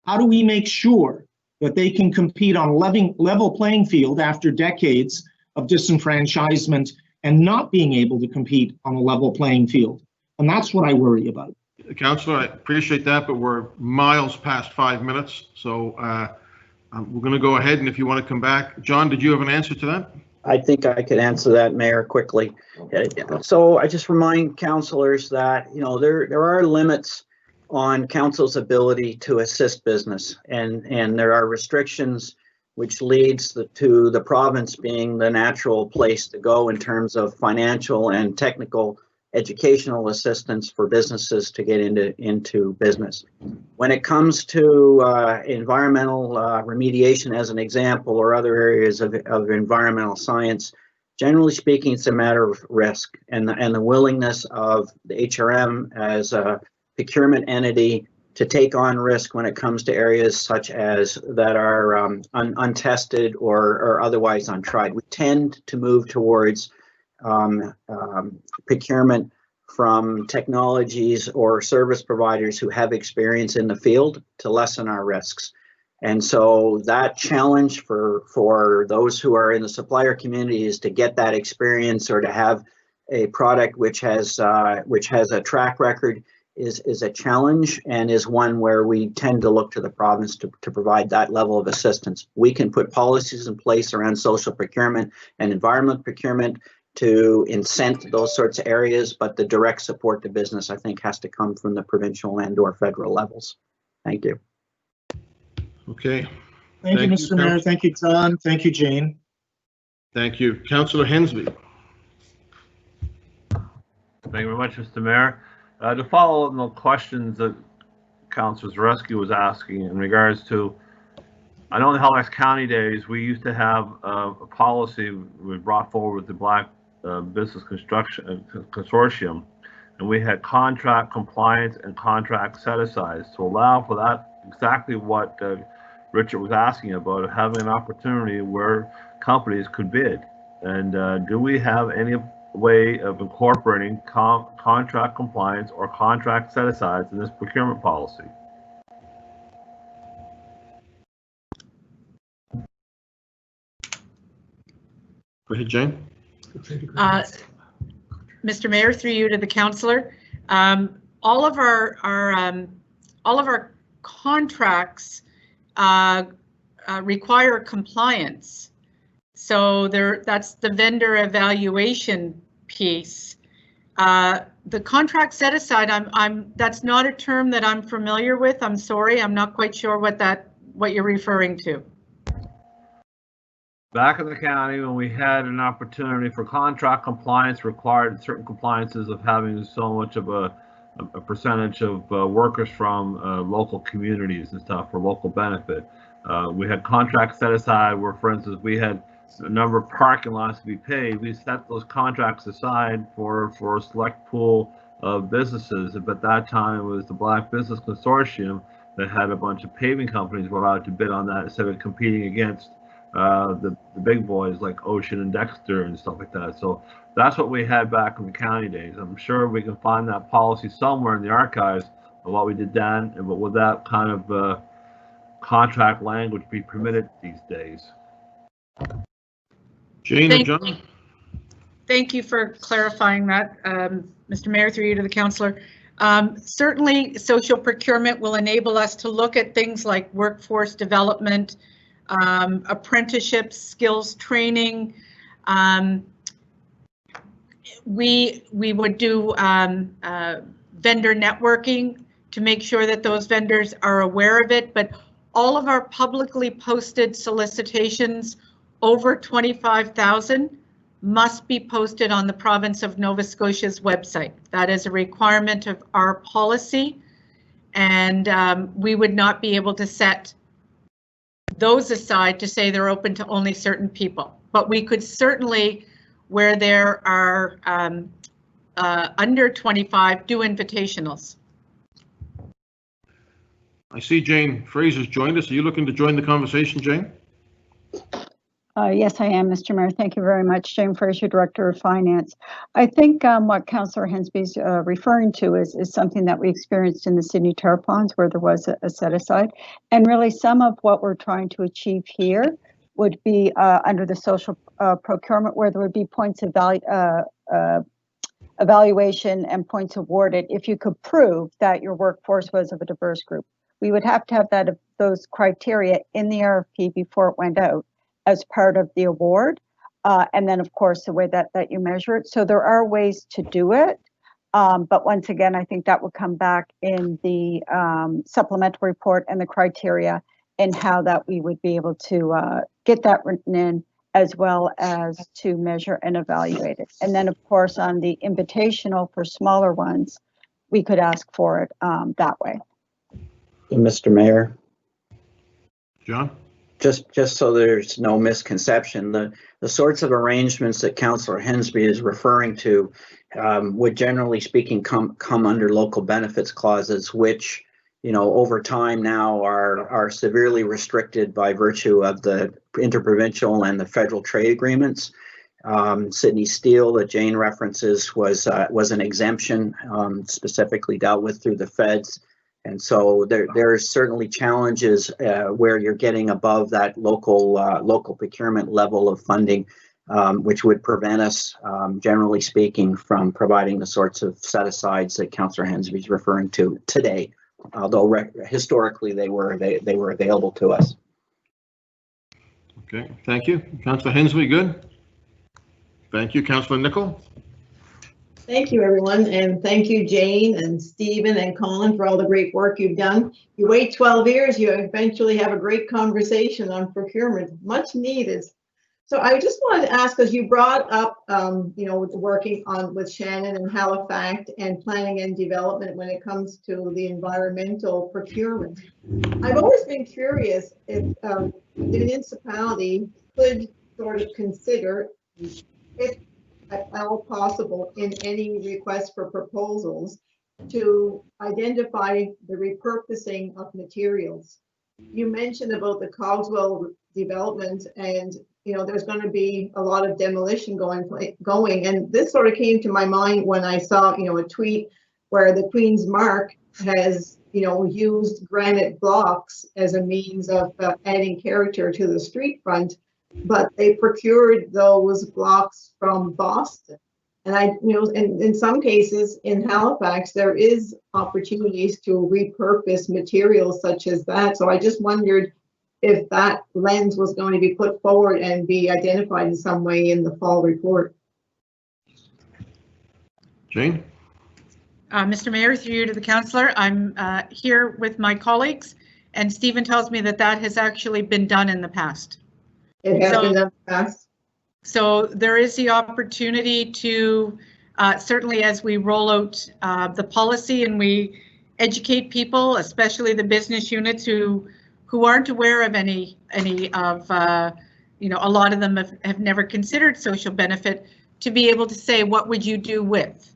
How do we make sure that they can compete on a level playing field after decades of disenfranchisement and not being able to compete on a level playing field? And that's what I worry about. Councillor, I appreciate that, but we're miles past 5 minutes, so we're going to go ahead, and if you want to come back. John, did you have an answer to that? I think I could answer that, Mayor, quickly. So I just remind councillors that, you know, there are limits on council's ability to assist business, and there are restrictions which leads to the province being the natural place to go in terms of financial and technical educational assistance for businesses to get into business. When it comes to environmental remediation, as an example, or other areas of environmental science, generally speaking, it's a matter of risk and the willingness of the HRM as a procurement entity to take on risk when it comes to areas such as that are untested or otherwise untried. We tend to move towards procurement from technologies or service providers who have experience in the field to lessen our risks. And so that challenge for those who are in the supplier community is to get that experience or to have a product which has a track record is a challenge, and is one where we tend to look to the province to provide that level of assistance. We can put policies in place around social procurement and environment procurement to incent those sorts of areas, but the direct support to business, I think, has to come from the provincial and or federal levels. Thank you. Okay. Thank you, Mr. Mayor. Thank you, John. Thank you, Jane. Thank you. Councillor Hensby. Thank you very much, Mr. Mayor. To follow up on the questions that Councillor Zareski was asking in regards to, I know in the Halifax County days, we used to have a policy we brought forward with the Black Business Construction Consortium, and we had contract compliance and contract set-asides to allow for that, exactly what Richard was asking about, having an opportunity where companies could bid. And do we have any way of incorporating contract compliance or contract set-asides in this procurement policy? Go ahead, Jane. Mr. Mayor, through you to the councillor, all of our contracts require compliance. So that's the vendor evaluation piece. The contract set aside, that's not a term that I'm familiar with. I'm sorry, I'm not quite sure what you're referring to. Back in the county, when we had an opportunity for contract compliance, required certain compliances of having so much of a percentage of workers from local communities and stuff for local benefit. We had contracts set aside where, for instance, we had a number of parking lots to be paid. We set those contracts aside for a select pool of businesses. But at that time, it was the Black Business Consortium that had a bunch of paving companies were allowed to bid on that instead of competing against the big boys like Ocean and Dexter and stuff like that. So that's what we had back in the county days. I'm sure we can find that policy somewhere in the archives of what we did then, but would that kind of contract language be permitted these days? Jane and John? Thank you for clarifying that, Mr. Mayor, through you to the councillor. Certainly, social procurement will enable us to look at things like workforce development, apprenticeships, skills training, We would do vendor networking to make sure that those vendors are aware of it, but all of our publicly posted solicitations over 25,000 must be posted on the province of Nova Scotia's website. That is a requirement of our policy, and we would not be able to set those aside to say they're open to only certain people. But we could certainly, where there are under 25, do invitationals. I see Jane Fraser's joined us. Are you looking to join the conversation, Jane? Yes, I am, Mr. Mayor. Thank you very much. Jane Fraser, Director of Finance. I think what Councillor Hensby's referring to is something that we experienced in the Sydney Terraponds, where there was a set aside. And really some of what we're trying to achieve here would be under the social procurement, where there would be points of value, evaluation and points awarded if you could prove that your workforce was of a diverse group. We would have to have those criteria in the RFP before it went out as part of the award. And then of course, the way that you measure it. So there are ways to do it. But once again, I think that will come back in the supplemental report and the criteria and how that we would be able to get that written in, as well as to measure and evaluate it. And then of course, on the invitational for smaller ones, we could ask for it that way. Mr. Mayor. John? Just so there's no misconception, the sorts of arrangements that Councillor Hensby is referring to would generally speaking come under local benefits clauses, which, you know, over time now are severely restricted by virtue of the interprovincial and the federal trade agreements. Sydney Steel that Jane references was an exemption specifically dealt with through the feds. And so there are certainly challenges where you're getting above that local procurement level of funding, which would prevent us, generally speaking, from providing the sorts of set-asides that Councillor Hensby is referring to today. Although historically they were available to us. Okay, thank you. Councillor Hensby, good. Thank you, Councillor Nicol. Thank you, everyone, and thank you, Jane and Stephen and Colin, for all the great work you've done. You wait 12 years, you eventually have a great conversation on procurement, much needed. So I just wanted to ask, because you brought up, you know, working on with Shannon and Halifax and planning and development when it comes to the environmental procurement. I've always been curious if the municipality could sort of consider, if at all possible, in any request for proposals, to identify the repurposing of materials. You mentioned about the Cogswell development, and you know there's going to be a lot of demolition going, and this sort of came to my mind when I saw, you know, a tweet where the Queen's Mark has, you know, used granite blocks as a means of adding character to the street front, but they procured those blocks from Boston. And I, you know, in some cases in Halifax, there is opportunities to repurpose materials such as that. So I just wondered if that lens was going to be put forward and be identified in some way in the fall report. Jane? Mr. Mayor, through you to the councillor, I'm here with my colleagues, and Stephen tells me that that has actually been done in the past. It has been done in the past. So there is the opportunity to, certainly as we roll out the policy and we educate people, especially the business units who aren't aware of any of, you know, a lot of them have never considered social benefit, to be able to say, what would you do with?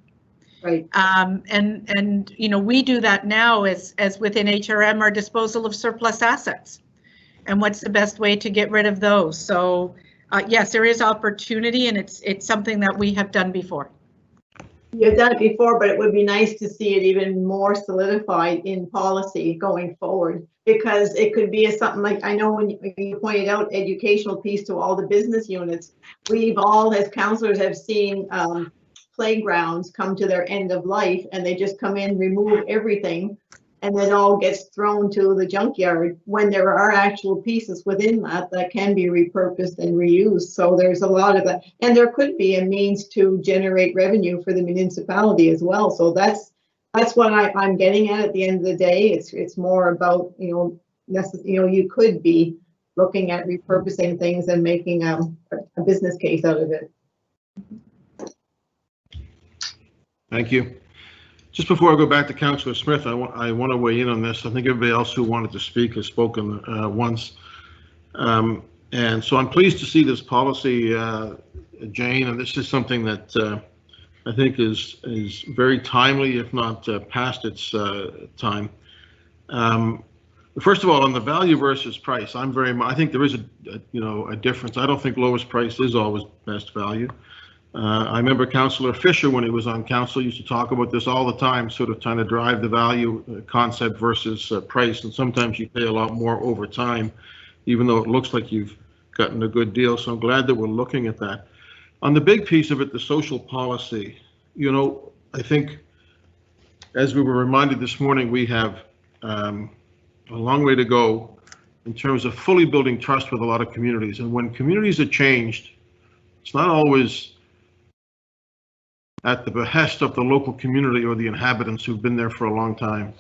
Right. And you know, we do that now as within HRM, our disposal of surplus assets. And what's the best way to get rid of those? So yes, there is opportunity, and it's something that we have done before. You've done it before, but it would be nice to see it even more solidified in policy going forward, because it could be something like, I know when you pointed out educational piece to all the business units, we've all as councillors have seen playgrounds come to their end of life, and they just come in, remove everything, and it all gets thrown to the junkyard when there are actual pieces within that that can be repurposed and reused. So there's a lot of that, and there could be a means to generate revenue for the municipality as well. So that's what I'm getting at the end of the day. It's more about, you know, you could be looking at repurposing things and making a business case out of it. Thank you. Just before I go back to Councillor Smith, I want to weigh in on this. I think everybody else who wanted to speak has spoken once. And so I'm pleased to see this policy, Jane, and this is something that I think is very timely, if not past its time. First of all, on the value versus price, I think there is a difference. I don't think lowest price is always best value. I remember Councillor Fisher, when he was on council, used to talk about this all the time, sort of trying to drive the value concept versus price. And sometimes you pay a lot more over time, even though it looks like you've gotten a good deal. So I'm glad that we're looking at that. On the big piece of it, the social policy, you know, I think, as we were reminded this morning, we have a long way to go in terms of fully building trust with a lot of communities. And when communities are changed, it's not always at the behest of the local community or the inhabitants who've been there for a long time.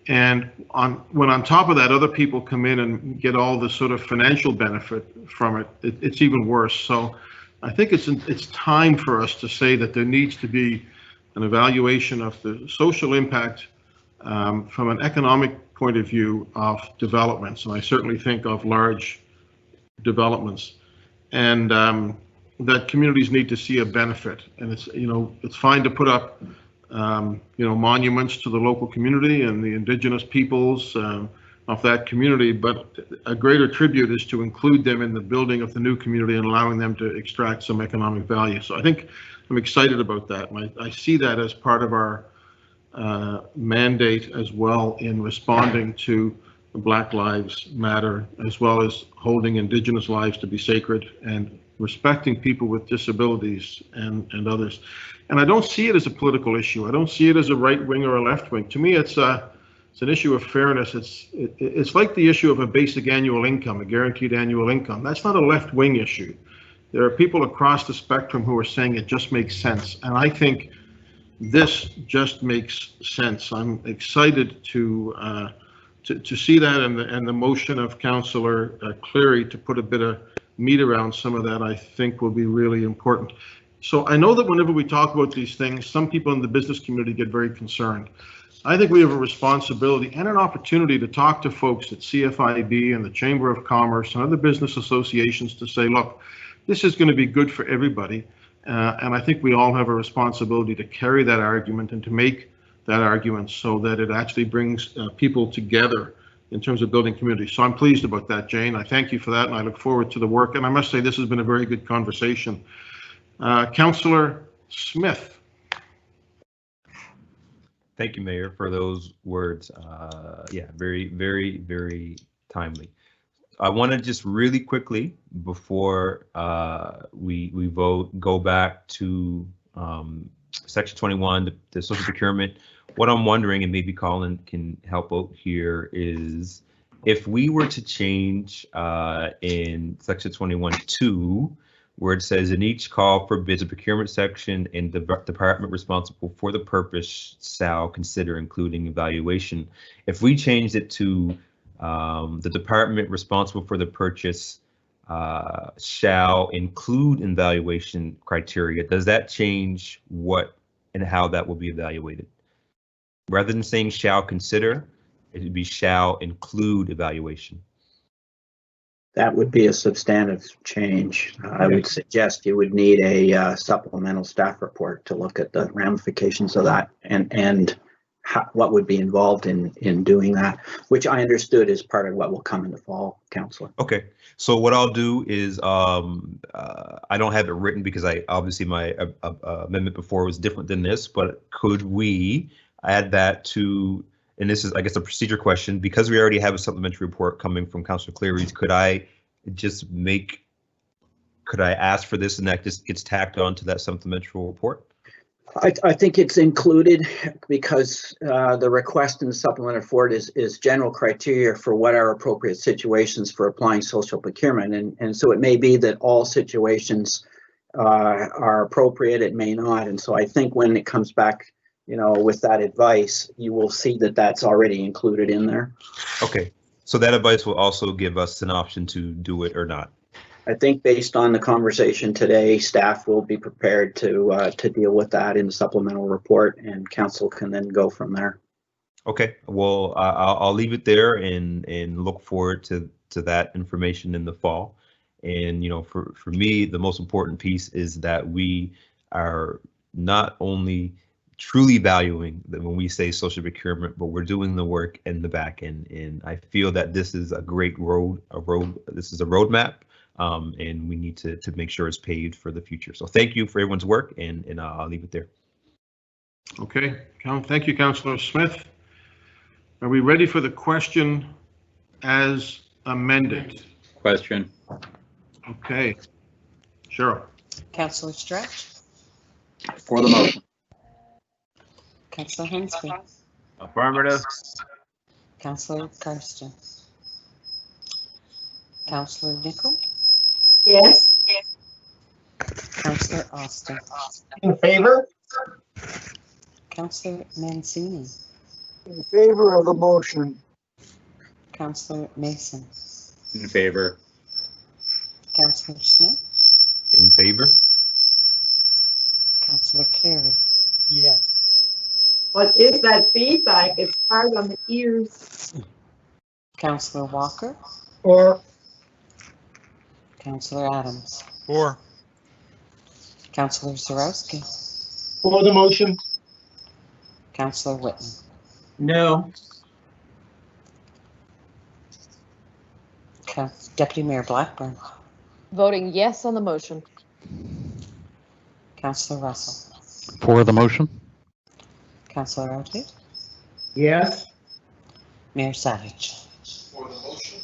And when on top of that, other people come in and get all the sort of financial benefit from it, it's even worse. So I think it's time for us to say that there needs to be an evaluation of the social impact from an economic point of view of developments. And I certainly think of large developments. And that communities need to see a benefit, and it's fine to put up monuments to the local community and the indigenous peoples of that community, but a greater tribute is to include them in the building of the new community and allowing them to extract some economic value. So I think I'm excited about that, and I see that as part of our mandate as well in responding to Black Lives Matter, as well as holding Indigenous lives to be sacred and respecting people with disabilities and others. And I don't see it as a political issue. I don't see it as a right wing or a left wing. To me, it's an issue of fairness. It's like the issue of a basic annual income, a guaranteed annual income. That's not a left wing issue. There are people across the spectrum who are saying it just makes sense. And I think this just makes sense. I'm excited to see that, and the motion of Councillor Cleary to put a bit of meat around some of that, I think, will be really important. So I know that whenever we talk about these things, some people in the business community get very concerned. I think we have a responsibility and an opportunity to talk to folks at CFIB and the Chamber of Commerce and other business associations to say, look, this is going to be good for everybody. And I think we all have a responsibility to carry that argument and to make that argument so that it actually brings people together in terms of building community. So I'm pleased about that, Jane. I thank you for that, and I look forward to the work. And I must say, this has been a very good conversation. Councillor Smith. Thank you, Mayor, for those words. Yeah, very, very, very timely. I want to just really quickly, before we vote, go back to Section 21, the social procurement. What I'm wondering, and maybe Colin can help out here, is if we were to change in Section 21(2), where it says in each call for bids, a procurement section and the department responsible for the purpose shall consider including evaluation. If we changed it to the department responsible for the purchase shall include evaluation criteria, does that change what and how that will be evaluated? Rather than saying shall consider, it would be shall include evaluation. That would be a substantive change. I would suggest you would need a supplemental staff report to look at the ramifications of that and what would be involved in doing that, which I understood is part of what will come in the fall, Councillor. Okay, so what I'll do is I don't have it written because I obviously my amendment before was different than this, but could we add that to, and this is, I guess, a procedure question, because we already have a supplementary report coming from Councillor Cleary's, could I ask for this and that just gets tacked on to that supplementary report? I think it's included because the request in the supplemental report is general criteria for what are appropriate situations for applying social procurement. And so it may be that all situations are appropriate, it may not. And so I think when it comes back, with that advice, you will see that that's already included in there. Okay, so that advice will also give us an option to do it or not. I think based on the conversation today, staff will be prepared to deal with that in the supplemental report, and council can then go from there. Okay, well, I'll leave it there and look forward to that information in the fall. And for me, the most important piece is that we are not only truly valuing that when we say social procurement, but we're doing the work in the back end. And I feel that this is a great this is a roadmap. And we need to make sure it's paved for the future. So thank you for everyone's work, and I'll leave it there. Okay, thank you, Councillor Smith. Are we ready for the question as amended? Question. Okay, Cheryl. Councillor Stretch, For the motion. Councillor Hensby, Affirmative. Councillor Karsten, Councillor Nicol, Yes. Councillor Austin, In favor? Councillor Mancini, In favor of the motion. Councillor Mason, In favor. Councillor Smith, In favor? Councillor Carey, Yes. What is that feedback? It's hard on the ears. Councillor Walker, Or Councillor Adams, For. Councillor Zarowski, For the motion? Councillor Whitman, No. Deputy Mayor Blackburn, Voting yes on the motion. Councillor Russell, For the motion? Councillor Oatley, Yes. Mayor Savage. For the motion.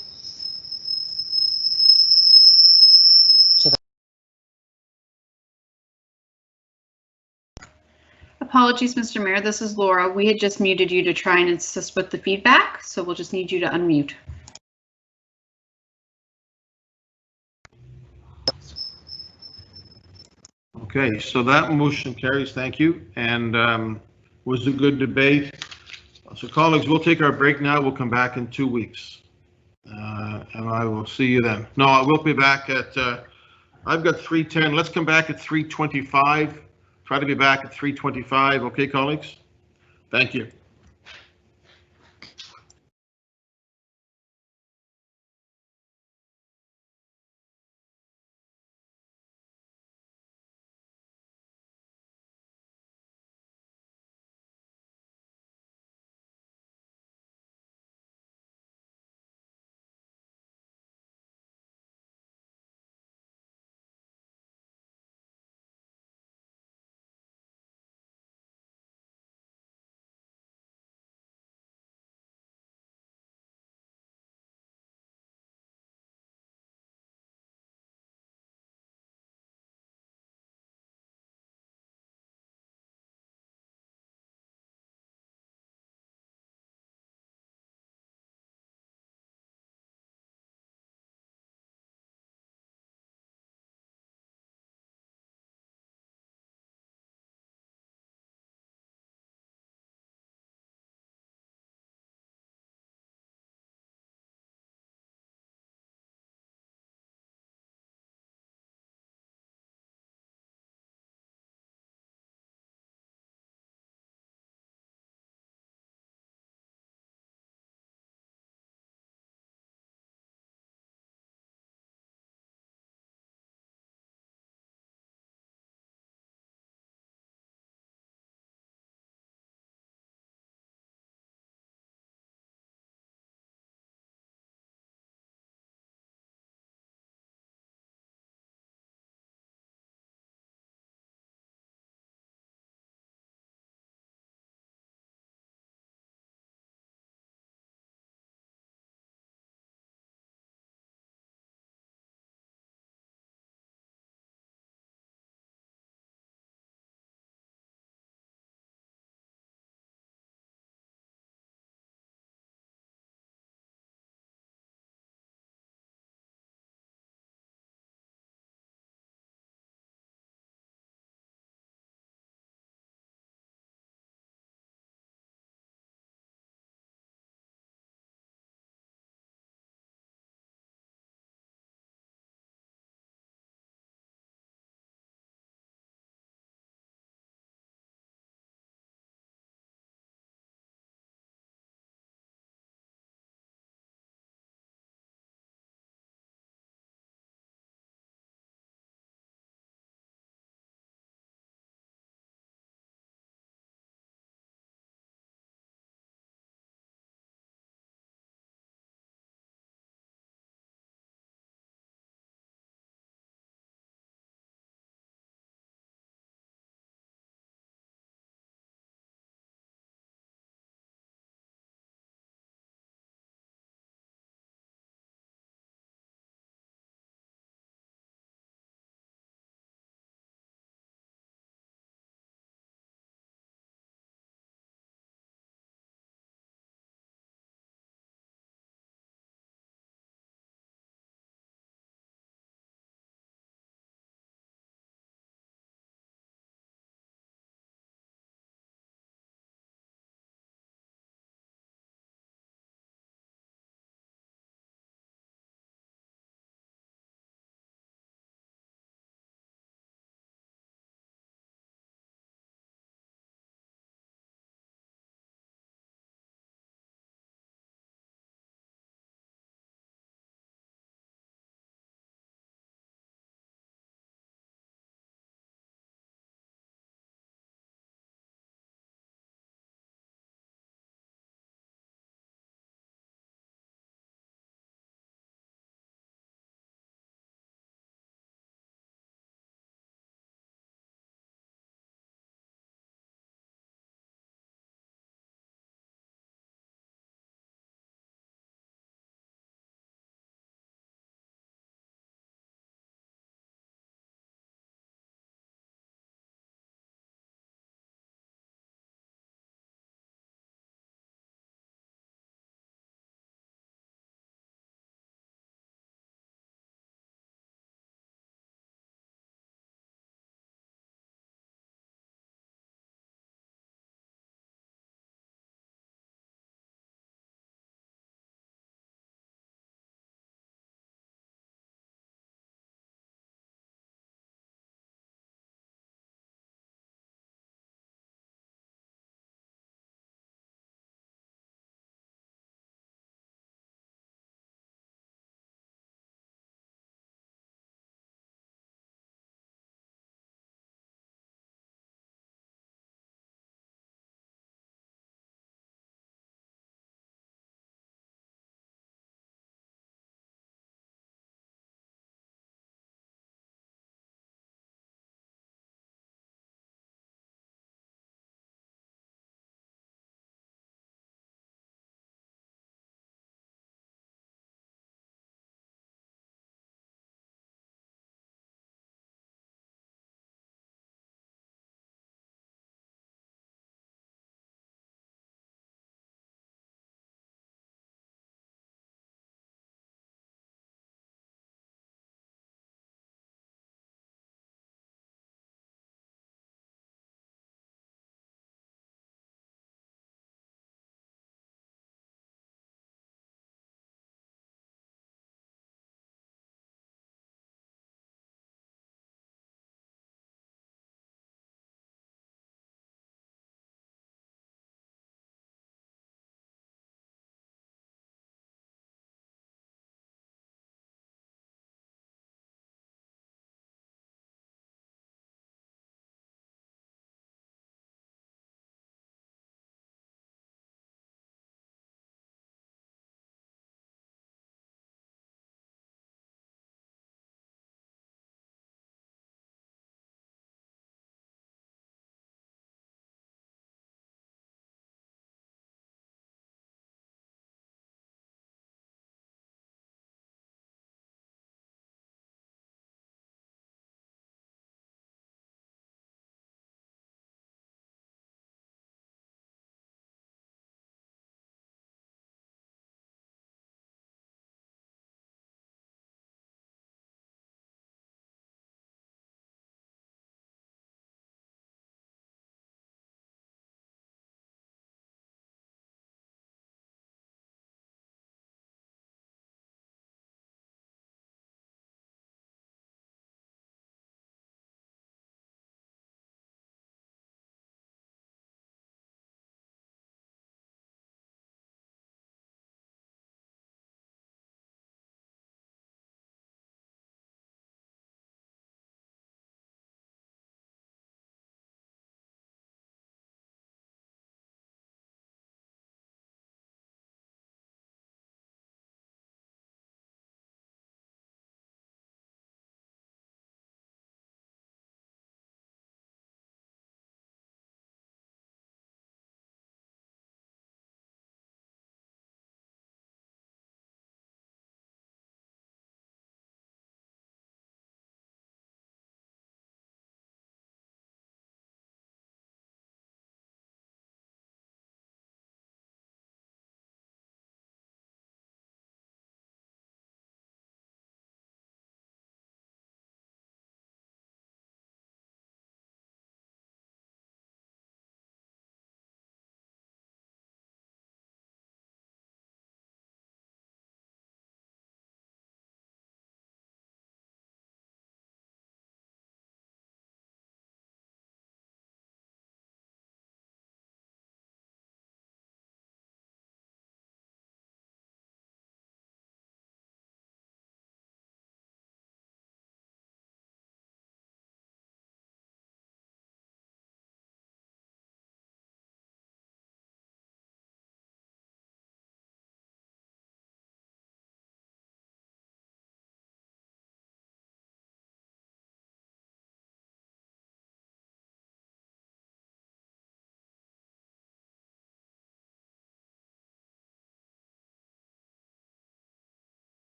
Apologies, Mr. Mayor, this is Laura. We had just muted you to try and assist with the feedback, so we'll just need you to unmute. Okay, so that motion carries, thank you, and was a good debate. So colleagues, we'll take our break now. We'll come back in 2 weeks. And I will see you then. No, I will be back at, I've got 3:10. Let's come back at 3:25. Try to be back at 3:25. Okay, colleagues? Thank you.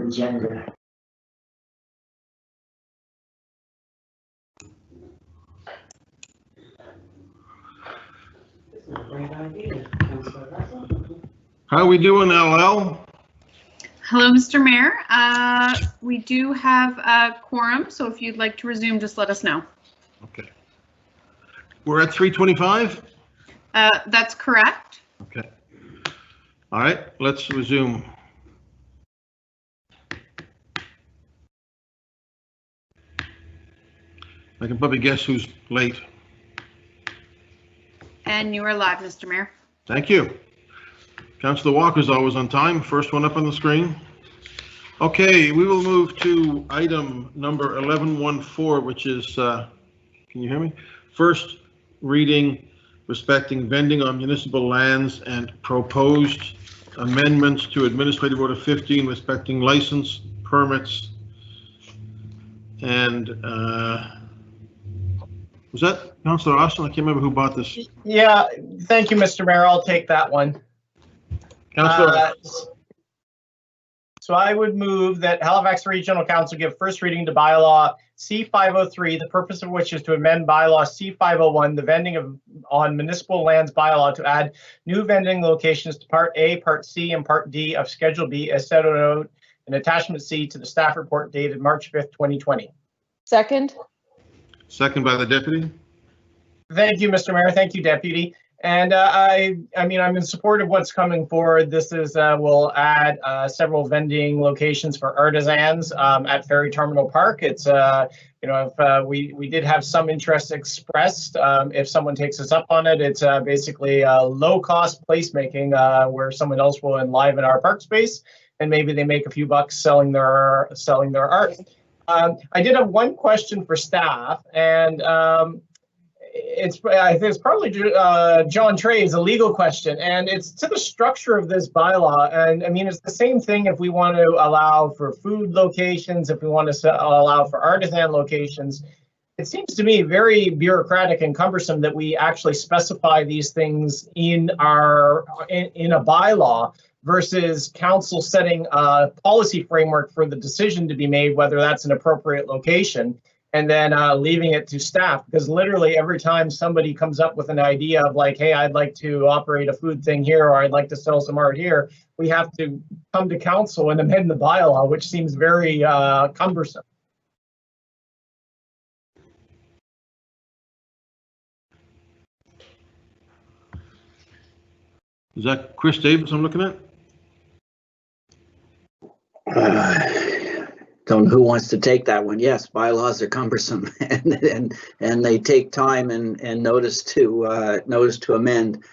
agenda. How are we doing, LL? Hello, Mr. Mayor. We do have a quorum, so if you'd like to resume, just let us know. Okay. We're at 3:25? That's correct. Okay. All right, let's resume. I can probably guess who's late. And you are live, Mr. Mayor. Thank you. Councillor Walker's always on time, first one up on the screen. Okay, we will move to item number 1114, which is, can you hear me? First reading respecting vending on municipal lands and proposed amendments to Administrative Order 15 respecting license, permits, and was that Councillor Austin? I can't remember who bought this. Yeah, thank you, Mr. Mayor. I'll take that one. So I would move that Halifax Regional Council give first reading to bylaw C503, the purpose of which is to amend bylaw C501, the vending on municipal lands bylaw, to add new vending locations to Part A, Part C, and Part D of Schedule B as set out in Attachment C to the staff report dated March 5th, 2020. Second. Second by the deputy. Thank you, Mr. Mayor. Thank you, Deputy. And I mean, I'm in support of what's coming forward. This is will add several vending locations for artisans at Ferry Terminal Park. It's you know, if we did have some interest expressed, if someone takes us up on it, it's basically low-cost placemaking where someone else will enliven our park space, and maybe they make a few bucks selling their art. I did have one question for staff, and I think it's probably John Trey's a legal question, and it's to the structure of this bylaw. And I mean, it's the same thing if we want to allow for food locations, if we want to allow for artisan locations. It seems to me very bureaucratic and cumbersome that we actually specify these things in a bylaw versus council setting a policy framework for the decision to be made, whether that's an appropriate location, and then leaving it to staff. Because literally every time somebody comes up with an idea of like, hey, I'd like to operate a food thing here, or I'd like to sell some art here, we have to come to council and amend the bylaw, which seems very cumbersome. Is that Chris Davis I'm looking at? Don't know who wants to take that one. Yes, bylaws are cumbersome and they take time and notice to amend.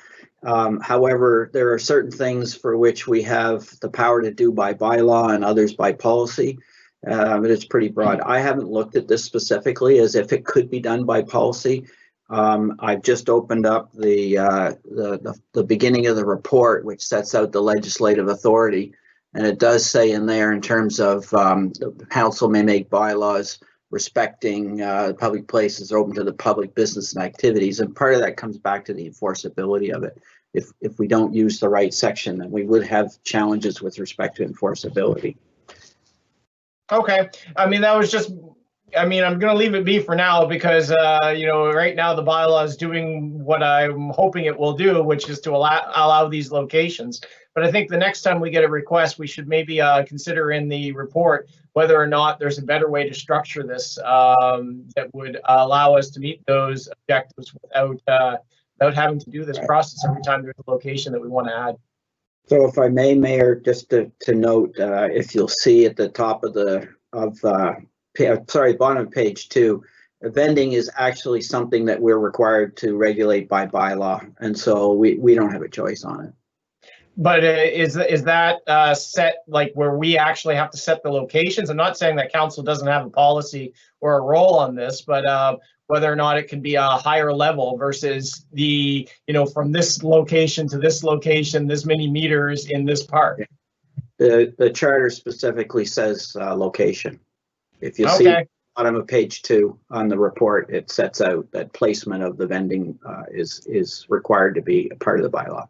However, there are certain things for which we have the power to do by bylaw and others by policy. But it's pretty broad. I haven't looked at this specifically as if it could be done by policy. I've just opened up the beginning of the report, which sets out the legislative authority. And it does say in there, in terms of the council may make bylaws respecting public places open to the public business and activities. And part of that comes back to the enforceability of it. If we don't use the right section, then we would have challenges with respect to enforceability. Okay, I mean, that was just, I mean, I'm going to leave it be for now because, you know, right now the bylaw is doing what I'm hoping it will do, which is to allow these locations. But I think the next time we get a request, we should maybe consider in the report whether or not there's a better way to structure this that would allow us to meet those objectives without having to do this process every time there's a location that we want to add. So if I may, Mayor, just to note, if you'll see at the top of bottom of page 2, vending is actually something that we're required to regulate by bylaw, and so we don't have a choice on it. But is that set like where we actually have to set the locations? I'm not saying that council doesn't have a policy or a role on this, but whether or not it can be a higher level versus the, you know, from this location to this location, this many meters in this park. The charter specifically says location. If you see bottom of page 2 on the report, it sets out that placement of the vending is required to be a part of the bylaw.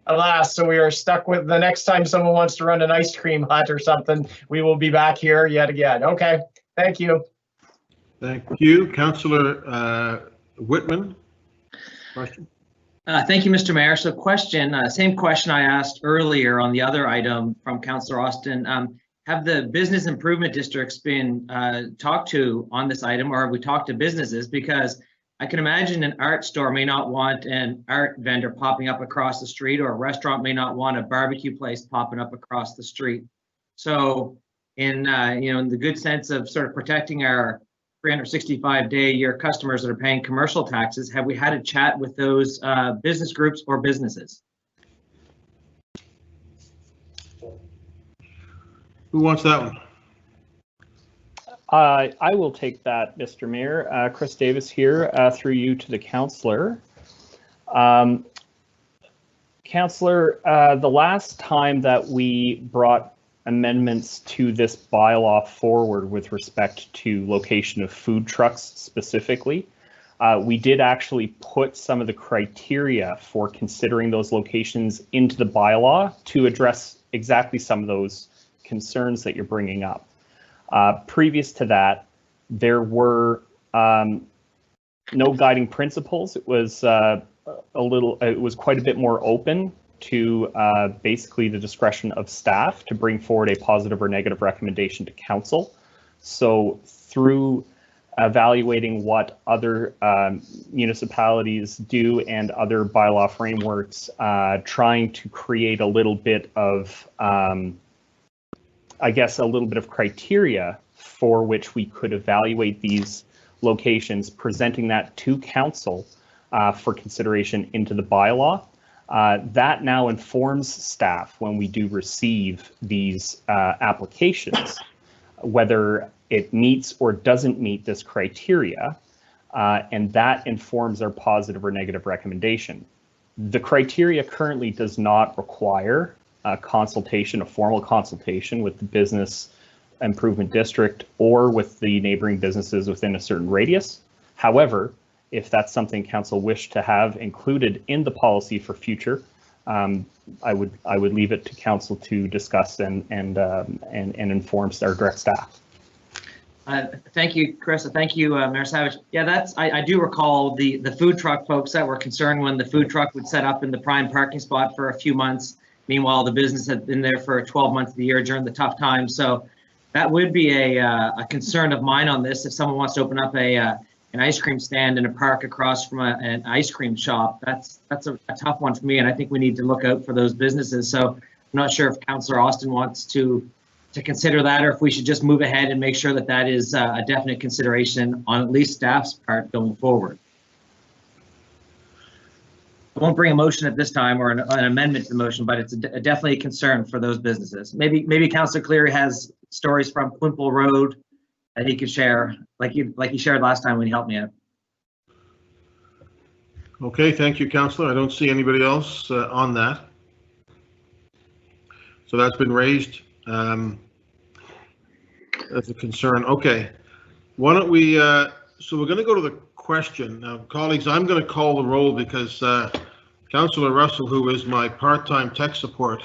Alas, so we are stuck with the next time someone wants to run an ice cream hut or something, we will be back here yet again. Okay, thank you. Thank you. Councillor Whitman, question? Thank you, Mr. Mayor. So question, same question I asked earlier on the other item from Councillor Austin. Have the business improvement districts been talked to on this item, or have we talked to businesses? Because I can imagine an art store may not want an art vendor popping up across the street, or a restaurant may not want a barbecue place popping up across the street. So in in the good sense of sort of protecting our 365-day-a-year customers that are paying commercial taxes, have we had a chat with those business groups or businesses? Who wants that one? I will take that, Mr. Mayor. Chris Davis here, through you to the councillor. Councillor, the last time that we brought amendments to this bylaw forward with respect to location of food trucks specifically, we did actually put some of the criteria for considering those locations into the bylaw to address exactly some of those concerns that you're bringing up. Previous to that, there were no guiding principles. It was it was quite a bit more open to basically the discretion of staff to bring forward a positive or negative recommendation to council. So through evaluating what other municipalities do and other bylaw frameworks, trying to create a little bit of I guess a little bit of criteria for which we could evaluate these locations, presenting that to council for consideration into the bylaw. That now informs staff when we do receive these applications, whether it meets or doesn't meet this criteria, and that informs our positive or negative recommendation. The criteria currently does not require a formal consultation with the business improvement district or with the neighboring businesses within a certain radius. However, if that's something council wish to have included in the policy for future, I would leave it to council to discuss and inform our direct staff. Thank you, Chris. Thank you, Mayor Savage. Yeah, I do recall the food truck folks that were concerned when the food truck would set up in the prime parking spot for a few months. Meanwhile, the business had been there for 12 months of the year during the tough times. So that would be a concern of mine on this. If someone wants to open up an ice cream stand in a park across from an ice cream shop, that's a tough one for me. And I think we need to look out for those businesses. So I'm not sure if Councillor Austin wants to consider that, or if we should just move ahead and make sure that that is a definite consideration on at least staff's part going forward. I won't bring a motion at this time or an amendment to the motion, but it's definitely a concern for those businesses. Maybe Councillor Cleary has stories from Quinpool Road that he could share, like he shared last time when he helped me out. Okay, thank you, Councillor. I don't see anybody else on that. So that's been raised as a concern. Okay, why don't we, so we're going to go to the question. Now, colleagues, I'm going to call the roll because Councillor Russell, who is my part-time tech support,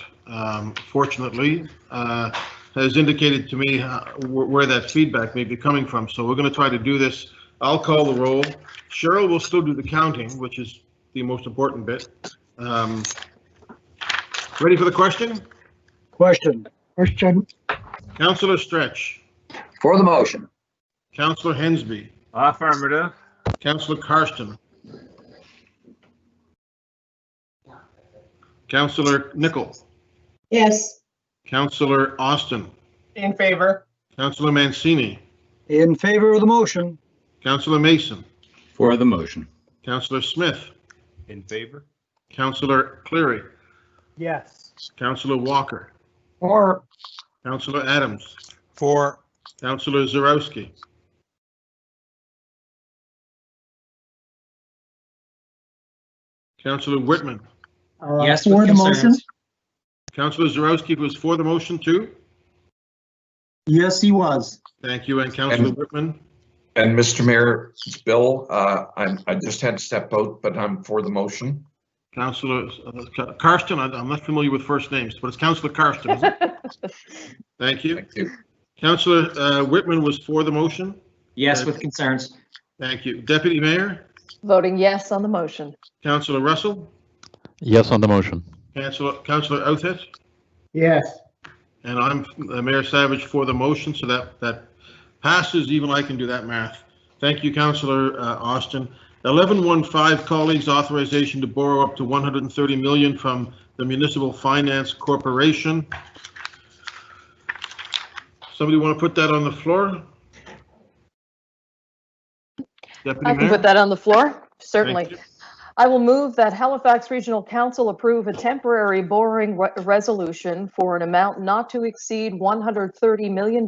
fortunately, has indicated to me where that feedback may be coming from. So we're going to try to do this. I'll call the roll. Cheryl will still do the counting, which is the most important bit. Ready for the question? Question. Councillor Stretch. For the motion. Councillor Hensby. Affirmative. Councillor Karsten. Councillor Nicol. Yes. Councillor Austin. In favor. Councillor Mancini. In favor of the motion. Councillor Mason. For the motion. Councillor Smith. In favor. Councillor Cleary. Yes. Councillor Walker. For. Councillor Adams. For. Councillor Zarowski. Councillor Whitman. Yes, for the motion. Councillor Zarowski was for the motion too? Yes, he was. Thank you. And Councillor Whitman? And Mr. Mayor, it's Bill. I just had to step out, but I'm for the motion. Councillor Karsten, I'm not familiar with first names, but it's Councillor Karsten, is it? Thank you. Thank you. Councillor Whitman was for the motion? Yes, with concerns. Thank you. Deputy Mayor? Voting yes on the motion. Councillor Russell? Yes on the motion. Councillor Outhet? Yes. And I'm Mayor Savage for the motion, so that passes. Even I can do that math. Thank you, Councillor Austin. 1115, colleagues, authorization to borrow up to 130 million from the Municipal Finance Corporation. Somebody want to put that on the floor? Deputy I can Mayor? put that on the floor, certainly. I will move that Halifax Regional Council approve a temporary borrowing resolution for an amount not to exceed $130 million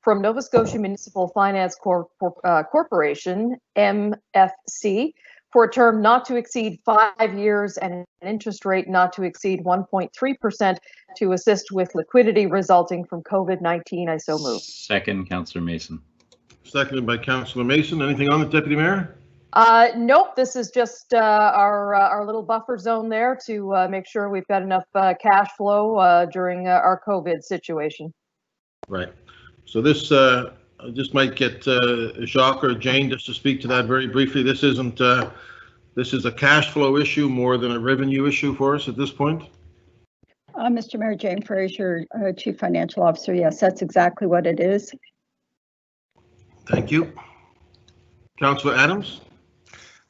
from Nova Scotia Municipal Finance Corporation, MFC, for a term not to exceed 5 years and an interest rate not to exceed 1.3% to assist with liquidity resulting from COVID-19. I so move. Second, Councillor Mason. Seconded by Councillor Mason. Anything on the Deputy Mayor? Nope, this is just our little buffer zone there to make sure we've got enough cash flow during our COVID situation. Right. So this just might get Jacques or Jane just to speak to that very briefly. This isn't this is a cash flow issue more than a revenue issue for us at this point. Mr. Mayor, Jane Fraser, Chief Financial Officer. Yes, that's exactly what it is. Thank you. Councillor Adams.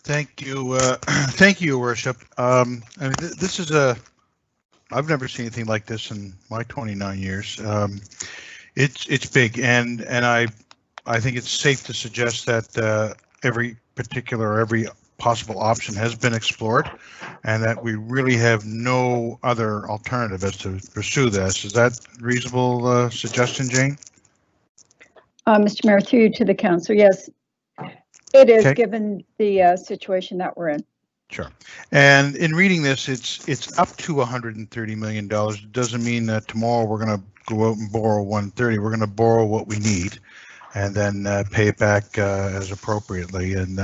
Thank you. Thank you, Your Worship. I mean, this is I've never seen anything like this in my 29 years. It's big, and I think it's safe to suggest that every possible option has been explored, and that we really have no other alternative as to pursue this. Is that a reasonable suggestion, Jane? Mr. Mayor, through you to the council. Yes, it is, Okay. given the situation that we're in. Sure. And in reading this, it's up to $130 million. It doesn't mean that tomorrow we're going to go out and borrow 130. We're going to borrow what we need and then pay it back as appropriately. And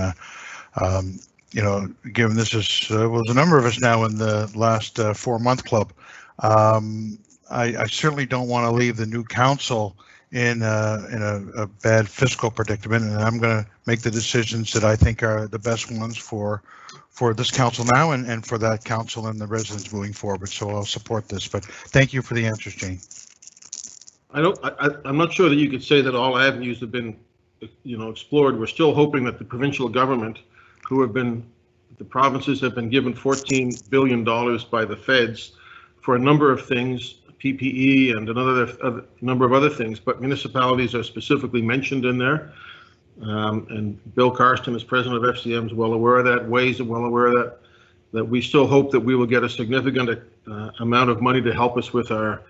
you know, given this is was a number of us now in the last 4-month club, I certainly don't want to leave the new council in a bad fiscal predicament, and I'm going to make the decisions that I think are the best ones for this council now and for that council and the residents moving forward. So I'll support this, but thank you for the answers, Jane. I'm not sure that you could say that all avenues have been, explored. We're still hoping that the provincial government, the provinces have been given $14 billion by the feds for a number of things, PPE and another number of other things, but municipalities are specifically mentioned in there. And Bill Karsten, as president of FCM, is well aware of that. Ways are well aware of that we still hope that we will get a significant amount of money to help us with our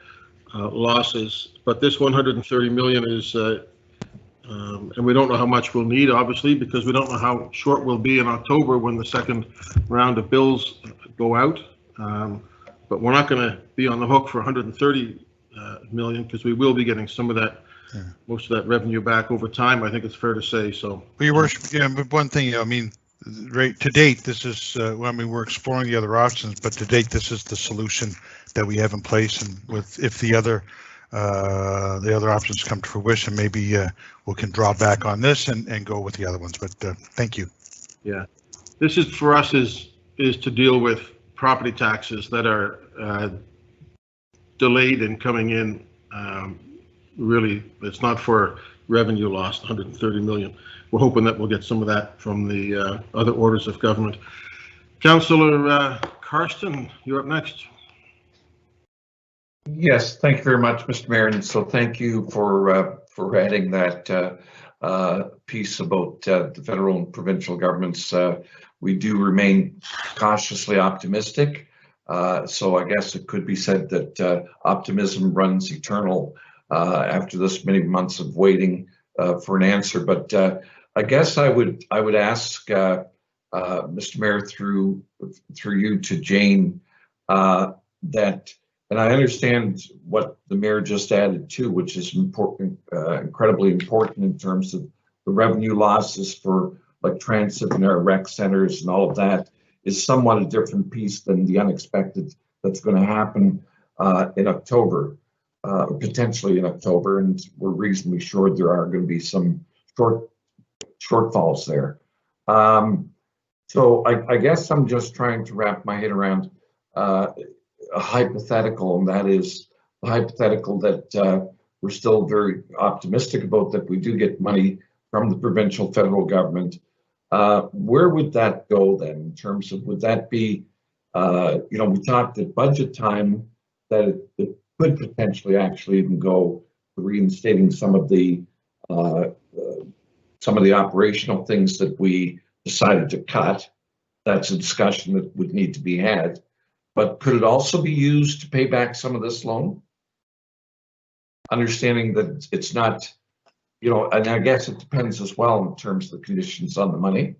losses. But this 130 million is, and we don't know how much we'll need, obviously, because we don't know how short we'll be in October when the second round of bills go out. But we're not going to be on the hook for 130 million, because we will be getting some of that, most of that revenue back over time. I think it's fair to say. So, Well, Your Worship, yeah, but one thing, I mean, right to date, this is, I mean, we're exploring the other options, but to date, this is the solution that we have in place. And with if the other options come to fruition, maybe we can draw back on this and go with the other ones. But thank you. Yeah, this is for us is to deal with property taxes that are delayed in coming in. Really, it's not for revenue loss, 130 million. We're hoping that we'll get some of that from the other orders of government. Councillor Karsten, you're up next. Yes, thank you very much, Mr. Mayor. And so thank you for adding that piece about the federal and provincial governments. We do remain cautiously optimistic. So I guess it could be said that optimism runs eternal after this many months of waiting for an answer. But I guess I would ask Mr. Mayor through you to Jane that, and I understand what the mayor just added too, which is important, incredibly important in terms of the revenue losses for like transit and our rec centers and all of that. is somewhat a different piece than the unexpected that's going to happen in October, potentially in October, and we're reasonably sure there are going to be some shortfalls there. So I guess I'm just trying to wrap my head around a hypothetical, and that is the hypothetical that we're still very optimistic about, that we do get money from the provincial federal government. Where would that go then, in terms of, would that be, we talked at budget time that it could potentially actually even go to reinstating some of the operational things that we decided to cut. That's a discussion that would need to be had. But could it also be used to pay back some of this loan? Understanding that it's not, and I guess it depends as well in terms of the conditions on the money.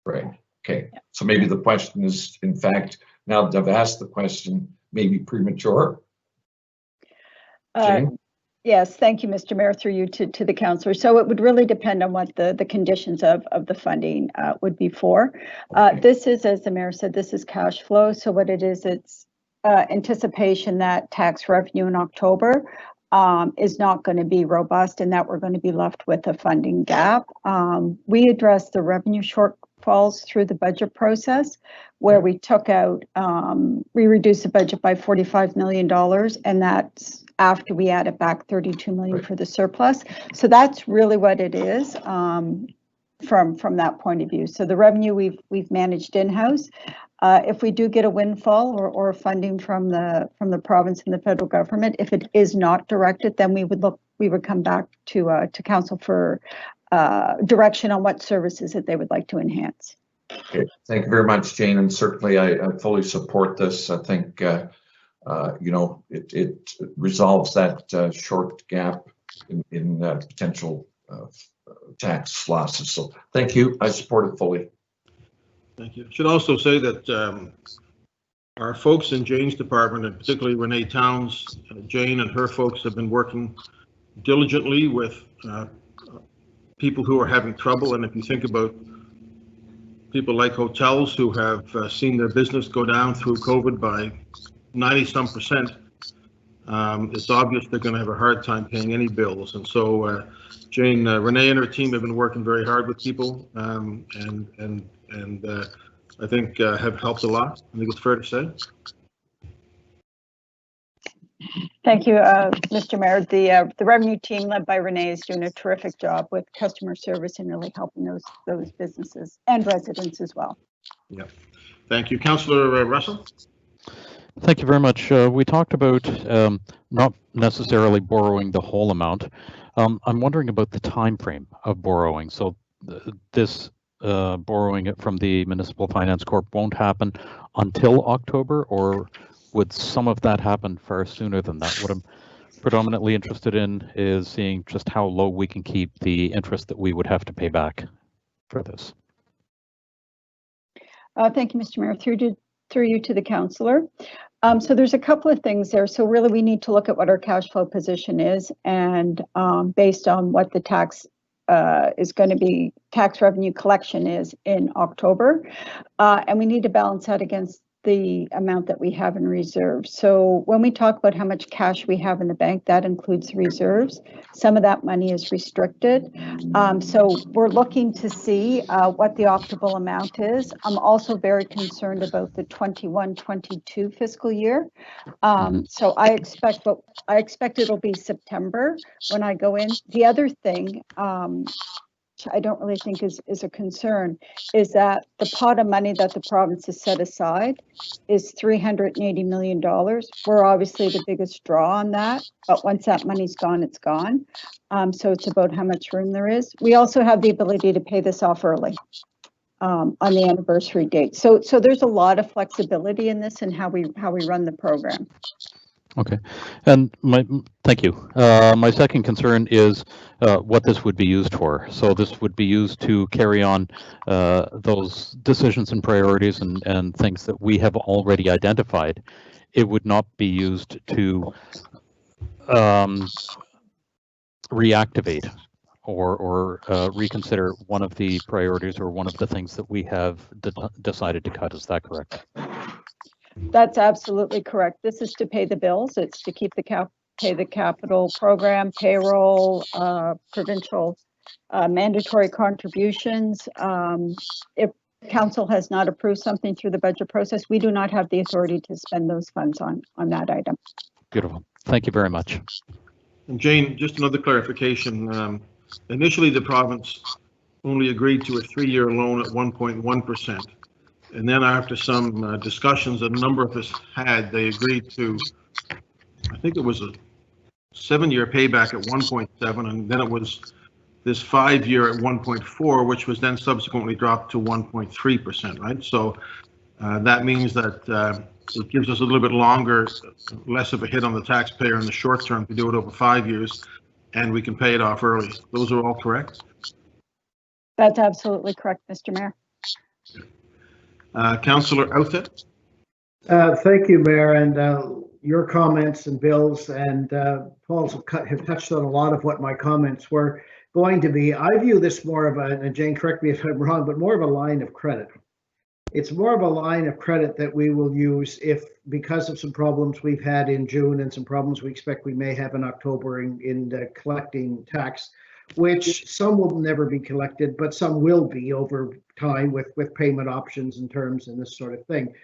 Right. Okay. So maybe the question is, in fact, now that I've asked the question, maybe premature. Yes, thank you, Mr. Mayor, through you to the councillor. So it would really depend on what the conditions of the funding would be for. This is, as the mayor said, this is cash flow. So what it is, it's anticipation that tax revenue in October is not going to be robust, and that we're going to be left with a funding gap. We addressed the revenue shortfalls through the budget process, where we took out, we reduced the budget by $45 million, and that's after we added back $32 million for the surplus. So that's really what it is from that point of view. So the revenue we've managed in-house. If we do get a windfall or funding from the province and the federal government, if it is not directed, then we would come back to council for direction on what services that they would like to enhance. Okay, thank you very much, Jane, and certainly I fully support this. I think it resolves that short gap in potential tax losses. So thank you. I support it fully. Thank you. I should also say that our folks in Jane's department, and particularly Renee Towns, Jane and her folks have been working diligently with people who are having trouble. And if you think about people like hotels who have seen their business go down through COVID by 90-some%, it's obvious they're going to have a hard time paying any bills. And so Jane, Renee and her team have been working very hard with people, and I think have helped a lot. I think it's fair to say. Thank you, Mr. Mayor. The revenue team led by Renee is doing a terrific job with customer service and really helping those businesses and residents as well. Yeah. Thank you. Councillor Russell. Thank you very much. We talked about not necessarily borrowing the whole amount. I'm wondering about the time frame of borrowing. So this borrowing it from the Municipal Finance Corp won't happen until October, or would some of that happen far sooner than that? What I'm predominantly interested in is seeing just how low we can keep the interest that we would have to pay back for this. Thank you, Mr. Mayor. Through you to the councillor. So there's a couple of things there. So really we need to look at what our cash flow position is, and based on what the tax is going to be, tax revenue collection is in October. And we need to balance that against the amount that we have in reserve. So when we talk about how much cash we have in the bank, that includes reserves. Some of that money is restricted. So we're looking to see what the optimal amount is. I'm also very concerned about the 21-22 fiscal year. So I expect it'll be September when I go in. The other thing, I don't really think is a concern, is that the pot of money that the province has set aside is $380 million. We're obviously the biggest draw on that, but once that money's gone, it's gone. So it's about how much room there is. We also have the ability to pay this off early on the anniversary date. So there's a lot of flexibility in this and how we run the program. Okay, and thank you. My second concern is what this would be used for. So this would be used to carry on those decisions and priorities and things that we have already identified. It would not be used to reactivate or reconsider one of the priorities or one of the things that we have decided to cut. Is that correct? That's absolutely correct. This is to pay the bills. It's to keep pay the capital program, payroll, provincial mandatory contributions. If council has not approved something through the budget process, we do not have the authority to spend those funds on that item. Beautiful. Thank you very much. And Jane, just another clarification. Initially, the province only agreed to a 3-year loan at 1.1%. And then after some discussions that a number of us had, they agreed to, I think it was a 7-year payback at 1.7, and then it was this 5-year at 1.4, which was then subsequently dropped to 1.3%, right? So that means that it gives us a little bit longer, less of a hit on the taxpayer in the short term to do it over 5 years, and we can pay it off early. Those are all correct? That's absolutely correct, Mr. Mayor. Councillor Outfit. Thank you, Mayor, and your comments and Bill's and Paul's have touched on a lot of what my comments were going to be. I view this more of a, and Jane, correct me if I'm wrong, but more of a line of credit. It's more of a line of credit that we will use if, because of some problems we've had in June and some problems we expect we may have in October in collecting tax, which some will never be collected, but some will be over time with payment options and terms and this sort of thing.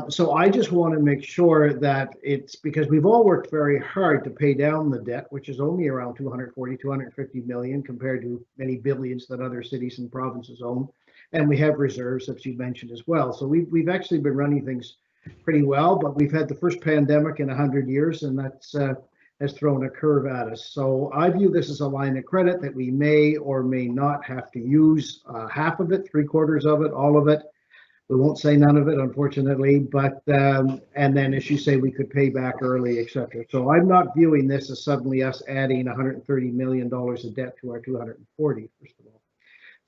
So I just want to make sure that it's, because we've all worked very hard to pay down the debt, which is only around 240, 250 million compared to many billions that other cities and provinces own. And we have reserves, as you mentioned as well. So we've actually been running things pretty well, but we've had the first pandemic in 100 years, and that's has thrown a curve at us. So I view this as a line of credit that we may or may not have to use half of it, 3/4 of it, all of it. We won't say none of it, unfortunately, but, and then as you say, we could pay back early, etc. So I'm not viewing this as suddenly us adding $130 million of debt to our 240, first of all.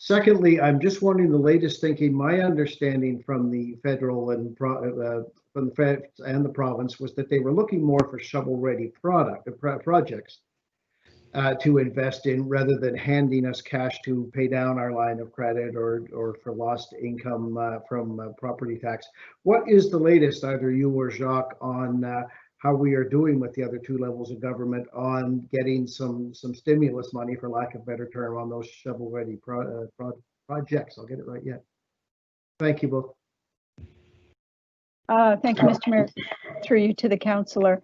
Secondly, I'm just wondering the latest thinking. My understanding from the federal and from the feds and the province was that they were looking more for shovel-ready projects to invest in, rather than handing us cash to pay down our line of credit or for lost income from property tax. What is the latest, either you or Jacques, on how we are doing with the other two levels of government on getting some stimulus money, for lack of a better term, on those shovel-ready projects? I'll get it right yet. Thank you both. Thank you, Mr. Mayor. Through you to the councillor.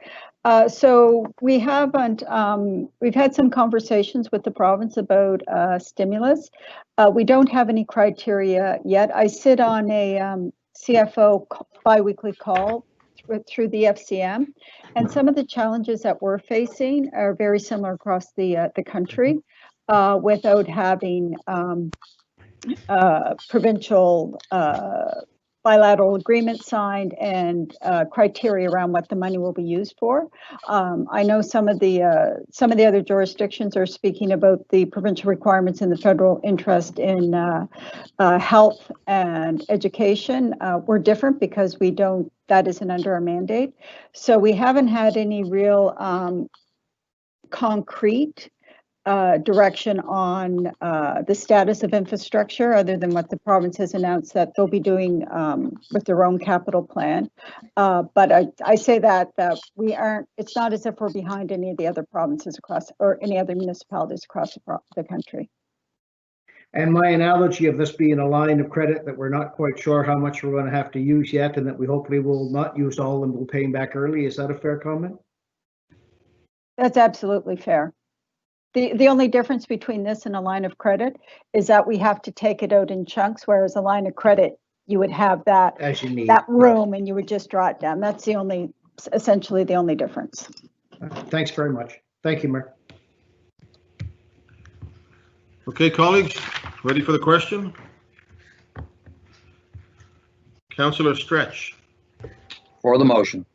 So we haven't, we've had some conversations with the province about stimulus. We don't have any criteria yet. I sit on a CFO bi-weekly call through the FCM, and some of the challenges that we're facing are very similar across the country without having provincial bilateral agreement signed and criteria around what the money will be used for. I know some of the other jurisdictions are speaking about the provincial requirements and the federal interest in health and education. We're different because we don't, that isn't under our mandate. So we haven't had any real concrete direction on the status of infrastructure, other than what the province has announced that they'll be doing with their own capital plan. But I say that we aren't, it's not as if we're behind any of the other provinces across, or any other municipalities across the country. And my analogy of this being a line of credit that we're not quite sure how much we're going to have to use yet, and that we hopefully will not use all and we'll pay back early, is that a fair comment? That's absolutely fair. The only difference between this and a line of credit is that we have to take it out in chunks, whereas a line of credit, you would have that, as you need, that room and you would just draw it down. That's the only, essentially the only difference. Thanks very much. Thank you, Mayor. Okay, colleagues, ready for the question? Councillor Stretch. For the motion.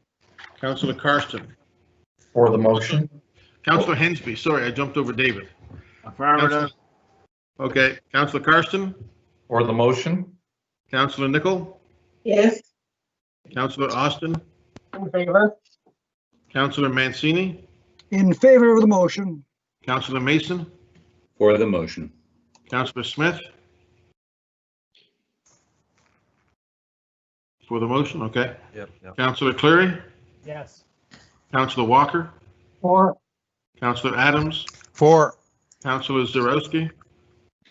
Councillor Karsten. For the motion. Councillor Hensby, sorry, I jumped over David. Affirmative. Okay, Councillor Karsten. For the motion. Councillor Nicol. Yes. Councillor Austin. In favor. Councillor Mancini. In favor of the motion. Councillor Mason. For the motion. Councillor Smith? For the motion, okay. Yep. Councillor Cleary? Yes. Councillor Walker? For. Councillor Adams? For. Councillor Zarowski?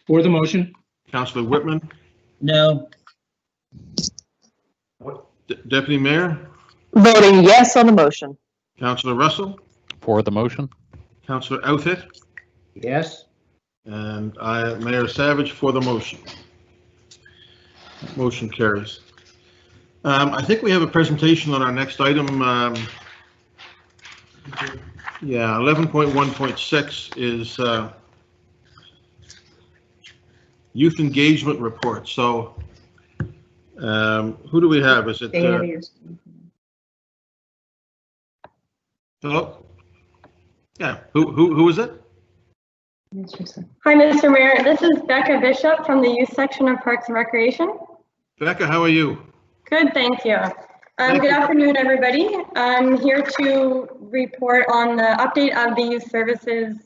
For the motion. Councillor Whitman? No. Deputy Mayor? Voting yes on the motion. Councillor Russell? For the motion. Councillor Outfit? Yes. And Mayor Savage for the motion. Motion carries. I think we have a presentation on our next item. Yeah, 11.1.6 is youth engagement report. So who do we have? Is it? Hello? Yeah, who is it? Hi, Mr. Mayor. This is Becca Bishop from the Youth Section of Parks and Recreation. Becca, how are you? Good, thank you. Good afternoon, everybody. I'm here to report on the update of the youth services,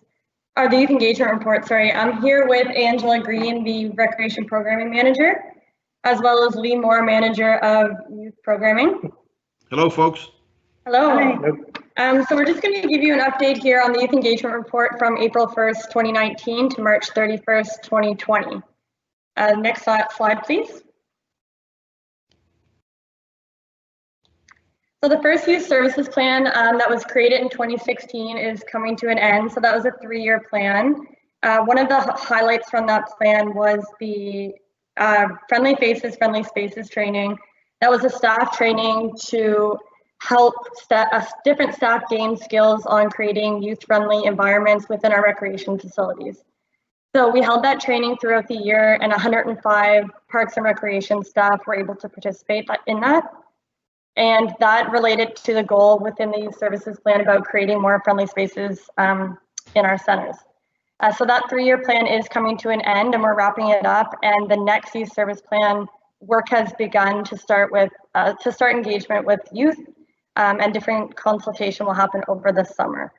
or the youth engagement report, sorry. I'm here with Angela Green, the Recreation Programming Manager, as well as Lee Moore, Manager of Youth Programming. Hello, folks. Hello. So we're just going to give you an update here on the Youth Engagement Report from April 1st, 2019 to March 31st, 2020. Next slide, please. So the first youth services plan that was created in 2016 is coming to an end. So that was a 3-year plan. One of the highlights from that plan was the Friendly Faces, Friendly Spaces training. That was a staff training to help different staff gain skills on creating youth-friendly environments within our recreation facilities. So we held that training throughout the year, and 105 Parks and Recreation staff were able to participate in that. And that related to the goal within the youth services plan about creating more friendly spaces in our centers. So that 3-year plan is coming to an end, and we're wrapping it up. And the next youth service plan work has begun to start engagement with youth. And different consultation will happen over the summer.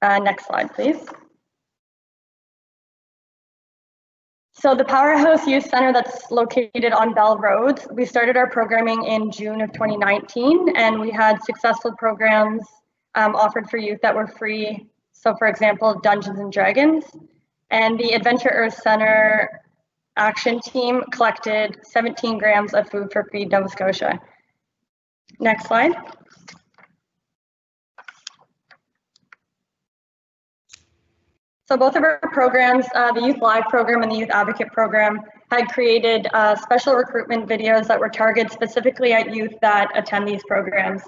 Next slide, please. So the Powerhouse Youth Center that's located on Bell Road, we started our programming in June of 2019, and we had successful programs offered for youth that were free. So for example, Dungeons and Dragons. And the Adventure Earth Center action team collected 17 grams of food for Feed Nova Scotia. Next slide. So both of our programs, the Youth Live program and the Youth Advocate program, had created special recruitment videos that were targeted specifically at youth that attend these programs.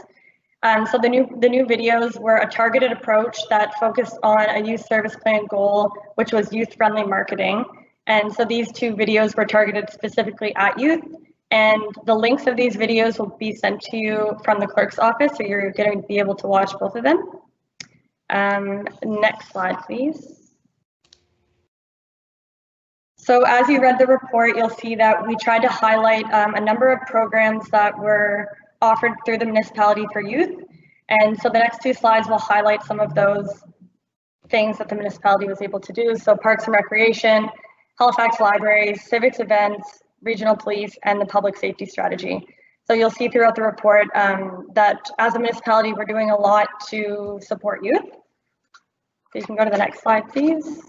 So the new videos were a targeted approach that focused on a youth service plan goal, which was youth-friendly marketing. And so these 2 videos were targeted specifically at youth. And the links of these videos will be sent to you from the clerk's office, so you're going to be able to watch both of them. Next slide, please. So as you read the report, you'll see that we tried to highlight a number of programs that were offered through the municipality for youth. And so the next 2 slides will highlight some of those things that the municipality was able to do. So Parks and Recreation, Halifax Libraries, civics events, regional police, and the public safety strategy. So you'll see throughout the report that as a municipality, we're doing a lot to support youth. So you can go to the next slide, please.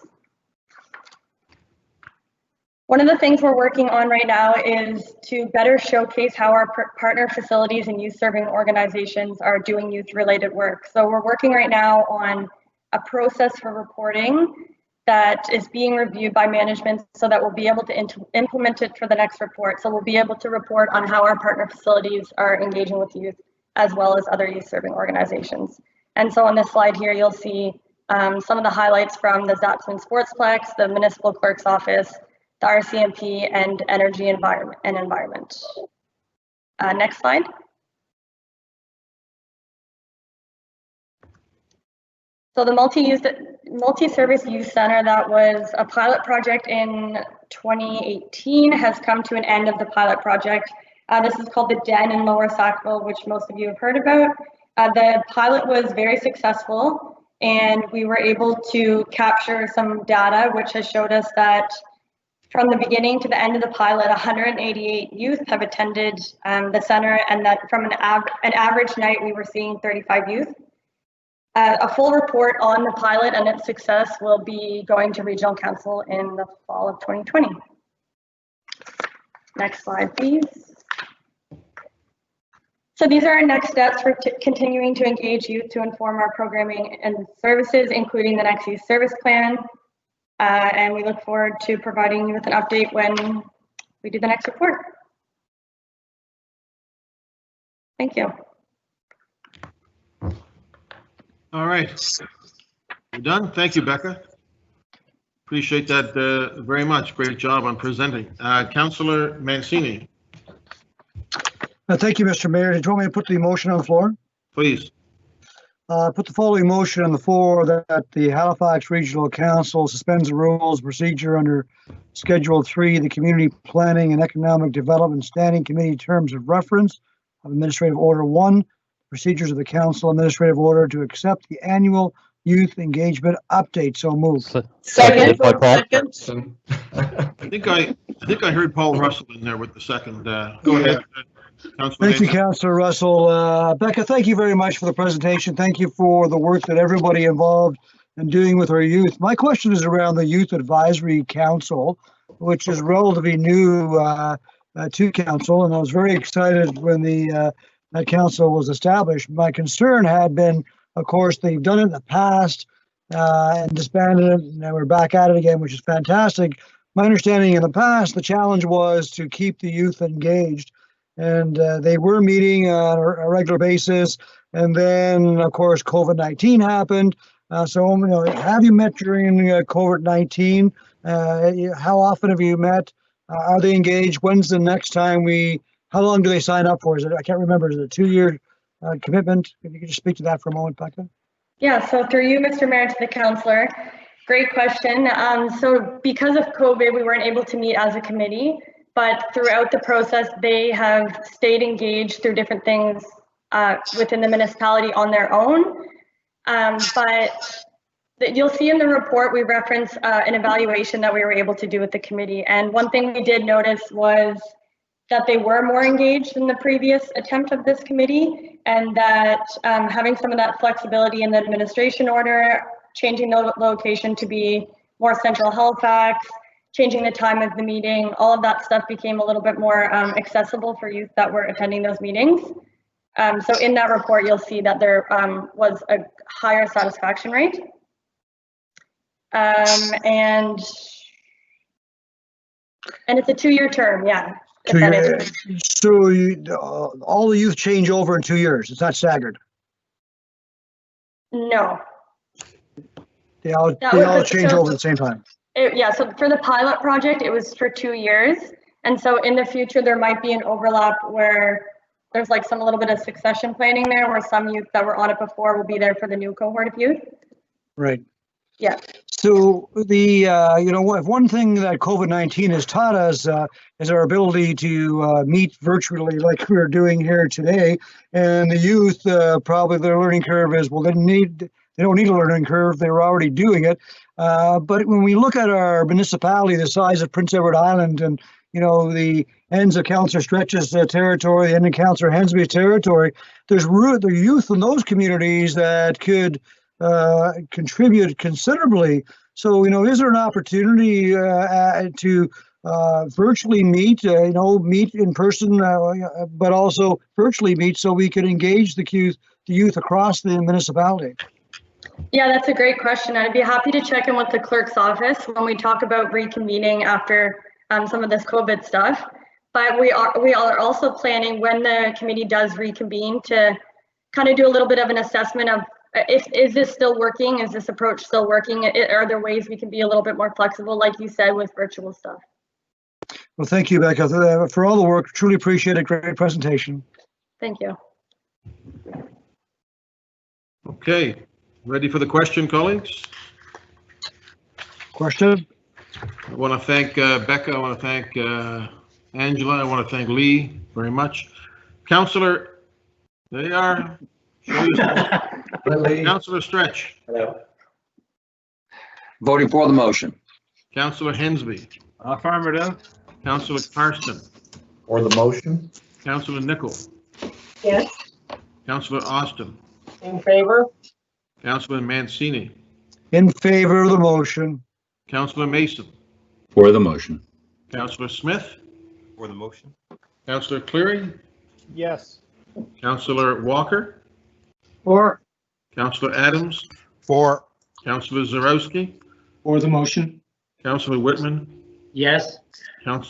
One of the things we're working on right now is to better showcase how our partner facilities and youth serving organizations are doing youth related work. So we're working right now on a process for reporting that is being reviewed by management so that we'll be able to implement it for the next report. So we'll be able to report on how our partner facilities are engaging with youth as well as other youth serving organizations. And so on this slide here, you'll see some of the highlights from the Zatzman Sportsplex, the Municipal Clerk's Office, the RCMP, and Energy Environment. Next slide. So the multi-service youth center that was a pilot project in 2018 has come to an end of the pilot project. This is called the Den in Lower Sackville, which most of you have heard about. The pilot was very successful, And we were able to capture some data, which has showed us that from the beginning to the end of the pilot, 188 youth have attended the center, and that from an average night, we were seeing 35 youth. A full report on the pilot and its success will be going to Regional Council in the fall of 2020. Next slide, please. So these are our next steps for continuing to engage youth to inform our programming and services, including the next youth service plan. And we look forward to providing you with an update when we do the next report. Thank you. All right. We're done. Thank you, Becca. Appreciate that very much. Great job on presenting. Councillor Mancini. Thank you, Mr. Mayor. Did you want me to put the motion on the floor? Please. Put the following motion on the floor that the Halifax Regional Council suspends the rules procedure under Schedule 3, the Community Planning and Economic Development Standing Committee Terms of Reference of Administrative Order 1, Procedures of the Council Administrative Order to accept the annual youth engagement update. So moved. Second. I think I heard Paul Russell in there with the second. Go ahead. Thank you, Councillor Russell. Becca, thank you very much for the presentation. Thank you for the work that everybody involved in doing with our youth. My question is around the Youth Advisory Council, which is relatively new to council, and I was very excited when that council was established. My concern had been, of course, they've done it in the past and disbanded it, and now we're back at it again, which is fantastic. My understanding in the past, the challenge was to keep the youth engaged. And they were meeting on a regular basis. And then, of course, COVID-19 happened. So, have you met during COVID-19? How often have you met? Are they engaged? When's the next time how long do they sign up for? I can't remember, is it a 2-year commitment? If you could just speak to that for a moment, Becca. Yeah, so through you, Mr. Mayor, to the councillor. Great question. So because of COVID, we weren't able to meet as a committee. But throughout the process, they have stayed engaged through different things within the municipality on their own. But you'll see in the report, we reference an evaluation that we were able to do with the committee. And one thing we did notice was that they were more engaged in the previous attempt of this committee, and that having some of that flexibility in the administration order, changing the location to be more central Halifax, changing the time of the meeting, all of that stuff became a little bit more accessible for youth that were attending those meetings. So in that report, you'll see that there was a higher satisfaction rate. And it's a 2-year term, yeah. 2 years. So all the youth change over in 2 years. It's not staggered. No. They all change over at the same time. Yeah, so for the pilot project, it was for 2 years. And so in the future, there might be an overlap where there's like a little bit of succession planning there, where some youth that were on it before will be there for the new cohort of youth. Right. Yeah. So one thing that COVID-19 has taught us is our ability to meet virtually like we're doing here today. And the youth, probably their learning curve is, well, they don't need a learning curve. They were already doing it. But when we look at our municipality, the size of Prince Edward Island, and the ends of Councillor Stretch's territory, the end of Councillor Hensby's territory, there's the youth in those communities that could contribute considerably. So, is there an opportunity to virtually meet, meet in person, but also virtually meet so we can engage the youth across the municipality? Yeah, that's a great question. I'd be happy to check in with the clerk's office when we talk about reconvening after some of this COVID stuff. But we are also planning, when the committee does reconvene, to kind of do a little bit of an assessment of is this still working? Is this approach still working? Are there ways we can be a little bit more flexible, like you said, with virtual stuff? Well, thank you, Becca, for all the work. Truly appreciate it. Great presentation. Thank you. Okay. Ready for the question, colleagues? Question? I want to thank Becca. I want to thank Angela. I want to thank Lee very much. Councillor, they are Show yourself. Councillor Stretch. Hello. Voting for the motion. Councillor Hensby. Affirmative. Councillor Karsten. For the motion. Councillor Nichol. Yes. Councillor Austin. In favor? Councillor Mancini. In favor of the motion. Councillor Mason. For the motion. Councillor Smith. For the motion. Councillor Cleary. Yes. Councillor Walker. For. Councillor Adams. For. Councillor Zarowski. For the motion. Councillor Whitman. Yes.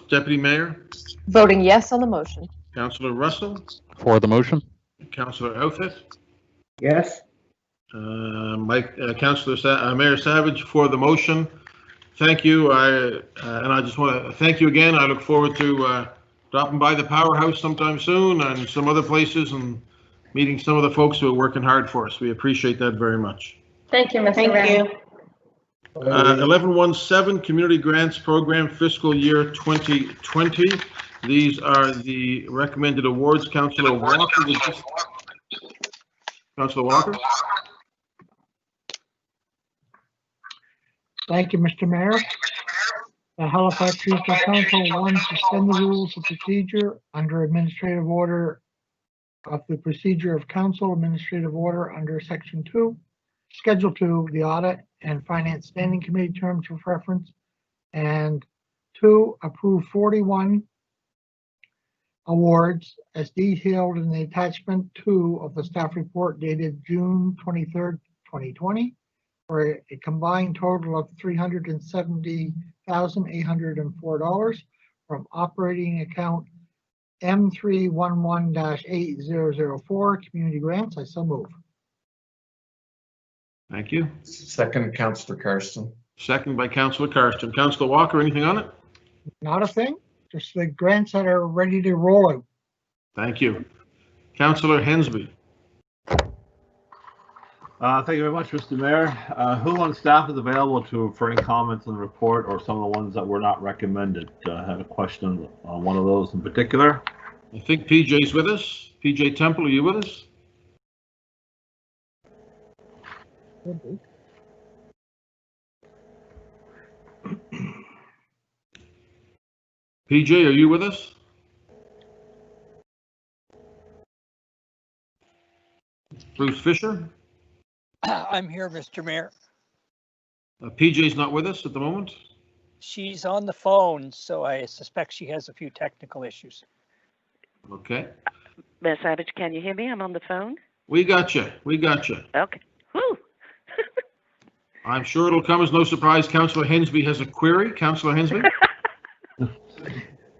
Deputy Mayor. Voting yes on the motion. Councillor Russell. For the motion. Councillor Outfit. Yes. Councillor Mayor Savage for the motion. Thank you. And I just want to thank you again. I look forward to dropping by the powerhouse sometime soon and some other places and meeting some of the folks who are working hard for us. We appreciate that very much. Thank you, Mr. Mayor. Thank you. 1117 Community Grants Program Fiscal Year 2020. These are the recommended awards. Councillor Walker. Councillor Walker. Thank you, Mr. Mayor. The Halifax Regional Council, 1, suspend the rules of procedure under administrative order of the procedure of council, administrative order under section 2, schedule 2, the audit and finance standing committee terms of reference, and 2, approve 41 awards as detailed in the attachment 2 of the staff report dated June 23rd, 2020, for a combined total of $370,804 from operating account M311-8004 community grants. I so move. Thank you. Second, Councillor Karsten. Second by Councillor Karsten. Councillor Walker, anything on it? Not a thing, just the grants that are ready to roll out. Thank you. Councillor Hensby. Thank you very much, Mr. Mayor. Who on staff is available for any comments on the report or some of the ones that were not recommended? I had a question on one of those in particular. I think PJ's with us. PJ Temple, are you with us? PJ, are you with us? Bruce Fisher? I'm here, Mr. Mayor. PJ's not with us at the moment. She's on the phone, so I suspect she has a few technical issues. Okay. Ms. Savage, can you hear me? I'm on the phone. We got you. We got you. Okay. Whew. I'm sure it'll come as no surprise. Councillor Hensby has a query. Councillor Hensby?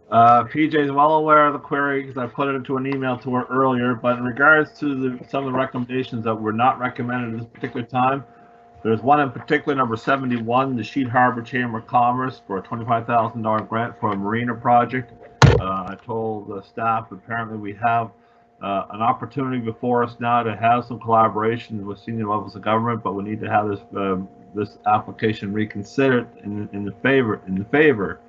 PJ is well aware of the query because I put it into an email to her earlier, but in regards to some of the recommendations that were not recommended at this particular time, there's one in particular, number 71, the Sheet Harbor Chamber of Commerce for a $25,000 grant for a marina project. I told the staff apparently we have an opportunity before us now to have some collaboration with senior levels of government, but we need to have this application reconsidered in the favor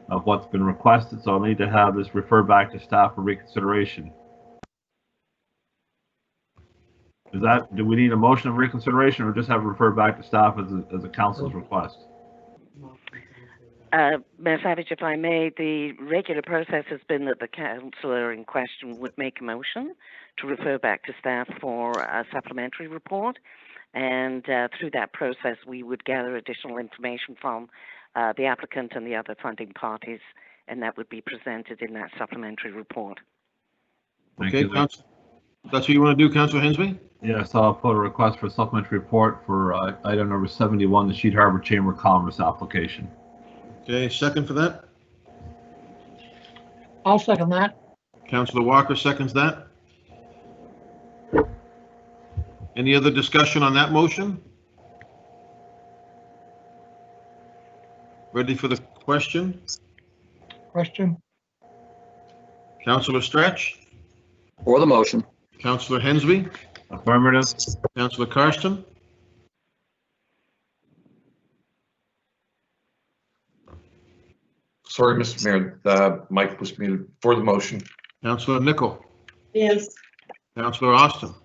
of what's been requested. So I'll need to have this referred back to staff for reconsideration. Do we need a motion of reconsideration or just have it referred back to staff as a council's request? Ms. Savage, if I may, the regular process has been that the councillor in question would make a motion to refer back to staff for a supplementary report. And through that process, we would gather additional information from the applicant and the other funding parties, and that would be presented in that supplementary report. Okay, that's what you want to do, Councillor Hensby? Yes, I'll put a request for a supplementary report for item number 71, the Sheet Harbor Chamber of Commerce application. Okay, second for that? I'll second that. Councillor Walker seconds that. Any other discussion on that motion? Ready for the question? Question. Councillor Stretch? For the motion. Councillor Hensby? Affirmative. Councillor Karsten? Sorry, Mr. Mayor, the mic was muted. For the motion. Councillor Nichol? Yes. Councillor Austin?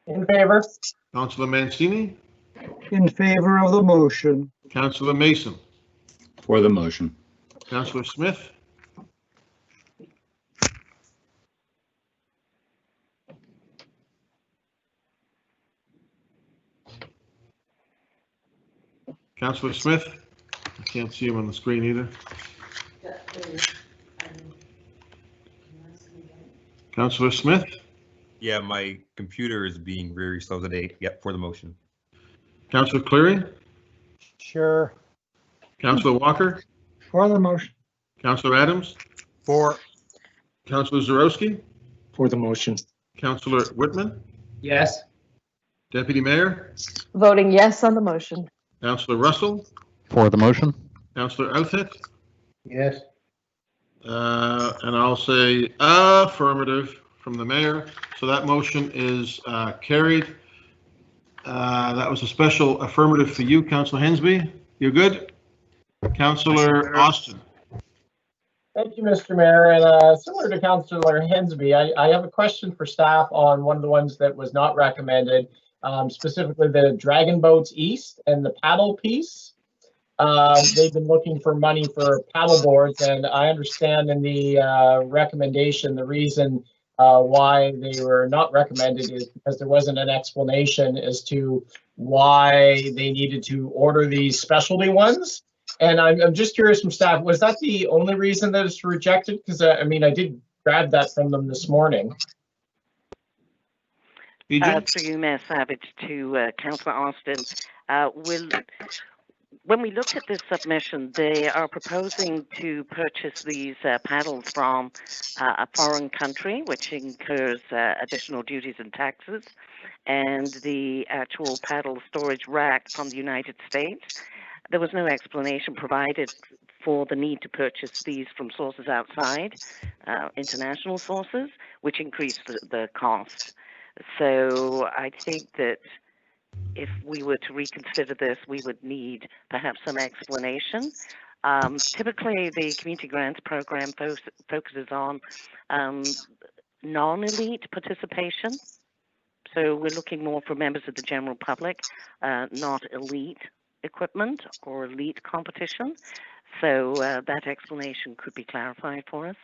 In favor. Councillor Mancini, In favor of the motion. Councillor Mason, For the motion. Councillor Smith, Councillor Smith, I can't see him on the screen either. Councillor Smith, Yeah, my computer is being very slow today. Yep, for the motion. Councillor Cleary, Sure. Councillor Walker, For the motion. Councillor Adams, For. Councillor Zarowski, For the motion. Councillor Whitman, Yes. Deputy Mayor, Voting yes on the motion. Councillor Russell, For the motion. Councillor Outfit, Yes. and I'll say affirmative from the mayor. So that motion is carried. That was a special affirmative for you, Councillor Hensby. You good? Councillor Austin. Thank you, Mr. Mayor. And similar to Councillor Hensby, I have a question for staff on one of the ones that was not recommended, specifically the Dragon Boats East and the paddle piece. They've been looking for money for paddle boards, and I understand in the recommendation, the reason why they were not recommended is because there wasn't an explanation as to why they needed to order these specialty ones. And I'm just curious from staff, was that the only reason that it's rejected? Because I mean, I did grab that from them this morning. Through you, Mayor Savage, to Councillor Austin. When we looked at this submission, they are proposing to purchase these paddles from a foreign country, which incurs additional duties and taxes, and the actual paddle storage rack from the United States. There was no explanation provided for the need to purchase these from sources outside, international sources, which increased the cost. So I think that if we were to reconsider this, we would need perhaps some explanation. Typically, the community grants program focuses on non-elite participation. So we're looking more for members of the general public, not elite equipment or elite competition. So that explanation could be clarified for us.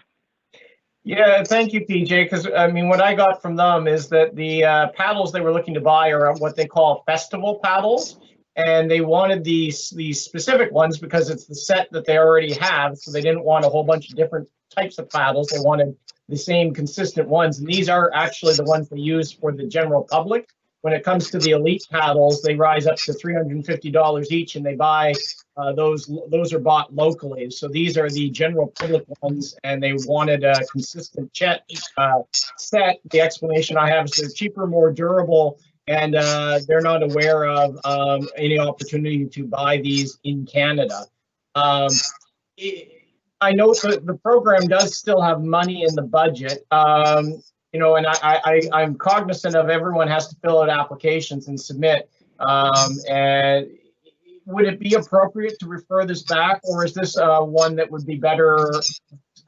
Yeah, thank you, PJ, because I mean, what I got from them is that the paddles they were looking to buy are what they call festival paddles, and they wanted these specific ones because it's the set that they already have, so they didn't want a whole bunch of different types of paddles. They wanted the same consistent ones, and these are actually the ones they use for the general public. When it comes to the elite paddles, they rise up to $350 each, and they buy those are bought locally. So these are the general public ones, and they wanted a consistent set. The explanation I have is they're cheaper, more durable, and they're not aware of any opportunity to buy these in Canada. I know that the program does still have money in the budget. You know, and I'm cognizant of everyone has to fill out applications and submit. And would it be appropriate to refer this back, or is this one that would be better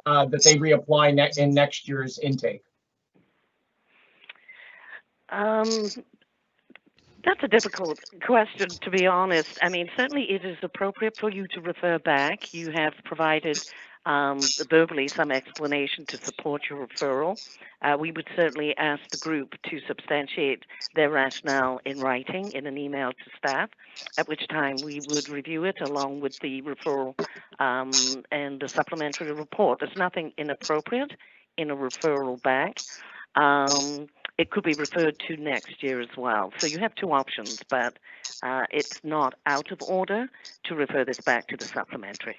that they reapply in next year's intake? That's a difficult question, to be honest. I mean, certainly it is appropriate for you to refer back. You have provided verbally some explanation to support your referral. We would certainly ask the group to substantiate their rationale in writing in an email to staff, at which time we would review it along with the referral and the supplementary report. There's nothing inappropriate in a referral back. It could be referred to next year as well. So you have two options, but it's not out of order to refer this back to the supplementary.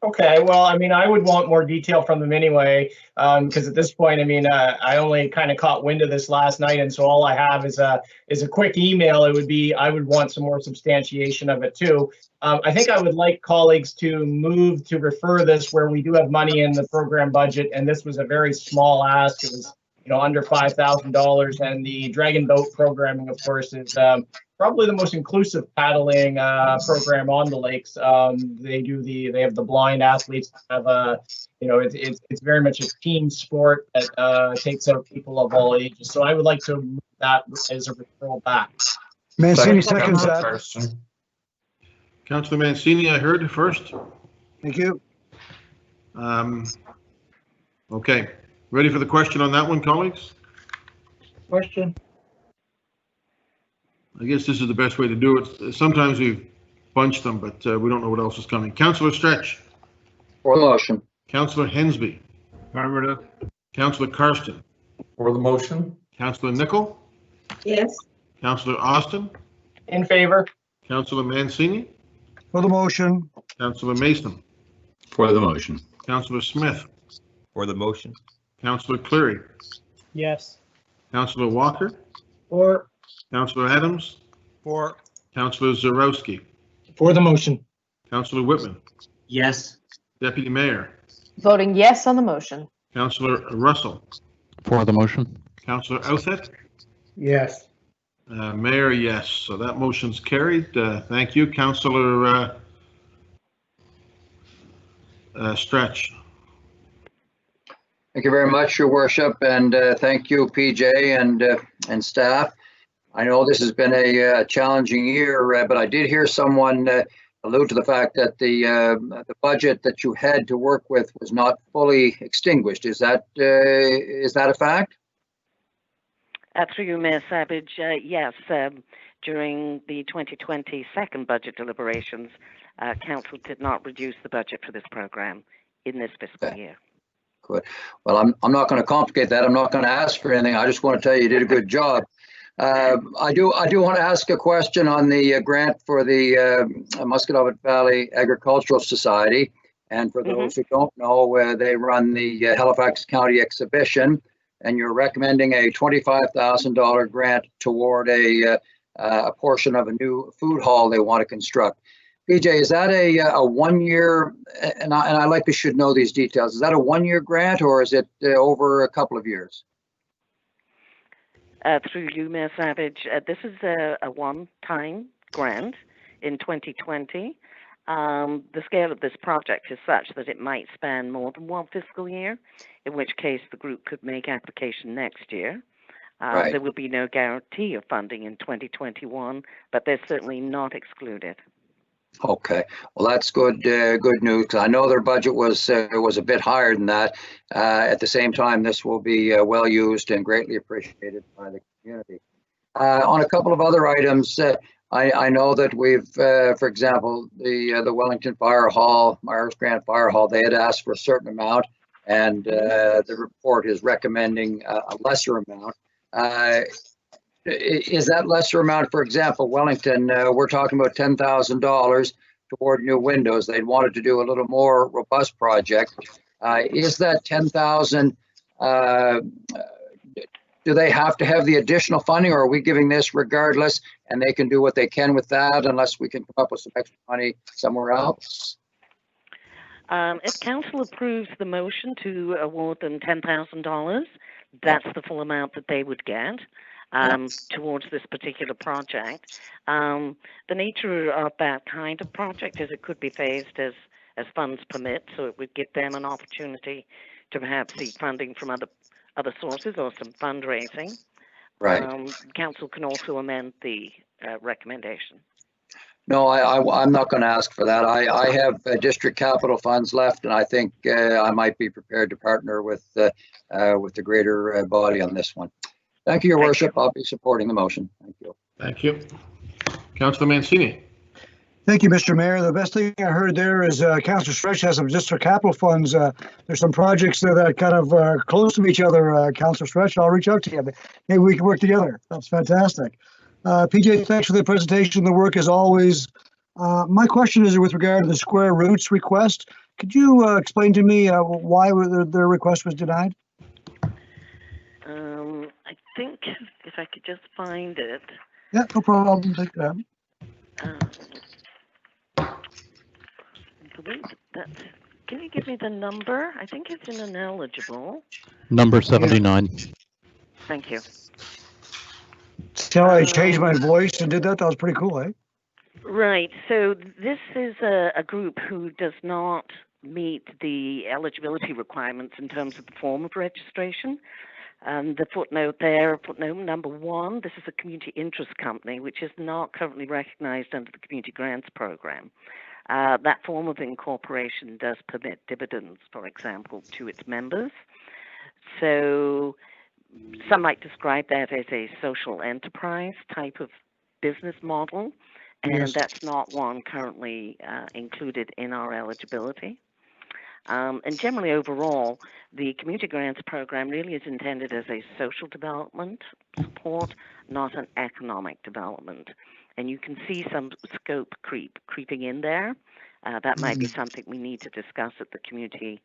Okay, well, I mean, I would want more detail from them anyway, because at this point, I mean, I only kind of caught wind of this last night, and so all I have is a quick email. It would be, I would want some more substantiation of it too. I think I would like colleagues to move to refer this where we do have money in the program budget, and this was a very small ask. It was, you know, under $5,000, and the Dragon Boat programming, of course, is probably the most inclusive paddling program on the lakes. They have the blind athletes have you know, it's very much a team sport that takes out people of all ages. So I would like to move that is a referral back. Mancini Second, seconds Councillor that. Carson. Councillor Mancini, I heard first. Thank you. Okay, ready for the question on that one, colleagues? Question. I guess this is the best way to do it. Sometimes we bunch them, but we don't know what else is coming. Councillor Stretch, For the motion. Councillor Hensby, Affirmative. Councillor Karsten, For the motion. Councillor Nicol, Yes. Councillor Austin, In favor? Councillor Mancini, For the motion. Councillor Mason, For the motion. Councillor Smith, For the motion. Councillor Cleary, Yes. Councillor Walker, Or Councillor Adams, For. Councillor Zarowski, For the motion. Councillor Whitman, Yes. Deputy Mayor, Voting yes on the motion. Councillor Russell, For the motion. Councillor Outhet, Yes. Mayor, yes. So that motion's carried. Thank you, Councillor Stretch. Thank you very much, Your Worship, and thank you, PJ and staff. I know this has been a challenging year, but I did hear someone allude to the fact that the budget that you had to work with was not fully extinguished. Is that a fact? Through you, Mayor Savage, yes. During the 2020 second budget deliberations, Council did not reduce the budget for this program in this fiscal year. Good. Well, I'm not going to complicate that. I'm not going to ask for anything. I just want to tell you, you did a good job. I do want to ask a question on the grant for the Musquodoboit Valley Agricultural Society. And for those who don't know, they run the Halifax County Exhibition, and you're recommending a $25,000 grant toward a portion of a new food hall they want to construct. PJ, is that a 1 year, and I likely should know these details, is that a 1 year grant or is it over a couple of years? Through you, Mayor Savage, this is a one-time grant in 2020. The scale of this project is such that it might span more than one fiscal year, in which case the group could make application next year. Right. There will be no guarantee of funding in 2021, but they're certainly not excluded. Okay, well, that's good good news, because I know their budget was a bit higher than that. At the same time, this will be well used and greatly appreciated by the community. On a couple of other items, I know that we've, for example, the Wellington Fire Hall, Myers Grant Fire Hall, they had asked for a certain amount, and the report is recommending a lesser amount. Is that lesser amount, for example, Wellington, we're talking about $10,000 toward new windows. They'd wanted to do a little more robust project. Is that 10,000, do they have to have the additional funding, or are we giving this regardless and they can do what they can with that unless we can come up with some extra money somewhere else? If council approves the motion to award them $10,000, that's the full amount that they would get towards this particular project. The nature of that kind of project is it could be phased as funds permit, so it would give them an opportunity to perhaps seek funding from other sources or some fundraising. Right. Council can also amend the recommendation. No, I'm not going to ask for that. I have district capital funds left, and I think I might be prepared to partner with the greater body on this one. Thank you, Your Worship. I'll be supporting the motion. Thank you. Thank you. Councillor Mancini. Thank you, Mr. Mayor. The best thing I heard there is Councillor Stretch has some district capital funds. There's some projects that are kind of close to each other, Councillor Stretch. I'll reach out to you. Maybe we can work together. That's fantastic. PJ, thanks for the presentation. The work as always. My question is with regard to the Square Roots request. Could you explain to me why their request was denied? I think if I could just find it. Yeah, no problem. Take that. Can you give me the number? I think it's in ineligible. Number 79. Thank you. See how I changed my voice and did that? That was pretty cool, eh? Right. So this is a group who does not meet the eligibility requirements in terms of the form of registration. The footnote there, footnote number 1, this is a community interest company which is not currently recognized under the Community Grants Program. That form of incorporation does permit dividends, for example, to its members. So some might describe that as a social enterprise type of business model, and Yes. that's not one currently included in our eligibility. And generally overall, the Community Grants Program really is intended as a social development support, not an economic development. And you can see some scope creeping in there. That might be something we need to discuss at the Community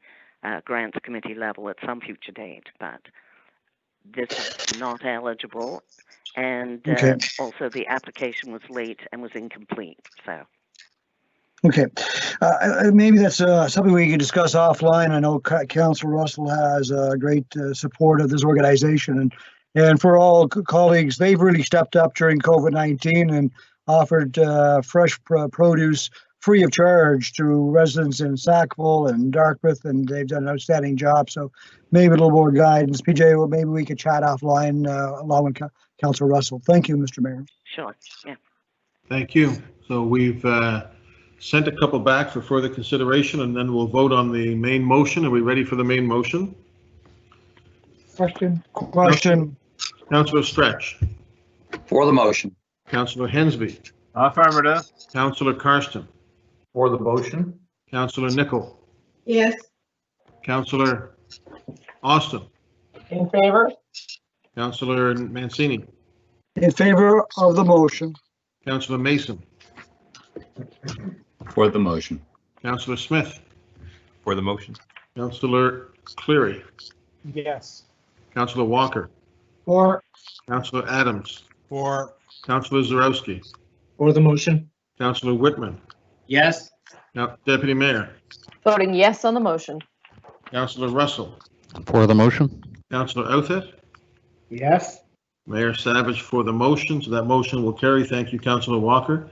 Grants Committee level at some future date, but this is not eligible. And Okay. also the application was late and was incomplete, so. Okay, maybe that's something we can discuss offline. I know Councilor Russell has great support of this organization, and for all colleagues, they've really stepped up during COVID-19 and offered fresh produce free of charge to residents in Sackville and Dartmouth, and they've done an outstanding job. So maybe a little more guidance. PJ, well, maybe we could chat offline along with Councilor Russell. Thank you, Mr. Mayor. Sure, yeah. Thank you. So we've sent a couple back for further consideration, and then we'll vote on the main motion. Are we ready for the main motion? Question. Councillor Stretch. For the motion. Councillor Hensby. Affirmative. Councillor Karsten. For the motion. Councillor Nickel. Yes. Councillor Austin. In favor? Councillor Mancini. In favor of the motion. Councillor Mason. For the motion. Councillor Smith. For the motion. Councillor Cleary. Yes. Councillor Walker. For. Councillor Adams. For. Councillor Zarowski. For the motion. Councillor Whitman. Yes. Now, Deputy Mayor. Voting yes on the motion. Councillor Russell. For the motion. Councillor Outfit. Yes. Mayor Savage for the motion, so that motion will carry. Thank you, Councillor Walker.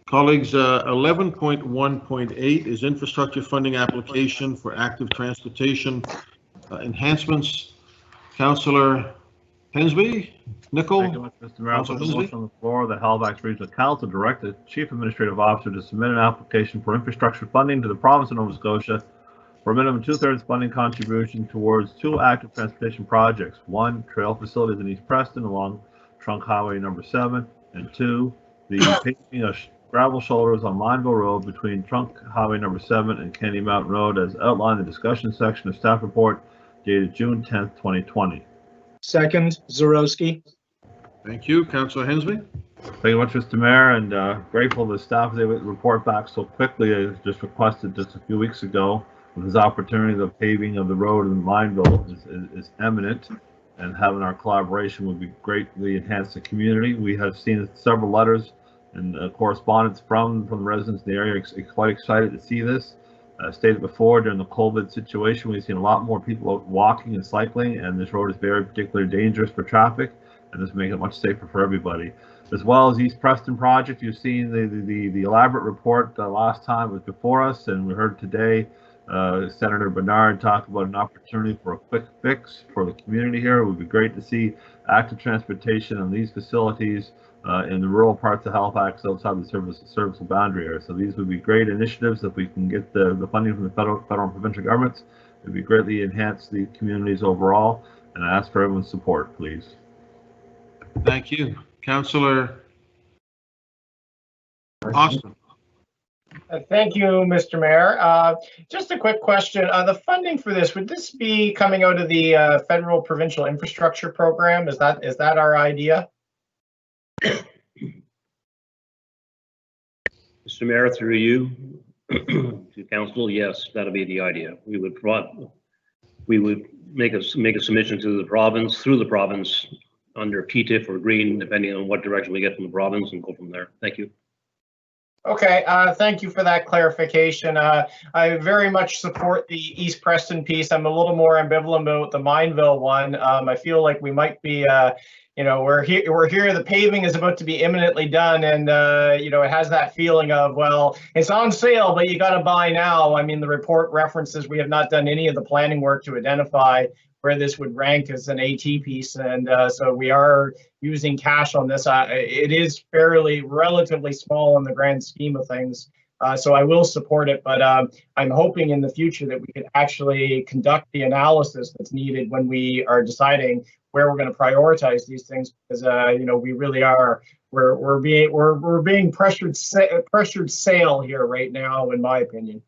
Colleagues, 11.1.8 is infrastructure funding application for active transportation enhancements. Councillor Hensby, Nickel. Thank you much, Mr. Mayor. I'll put the motion on the floor. The Halifax Regional Council direct the Chief Administrative Officer to submit an application for infrastructure funding to the province of Nova Scotia for a minimum 2/3 funding contribution towards 2 active transportation projects. 1, trail facilities in East Preston along Trunk Highway number 7, and 2, the paving of gravel shoulders on Mineville Road between Trunk Highway number 7 and Candy Mountain Road as outlined in the discussion section of staff report dated June 10th, 2020. Second, Zarowski. Thank you, Councillor Hensby. Thank you much, Mr. Mayor, and grateful the staff was able to report back so quickly as just requested just a few weeks ago. With this opportunity, the paving of the road in Mineville is imminent, and having our collaboration would be greatly enhance the community. We have seen several letters and correspondence from the residents in the area quite excited to see this. Stated before, during the COVID situation, we've seen a lot more people out walking and cycling, and this road is very particularly dangerous for traffic, and this will make it much safer for everybody. As well as East Preston project, you've seen the elaborate report last time it was before us, and we heard today Senator Bernard talk about an opportunity for a quick fix for the community here. It would be great to see active transportation on these facilities in the rural parts of Halifax outside the serviceable boundary area. So these would be great initiatives if we can get the funding from the federal and provincial governments. It would be greatly enhance the communities overall, and I ask for everyone's support, please. Thank you. Councillor Austin. Thank you, Mr. Mayor. Just a quick question. The funding for this, would this be coming out of the federal provincial infrastructure program? Is that our idea? Mr. Mayor, through you to council, yes, that'll be the idea. We would make a submission to the province, through the province, under PTIF or green, depending on what direction we get from the province, and go from there. Thank you. Okay, thank you for that clarification. I very much support the East Preston piece. I'm a little more ambivalent about the Mineville one. I feel like we might be we're here, the paving is about to be imminently done, and it has that feeling of, well, it's on sale, but you got to buy now. I mean, the report references we have not done any of the planning work to identify where this would rank as an AT piece, and so we are using cash on this. It is relatively small in the grand scheme of things, so I will support it, but I'm hoping in the future that we can actually conduct the analysis that's needed when we are deciding where we're going to prioritize these things, because we really are we're being pressured sale here right now, in my opinion.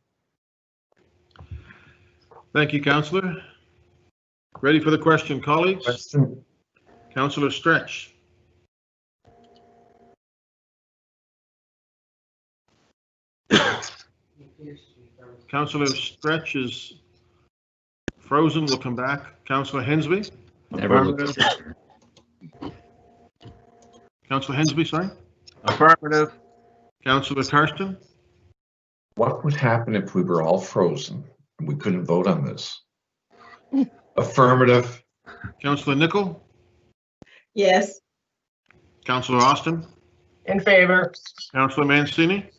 Thank you, Councillor. Ready for the question, colleagues? Question. Councillor Stretch. Councillor Stretch is frozen. We'll come back. Councillor Hensby. Affirmative. Councillor Hensby, sorry. Affirmative. Councillor Karsten. What would happen if we were all frozen and we couldn't vote on this? Affirmative. Councillor Nicol. Yes. Councillor Austin. In favor. Councillor Mancini.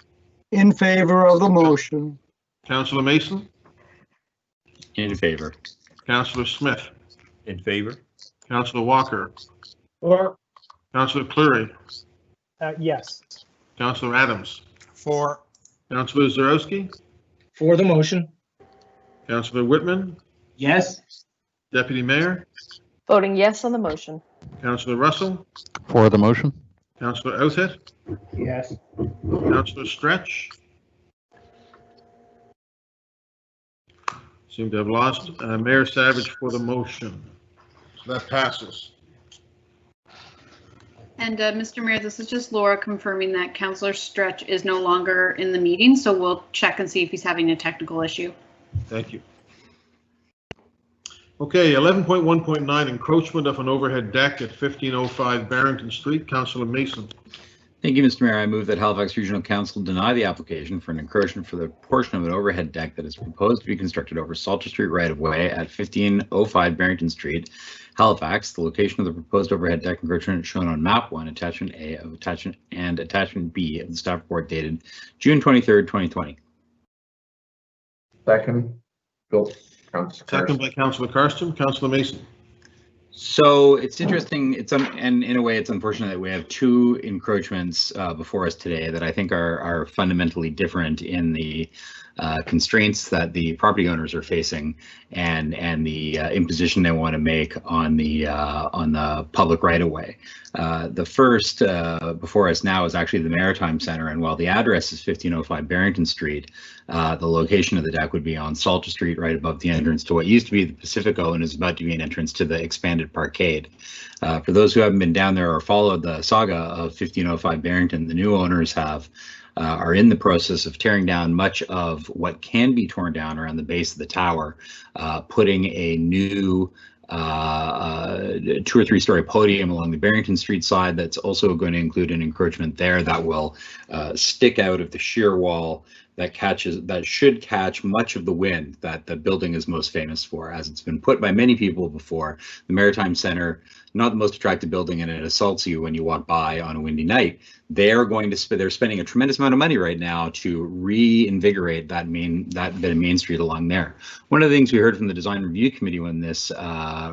In favor of the motion. Councillor Mason. In favor. Councillor Smith. In favor. Councillor Walker. For. Councillor Cleary. Yes. Councillor Adams. For. Councillor Zarowski. For the motion. Councillor Whitman. Yes. Deputy Mayor. Voting yes on the motion. Councillor Russell. For the motion. Councillor Outhet. Yes. Councillor Stretch. Seem to have lost. Mayor Savage for the motion. So that passes. And Mr. Mayor, this is just Laura confirming that Councillor Stretch is no longer in the meeting, so we'll check and see if he's having a technical issue. Thank you. Okay, 11.1.9, encroachment of an overhead deck at 1505 Barrington Street. Councillor Mason. Thank you, Mr. Mayor. I move that Halifax Regional Council deny the application for an encroachment for the portion of an overhead deck that is proposed to be constructed over Salter Street right-of-way at 1505 Barrington Street, Halifax. The location of the proposed overhead deck encroachment is shown on map 1, attachment A of attachment and attachment B of the staff report dated June 23rd, 2020. Second. Bill. Second by Councillor Karsten. Councillor Mason. So it's interesting. And in a way, it's unfortunate that we have two encroachments before us today that I think are fundamentally different in the constraints that the property owners are facing and the imposition they want to make on the public right of way. The first before us now is actually the Maritime Center, and while the address is 1505 Barrington Street, the location of the deck would be on Salter Street, right above the entrance to what used to be the Pacifico and is about to be an entrance to the expanded parkade. For those who haven't been down there or followed the saga of 1505 Barrington, the new owners are in the process of tearing down much of what can be torn down around the base of the tower, putting a new 2 or 3 story podium along the Barrington Street side that's also going to include an encroachment there that will stick out of the shear wall that should catch much of the wind that the building is most famous for, as it's been put by many people before. The Maritime Center, not the most attractive building, and it assaults you when you walk by on a windy night. They're spending a tremendous amount of money right now to reinvigorate that bit of Main Street along there. One of the things we heard from the Design Review Committee when this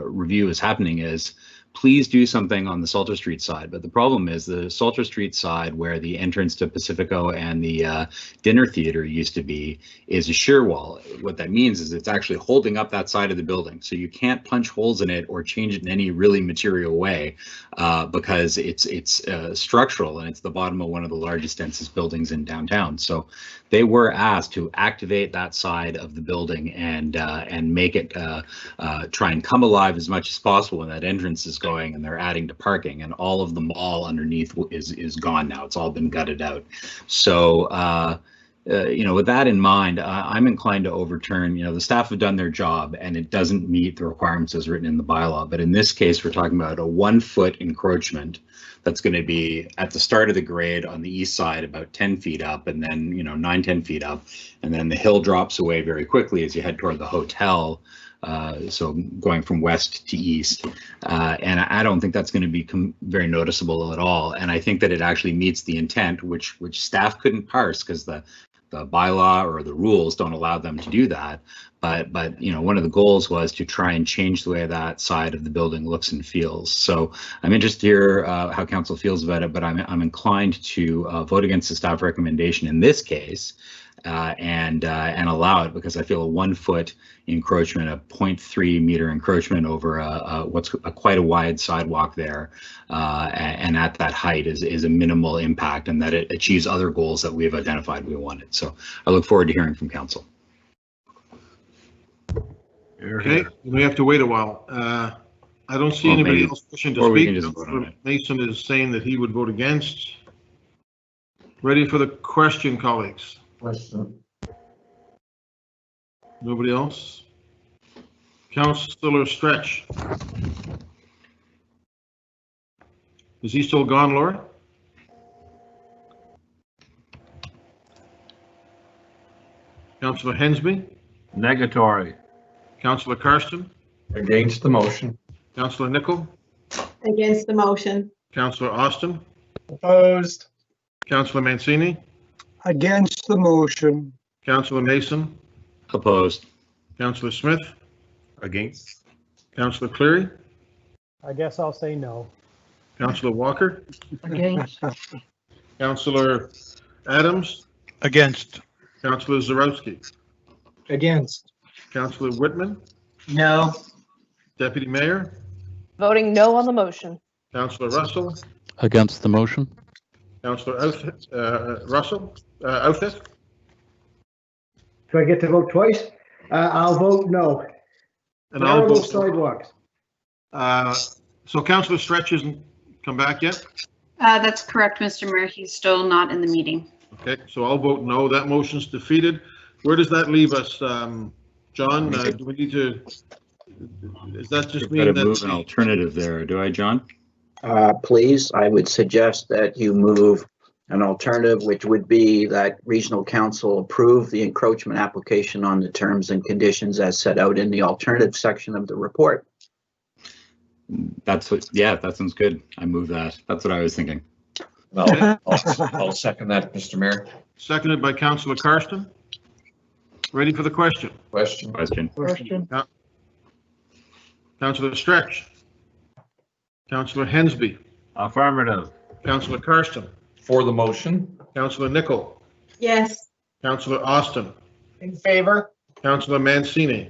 review is happening is, please do something on the Salter Street side. But the problem is the Salter Street side, where the entrance to Pacifico and the dinner theater used to be, is a shear wall. What that means is it's actually holding up that side of the building. So you can't punch holes in it or change it in any really material way because it's structural, and it's the bottom of one of the largest, densest buildings in downtown. So they were asked to activate that side of the building and make it try and come alive as much as possible when that entrance is going, and they're adding to parking, and all of the mall underneath is gone now. It's all been gutted out. So with that in mind, I'm inclined to overturn. The staff have done their job, and it doesn't meet the requirements as written in the bylaw. But in this case, we're talking about a 1 foot encroachment that's going to be at the start of the grade on the east side, about 10 feet up, and then 9-10 feet up, and then the hill drops away very quickly as you head toward the hotel so going from west to east. And I don't think that's going to be very noticeable at all. And I think that it actually meets the intent, which staff couldn't parse because the bylaw or the rules don't allow them to do that. But you know, one of the goals was to try and change the way that side of the building looks and feels. So I'm interested to hear how council feels about it, but I'm inclined to vote against the staff recommendation in this case and allow it, because I feel a 1 foot encroachment, a 0.3 meter encroachment over what's quite a wide sidewalk there, and at that height is a minimal impact, and that it achieves other goals that we have identified we wanted. So I look forward to hearing from council. Okay, we have to wait a while. I don't see anybody else wishing to speak. Councilor Mason is saying that he would vote against. Ready for the question, colleagues? Question. Nobody else? Councilor Stretch. Is he still gone, Laura? Councilor Hensby? Negatory. Councilor Karsten? Against the motion. Councilor Nicol? Against the motion. Councilor Austin? Opposed. Councilor Mancini? Against the motion. Councilor Mason? Opposed. Councilor Smith? Against. Councilor Cleary? I guess I'll say no. Councilor Walker? Against. Councilor Adams? Against. Councilor Zarowski? Against. Councilor Whitman? No. Deputy Mayor? Voting no on the motion. Councilor Russell? Against the motion. Councilor Russell? Outfit? Do I get to vote twice? I'll vote no. And I'll Narrow vote sidewalks. So Councilor Stretch hasn't come back yet? That's correct, Mr. Mayor. He's still not in the meeting. Okay, so I'll vote no. That motion's defeated. Where does that leave us, John? Do we need to? Does that just mean that? Move an alternative there, do I, John? Please, I would suggest that you move an alternative, which would be that regional council approve the encroachment application on the terms and conditions as set out in the alternative section of the report. That's what, yeah, that sounds good. I move that. That's what I was thinking. Well, I'll second that, Mr. Mayor. Seconded by Councilor Karsten. Ready for the question? Question. Councilor Stretch. Councilor Hensby. Affirmative. Councilor Karsten. For the motion. Councilor Nicol. Yes. Councilor Austin. In favor. Councilor Mancini.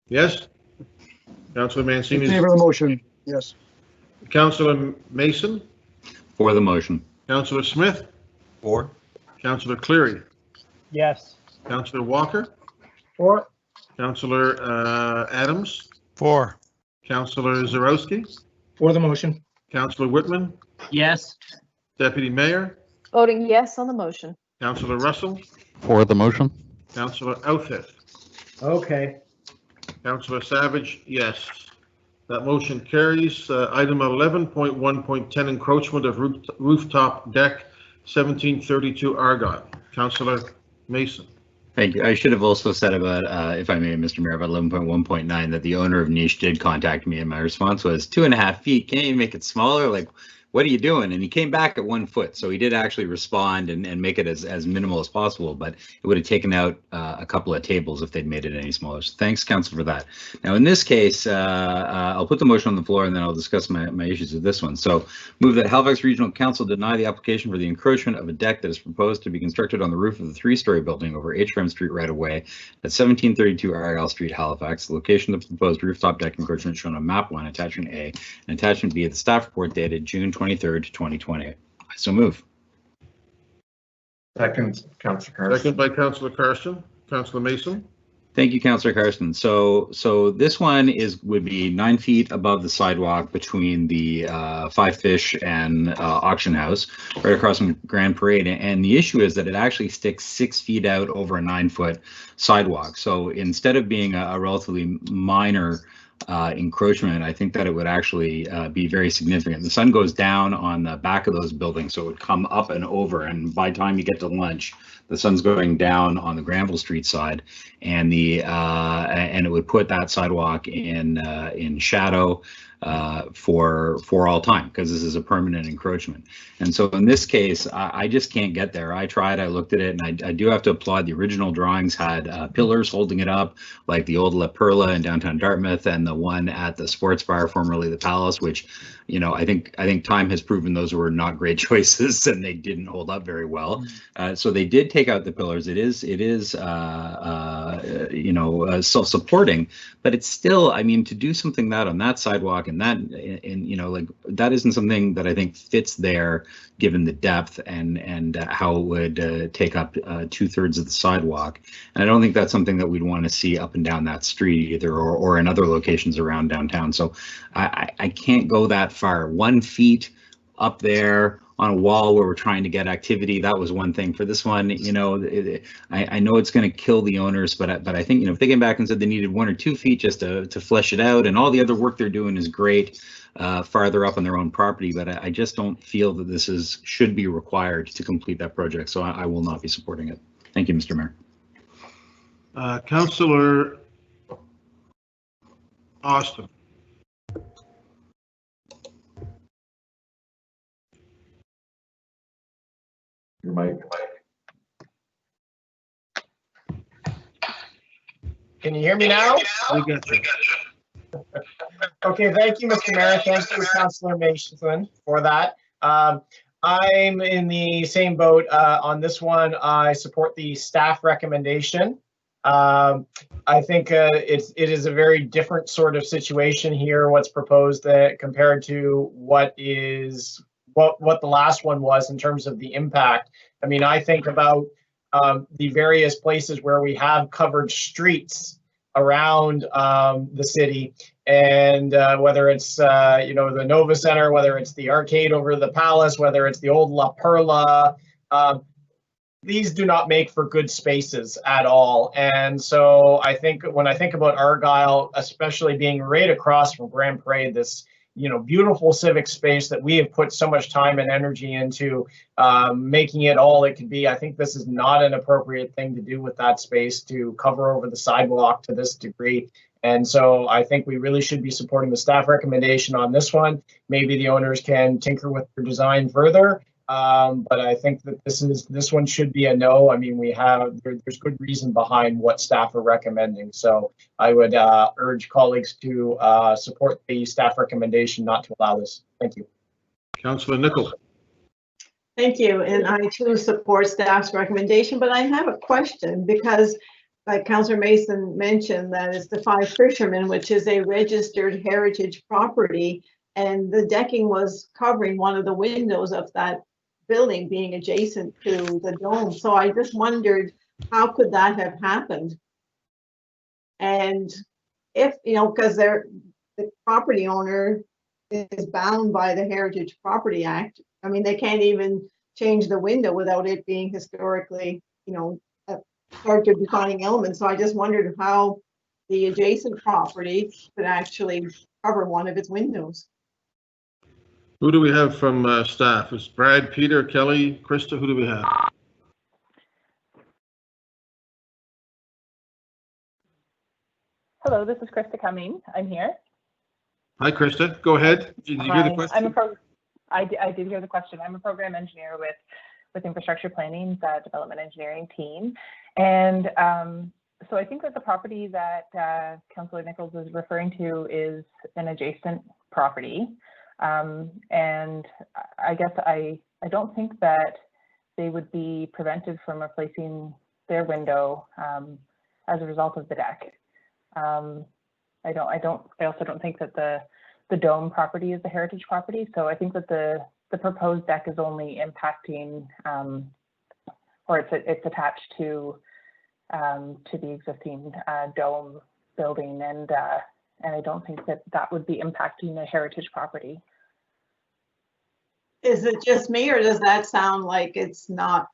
Yes? Councilor Mancini. In favor of the motion, yes. Councilor Mason. For the motion. Councilor Smith. For. Councilor Cleary. Yes. Councilor Walker. For. Councilor Adams. For. Councilor Zarowski. For the motion. Councilor Whitman. Yes. Deputy Mayor. Voting yes on the motion. Councilor Russell. For the motion. Councilor Outfit. Okay. Councilor Savage, yes. That motion carries. Item 11.1.10, encroachment of rooftop deck, 1732 Argot. Councilor Mason. Thank you. I should have also said about, if I may, Mr. Mayor, about 11.1.9, that the owner of Niche did contact me, and my response was 2.5 feet. Can't you make it smaller? Like, what are you doing? And he came back at 1 foot. So he did actually respond and make it as minimal as possible, but it would have taken out a couple of tables if they'd made it any smaller. So thanks, council, for that. Now, in this case, I'll put the motion on the floor and then I'll discuss my issues with this one. So move that Halifax Regional Council deny the application for the encroachment of a deck that is proposed to be constructed on the roof of the 3-story building over HRM Street right away at 1732 Argyle Street, Halifax. The location of the proposed rooftop deck encroachment shown on map 1, attachment A, and attachment B of the staff report dated June 23rd, 2020. I so move. Second, Councilor Carson. Second by Councilor Carson. Councilor Mason. Thank you, Councilor Carson. So this one would be 9 feet above the sidewalk between the Five Fish and Auction House, right across from Grand Parade. And the issue is that it actually sticks 6 feet out over a 9-foot sidewalk. So instead of being a relatively minor encroachment, I think that it would actually be very significant. The sun goes down on the back of those buildings, so it would come up and over, and by the time you get to lunch, the sun's going down on the Granville Street side, and it would put that sidewalk in shadow for all time, because this is a permanent encroachment. And so in this case, I just can't get there. I tried, I looked at it, and I do have to applaud the original drawings had pillars holding it up, like the old La Perla in downtown Dartmouth and the one at the sports bar, formerly the Palace, which, you know, I think time has proven those were not great choices and they didn't hold up very well. So they did take out the pillars. It is self-supporting, but it's still, I mean, to do something that on that sidewalk and that, and you know, like that isn't something that I think fits there, given the depth and how it would take up 2/3 of the sidewalk. And I don't think that's something that we'd want to see up and down that street either, or in other locations around downtown. So I can't go that far. 1 feet up there on a wall where we're trying to get activity, that was one thing. For this one, you know, I know it's going to kill the owners, but I think, you know, if they came back and said they needed 1 or 2 feet just to flesh it out, and all the other work they're doing is great farther up on their own property, but I just don't feel that this should be required to complete that project. So I will not be supporting it. Thank you, Mr. Mayor. Councillor Austin. Your mic. Can you hear me now? We got you. Okay, thank you, Mr. Mayor. Thank you, Councillor Mason, for that. I'm in the same boat on this one. I support the staff recommendation. I think it is a very different sort of situation here, what's proposed compared to what the last one was in terms of the impact. I mean, I think about the various places where we have covered streets around the city, and whether it's you know, the Nova Center, whether it's the arcade over the Palace, whether it's the old La Perla, these do not make for good spaces at all. And so I think when I think about Argyle, especially being right across from Grand Parade, this, you know, beautiful civic space that we have put so much time and energy into making it all it could be, I think this is not an appropriate thing to do with that space, to cover over the sidewalk to this degree. And so I think we really should be supporting the staff recommendation on this one. Maybe the owners can tinker with their design further. But I think that this one should be a no. I mean, there's good reason behind what staff are recommending. So I would urge colleagues to support the staff recommendation not to allow this. Thank you. Councillor Nichols. Thank you, and I too support staff's recommendation, but I have a question because like Councillor Mason mentioned, that is the Five Fishermen, which is a registered heritage property, and the decking was covering one of the windows of that building being adjacent to the dome. So I just wondered, how could that have happened? And if, you know, because the property owner is bound by the Heritage Property Act. I mean, they can't even change the window without it being historically, you know, a character defining element. So I just wondered how the adjacent property could actually cover one of its windows. Who do we have from staff? Is Brad, Peter, Kelly, Krista? Who do we have? Hello, this is Krista Cumming. I'm here. Hi, Krista. Go ahead. Did you hear the question? I did hear the question. I'm a program engineer with infrastructure planning, the development engineering team. And so I think that the property that Councillor Nichols is referring to is an adjacent property. And I guess I don't think that they would be prevented from replacing their window as a result of the deck. I also don't think that the dome property is the heritage property. So I think that the proposed deck is only impacting, or it's attached to the existing dome building, and I don't think that would be impacting the heritage property. Is it just me, or does that sound like it's not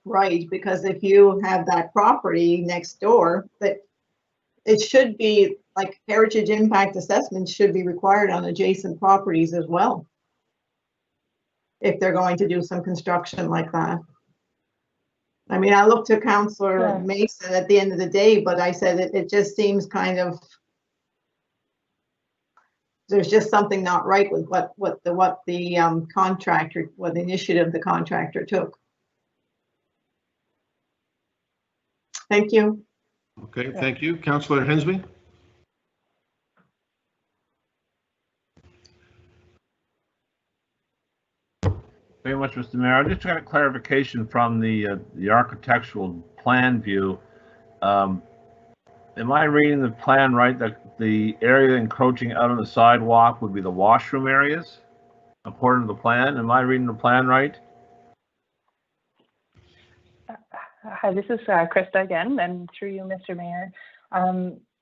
right? Because if you have that property next door, that it should be like heritage impact assessments should be required on adjacent properties as well, if they're going to do some construction like that. I mean, I looked to Councillor Mason at the end of the day, but I said it just seems kind of, there's just something not right with what the contractor, what initiative the contractor took. Thank you. Okay, thank you. Councillor Hensby? Very much, Mr. Mayor. I just got a clarification from the architectural plan view. Am I reading the plan right that the area encroaching out on the sidewalk would be the washroom areas, according to the plan? Am I reading the plan right? Hi, this is Krista again, and through you, Mr. Mayor.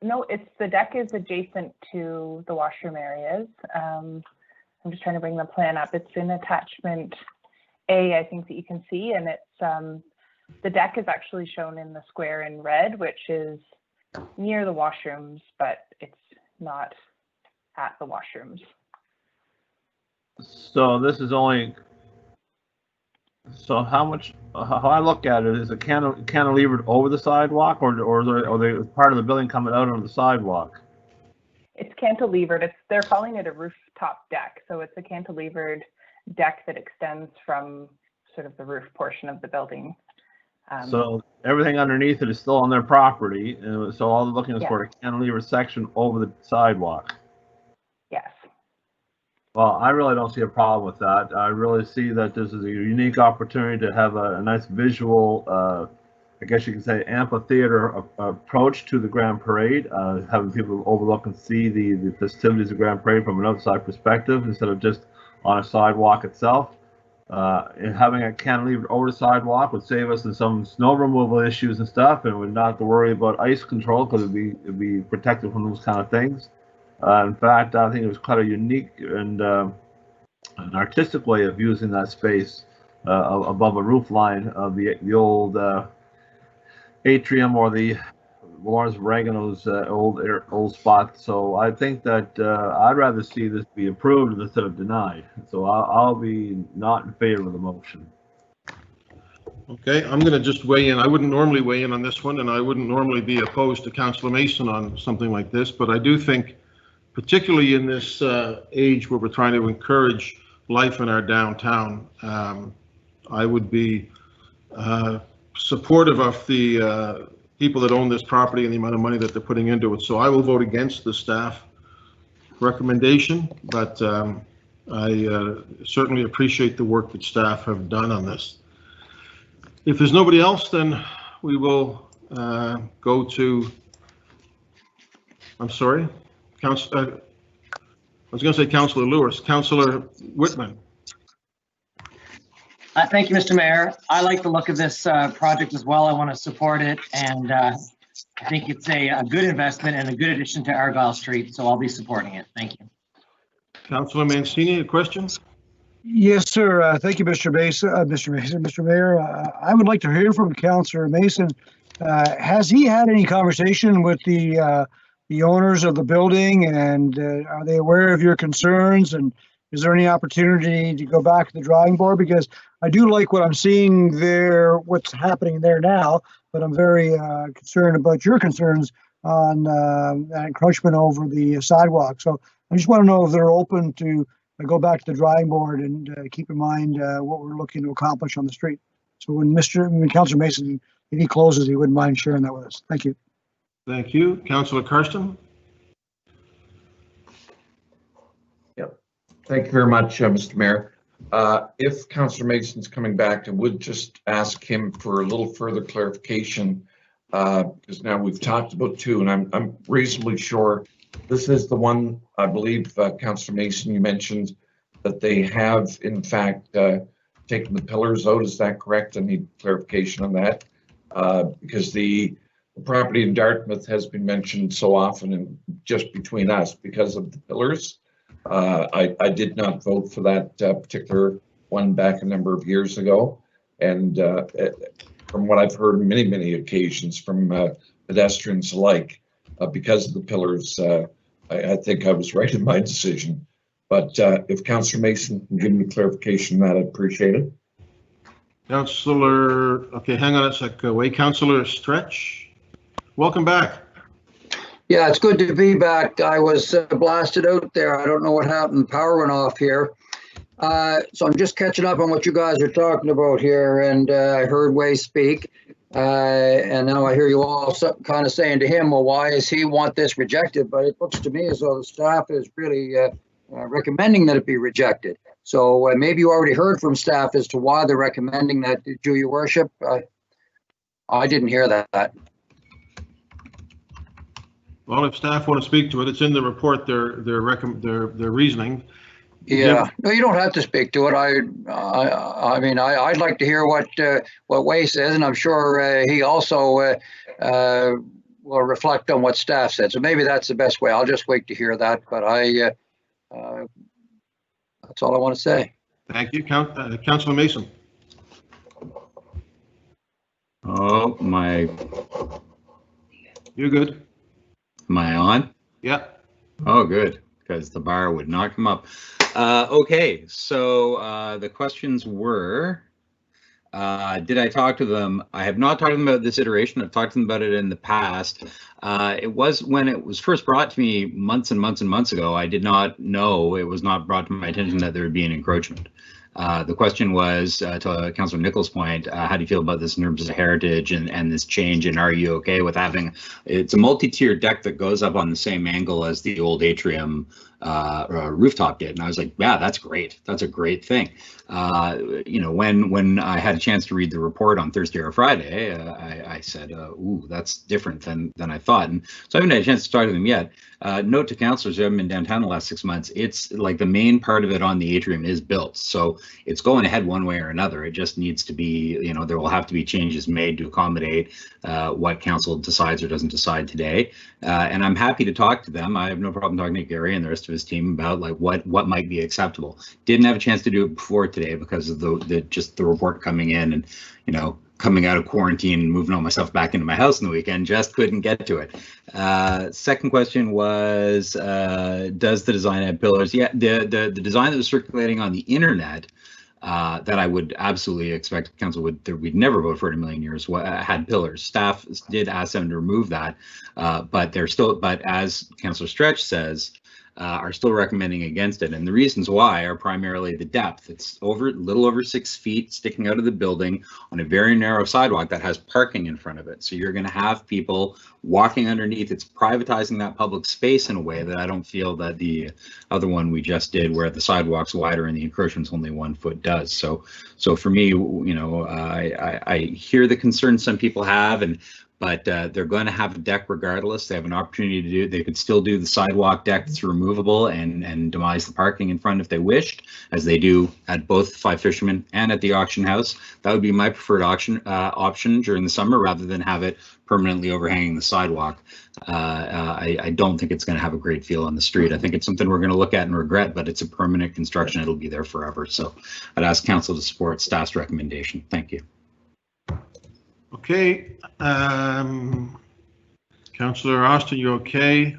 No, it's the deck is adjacent to the washroom areas. I'm just trying to bring the plan up. It's in attachment A, I think, that you can see, and it's the deck is actually shown in the square in red, which is near the washrooms, but it's not at the washrooms. So this is only, so how I look at it is it cantilevered over the sidewalk, or are they part of the building coming out on the sidewalk? It's cantilevered. They're calling it a rooftop deck, so it's a cantilevered deck that extends from sort of the roof portion of the building. So everything underneath it is still on their property, and so all they're looking is for a cantilever section over the sidewalk. Yes. Well, I really don't see a problem with that. I really see that this is a unique opportunity to have a nice visual, I guess you can say, amphitheater approach to the Grand Parade, having people overlook and see the festivities of Grand Parade from an outside perspective instead of just on a sidewalk itself. And having a cantilever over the sidewalk would save us in some snow removal issues and stuff, and we'd not have to worry about ice control because it'd be protected from those kind of things. In fact, I think it was quite a unique and an artistic way of using that space above a roof line of the old atrium or the Lawrence Reagan's old spot. So I think that I'd rather see this be approved instead of denied. So I'll be not in favor of the motion. Okay, I'm going to just weigh in. I wouldn't normally weigh in on this one, and I wouldn't normally be opposed to Councillor Mason on something like this, but I do think, particularly in this age where we're trying to encourage life in our downtown, I would be supportive of the people that own this property and the amount of money that they're putting into it. So I will vote against the staff recommendation, but I certainly appreciate the work that staff have done on this. If there's nobody else, then we will go to, I'm sorry, I was going to say Councillor Lewis, Councillor Whitman. Thank you, Mr. Mayor. I like the look of this project as well. I want to support it, and I think it's a good investment and a good addition to Argyle Street, so I'll be supporting it. Thank you. Councillor Mancini, a question? Yes, sir. Thank you, Mr. Mayor. I would like to hear from Councillor Mason. Has he had any conversation with the owners of the building, and are they aware of your concerns? And is there any opportunity to go back to the drawing board? Because I do like what I'm seeing there, what's happening there now, but I'm very concerned about your concerns on encroachment over the sidewalk. So I just want to know if they're open to go back to the drawing board and keep in mind what we're looking to accomplish on the street. So when Councillor Mason, if he closes, he wouldn't mind sharing that with us. Thank you. Thank you. Councillor Karsten? Yep. Thank you very much, Mr. Mayor. If Councillor Mason's coming back, I would just ask him for a little further clarification, because now we've talked about two, and I'm reasonably sure this is the one, I believe, Councillor Mason, you mentioned that they have, in fact, taken the pillars out. Is that correct? I need clarification on that, because the property in Dartmouth has been mentioned so often and just between us because of the pillars. I did not vote for that particular one back a number of years ago. And from what I've heard on many occasions from pedestrians alike, because of the pillars, I think I was right in my decision. But if Councillor Mason can give me clarification on that, I'd appreciate it. Councillor, okay, hang on a sec. Wait, Councillor Stretch, welcome back. Yeah, it's good to be back. I was blasted out there. I don't know what happened. Power went off here. So I'm just catching up on what you guys are talking about here. And I heard Way speak. And now I hear you all kind of saying to him, well, why does he want this rejected? But it looks to me as though the staff is really recommending that it be rejected. So maybe you already heard from staff as to why they're recommending that, do your worship? I didn't hear that. Well, if staff want to speak to it, it's in the report, their reasoning. Yeah, no, you don't have to speak to it. I mean, I'd like to hear what Way says, and I'm sure he also will reflect on what staff said. So maybe that's the best way. I'll just wait to hear that. But that's all I want to say. Thank you, Councillor Mason. Oh, my. You're good. Am I on? Yeah. Oh, good, because the bar would not come up. Okay, so the questions were, did I talk to them? I have not talked to them about this iteration. I've talked to them about it in the past. It was when it was first brought to me months and months and months ago. I did not know, it was not brought to my attention that there would be an encroachment. The question was, to Councillor Nichols' point, how do you feel about this in terms of heritage and this change, and are you okay with having, it's a multi-tier deck that goes up on the same angle as the old atrium rooftop did, and I was like, yeah, that's great. That's a great thing. You know, when I had a chance to read the report on Thursday or Friday, I said, ooh, that's different than I thought. And so I haven't had a chance to talk to them yet. Note to councillors who haven't been downtown the last 6 months, it's like the main part of it on the atrium is built. So it's going ahead one way or another. It just needs to be, you know, there will have to be changes made to accommodate what council decides or doesn't decide today. And I'm happy to talk to them. I have no problem talking to Gary and the rest of his team about like what might be acceptable. Didn't have a chance to do it before today because of the report coming in, and you know, coming out of quarantine and moving all my stuff back into my house in the weekend, just couldn't get to it. Second question was, does the design have pillars? Yeah, the design that was circulating on the internet that I would absolutely expect council we'd never vote for it in a million years, had pillars. Staff did ask them to remove that, but as Councillor Stretch says, are still recommending against it. And the reasons why are primarily the depth. It's a little over 6 feet sticking out of the building on a very narrow sidewalk that has parking in front of it. So you're going to have people walking underneath. It's privatizing that public space in a way that I don't feel that the other one we just did, where the sidewalk's wider and the encroachment's only 1 foot, does. So for me, you know, I hear the concerns some people have, but they're going to have a deck regardless. They have an opportunity to do. They could still do the sidewalk deck that's removable and demise the parking in front if they wished, as they do at both Five Fishermen and at the auction house. That would be my preferred option during the summer, rather than have it permanently overhanging the sidewalk. I don't think it's going to have a great feel on the street. I think it's something we're going to look at and regret, but it's a permanent construction. It'll be there forever. So I'd ask council to support staff's recommendation. Thank you. Okay, Councillor Austin, you okay?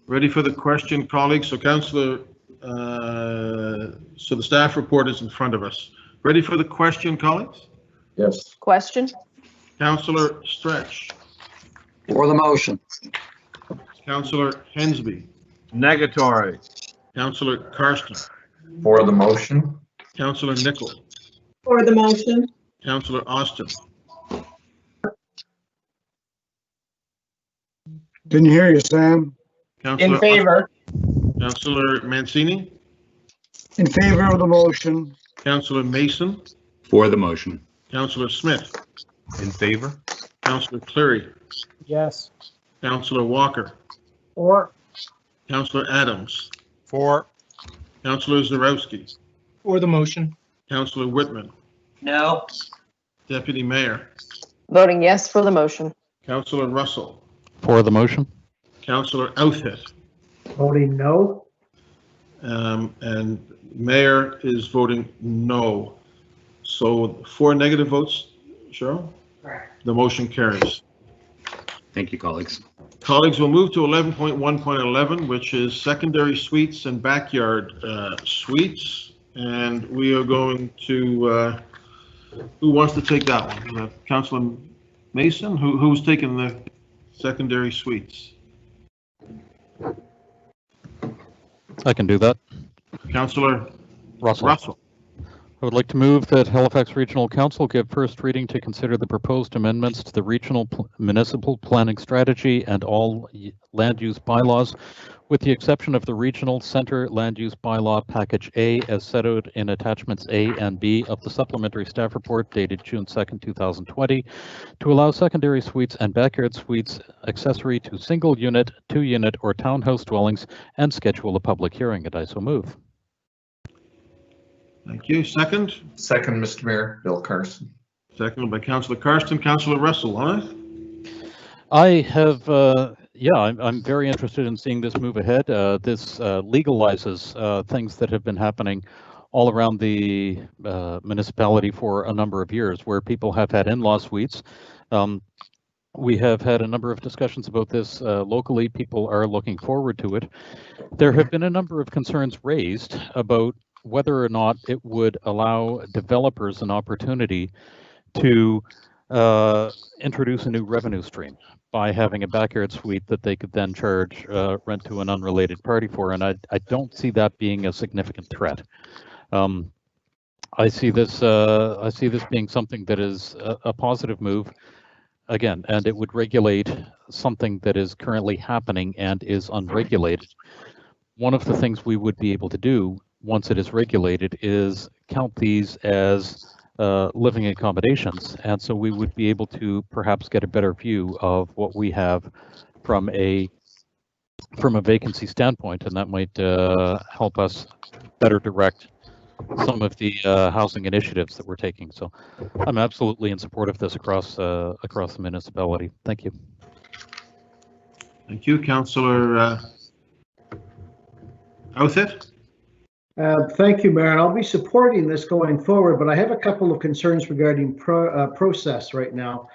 Ready for the question, colleagues? So Councillor, so the staff report is in front of us. Ready for the question, colleagues? Yes. Question? Councillor Stretch. For the motion. Councillor Hensby. Negatory. Councillor Karsten. For the motion. Councillor Nichols. For the motion. Councillor Austin. Didn't hear you, Sam. Councillor In favor. Councillor Mancini. In favor of the motion. Councillor Mason. For the motion. Councillor Smith. In favor. Councillor Cleary. Yes. Councillor Walker. For. Councillor Adams. For. Councillor Zarowski. For the motion. Councillor Whitman. No. Deputy Mayor. Voting yes for the motion. Councillor Russell. For the motion. Councillor Outhit. Voting no. And Mayor is voting no. So 4 negative votes, Cheryl? Correct. The motion carries. Thank you, colleagues. Colleagues, we'll move to 11.1.11, which is secondary suites and backyard suites. And we are going to, who wants to take that one? Councilor Mason, who's taking the secondary suites? I can do that. Councilor Russell. I would like to move that Halifax Regional Council give first reading to consider the proposed amendments to the regional municipal planning strategy and all land use bylaws, with the exception of the Regional Center Land Use Bylaw Package A as set out in attachments A and B of the supplementary staff report dated June 2nd, 2020, to allow secondary suites and backyard suites accessory to single unit, 2-unit, or townhouse dwellings, and schedule a public hearing. And I so move. Thank you. Second? Second, Mr. Mayor, Bill Carson. Seconded by Councilor Karsten. Councilor Russell, huh? I have, I'm very interested in seeing this move ahead. This legalizes things that have been happening all around the municipality for a number of years, where people have had in-law suites. We have had a number of discussions about this locally. People are looking forward to it. There have been a number of concerns raised about whether or not it would allow developers an opportunity to introduce a new revenue stream by having a backyard suite that they could then charge rent to an unrelated party for, and I don't see that being a significant threat. I see this being something that is a positive move, again, and it would regulate something that is currently happening and is unregulated. One of the things we would be able to do once it is regulated is count these as living accommodations, and so we would be able to perhaps get a better view of what we have from a vacancy standpoint, and that might help us better direct some of the housing initiatives that we're taking. So I'm absolutely in support of this across the municipality. Thank you. Thank you, Councillor Outfit. Thank you, Mayor. I'll be supporting this going forward, but I have a couple of concerns regarding process right now.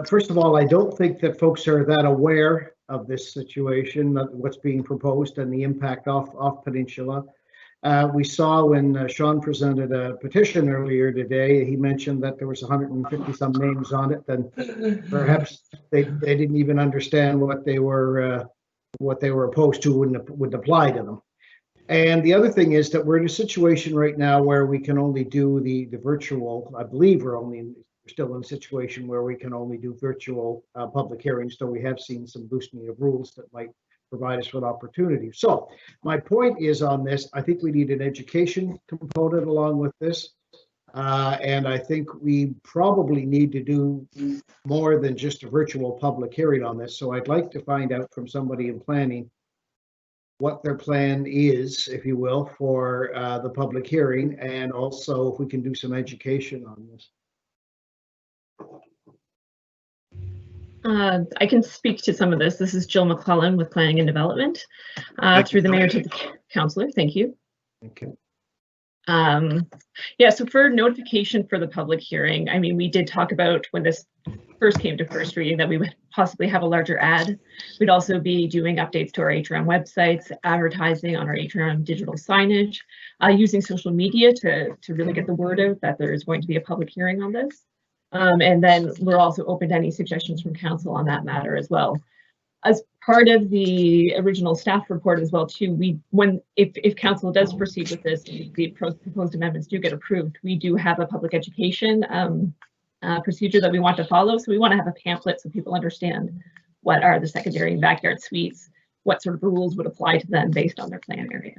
First of all, I don't think that folks are that aware of this situation, what's being proposed and the impact off Peninsula. We saw when Sean presented a petition earlier today, he mentioned that there was 150 some names on it, and perhaps they didn't even understand what they were opposed to wouldn't apply to them. And the other thing is that we're in a situation right now where we can only do the virtual. I believe we're still in a situation where we can only do virtual public hearings, though we have seen some loosening of rules that might provide us with opportunities. So my point is on this, I think we need an education component along with this. And I think we probably need to do more than just a virtual public hearing on this. So I'd like to find out from somebody in planning what their plan is, if you will, for the public hearing, and also if we can do some education on this. I can speak to some of this. This is Jill McClellan with Planning and Development. Through the mayor to the councillor. Thank you. Okay. Yeah, so for notification for the public hearing, I mean, we did talk about when this first came to first reading that we would possibly have a larger ad. We'd also be doing updates to our HRM websites, advertising on our HRM digital signage, using social media to really get the word out that there is going to be a public hearing on this. And then we're also open to any suggestions from council on that matter as well. As part of the original staff report as well too, if council does proceed with this, the proposed amendments do get approved, we do have a public education procedure that we want to follow. So we want to have a pamphlet so people understand what are the secondary and backyard suites, what sort of rules would apply to them based on their plan area.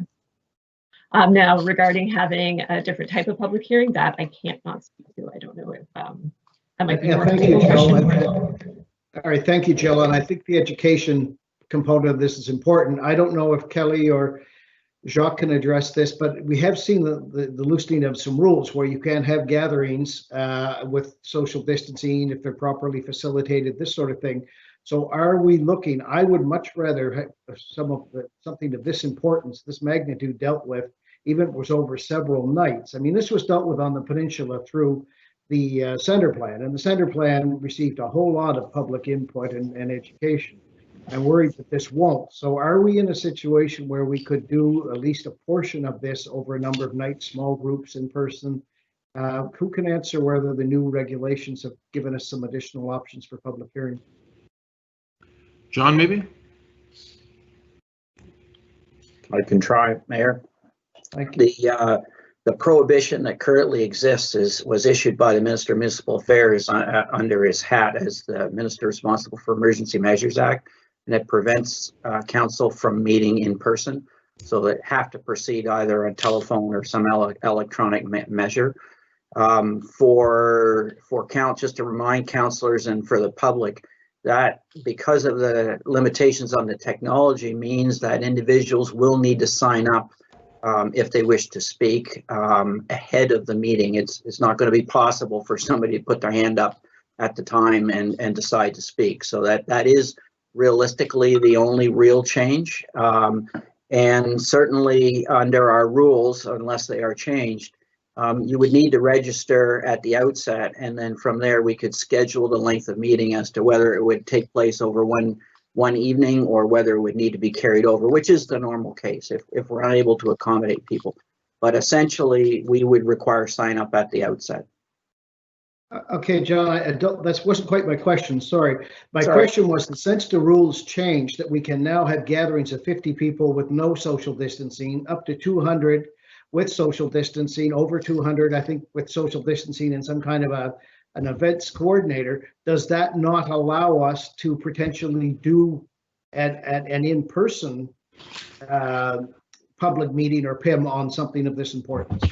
Now, regarding having a different type of public hearing, that I can't not speak to. I don't know if that might be more of a legal question. All right, thank you, Jill. And I think the education component of this is important. I don't know if Kelly or Jacques can address this, but we have seen the loosening of some rules where you can't have gatherings with social distancing if they're properly facilitated, this sort of thing. So are we looking, I would much rather have something of this importance, this magnitude dealt with, even if it was over several nights. I mean, this was dealt with on the peninsula through the center plan, and the center plan received a whole lot of public input and education. I'm worried that this won't. So are we in a situation where we could do at least a portion of this over a number of nights, small groups in person? Who can answer whether the new regulations have given us some additional options for public hearing? John, maybe? I can try, Mayor. Thank you. The prohibition that currently exists was issued by the Minister of Municipal Affairs under his hat as the Minister responsible for Emergency Measures Act, and it prevents council from meeting in person. So they have to proceed either on telephone or some electronic measure. Just to remind councillors and for the public, that because of the limitations on the technology means that individuals will need to sign up if they wish to speak ahead of the meeting. It's not going to be possible for somebody to put their hand up at the time and decide to speak. So that is realistically the only real change. And certainly under our rules, unless they are changed, you would need to register at the outset, and then from there we could schedule the length of meeting as to whether it would take place over one evening or whether it would need to be carried over, which is the normal case if we're unable to accommodate people. But essentially, we would require sign up at the outset. Okay, John, that wasn't quite my question. Sorry. My question was that since the rules changed, that we can now have gatherings of 50 people with no social distancing, up to 200 with social distancing, over 200, I think, with social distancing and some kind of an events coordinator. Does that not allow us to potentially do an in-person public meeting or PIM on something of this importance?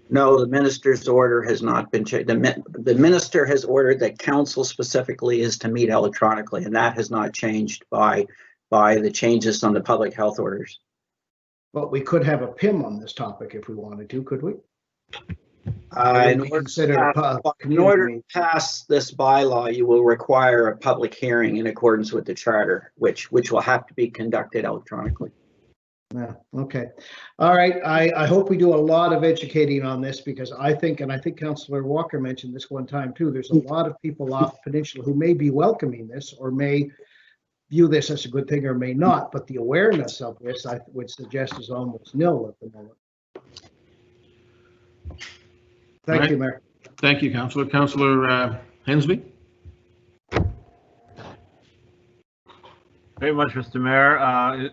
No, the minister's order has not been changed. The minister has ordered that council specifically is to meet electronically, and that has not changed by the changes on the public health orders. But we could have a PIM on this topic if we wanted to, could we? In order to pass this bylaw, you will require a public hearing in accordance with the charter, which will have to be conducted electronically. Yeah, okay. All right. I hope we do a lot of educating on this, because I think Councillor Walker mentioned this one time too, there's a lot of people off the peninsula who may be welcoming this or may view this as a good thing or may not, but the awareness of this, I would suggest, is almost nil at the moment. Thank you, Mayor. Thank you, Councillor. Councillor Hensby. Very much, Mr. Mayor.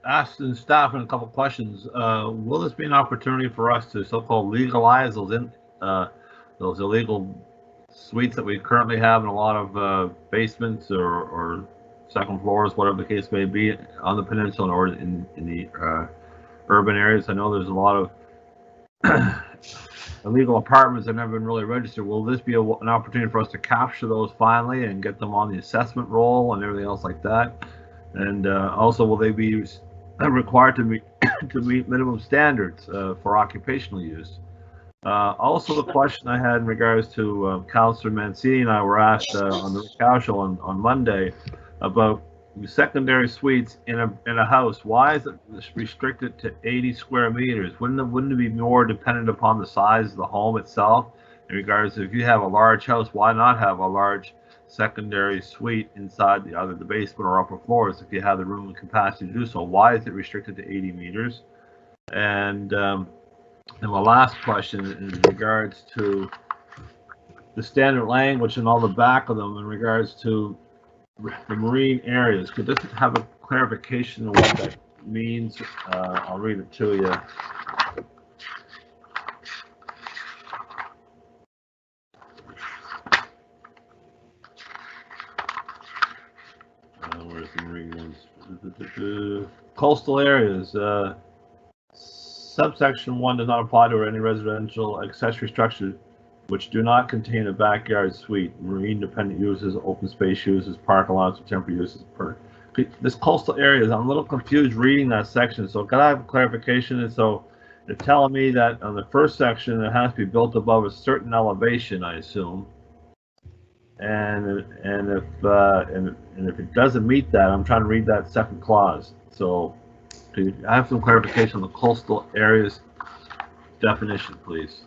Asking staff in a couple of questions. Will this be an opportunity for us to so-called legalize those illegal suites that we currently have in a lot of basements or second floors, whatever the case may be, on the peninsula or in the urban areas? I know there's a lot of illegal apartments that have never been really registered. Will this be an opportunity for us to capture those finally and get them on the assessment roll and everything else like that? And also, will they be required to meet minimum standards for occupational use? Also, the question I had in regards to Councillor Mancini and I were asked on the Cow Show on Monday about secondary suites in a house. Why is it restricted to 80 square meters? Wouldn't it be more dependent upon the size of the home itself? In regards to, if you have a large house, why not have a large secondary suite inside either the basement or upper floors if you have the room and capacity to do so? Why is it restricted to 80 meters? And my last question is in regards to the standard language and all the back of them in regards to the marine areas. Could this have a clarification of what that means? I'll read it to you. Where's the marine ones? Coastal areas. Subsection 1 does not apply to any residential accessory structure which do not contain a backyard suite, marine dependent uses, open space uses, parking lots, or temporary uses. This coastal areas, I'm a little confused reading that section, so can I have clarification? And so they're telling me that on the first section it has to be built above a certain elevation, I assume. And if it doesn't meet that, I'm trying to read that second clause. So could I have some clarification on the coastal areas definition, please?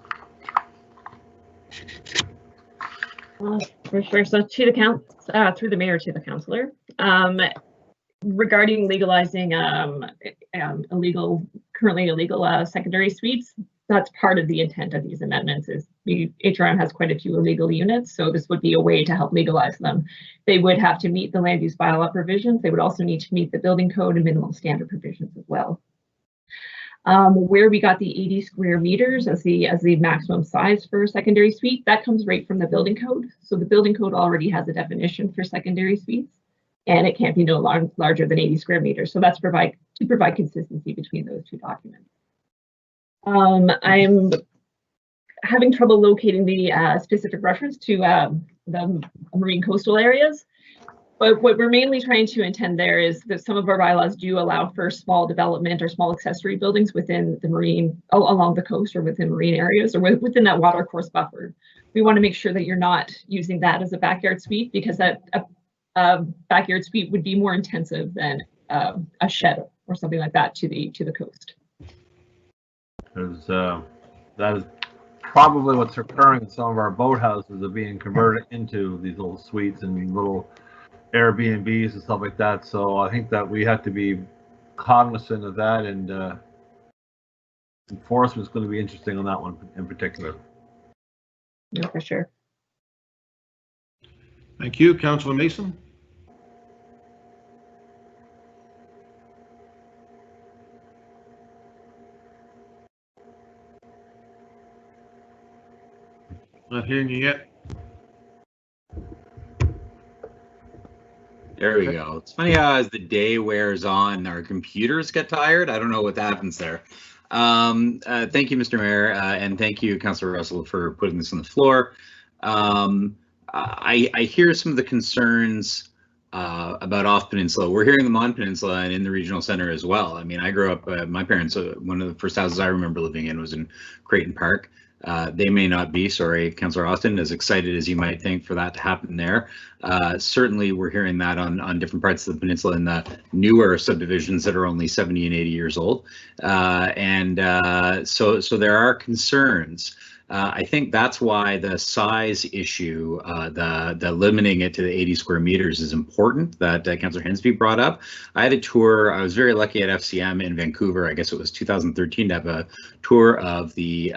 For sure. So to the through the mayor to the councillor. regarding legalizing currently illegal secondary suites, that's part of the intent of these amendments. Is HRM has quite a few illegal units, so this would be a way to help legalize them. They would have to meet the land use bylaw provisions. They would also need to meet the building code and minimum standard provisions as well. Where we got the 80 square meters as the maximum size for a secondary suite, that comes right from the building code. So the building code already has a definition for secondary suites, and it can't be no larger than 80 square meters. So that's to provide consistency between those two documents. I'm having trouble locating the specific reference to the marine coastal areas. But what we're mainly trying to intend there is that some of our bylaws do allow for small development or small accessory buildings within the marine, along the coast or within marine areas or within that water course buffer. We want to make sure that you're not using that as a backyard suite, because that backyard suite would be more intensive than a shed or something like that to the coast. Because that is probably what's occurring in some of our boathouses are being converted into these little suites and little Airbnbs and stuff like that. So I think that we have to be cognizant of that, and enforcement is going to be interesting on that one in particular. Yeah, for sure. Thank you, Councillor Mason. Not hearing you yet. There we go. It's funny how as the day wears on, our computers get tired. I don't know what happens there. Thank you, Mr. Mayor, and thank you, Councillor Russell, for putting this on the floor. I hear some of the concerns about off Peninsula. We're hearing them on Peninsula and in the regional center as well. I mean, I grew up, my parents, one of the first houses I remember living in was in Creighton Park. They may not be, sorry, Councillor Austin, as excited as you might think for that to happen there. Certainly, we're hearing that on different parts of the peninsula in the newer subdivisions that are only 70 and 80 years old. So there are concerns. I think that's why the size issue, the limiting it to the 80 square meters is important, that Councillor Hensby brought up. I had a tour, I was very lucky at FCM in Vancouver, I guess it was 2013, to have a tour of the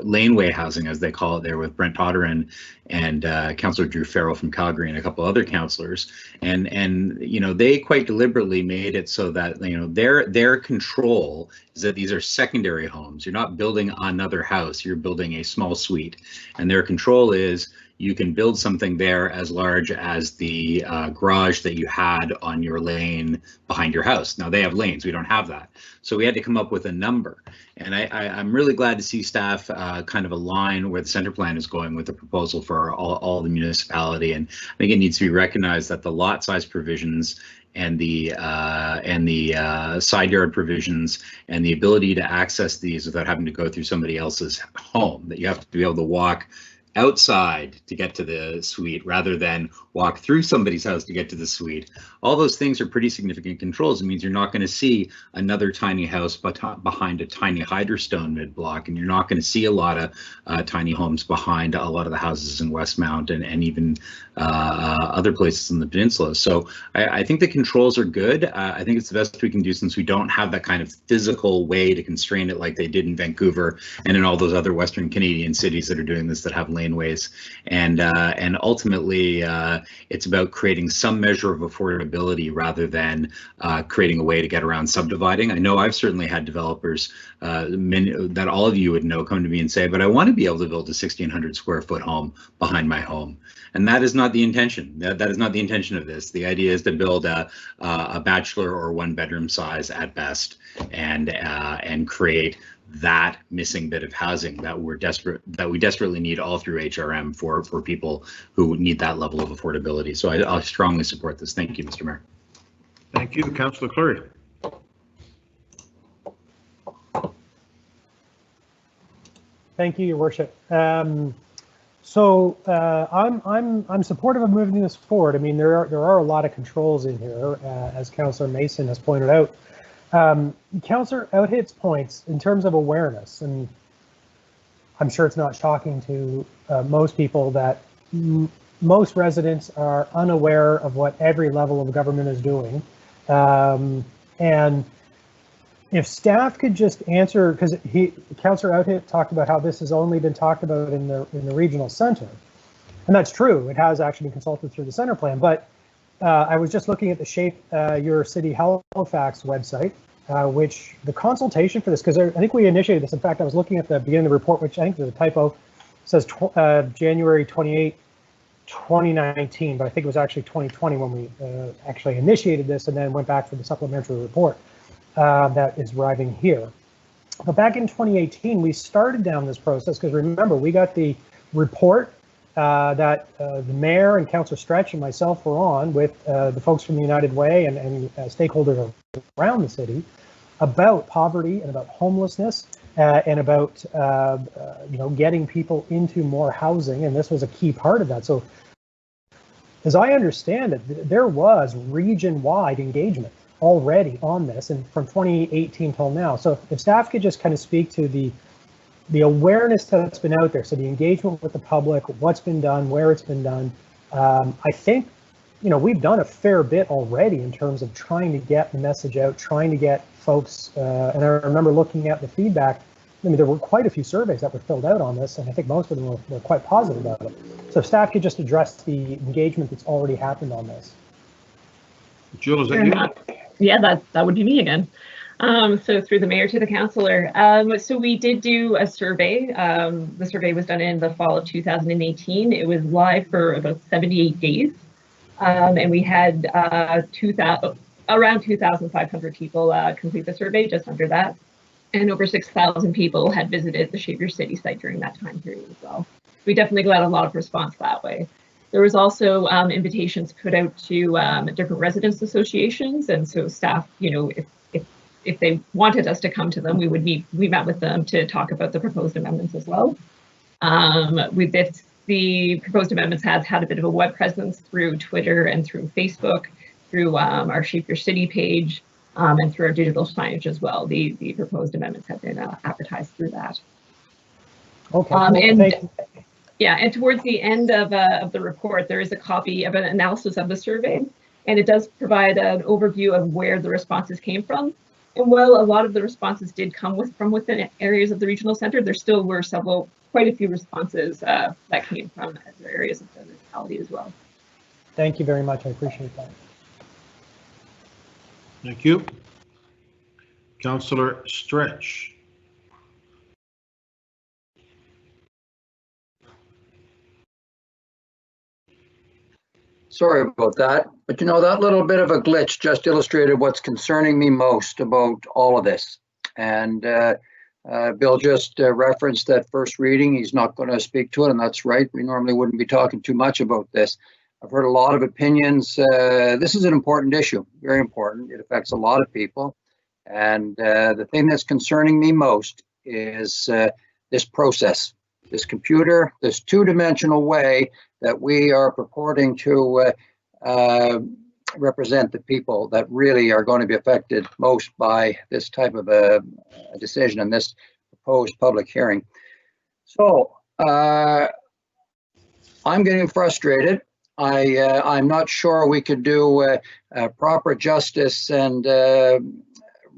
laneway housing, as they call it there, with Brent Todderan and Councillor Drew Farrell from Calgary and a couple other councillors. And you know, they quite deliberately made it so that, you know, their control is that these are secondary homes. You're not building another house, you're building a small suite. And their control is you can build something there as large as the garage that you had on your lane behind your house. Now they have lanes, we don't have that. So we had to come up with a number. And I'm really glad to see staff kind of align where the center plan is going with the proposal for all the municipality. And I think it needs to be recognized that the lot size provisions and the side yard provisions and the ability to access these without having to go through somebody else's home, that you have to be able to walk outside to get to the suite rather than walk through somebody's house to get to the suite. All those things are pretty significant controls. It means you're not going to see another tiny house behind a tiny Hyderstone mid-block, and you're not going to see a lot of tiny homes behind a lot of the houses in Westmount and even other places in the peninsula. So I think the controls are good. I think it's the best we can do, since we don't have that kind of physical way to constrain it like they did in Vancouver and in all those other Western Canadian cities that are doing this, that have laneways. And ultimately, it's about creating some measure of affordability rather than creating a way to get around subdividing. I know I've certainly had developers that all of you would know come to me and say, but I want to be able to build a 1,600 square foot home behind my home. And that is not the intention. That is not the intention of this. The idea is to build a bachelor or one bedroom size at best, and create that missing bit of housing that we desperately need all through HRM for people who need that level of affordability. So I strongly support this. Thank you, Mr. Mayor. Thank you, Councillor Clary. Thank you, Your Worship. So I'm supportive of moving this forward. I mean, there are a lot of controls in here, as Councillor Mason has pointed out. Councillor Outhit's points in terms of awareness, and I'm sure it's not shocking to most people that most residents are unaware of what every level of government is doing. And if staff could just answer, because Councillor Outhit talked about how this has only been talked about in the regional center, and that's true. It has actually been consulted through the center plan. But I was just looking at the Shape Your City Halifax website, which the consultation for this, because I think we initiated this. In fact, I was looking at the beginning of the report, which I think there's a typo. It says January 28, 2019, but I think it was actually 2020 when we actually initiated this and then went back for the supplementary report that is arriving here. But back in 2018, we started down this process because remember, we got the report that the mayor and Councillor Stretch and myself were on with the folks from the United Way and stakeholders around the city about poverty and about homelessness and about getting people into more housing, and this was a key part of that. So as I understand it, there was region-wide engagement already on this, and from 2018 till now. So if staff could just kind of speak to the awareness that's been out there, so the engagement with the public, what's been done, where it's been done. I think, we've done a fair bit already in terms of trying to get the message out, trying to get folks, and I remember looking at the feedback. I mean, there were quite a few surveys that were filled out on this, and I think most of them were quite positive about it. So if staff could just address the engagement that's already happened on this. Jill, is that you? Yeah, that would be me again. So through the mayor to the councillor. So we did do a survey. The survey was done in the fall of 2018. It was live for about 78 days. And we had around 2,500 people complete the survey, just under that. And over 6,000 people had visited the Shape Your City site during that time period as well. We definitely got a lot of response that way. There was also invitations put out to different residents associations, and so staff, if they wanted us to come to them, we met with them to talk about the proposed amendments as well. The proposed amendments has had a bit of a web presence through Twitter and through Facebook, through our Shape Your City page, and through our digital signage as well. The proposed amendments have been advertised through that. Okay. And towards the end of the report, there is a copy of an analysis of the survey, and it does provide an overview of where the responses came from. And while a lot of the responses did come from within areas of the regional center, there still were quite a few responses that came from other areas of the municipality as well. Thank you very much. I appreciate that. Thank you. Councillor Stretch. Sorry about that, but that little bit of a glitch just illustrated what's concerning me most about all of this. And Bill just referenced that first reading. He's not going to speak to it, and that's right. We normally wouldn't be talking too much about this. I've heard a lot of opinions. This is an important issue, very important. It affects a lot of people. And the thing that's concerning me most is this process, this computer, this two-dimensional way that we are purporting to represent the people that really are going to be affected most by this type of a decision in this proposed public hearing. So I'm getting frustrated. I'm not sure we could do proper justice and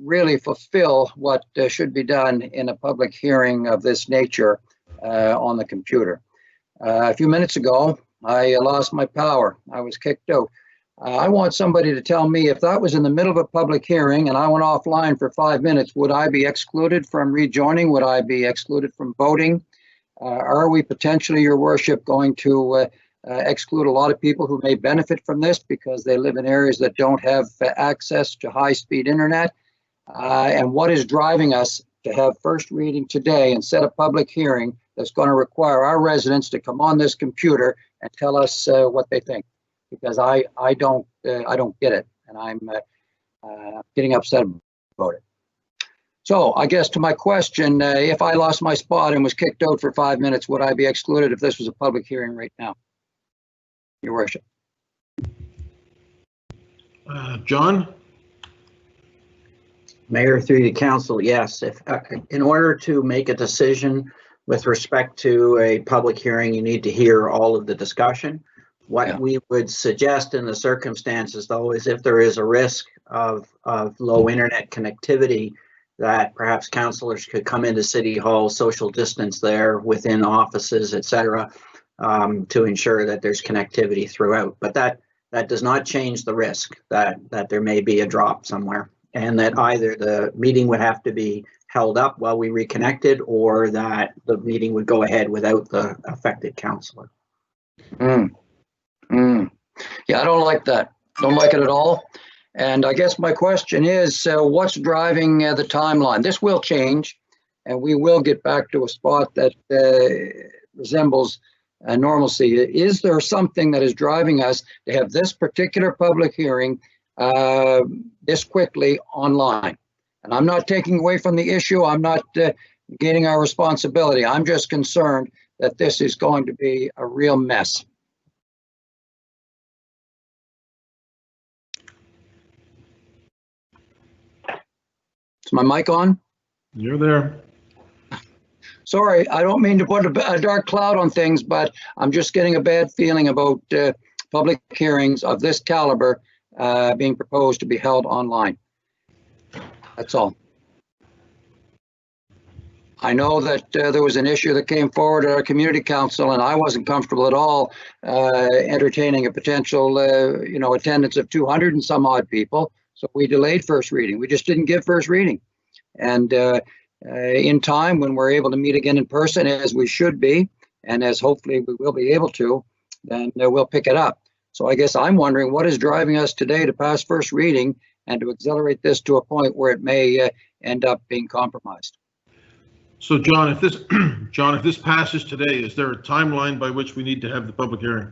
really fulfill what should be done in a public hearing of this nature on the computer. A few minutes ago, I lost my power. I was kicked out. I want somebody to tell me if that was in the middle of a public hearing and I went offline for 5 minutes, would I be excluded from rejoining? Would I be excluded from voting? Are we potentially, Your Worship, going to exclude a lot of people who may benefit from this because they live in areas that don't have access to high-speed internet? And what is driving us to have first reading today and set a public hearing that's going to require our residents to come on this computer and tell us what they think? Because I don't get it, and I'm getting upset about it. So I guess to my question, if I lost my spot and was kicked out for 5 minutes, would I be excluded if this was a public hearing right now? Your Worship. John? Mayor, through the council, yes. If in order to make a decision with respect to a public hearing, you need to hear all of the discussion. What we would suggest in the circumstances, though, is if there is a risk of low internet connectivity, that perhaps councillors could come into City Hall, social distance there within offices, etc., to ensure that there's connectivity throughout. But that does not change the risk that there may be a drop somewhere, and that either the meeting would have to be held up while we reconnected, or that the meeting would go ahead without the affected councillor. Yeah, I don't like that. Don't like it at all. And I guess my question is, what's driving the timeline? This will change, and we will get back to a spot that resembles normalcy. Is there something that is driving us to have this particular public hearing this quickly online? And I'm not taking away from the issue. I'm not negating our responsibility. I'm just concerned that this is going to be a real mess. Is my mic on? You're there. Sorry, I don't mean to put a dark cloud on things, but I'm just getting a bad feeling about public hearings of this caliber being proposed to be held online. That's all. I know that there was an issue that came forward at our community council, and I wasn't comfortable at all entertaining a potential, attendance of 200 and some odd people. So we delayed first reading. We just didn't give first reading. And in time, when we're able to meet again in person, as we should be, and as hopefully we will be able to, then we'll pick it up. So I guess I'm wondering what is driving us today to pass first reading and to accelerate this to a point where it may end up being compromised. So John, if this passes today, is there a timeline by which we need to have the public hearing?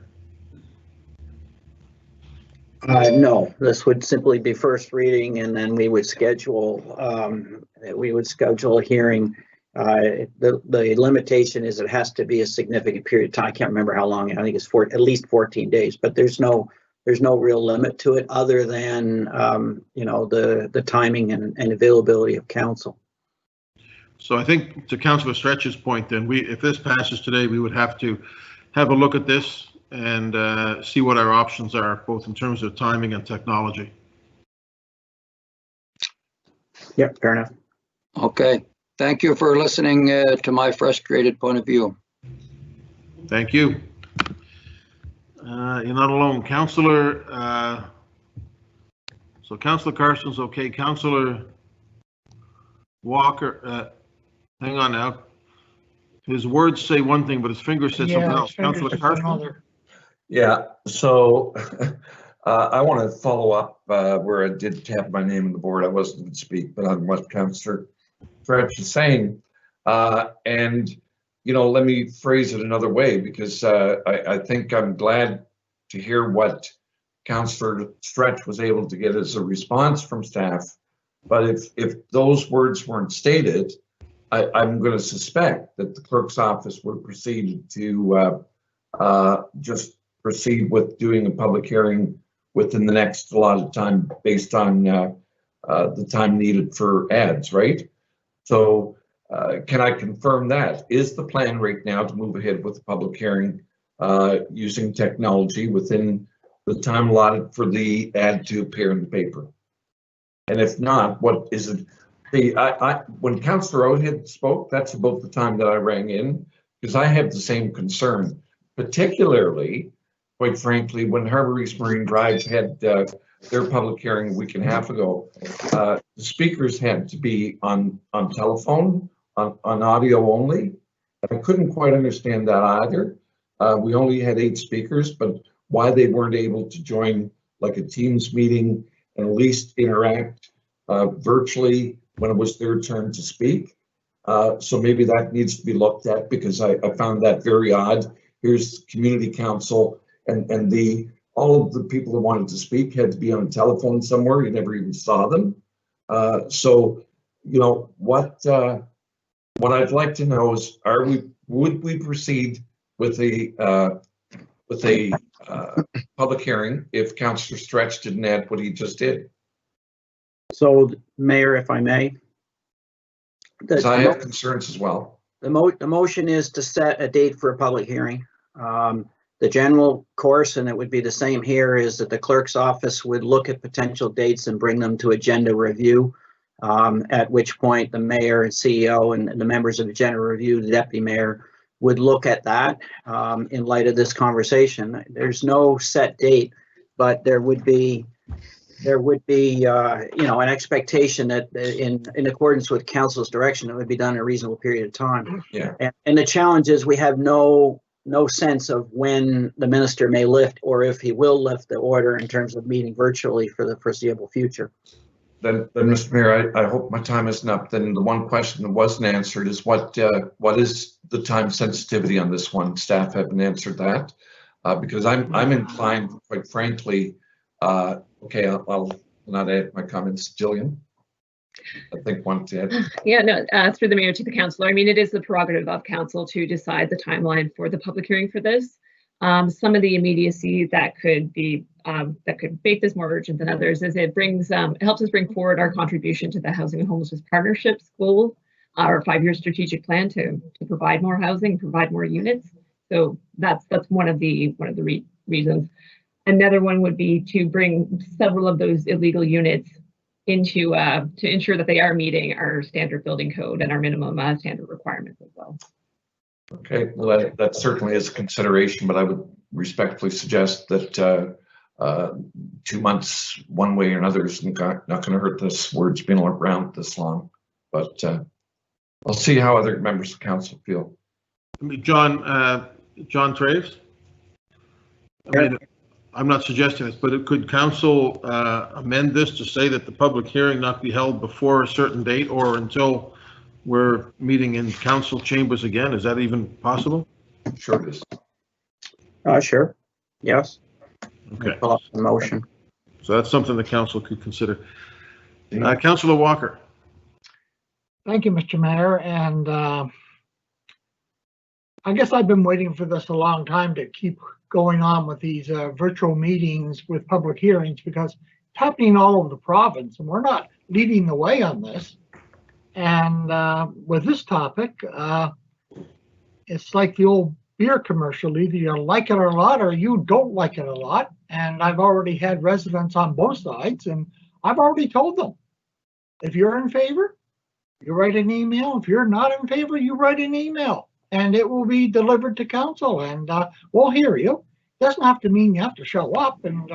No, this would simply be first reading, and then we would schedule a hearing. The limitation is it has to be a significant period of time. I can't remember how long. I think it's at least 14 days, but there's no real limit to it other than the timing and availability of council. So I think to Councillor Stretch's point, then if this passes today, we would have to have a look at this and see what our options are, both in terms of timing and technology. Yep, fair enough. Okay, thank you for listening to my frustrated point of view. Thank you. You're not alone, Councillor. So Councillor Carson's okay. Councillor Walker, hang on now. His words say one thing, but his fingers said something else. Councillor Carson. Yeah, so I want to follow up where I did tap my name on the board. I wasn't going to speak, but on what Councillor Stretch is saying. And, let me phrase it another way, because I think I'm glad to hear what Councillor Stretch was able to get as a response from staff. But if those words weren't stated, I'm going to suspect that the clerk's office would proceed to just proceed with doing a public hearing within the next allotted time based on the time needed for ads, right? So can I confirm that? Is the plan right now to move ahead with the public hearing using technology within the time allotted for the ad to appear in the paper? And if not, what is it? When Councillor Oathead spoke, that's about the time that I rang in, because I have the same concern, particularly, quite frankly, when Harbour East Marine Drive had their public hearing a week and a half ago. The speakers had to be on telephone, on audio only. I couldn't quite understand that either. We only had 8 speakers, but why they weren't able to join like a Teams meeting and at least interact virtually when it was their turn to speak. So maybe that needs to be looked at, because I found that very odd. Here's community council and all of the people that wanted to speak had to be on a telephone somewhere. You never even saw them. So, what I'd like to know is, would we proceed with a public hearing if Councillor Stretch didn't add what he just did? So, Mayor, if I may. I have concerns as well. The motion is to set a date for a public hearing. The general course, and it would be the same here, is that the clerk's office would look at potential dates and bring them to agenda review, at which point the mayor and CEO and the members of agenda review, the deputy mayor, would look at that in light of this conversation. There's no set date, but there would be an expectation that in accordance with council's direction, it would be done in a reasonable period of time. Yeah. And the challenge is we have no sense of when the minister may lift or if he will lift the order in terms of meeting virtually for the foreseeable future. Then Mr. Mayor, I hope my time isn't up. Then the one question that wasn't answered is what is the time sensitivity on this one? Staff haven't answered that because I'm inclined, quite frankly. Okay, I'll not add my comments. Jillian, I think one to add. Yeah, no, through the mayor to the councillor. I mean, it is the prerogative of council to decide the timeline for the public hearing for this. Some of the immediacy that could make this more urgent than others is it helps us bring forward our contribution to the Housing and Homelessness Partnerships goal, our 5-year strategic plan to provide more housing, provide more units. So that's one of the reasons. Another one would be to bring several of those illegal units into to ensure that they are meeting our standard building code and our minimum standard requirements as well. Okay, well, that certainly is a consideration, but I would respectfully suggest that 2 months one way or another is not going to hurt this word's been around this long. But I'll see how other members of council feel. John Traves? I mean, I'm not suggesting this, but could council amend this to say that the public hearing not be held before a certain date or until we're meeting in council chambers again? Is that even possible? Sure it is. Sure. Yes. Okay. Pull up the motion. So that's something the council could consider. Councillor Walker. Thank you, Mr. Mayor. And I guess I've been waiting for this a long time to keep going on with these virtual meetings with public hearings because it's happening all over the province and we're not leading the way on this. And with this topic, it's like the old beer commercial. Either you like it a lot or you don't like it a lot. And I've already had residents on both sides and I've already told them, if you're in favor, you write an email. If you're not in favor, you write an email and it will be delivered to council and we'll hear you. It doesn't have to mean you have to show up. And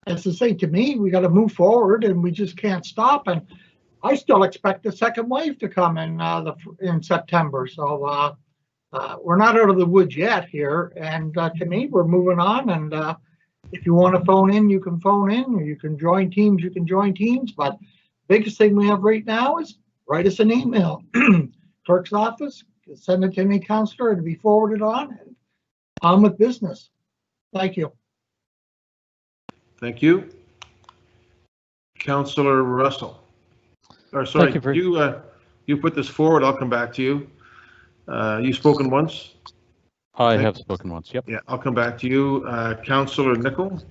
as to say to me, we got to move forward and we just can't stop. And I still expect the second wave to come in September. So we're not out of the woods yet here. And to me, we're moving on. And if you want to phone in, you can phone in, or you can join teams, you can join teams. But biggest thing we have right now is write us an email. Clerk's office, send it to any councillor to be forwarded on. And on with business. Thank you. Thank you. Councillor Russell. Or sorry, you put this forward, I'll come back to you. You've spoken once? I have spoken once, yep. Yeah, I'll come back to you. Councillor Nicol?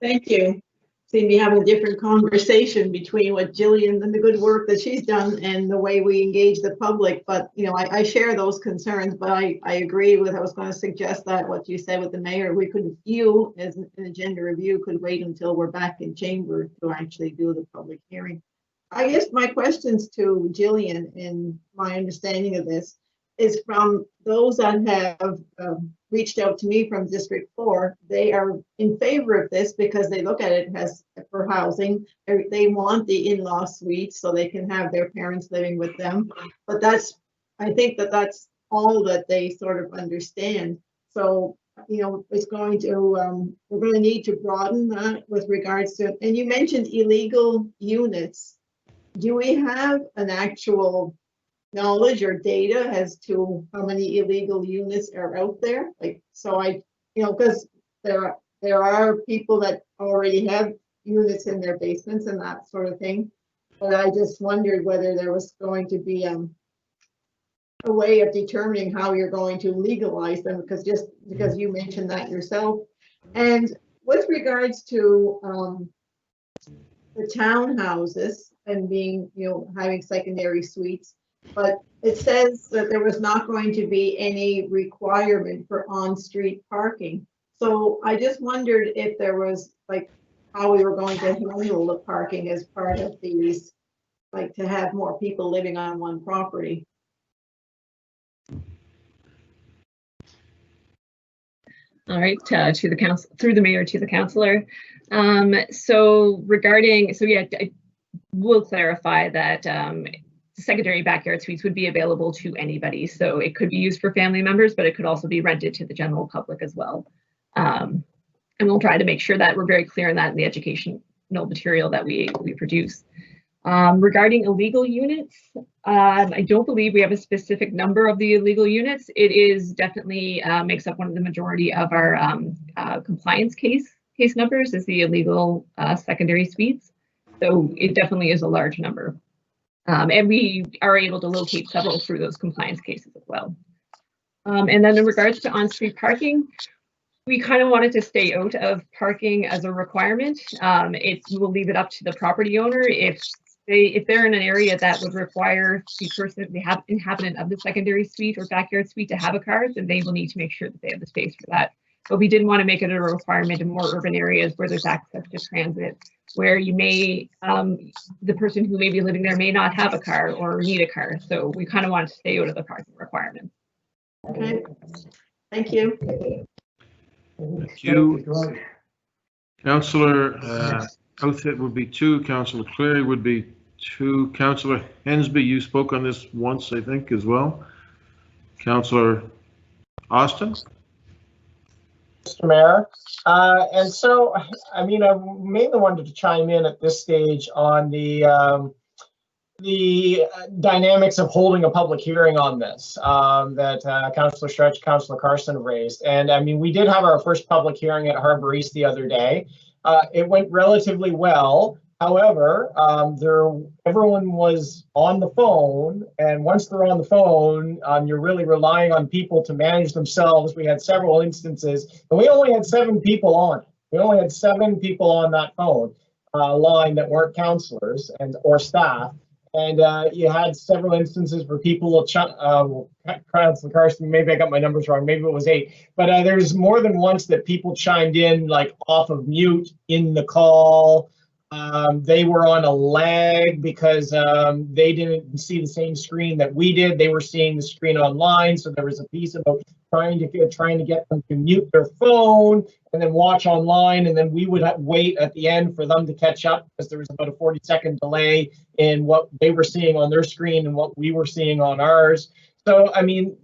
Thank you. Seem to be having a different conversation between what Jillian and the good work that she's done and the way we engage the public. But, you know, I share those concerns, but I agree with, I was going to suggest that what you said with the mayor, you as an agenda review could wait until we're back in chamber to actually do the public hearing. I guess my questions to Jillian and my understanding of this is from those that have reached out to me from District 4, they are in favor of this because they look at it as for housing. They want the in-law suite so they can have their parents living with them. But I think that's all that they sort of understand. So, you know, it's going to, we're going to need to broaden that with regards to, and you mentioned illegal units. Do we have an actual knowledge or data as to how many illegal units are out there? Like, so because there are people that already have units in their basements and that sort of thing. But I just wondered whether there was going to be a way of determining how you're going to legalize them, because you mentioned that yourself. And with regards to the townhouses and being, having secondary suites, but it says that there was not going to be any requirement for on-street parking. So I just wondered if there was, like, how we were going to handle the parking as part of these, like to have more people living on one property. All right, to the council, through the mayor to the councillor. So regarding, so yeah, I will clarify that secondary backyard suites would be available to anybody. So it could be used for family members, but it could also be rented to the general public as well. And we'll try to make sure that we're very clear on that in the educational material that we produce. Regarding illegal units, I don't believe we have a specific number of the illegal units. It is definitely makes up one of the majority of our compliance case numbers is the illegal secondary suites. So it definitely is a large number. And we are able to locate several through those compliance cases as well. And then in regards to on-street parking, we kind of wanted to stay out of parking as a requirement. We'll leave it up to the property owner. If they're in an area that would require the person, the inhabitant of the secondary suite or backyard suite to have a car, then they will need to make sure that they have the space for that. But we didn't want to make it a requirement in more urban areas where there's access to transit, where you may, the person who may be living there may not have a car or need a car. So we kind of wanted to stay out of the parking requirements. Okay, thank you. Thank you. Councillor Outfit would be 2, Councillor Cleary would be 2, Councillor Hensby, you spoke on this once, I think, as well. Councillor Austin? Mr. Mayor. And so, I mean, I mainly wanted to chime in at this stage on the dynamics of holding a public hearing on this that Councillor Stretch, Councillor Carson raised. And I mean, we did have our first public hearing at Harbor East the other day. It went relatively well. However, everyone was on the phone, and once they're on the phone, you're really relying on people to manage themselves. We had several instances, and we only had 7 people on. We only had 7 people on that phone line that weren't counselors or staff. And you had several instances where people, Councillor Carson, maybe I got my numbers wrong, maybe it was 8, but there's more than once that people chimed in like off of mute in the call. They were on a lag because they didn't see the same screen that we did. They were seeing the screen online, so there was a piece about trying to get them to mute their phone and then watch online, and then we would wait at the end for them to catch up because there was about a 40-second delay in what they were seeing on their screen and what we were seeing on ours. So, I mean,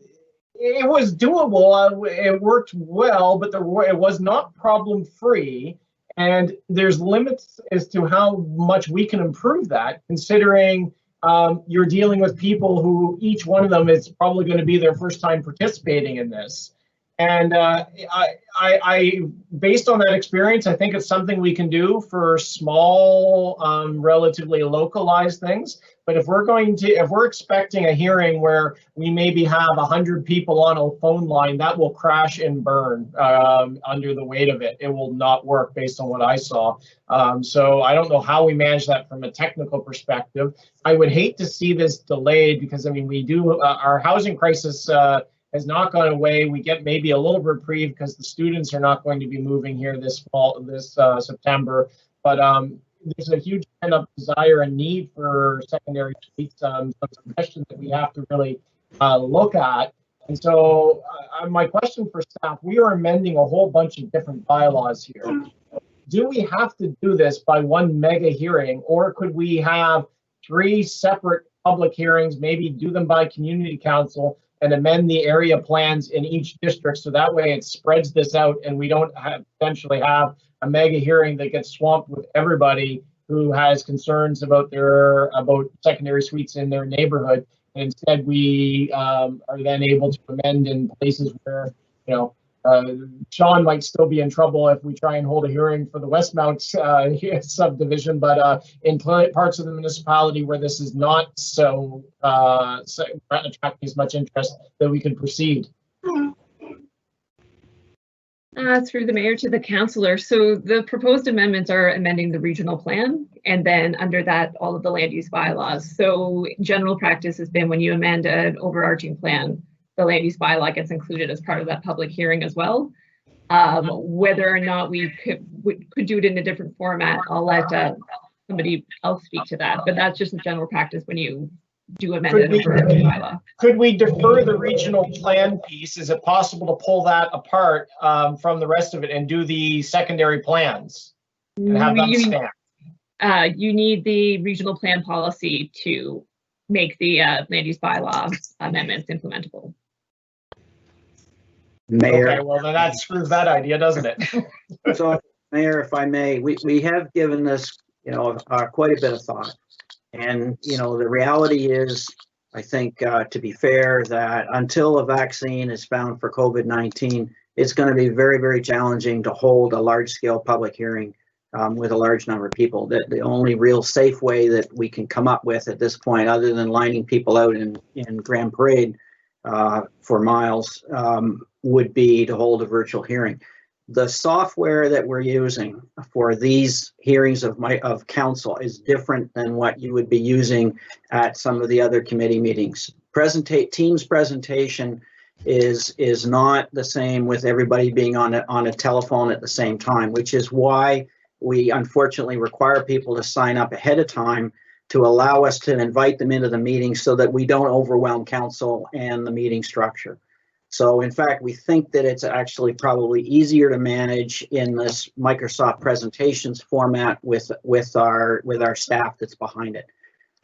it was doable. It worked well, but it was not problem-free. And there's limits as to how much we can improve that, considering you're dealing with people who each one of them is probably going to be their first time participating in this. And I based on that experience, I think it's something we can do for small, relatively localized things. But if we're expecting a hearing where we maybe have 100 people on a phone line, that will crash and burn under the weight of it. It will not work based on what I saw. So I don't know how we manage that from a technical perspective. I would hate to see this delayed because, I mean, we do our housing crisis has not gone away. We get maybe a little reprieve because the students are not going to be moving here this fall, this September. But there's a huge pent-up desire and need for secondary suites. Some questions that we have to really look at. And so my question for staff, we are amending a whole bunch of different bylaws here. Do we have to do this by one mega hearing, or could we have 3 separate public hearings, maybe do them by community council and amend the area plans in each district so that way it spreads this out and we don't potentially have a mega hearing that gets swamped with everybody who has concerns about secondary suites in their neighborhood. And instead, we are then able to amend in places where, you know, Sean might still be in trouble if we try and hold a hearing for the Westmount subdivision, but in parts of the municipality where this is not so attracting as much interest, that we can proceed. Through the mayor to the councillor. So the proposed amendments are amending the regional plan, and then under that, all of the land use bylaws. So general practice has been when you amend an overarching plan, the land use bylaw gets included as part of that public hearing as well. Whether or not we could do it in a different format, I'll let somebody else speak to that. But that's just a general practice when you do amend an overarching bylaw. Could we defer the regional plan piece? Is it possible to pull that apart from the rest of it and do the secondary plans and have them stand? You need the regional plan policy to make the land use bylaw amendments implementable. Mayor. Okay, well then that screws that idea, doesn't it? So, Mayor, if I may, we have given this, quite a bit of thought. And, the reality is, I think, to be fair, that until a vaccine is found for COVID-19, it's going to be very, very challenging to hold a large-scale public hearing with a large number of people. The only real safe way that we can come up with at this point, other than lining people out in Grand Parade for miles, would be to hold a virtual hearing. The software that we're using for these hearings of council is different than what you would be using at some of the other committee meetings. Team's presentation is not the same with everybody being on a telephone at the same time, which is why we unfortunately require people to sign up ahead of time to allow us to invite them into the meeting so that we don't overwhelm council and the meeting structure. So in fact, we think that it's actually probably easier to manage in this Microsoft presentations format with our staff that's behind it.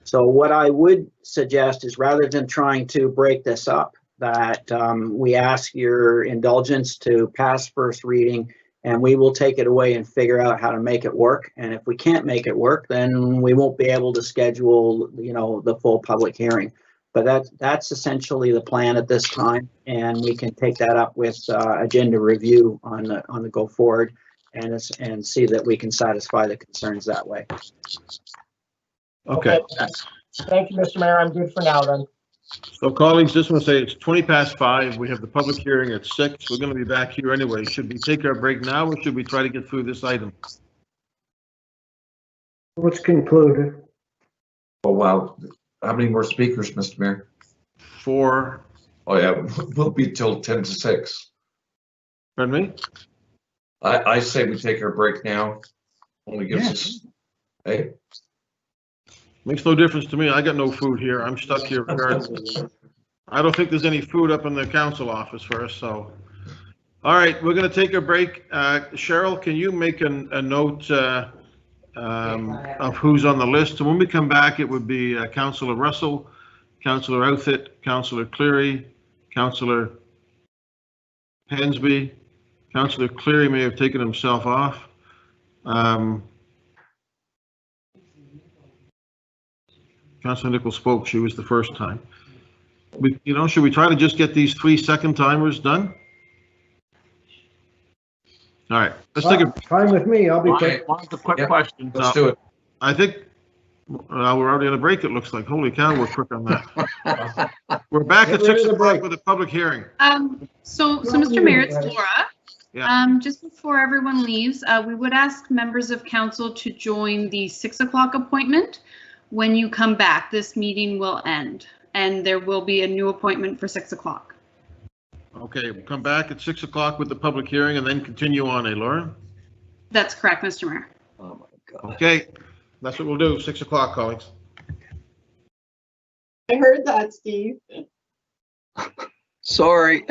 So what I would suggest is, rather than trying to break this up, that we ask your indulgence to pass first reading, and we will take it away and figure out how to make it work. And if we can't make it work, then we won't be able to schedule, the full public hearing. But that's essentially the plan at this time, and we can take that up with agenda review on the go forward, and see that we can satisfy the concerns that way. Okay. Thank you, Mr. Mayor. I'm good for now then. So colleagues, just want to say it's 5:20. We have the public hearing at 6. We're going to be back here anyway. Should we take our break now, or should we try to get through this item? Let's conclude. Oh, wow. How many more speakers, Mr. Mayor? 4. Oh, yeah, we'll be till 10 to 6. Pardon me? I say we take our break now. Only gives us, hey. Makes no difference to me. I got no food here. I'm stuck here regardless. I don't think there's any food up in the council office for us, so. All right, we're going to take a break. Cheryl, can you make a note of who's on the list? And when we come back, it would be Councillor Russell, Councillor Outfit, Councillor Cleary, Councillor Hensby. Councillor Cleary may have taken himself off. Councillor Nichols spoke. She was the first time. Should we try to just get these 3 second timers done? All right, let's take a. Fine with me. I'll be quick. A quick question. Let's do it. I think we're already on a break. It looks like. Holy cow, we're quick on that. We're back at 6 o'clock with a public hearing. So Mr. Mayor, it's Laura. Yeah. Just before everyone leaves, we would ask members of council to join the 6 o'clock appointment. When you come back, this meeting will end, and there will be a new appointment for 6 o'clock. Okay, we'll come back at 6 o'clock with the public hearing and then continue on, Laura? That's correct, Mr. Mayor. Oh my God. Okay, that's what we'll do, 6 o'clock, colleagues. I heard that, Steve. Sorry.